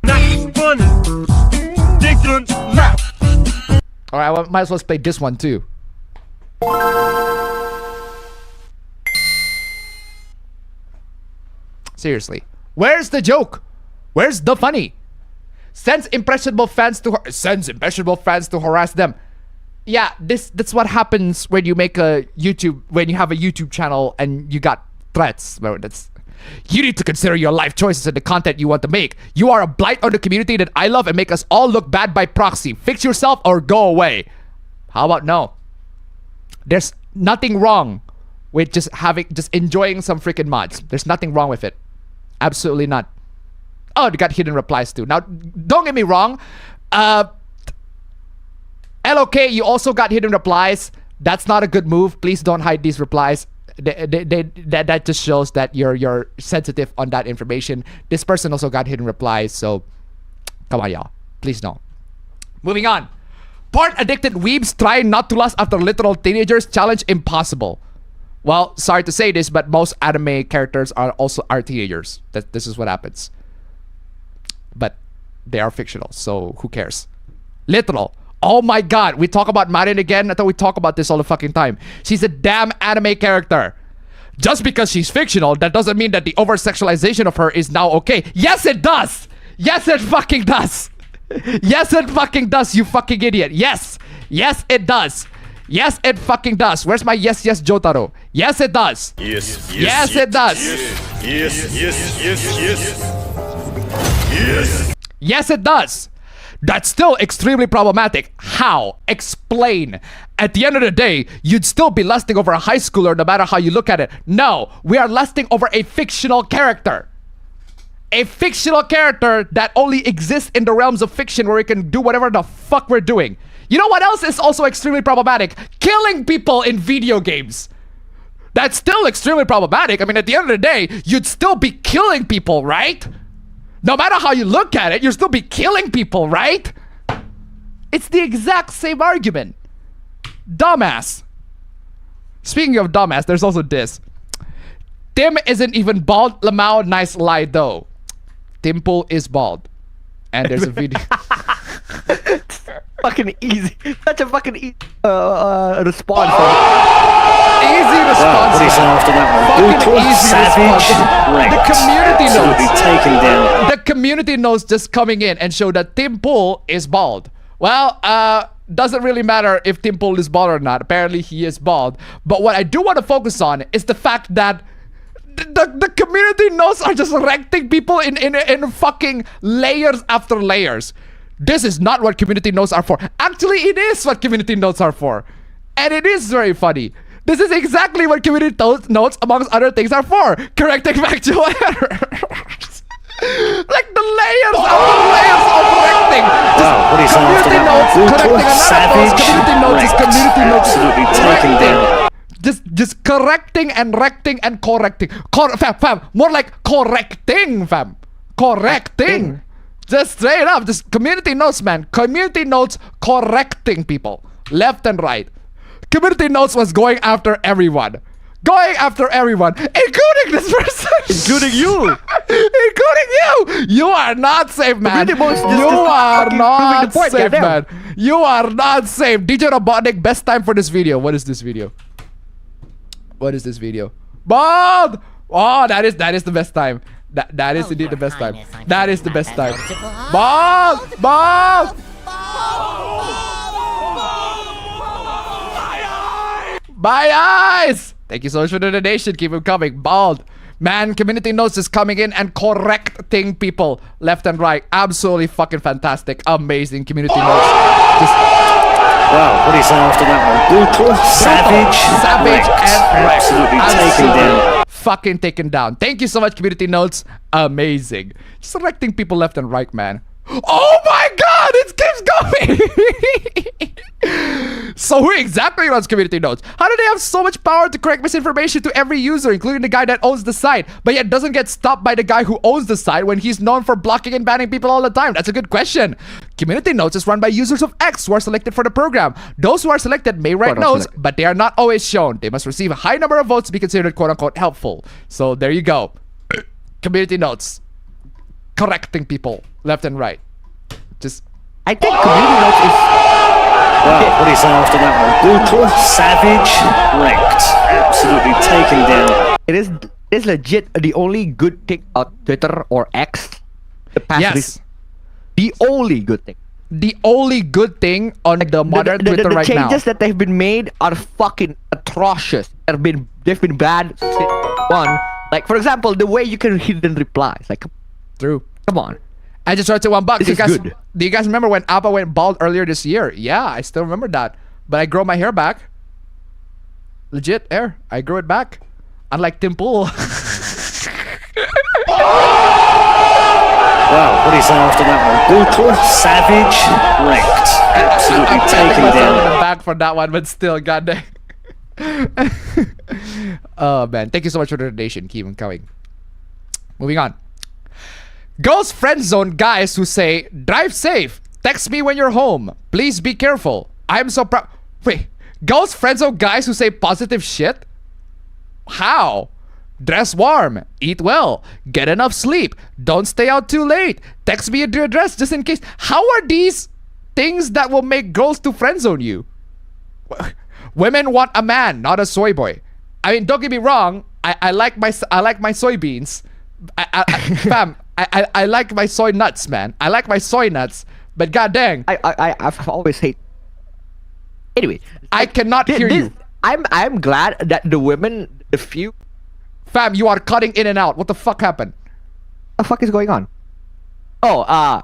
Not funny. Alright, I might as well play this one too. Seriously. Where's the joke? Where's the funny? Sends impressionable fans to harass them. Yeah, that's what happens when you make when you have a YouTube channel and you got threats. You need to consider your life choices and the content you want to make. You are a blight on the community that I love and make us all look bad by proxy. Fix yourself or go away. How about no? There's nothing wrong with just enjoying some freaking mods. There's nothing wrong with it. Absolutely not. Oh, you got hidden replies too. Now, don't get me wrong. LOK, you also got hidden replies. That's not a good move. Please don't hide these replies. That just shows that you're sensitive on that information. This person also got hidden replies, so come on, y'all. Please don't. Moving on. Porn addicted weebs try not to lust after literal teenagers. Challenge impossible. Well, sorry to say this, but most anime characters are teenagers. This is what happens. But they are fictional, so who cares? Literal. Oh my god, we talk about Marin again? I thought we talk about this all the fucking time. She's a damn anime character. Just because she's fictional, that doesn't mean that the over-sexualization of her is now okay. Yes, it does! Yes, it fucking does! Yes, it fucking does, you fucking idiot. Yes! Yes, it does. Yes, it fucking does. Where's my yes, Jotaro? Yes, it does. Yes, it does. Yes. Yes, it does. That's still extremely problematic. How? Explain. At the end of the day, you'd still be lusting over a high schooler no matter how you look at it. No, we are lusting over a fictional character. A fictional character that only exists in the realms of fiction where we can do whatever the fuck we're doing. You know what else is also extremely problematic? Killing people in video games. That's still extremely problematic. I mean, at the end of the day, you'd still be killing people, right? No matter how you look at it, you'll still be killing people, right? It's the exact same argument. Dumbass. Speaking of dumbass, there's also this. Tim isn't even bald. Lamau, nice lie though. Timple is bald. And there's a video. Fucking easy. Such a fucking easy response. Easy response. What do you say after that one? Fucking Brutal, easy savage, response. wrecked. The community Absolutely knows. taken down. The community knows just coming in and show that Tim Pool is bald. Well, doesn't really matter if Tim Pool is bald or not. Apparently he is bald. But what I do want to focus on is the fact that the community notes are just erecting people in fucking layers after layers. This is not what community notes are for. Actually, it is what community notes are for. And it is very funny. This is exactly what community notes, amongst other things, are for. Correcting factual errors. Like the layers after layers of correcting. Wow, what do you say after Community that notes one? correcting Brutal, another savage, post. Community notes is wrecked. community notes. Absolutely taken down. Just correcting and recting and correcting. Fam, more like correcting, fam. Correcting. Just straight up, just community notes, man. Community notes correcting people. Left and right. Community notes was going after everyone. Going after everyone. Including this person. Including you. Including you. You are not safe, man. You are not safe, man. You are not safe. DJ Robotic, best time for this video. What is this video? What is this video? Bald! Oh, that is the best time. That is indeed the best time. That is the best time. Bald! Bald! My eyes! Thank you so much for the donation. Keep them coming. Bald. Man, community notes is coming in and correcting people left and right. Absolutely fucking fantastic. Amazing community notes. Wow, what do you say after that one? Brutal, savage, and wrecked. Absolutely taken down. Fucking taken down. Thank you so much, community notes. Amazing. Just erecting people left and right, man. Oh my god, it keeps going. So who exactly runs community notes? How do they have so much power to correct misinformation to every user, including the guy that owns the site, but yet doesn't get stopped by the guy who owns the site when he's known for blocking and banning people all the time? That's a good question. Community notes is run by users of X who are selected for the program. Those who are selected may write notes, but they are not always shown. They must receive a high number of votes to be considered quote-unquote helpful. So there you go. Community notes. Correcting people left and right. Just I think community notes is wow, what do you say after that one? Brutal, savage, wrecked. Absolutely taken down. It is legit the only good thing about Twitter or X. The past the only good thing. The only good thing on the modern Twitter right now. The changes that they've been made are fucking atrocious. They've been bad since one. Like for example, the way you can hidden replies. Like true. Come on. I just tried to $1. This is good. Do you guys remember when Appa went bald earlier this year? Yeah, I still remember that. But I grow my hair back. Legit hair. I grew it back. Unlike Tim Pool. Wow, what do you say after that one? Brutal, savage, wrecked. Absolutely taken down. In the back for that one, but still, goddamn. Oh man, thank you so much for the donation. Keep them coming. Moving on. Girls friend zone guys who say, drive safe, text me when you're home, please be careful, I'm so proud. Wait, girls friend zone guys who say positive shit? How? Dress warm, eat well, get enough sleep, don't stay out too late, text me your address just in case. How are these things that will make girls to friend zone you? Women want a man, not a soy boy. I mean, don't get me wrong, I like my soybeans. Fam, I like my soy nuts, man. I like my soy nuts, but god dang, I've always hate. Anyway, I cannot hear you. I'm glad that the women, the few. Fam, you are cutting in and out. What the fuck happened? What the fuck is going on? Oh,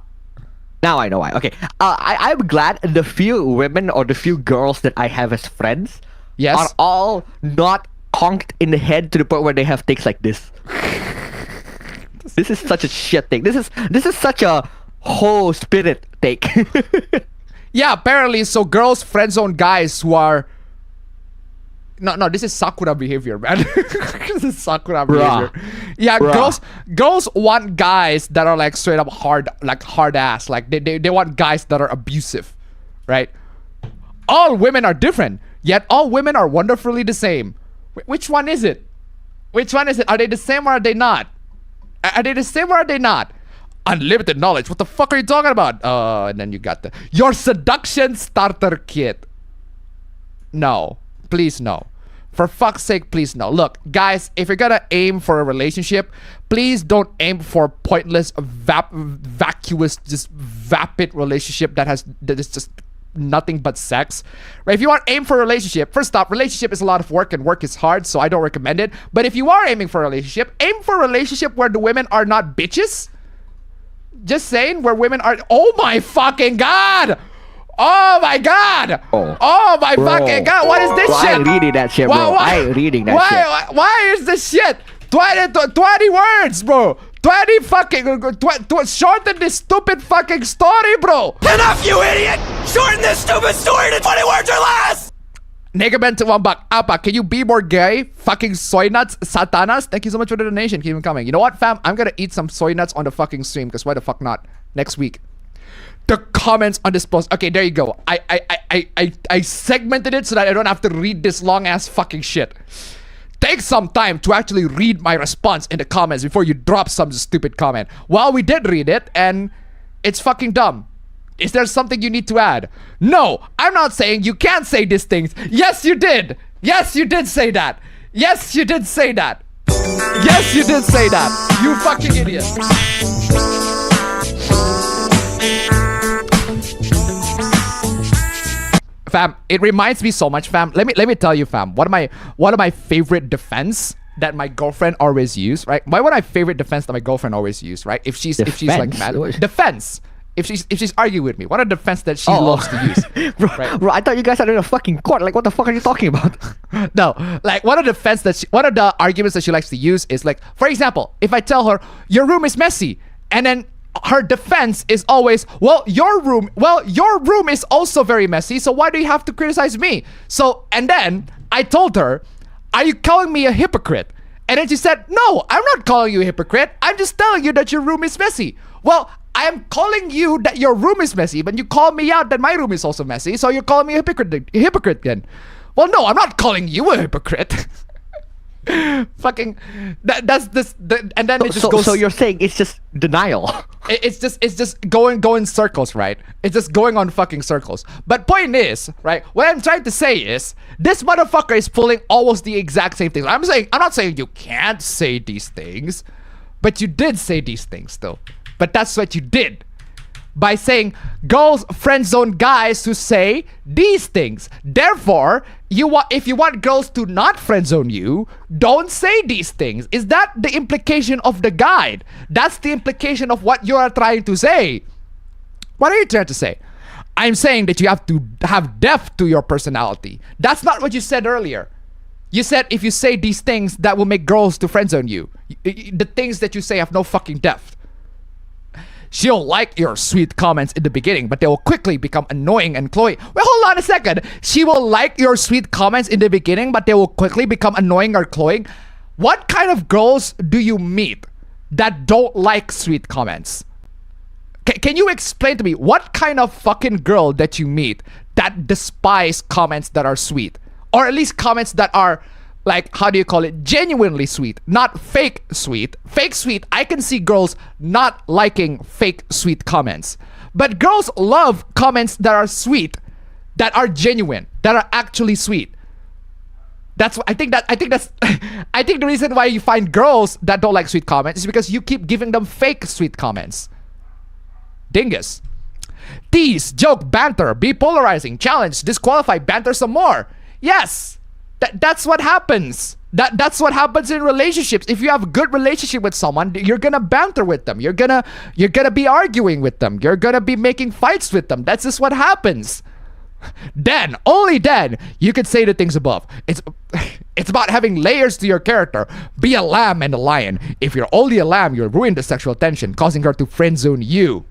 now I know why. Okay. I'm glad the few women or the few girls that I have as friends are all not conked in the head to the point where they have things like this. This is such a shit thing. This is such a whole spirit take. Yeah, apparently, so girls friend zone guys who are... No, this is Sakura behavior, man. This is Sakura behavior. Yeah, girls want guys that are like straight up hard ass. Like they want guys that are abusive, right? All women are different, yet all women are wonderfully the same. Which one is it? Which one is it? Are they the same or are they not? Are they the same or are they not? Unlimited knowledge. What the fuck are you talking about? And then you got your seduction starter kit. No. Please no. For fuck's sake, please no. Look, guys, if you're gonna aim for a relationship, please don't aim for pointless, vacuous, just vapid relationship that is just nothing but sex. Right? If you want to aim for a relationship, first off, relationship is a lot of work and work is hard, so I don't recommend it. But if you are aiming for a relationship, aim for a relationship where the women are not bitches. Just saying, where women are... Oh my fucking god! Oh my god! Oh my fucking god! What is this shit? I ain't reading that shit, bro. I ain't reading that shit. Why is this shit 20 words, bro? 20 fucking... shorten this stupid fucking story, bro! Enough, you idiot! Shorten this stupid story to 20 words or less! Nigga to $1. Apa, can you be more gay? Fucking soy nuts, satanas. Thank you so much for the donation. Keep them coming. You know what, fam? I'm gonna eat some soy nuts on the fucking stream, because why the fuck not? Next week. The comments on this post. Okay, there you go. I segmented it so that I don't have to read this long ass fucking shit. Take some time to actually read my response in the comments before you drop some stupid comment. Well, we did read it and it's fucking dumb. Is there something you need to add? No, I'm not saying you can't say these things. Yes, you did. Yes, you did say that. Yes, you did say that. Yes, you did say that. You fucking idiot. Fam, it reminds me so much, fam. Let me tell you, fam. One of my favorite defense that my girlfriend always use, right? One of my favorite defense that my girlfriend always use, right? If she's like mad, defense. If she's arguing with me, what a defense that she loves to use. Bro, I thought you guys are in a fucking court. Like, what the fuck are you talking about? No, like one of the arguments that she likes to use is like, for example, if I tell her your room is messy, and then her defense is always, well, your room is also very messy, so why do you have to criticize me? So, and then I told her, are you calling me a hypocrite? And then she said, no, I'm not calling you a hypocrite. I'm just telling you that your room is messy. Well, I am calling you that your room is messy, but you call me out that my room is also messy, so you're calling me a hypocrite then. Well, no, I'm not calling you a hypocrite. Fucking that's this and then it just goes. So you're saying it's just denial. It's just going circles, right? It's just going on fucking circles. But point is, right, what I'm trying to say is this motherfucker is pulling almost the exact same things. I'm not saying you can't say these things, but you did say these things though. But that's what you did by saying girls friend zone guys who say these things. Therefore, if you want girls to not friend zone you, don't say these things. Is that the implication of the guide? That's the implication of what you are trying to say. What are you trying to say? I'm saying that you have to have depth to your personality. That's not what you said earlier. You said if you say these things, that will make girls to friend zone you. The things that you say have no fucking depth. She'll like your sweet comments in the beginning, but they will quickly become annoying and cloying. Well, hold on a second. She will like your sweet comments in the beginning, but they will quickly become annoying or cloying. What kind of girls do you meet that don't like sweet comments? Can you explain to me what kind of fucking girl that you meet that despise comments that are sweet? Or at least comments that are, like, how do you call it? Genuinely sweet, not fake sweet. Fake sweet, I can see girls not liking fake sweet comments. But girls love comments that are sweet, that are genuine, that are actually sweet. I think the reason why you find girls that don't like sweet comments is because you keep giving them fake sweet comments. Dingus. Tease, joke, banter, be polarizing, challenge, disqualify, banter some more. Yes. That's what happens. That's what happens in relationships. If you have a good relationship with someone, you're gonna banter with them. You're gonna be arguing with them. You're gonna be making fights with them. That's just what happens. Then, only then, you could say the things above. It's about having layers to your character. Be a lamb and a lion. If you're only a lamb, you'll ruin the sexual tension, causing her to friendzone you.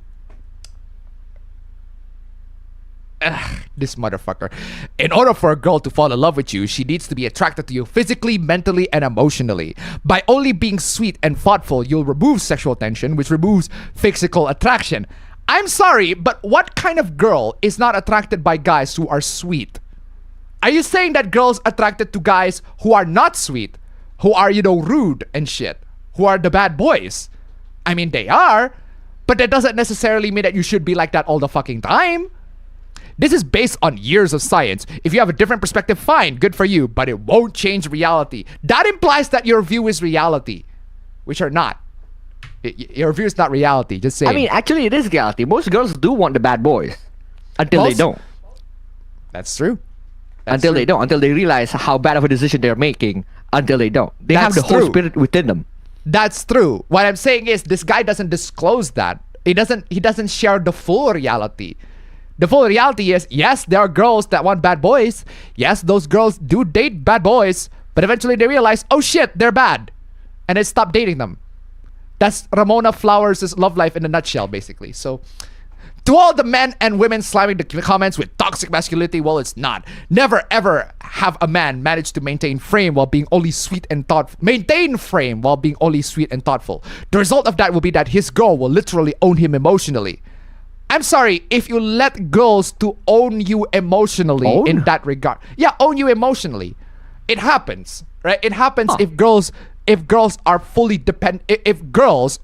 This motherfucker. In order for a girl to fall in love with you, she needs to be attracted to you physically, mentally, and emotionally. By only being sweet and thoughtful, you'll remove sexual tension, which removes physical attraction. I'm sorry, but what kind of girl is not attracted by guys who are sweet? Are you saying that girls attracted to guys who are not sweet, who are, rude and shit, who are the bad boys? I mean, they are, but that doesn't necessarily mean that you should be like that all the fucking time. This is based on years of science. If you have a different perspective, fine, good for you, but it won't change reality. That implies that your view is reality, which are not. Your view is not reality, just saying. I mean, actually, it is reality. Most girls do want the bad boys until they don't. That's true. Until they realize how bad of a decision they're making. Until they don't. They have the whole spirit within them. That's true. What I'm saying is, this guy doesn't disclose that. He doesn't share the full reality. The full reality is, yes, there are girls that want bad boys. Yes, those girls do date bad boys. But eventually they realize, oh shit, they're bad. And they stop dating them. That's Ramona Flowers' love life in a nutshell, basically. So, to all the men and women slamming the comments with toxic masculinity, well, it's not. Never ever have a man manage to maintain frame while being only sweet and thoughtful. Maintain frame while being only sweet and thoughtful. The result of that will be that his girl will literally own him emotionally. I'm sorry, if you let girls to own you emotionally in that regard. Yeah, own you emotionally. It happens, right? It happens if girls are fully dependent. If girls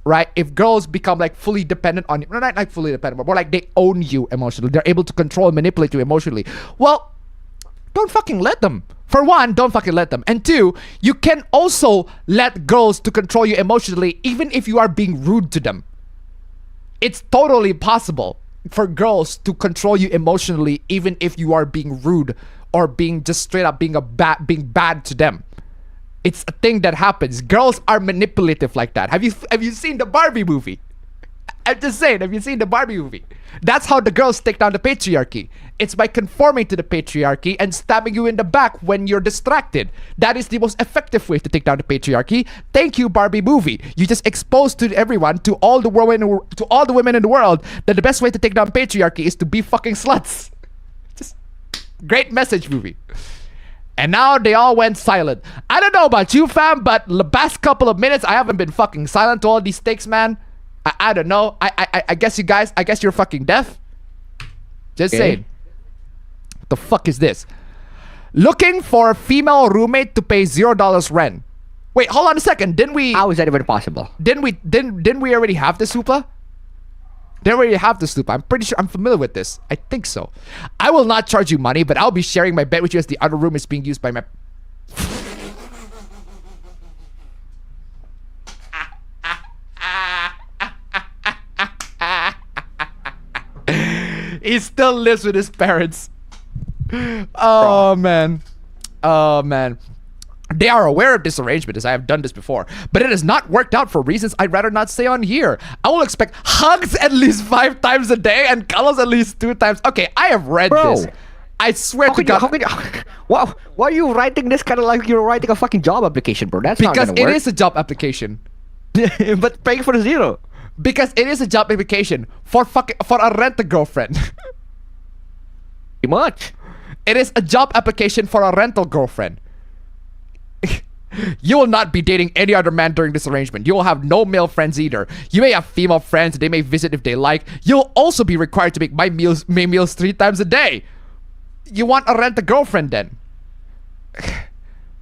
become like fully dependent on you. Not like fully dependent, but more like they own you emotionally. They're able to control and manipulate you emotionally. Well, don't fucking let them. For one, don't fucking let them. And two, you can also let girls to control you emotionally even if you are being rude to them. It's totally possible for girls to control you emotionally even if you are being rude or being just straight up being bad to them. It's a thing that happens. Girls are manipulative like that. Have you seen the Barbie movie? I'm just saying, have you seen the Barbie movie? That's how the girls take down the patriarchy. It's by conforming to the patriarchy and stabbing you in the back when you're distracted. That is the most effective way to take down the patriarchy. Thank you, Barbie movie. You just exposed to everyone, to all the women in the world, that the best way to take down patriarchy is to be fucking sluts. Just great message, movie. And now they all went silent. I don't know about you, fam, but the past couple of minutes I haven't been fucking silent to all these takes, man. I don't know. I guess you guys, I guess you're fucking deaf. Just saying. What the fuck is this? Looking for a female roommate to pay $0 rent. Wait, hold on a second. Didn't we? How is that even possible? Didn't we already have the Supa? Didn't we already have the Supa? I'm pretty sure I'm familiar with this. I think so. I will not charge you money, but I'll be sharing my bed with you as the other room is being used by my... He still lives with his parents. Oh, man. Oh, man. They are aware of this arrangement as I have done this before, but it has not worked out for reasons I'd rather not say on here. I will expect hugs at least 5 times a day and cuddles at least 2 times. Okay, I have read this. I swear to God. Why are you writing this kind of like you're writing a fucking job application, bro? That's not gonna work. Because it is a job application. But paying for the $0. Because it is a job application for a rent-a-girlfriend. Pretty much. It is a job application for a rental girlfriend. You will not be dating any other man during this arrangement. You will have no male friends either. You may have female friends. They may visit if they like. You'll also be required to make my meals 3 times a day. You want a rent-a-girlfriend then?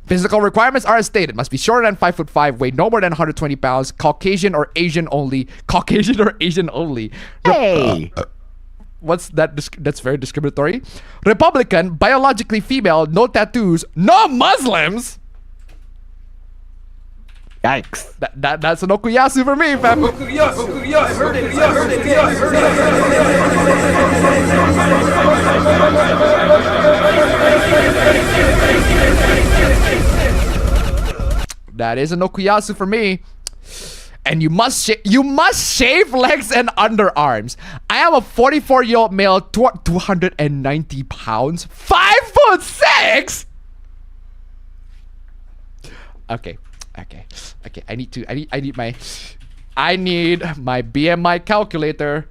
Physical requirements are as stated. Must be shorter than 5'5", weigh no more than 120 pounds, Caucasian or Asian only. Caucasian or Asian only. Hey! What's that? That's very discriminatory. Republican, biologically female, no tattoos, no Muslims. Yikes. That's an okuyasu for me, fam. That is an okuyasu for me. And you must shave legs and underarms. I am a 44-year-old male, 290 pounds, 5'6". Okay. I need my BMI calculator.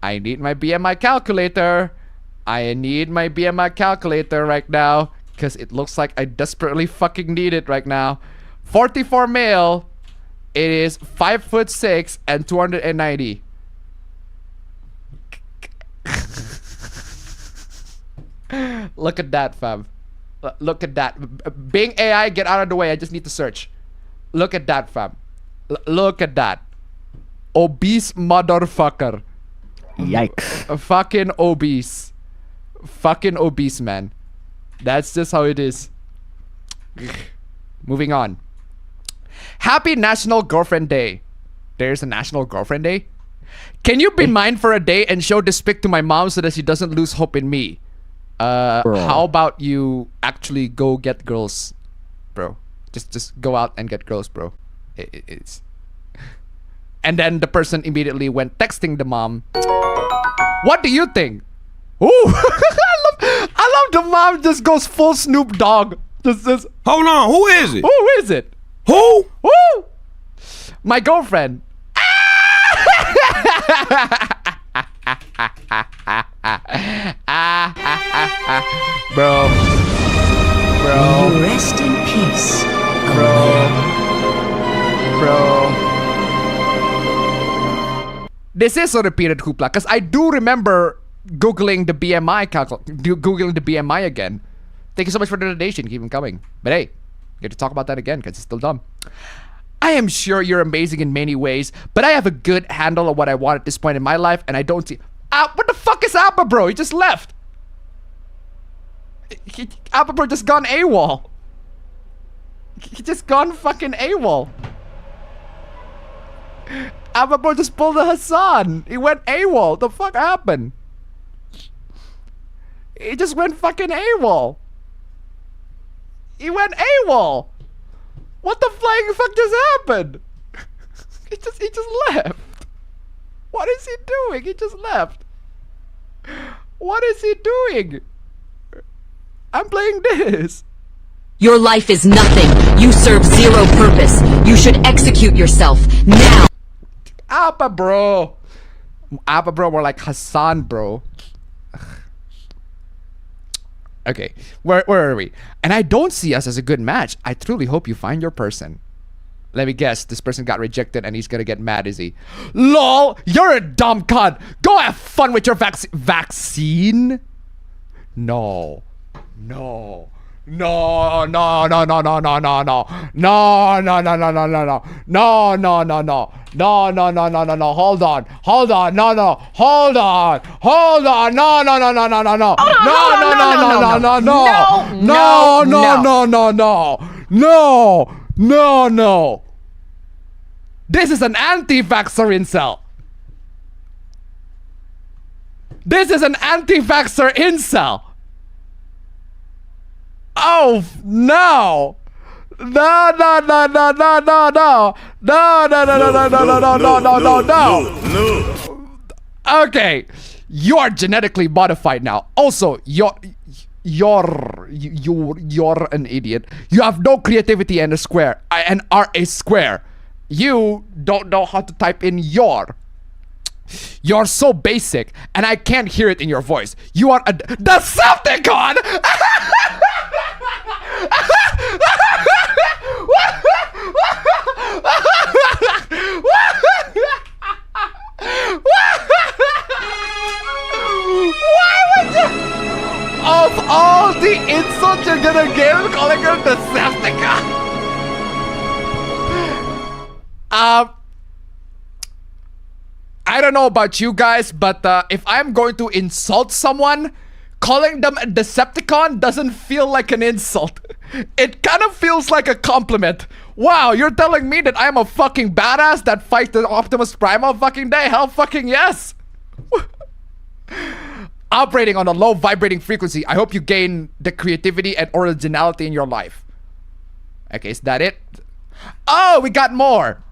I need my BMI calculator right now, because it looks like I desperately fucking need it right now. 44 male. It is 5'6" and 290. Look at that, fam. Look at that. Being AI, get out of the way. I just need to search. Look at that, fam. Look at that. Obese motherfucker. Yikes. Fucking obese. Fucking obese, man. That's just how it is. Moving on. Happy National Girlfriend Day. There's a National Girlfriend Day? Can you be mine for a day and show this pic to my mom so that she doesn't lose hope in me? How about you actually go get girls, bro? Just go out and get girls, bro. It's... And then the person immediately went texting the mom. What do you think? Ooh, I love the mom just goes full Snoop Dogg. Just hold on, who is it? Who is it? Who? Who? My girlfriend. Bro. Rest in peace. Bro. This is a repeated hoopla, because I do remember Googling the BMI again. Thank you so much for the donation. Keep them coming. But hey, get to talk about that again because it's still dumb. I am sure you're amazing in many ways, but I have a good handle on what I want at this point in my life, and I don't see... what the fuck is Appa Bro? He just left. Appa Bro just gone AWOL. He just gone fucking AWOL. Appa Bro just pulled a Hassan. He went AWOL. The fuck happened? He just went fucking AWOL. He went AWOL. What the flying fuck just happened? He just left. What is he doing? He just left. What is he doing? I'm playing this. Your life is nothing. You serve zero purpose. You should execute yourself now. Appa Bro. Appa Bro more like Hassan Bro. Okay, where are we? And I don't see us as a good match. I truly hope you find your person. Let me guess, this person got rejected and he's gonna get mad, is he? LOL, you're a dumb cunt. Go have fun with your vaccine? No. No. No, no, no, no, no, no, no, no. No, no, no, no, no, no, no. No, no, no, no. No, no, no, no, no, no. Hold on. Hold on. No, no. Hold on. Hold on. No, no, no, no, no, no, no. No, no, no, no, no, no, no. No, no, no, no, no. No, no, no. This is an anti-vaxxer incel. This is an anti-vaxxer incel. Oh no! No, no, no, no, no, no, no. No, no, no, no, no, no, no, no, no, no, no. Okay. You are genetically modified now. Also, you're an idiot. You have no creativity and are a square. You don't know how to type in your. You're so basic, and I can't hear it in your voice. You are a Decepticon! Why would you? Of all the insults you're gonna give, calling her Decepticon? I don't know about you guys, but if I'm going to insult someone, calling them a Decepticon doesn't feel like an insult. It kind of feels like a compliment. Wow, you're telling me that I'm a fucking badass that fights the Optimus Prime all fucking day? Hell fucking yes! Operating on a low vibrating frequency, I hope you gain the creativity and originality in your life. Okay, is that it? Oh, we got more.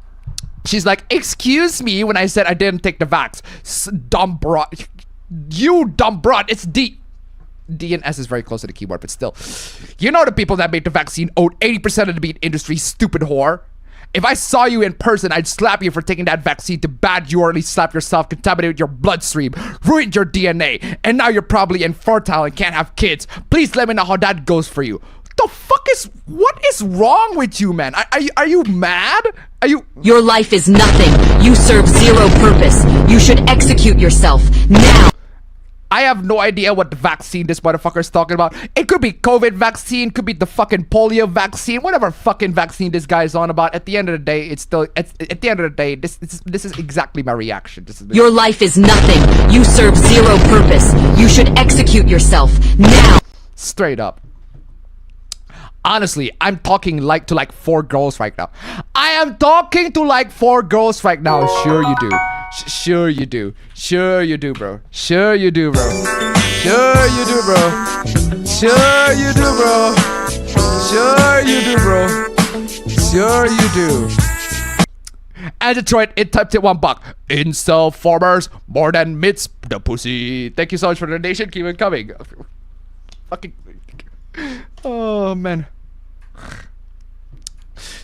She's like, excuse me when I said I didn't take the vax. Dumb broad. You dumb broad. It's D and S is very close to the keyboard, but still. You know the people that made the vaccine owed 80% of the meat industry, stupid whore. If I saw you in person, I'd slap you for taking that vaccine to bad you, or at least slap yourself, contaminated your bloodstream, ruined your DNA, and now you're probably infertile and can't have kids. Please let me know how that goes for you. What is wrong with you, man? Are you mad? Are you? Your life is nothing. You serve zero purpose. You should execute yourself now. I have no idea what the vaccine this motherfucker is talking about. It could be COVID vaccine, could be the fucking polio vaccine, whatever fucking vaccine this guy is on about. At the end of the day, it's still at the end of the day, this is exactly my reaction. Your life is nothing. You serve zero purpose. You should execute yourself now. Straight up. Honestly, I'm talking to like 4 girls right now. I am talking to like 4 girls right now. Sure you do. Sure you do. Sure you do, bro. Sure you do, bro. Sure you do, bro. Sure you do, bro. Sure you do, bro. Sure you do. And Detroit, it typed it $1. Incel farmers more than mitts the pussy. Thank you so much for the donation. Keep it coming. Fucking. Oh man.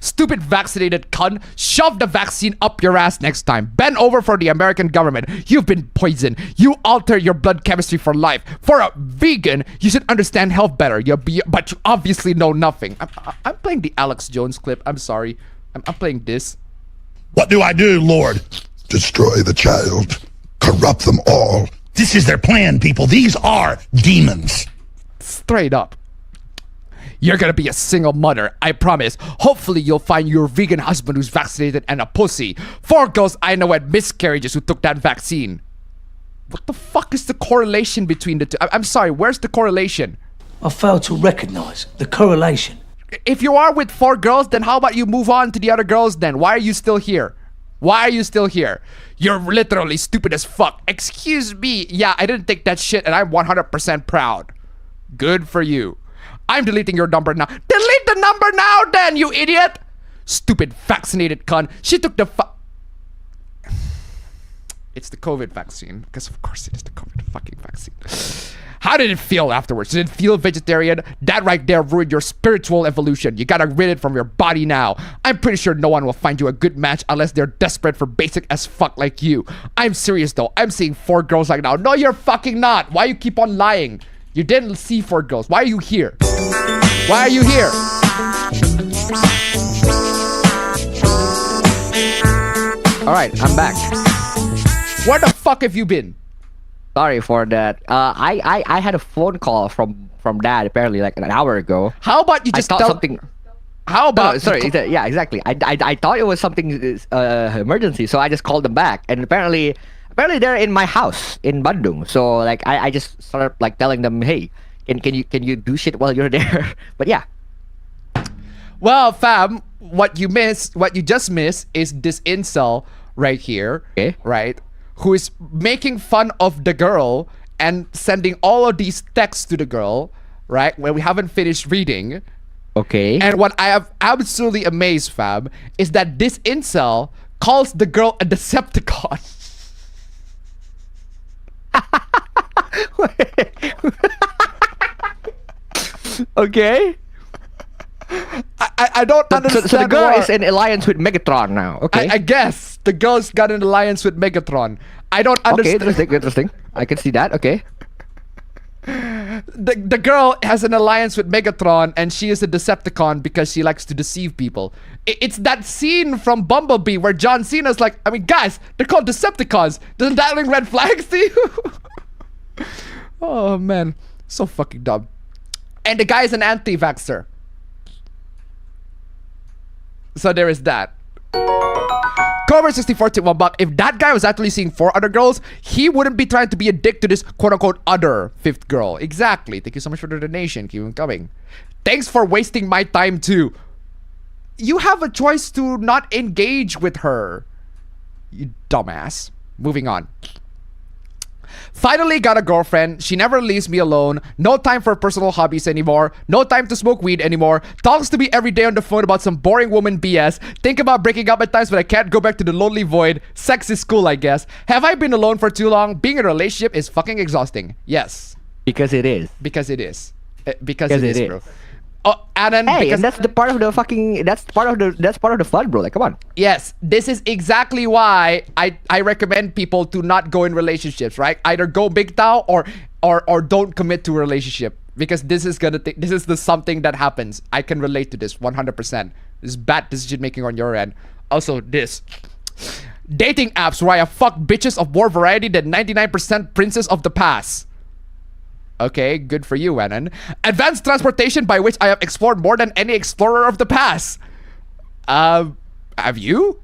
Stupid vaccinated cunt. Shove the vaccine up your ass next time. Bend over for the American government. You've been poisoned. You alter your blood chemistry for life. For a vegan, you should understand health better. But you obviously know nothing. I'm playing the Alex Jones clip. I'm sorry. I'm playing this. What do I do, Lord? Destroy the child. Corrupt them all. This is their plan, people. These are demons. Straight up. You're gonna be a single mother, I promise. Hopefully you'll find your vegan husband who's vaccinated and a pussy. 4 girls I know had miscarriages who took that vaccine. What the fuck is the correlation between the two? I'm sorry, where's the correlation? I fail to recognize the correlation. If you are with 4 girls, then how about you move on to the other girls then? Why are you still here? Why are you still here? You're literally stupid as fuck. Excuse me. Yeah, I didn't take that shit and I'm 100% proud. Good for you. I'm deleting your number now. Delete the number now then, you idiot! Stupid vaccinated cunt. She took the It's the COVID vaccine. Because of course it is the COVID fucking vaccine. How did it feel afterwards? Did it feel vegetarian? That right there ruined your spiritual evolution. You gotta rid it from your body now. I'm pretty sure no one will find you a good match unless they're desperate for basic as fuck like you. I'm serious though. I'm seeing 4 girls right now. No, you're fucking not. Why you keep on lying? You didn't see 4 girls. Why are you here? Why are you here? Alright, I'm back. Where the fuck have you been? Sorry for that. I had a phone call from dad apparently like an hour ago. How about you just tell something? How about no, sorry, yeah, exactly. I thought it was something emergency, so I just called them back, and apparently they're in my house in Bandung. So like I just started like telling them, hey, can you do shit while you're there? But yeah. Well, fam, what you just missed is this incel right here, okay, right? Who is making fun of the girl and sending all of these texts to the girl, right? When we haven't finished reading. Okay. And what I am absolutely amazed, fam, is that this incel calls the girl a Decepticon. Okay. I don't understand. So the girl is in alliance with Megatron now. Okay. I guess the girl's got an alliance with Megatron. I don't understand. Okay, interesting. I can see that. Okay. The girl has an alliance with Megatron, and she is a Decepticon because she likes to deceive people. It's that scene from Bumblebee where John Cena's like, I mean, guys, they're called Decepticons. Doesn't that ring red flags to you? Oh man, so fucking dumb. And the guy is an anti-vaxxer. So there is that. Cobra64 took $1. If that guy was actually seeing 4 other girls, he wouldn't be trying to be a dick to this quote-unquote other 5th girl. Exactly. Thank you so much for the donation. Keep them coming. Thanks for wasting my time too. You have a choice to not engage with her. You dumbass. Moving on. Finally got a girlfriend. She never leaves me alone. No time for personal hobbies anymore. No time to smoke weed anymore. Talks to me every day on the phone about some boring woman BS. Think about breaking up at times, but I can't go back to the lonely void. Sex is cool, I guess. Have I been alone for too long? Being in a relationship is fucking exhausting. Yes. Because it is. Because it is. Because it is, bro. Oh, Anon, hey, because and that's the part of the fucking that's part of the fun, bro. Like, come on. Yes, this is exactly why I recommend people to not go in relationships, right? Either go big tao or don't commit to a relationship, because this is the something that happens. I can relate to this 100%. This is bad decision making on your end. Also, this dating apps where I have fucked bitches of more variety than 99% princes of the past. Okay, good for you, Anon. Advanced transportation by which I have explored more than any explorer of the past. Have you?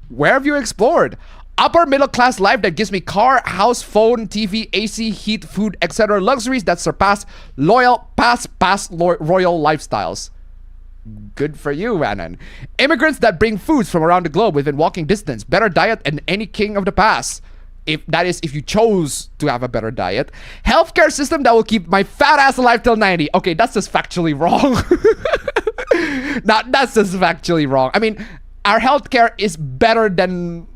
Where have you explored? Upper middle class life that gives me car, house, phone, TV, AC, heat, food, etc. Luxuries that surpass royal lifestyles. Good for you, Anon. Immigrants that bring foods from around the globe within walking distance. Better diet than any king of the past. If you chose to have a better diet. Healthcare system that will keep my fat ass alive till 90. Okay, that's just factually wrong. That's just factually wrong. I mean, our healthcare is better than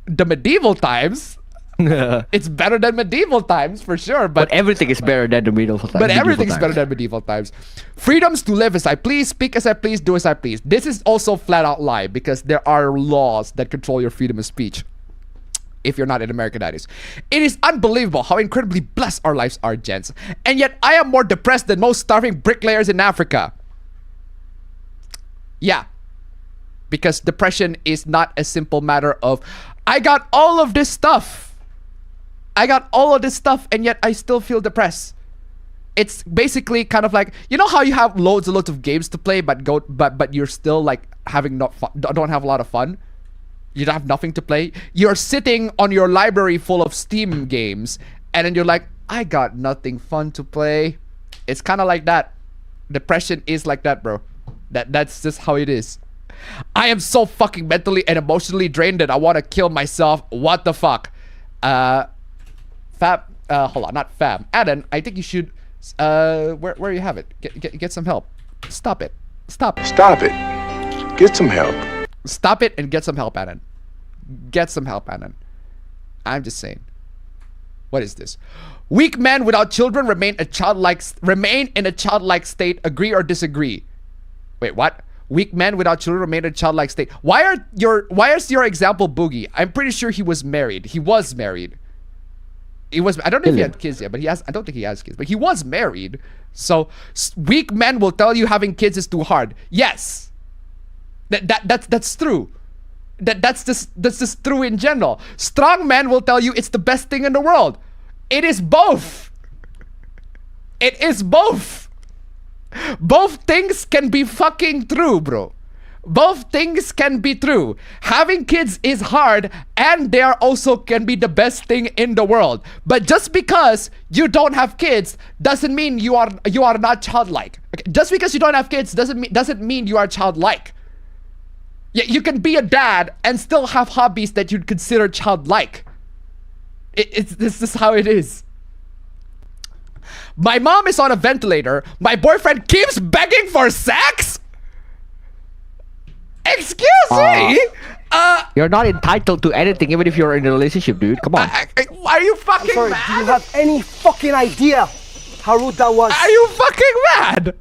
the medieval times. It's better than medieval times for sure, but everything is better than the medieval times. But everything is better than medieval times. Freedoms to live as I please, speak as I please, do as I please. This is also flat out lie, because there are laws that control your freedom of speech. If you're not in America, that is. It is unbelievable how incredibly blessed our lives are, gents. And yet, I am more depressed than most starving bricklayers in Africa. Yeah. Because depression is not a simple matter of, I got all of this stuff. I got all of this stuff, and yet I still feel depressed. It's basically kind of like, you know how you have loads and loads of games to play, but you're still like don't have a lot of fun? You don't have nothing to play. You're sitting on your library full of Steam games, and then you're like, I got nothing fun to play. It's kind of like that. Depression is like that, bro. That's just how it is. I am so fucking mentally and emotionally drained that I want to kill myself. What the fuck? Fab, hold on, not Fab. Anon, I think you should, where you have it. Get some help. Stop it. Stop it. Stop it. Get some help. Stop it and get some help, Anon. Get some help, Anon. I'm just saying. What is this? Weak men without children remain in a childlike state. Agree or disagree? Wait, what? Weak men without children remain in a childlike state. Why is your example Boogie? I'm pretty sure he was married. He was married. I don't know if he had kids yet, but I don't think he has kids, but he was married. So weak men will tell you having kids is too hard. Yes. That's true. That's just true in general. Strong men will tell you it's the best thing in the world. It is both. It is both. Both things can be fucking true, bro. Both things can be true. Having kids is hard, and they are also can be the best thing in the world. But just because you don't have kids doesn't mean you are not childlike. Okay? Just because you don't have kids doesn't mean you are childlike. Yeah, you can be a dad and still have hobbies that you'd consider childlike. This is how it is. My mom is on a ventilator. My boyfriend keeps begging for sex? Excuse me? You're not entitled to anything even if you're in a relationship, dude. Come on. Are you fucking mad? Do you have any fucking idea how rude that was? Are you fucking mad?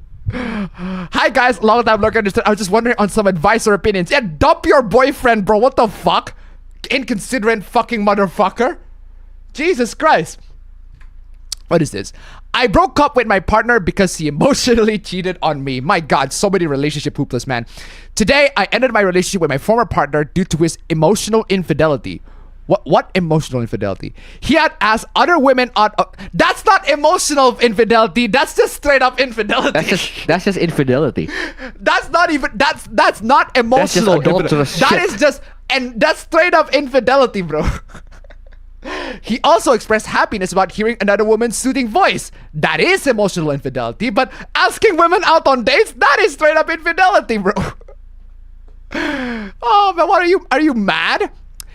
Hi guys, long time lurker. I was just wondering on some advice or opinions. Yeah, dump your boyfriend, bro. What the fuck? Inconsiderate fucking motherfucker. Jesus Christ. What is this? I broke up with my partner because he emotionally cheated on me. My God, so many relationship hoopless, man. Today, I ended my relationship with my former partner due to his emotional infidelity. What emotional infidelity? He had asked other women on. That's not emotional infidelity. That's just straight up infidelity. That's just infidelity. That's not even. That's not emotional. That is just, and that's straight up infidelity, bro. He also expressed happiness about hearing another woman's soothing voice. That is emotional infidelity. But asking women out on dates, that is straight up infidelity, bro. Oh man, what are you mad?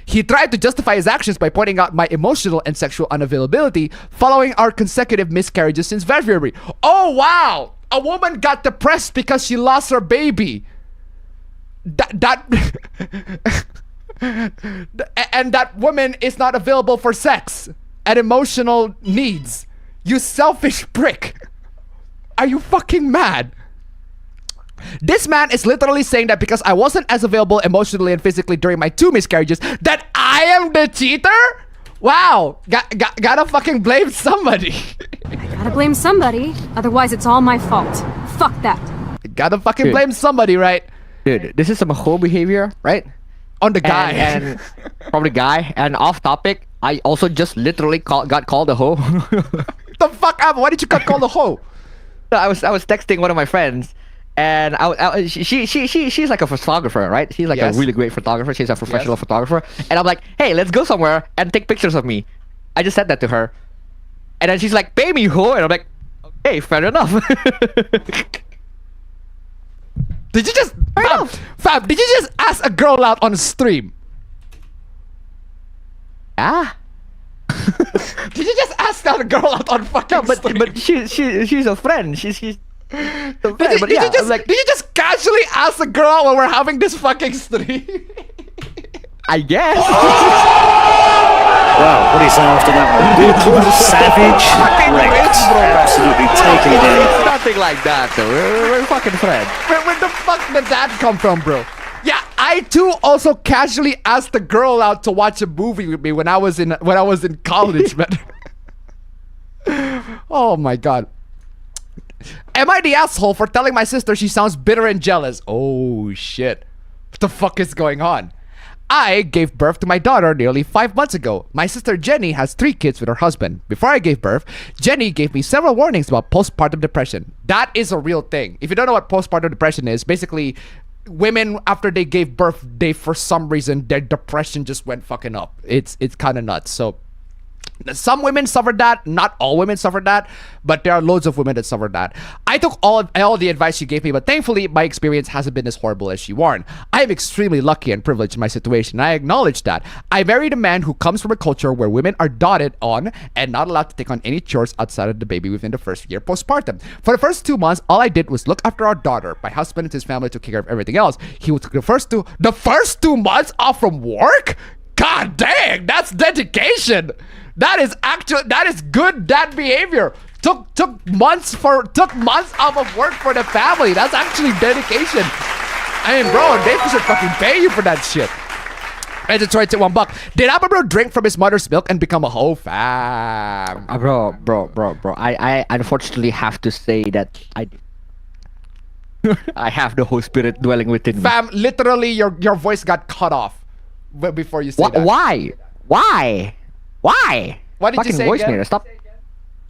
He tried to justify his actions by pointing out my emotional and sexual unavailability following our consecutive miscarriages since February. Oh, wow! A woman got depressed because she lost her baby. And that woman is not available for sex and emotional needs. You selfish prick. Are you fucking mad? This man is literally saying that because I wasn't as available emotionally and physically during my 2 miscarriages, that I am the cheater? Wow. Gotta fucking blame somebody. Gotta blame somebody, otherwise it's all my fault. Fuck that. Gotta fucking blame somebody, right? Dude, this is some hoe behavior, right? On the guy. And from the guy. And off topic, I also just literally got called a hoe. The fuck up? Why did you get called a hoe? I was texting one of my friends, and she's like a photographer, right? She's like a really great photographer. She's a professional photographer, and I'm like, hey, let's go somewhere and take pictures of me. I just said that to her, and then she's like, pay me, hoe, and I'm like, okay, fair enough. Did you just fam? Did you just ask a girl out on a stream? Did you just ask that a girl out on fucking stream? But she's a friend. She's a friend. Did you just casually ask a girl when we're having this fucking stream? I guess. Wow, what do you say after that one? Brutal, savage, wrecked, absolutely taken down. Nothing like that, though. We're fucking friends. Where the fuck did that come from, bro? Yeah, I too also casually asked a girl out to watch a movie with me when I was in college, man. Oh my god. Am I the asshole for telling my sister she sounds bitter and jealous? Oh shit. What the fuck is going on? I gave birth to my daughter nearly 5 months ago. My sister Jenny has 3 kids with her husband. Before I gave birth, Jenny gave me several warnings about postpartum depression. That is a real thing. If you don't know what postpartum depression is, basically women after they gave birth, they for some reason their depression just went fucking up. It's kind of nuts. So some women suffered that, not all women suffered that, but there are loads of women that suffered that. I took all the advice she gave me, but thankfully my experience hasn't been as horrible as she warned. I am extremely lucky and privileged in my situation, and I acknowledge that. I married a man who comes from a culture where women are dotted on and not allowed to take on any chores outside of the baby within the first year postpartum. For the first 2 months, all I did was look after our daughter. My husband and his family took care of everything else. He took the first 2 months off from work? God dang, that's dedication. That is good dad behavior. Took months off of work for the family. That's actually dedication. I mean, bro, they should fucking pay you for that shit. And it's right to $1. Did Abba Bro drink from his mother's milk and become a hoe, fam? Bro. I unfortunately have to say that I have the whole spirit dwelling within me. Fam, literally your voice got cut off before you said that. Why? What did you say voice again? mirror, stop.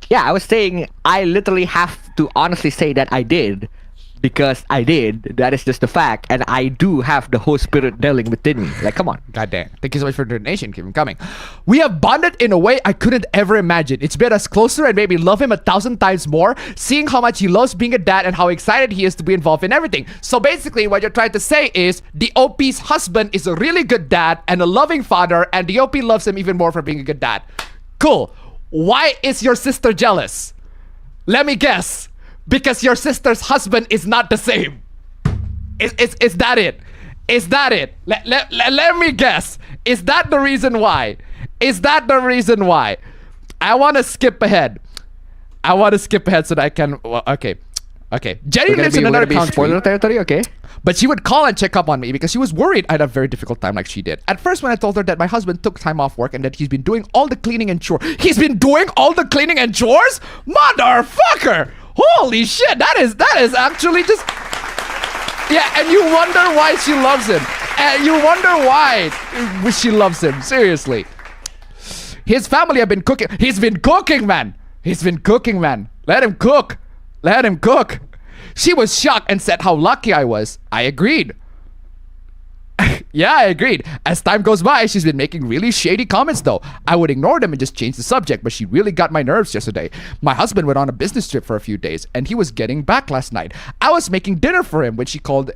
Yeah, I was saying I literally have to honestly say that I did, because I did. That is just the fact, and I do have the whole spirit dwelling within me. Like, come on. God damn. Thank you so much for the donation. Keep him coming. We have bonded in a way I couldn't ever imagine. It's made us closer and made me love him 1,000 times more, seeing how much he loves being a dad and how excited he is to be involved in everything. So basically, what you're trying to say is the OP's husband is a really good dad and a loving father, and the OP loves him even more for being a good dad. Cool. Why is your sister jealous? Let me guess. Because your sister's husband is not the same. Is that it? Is that it? Let me guess. Is that the reason why? Is that the reason why? I want to skip ahead. So that I can... Okay. Jenny lives in another country. Spoiler territory, okay? But she would call and check up on me because she was worried I'd have a very difficult time like she did. At first, when I told her that my husband took time off work and that he's been doing all the cleaning and chores. He's been doing all the cleaning and chores? Motherfucker! Holy shit, that is actually just... Yeah, and you wonder why she loves him. And you wonder why she loves him, seriously. His family have been cooking. He's been cooking, man. Let him cook. She was shocked and said how lucky I was. I agreed. Yeah, I agreed. As time goes by, she's been making really shady comments though. I would ignore them and just change the subject, but she really got my nerves yesterday. My husband went on a business trip for a few days and he was getting back last night. I was making dinner for him when he called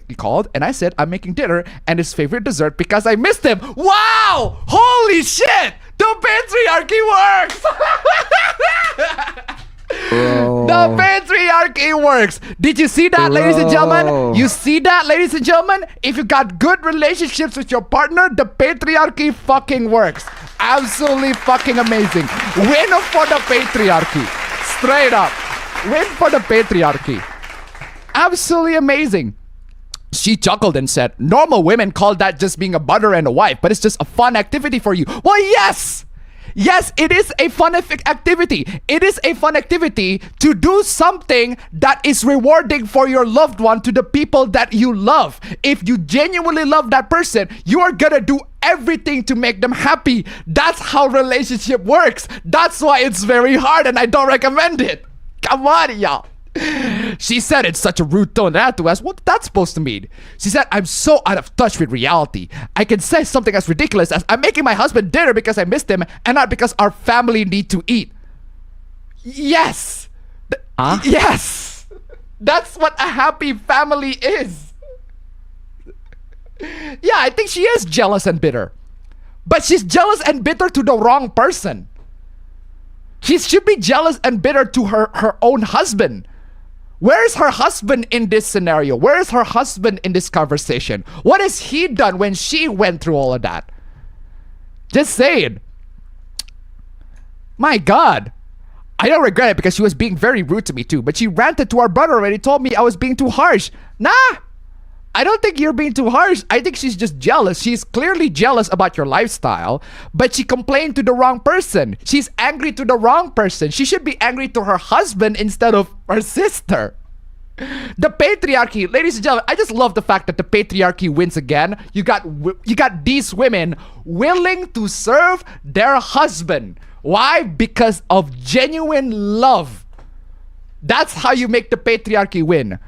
and I said I'm making dinner and his favorite dessert because I missed him. Wow! Holy shit! The patriarchy works! The patriarchy works. Did you see that, ladies and gentlemen? You see that, ladies and gentlemen? If you got good relationships with your partner, the patriarchy fucking works. Absolutely fucking amazing. Win for the patriarchy. Straight up. Win for the patriarchy. Absolutely amazing. She chuckled and said, normal women call that just being a mother and a wife, but it's just a fun activity for you. Well, yes! Yes, it is a fun activity. It is a fun activity to do something that is rewarding for your loved one, to the people that you love. If you genuinely love that person, you are gonna do everything to make them happy. That's how relationship works. That's why it's very hard and I don't recommend it. Come on, y'all. She said it's such a rude tone. I had to ask, what's that supposed to mean? She said, I'm so out of touch with reality. I can say something as ridiculous as I'm making my husband dinner because I missed him and not because our family need to eat. Yes. Yes. That's what a happy family is. Yeah, I think she is jealous and bitter. But she's jealous and bitter to the wrong person. She should be jealous and bitter to her own husband. Where is her husband in this scenario? Where is her husband in this conversation? What has he done when she went through all of that? Just saying. My God. I don't regret it because she was being very rude to me too. But she ranted to our brother already, told me I was being too harsh. Nah. I don't think you're being too harsh. I think she's just jealous. She's clearly jealous about your lifestyle, but she complained to the wrong person. She's angry to the wrong person. She should be angry to her husband instead of her sister. The patriarchy, ladies and gentlemen, I just love the fact that the patriarchy wins again. You got these women willing to serve their husband. Why? Because of genuine love. That's how you make the patriarchy win.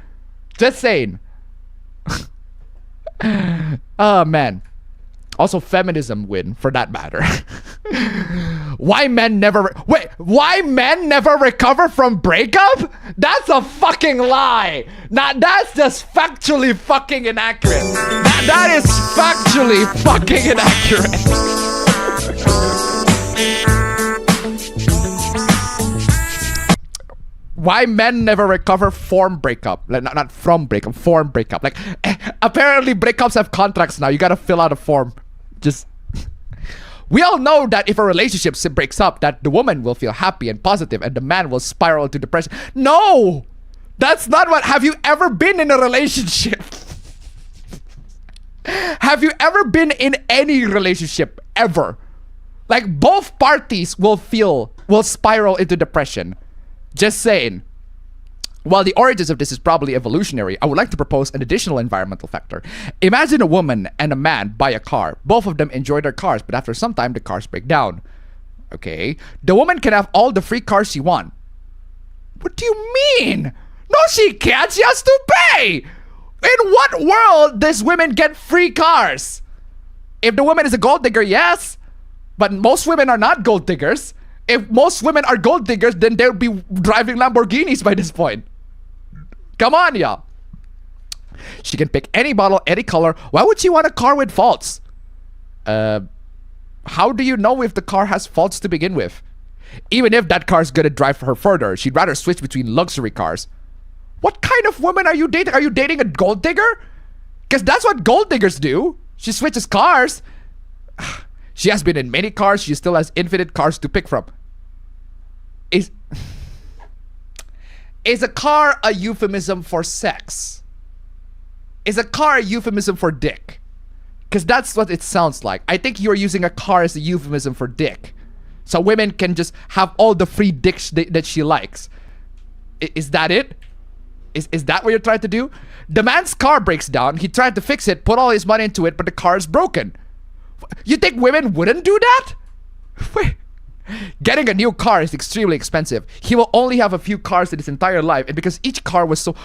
Just saying. Oh man. Also feminism win for that matter. Why men never recover from breakup? That's a fucking lie. Now that's just factually fucking inaccurate. That is factually fucking inaccurate. Why men never recover from breakup. Like, not from breakup, form breakup. Like, apparently breakups have contracts now. You gotta fill out a form. Just... We all know that if a relationship breaks up, that the woman will feel happy and positive and the man will spiral into depression. No! That's not what... Have you ever been in a relationship? Have you ever been in any relationship ever? Like, both parties will spiral into depression. Just saying. While the origins of this is probably evolutionary, I would like to propose an additional environmental factor. Imagine a woman and a man buy a car. Both of them enjoy their cars, but after some time, the cars break down. Okay. The woman can have all the free cars she wants. What do you mean? No, she can't. She has to pay. In what world does women get free cars? If the woman is a gold digger, yes. But most women are not gold diggers. If most women are gold diggers, then they'll be driving Lamborghinis by this point. Come on, y'all. She can pick any model, any color. Why would she want a car with faults? How do you know if the car has faults to begin with? Even if that car is gonna drive her further, she'd rather switch between luxury cars. What kind of woman are you dating? Are you dating a gold digger? Because that's what gold diggers do. She switches cars. She has been in many cars. She still has infinite cars to pick from. Is a car a euphemism for sex? Is a car a euphemism for dick? Because that's what it sounds like. I think you're using a car as a euphemism for dick. So women can just have all the free dicks that she likes. Is that it? Is that what you're trying to do? The man's car breaks down. He tried to fix it, put all his money into it, but the car is broken. You think women wouldn't do that? Wait. Getting a new car is extremely expensive. He will only have a few cars in his entire life, and because each car was so...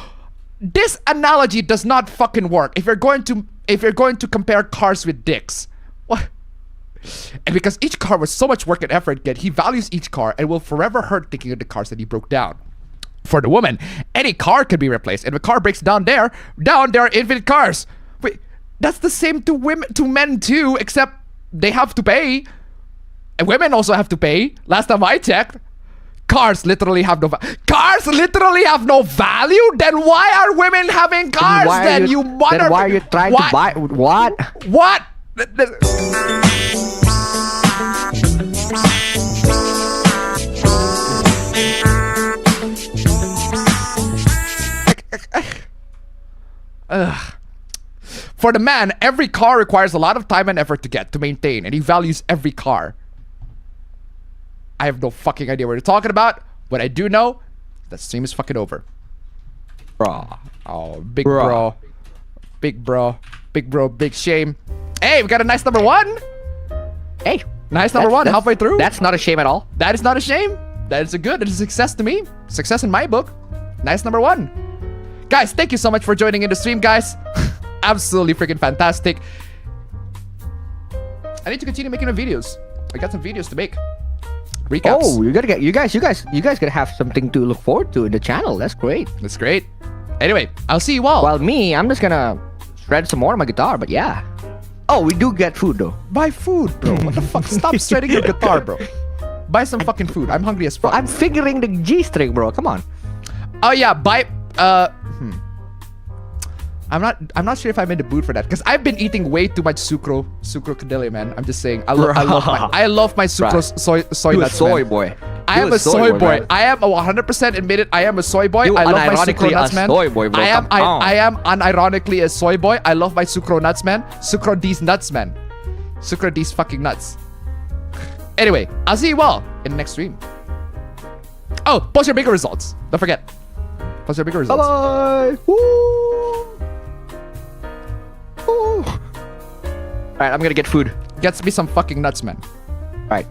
This analogy does not fucking work. If you're going to if you're going to compare cars with dicks. What? And because each car was so much work and effort, yet he values each car and will forever hurt thinking of the cars that he broke down. For the woman, any car could be replaced. And if a car breaks down, there are infinite cars. Wait, that's the same to men too, except they have to pay. And women also have to pay. Last time I checked, cars literally have no value. Then why are women having cars? Then why are you trying to buy what? What? For the man, every car requires a lot of time and effort to maintain, and he values every car. I have no fucking idea what you're talking about. What I do know, that stream is fucking over. Bro. Oh, big bro. Big bro. Big bro, big shame. Hey, we got a nice number 1. Hey. Nice number 1, halfway through. That's not a shame at all. That is not a shame. That is a success to me. Success in my book. Nice number 1. Guys, thank you so much for joining in the stream, guys. Absolutely freaking fantastic. I need to continue making the videos. I got some videos to make. Recaps. Oh, you guys gotta have something to look forward to in the channel. That's great. That's great. Anyway, I'll see you all. Well, I'm just gonna shred some more on my guitar, but yeah. Oh, we do get food though. Buy food, bro. What the fuck? Stop shredding your guitar, bro. Buy some fucking food. I'm hungry as fuck. I'm figuring the G string, bro. Come on. Oh yeah, buy. I'm not sure if I'm in the mood for that because I've been eating way too much sucro kadilli, man. I'm just saying. I love my sucro soy nuts. Soy boy. I am a soy boy. I am 100% admitted. I am a soy boy. I love my sucro nuts, man. Soy boy, bro. I am unironically a soy boy. I love my sucro nuts, man. Sucro these nuts, man. Sucro these fucking nuts. Anyway, I'll see you all in the next stream. Oh, post your bigger results. Don't forget. Post your bigger results. Bye bye. Alright, I'm gonna get food. Gets me some fucking nuts, man. Alright.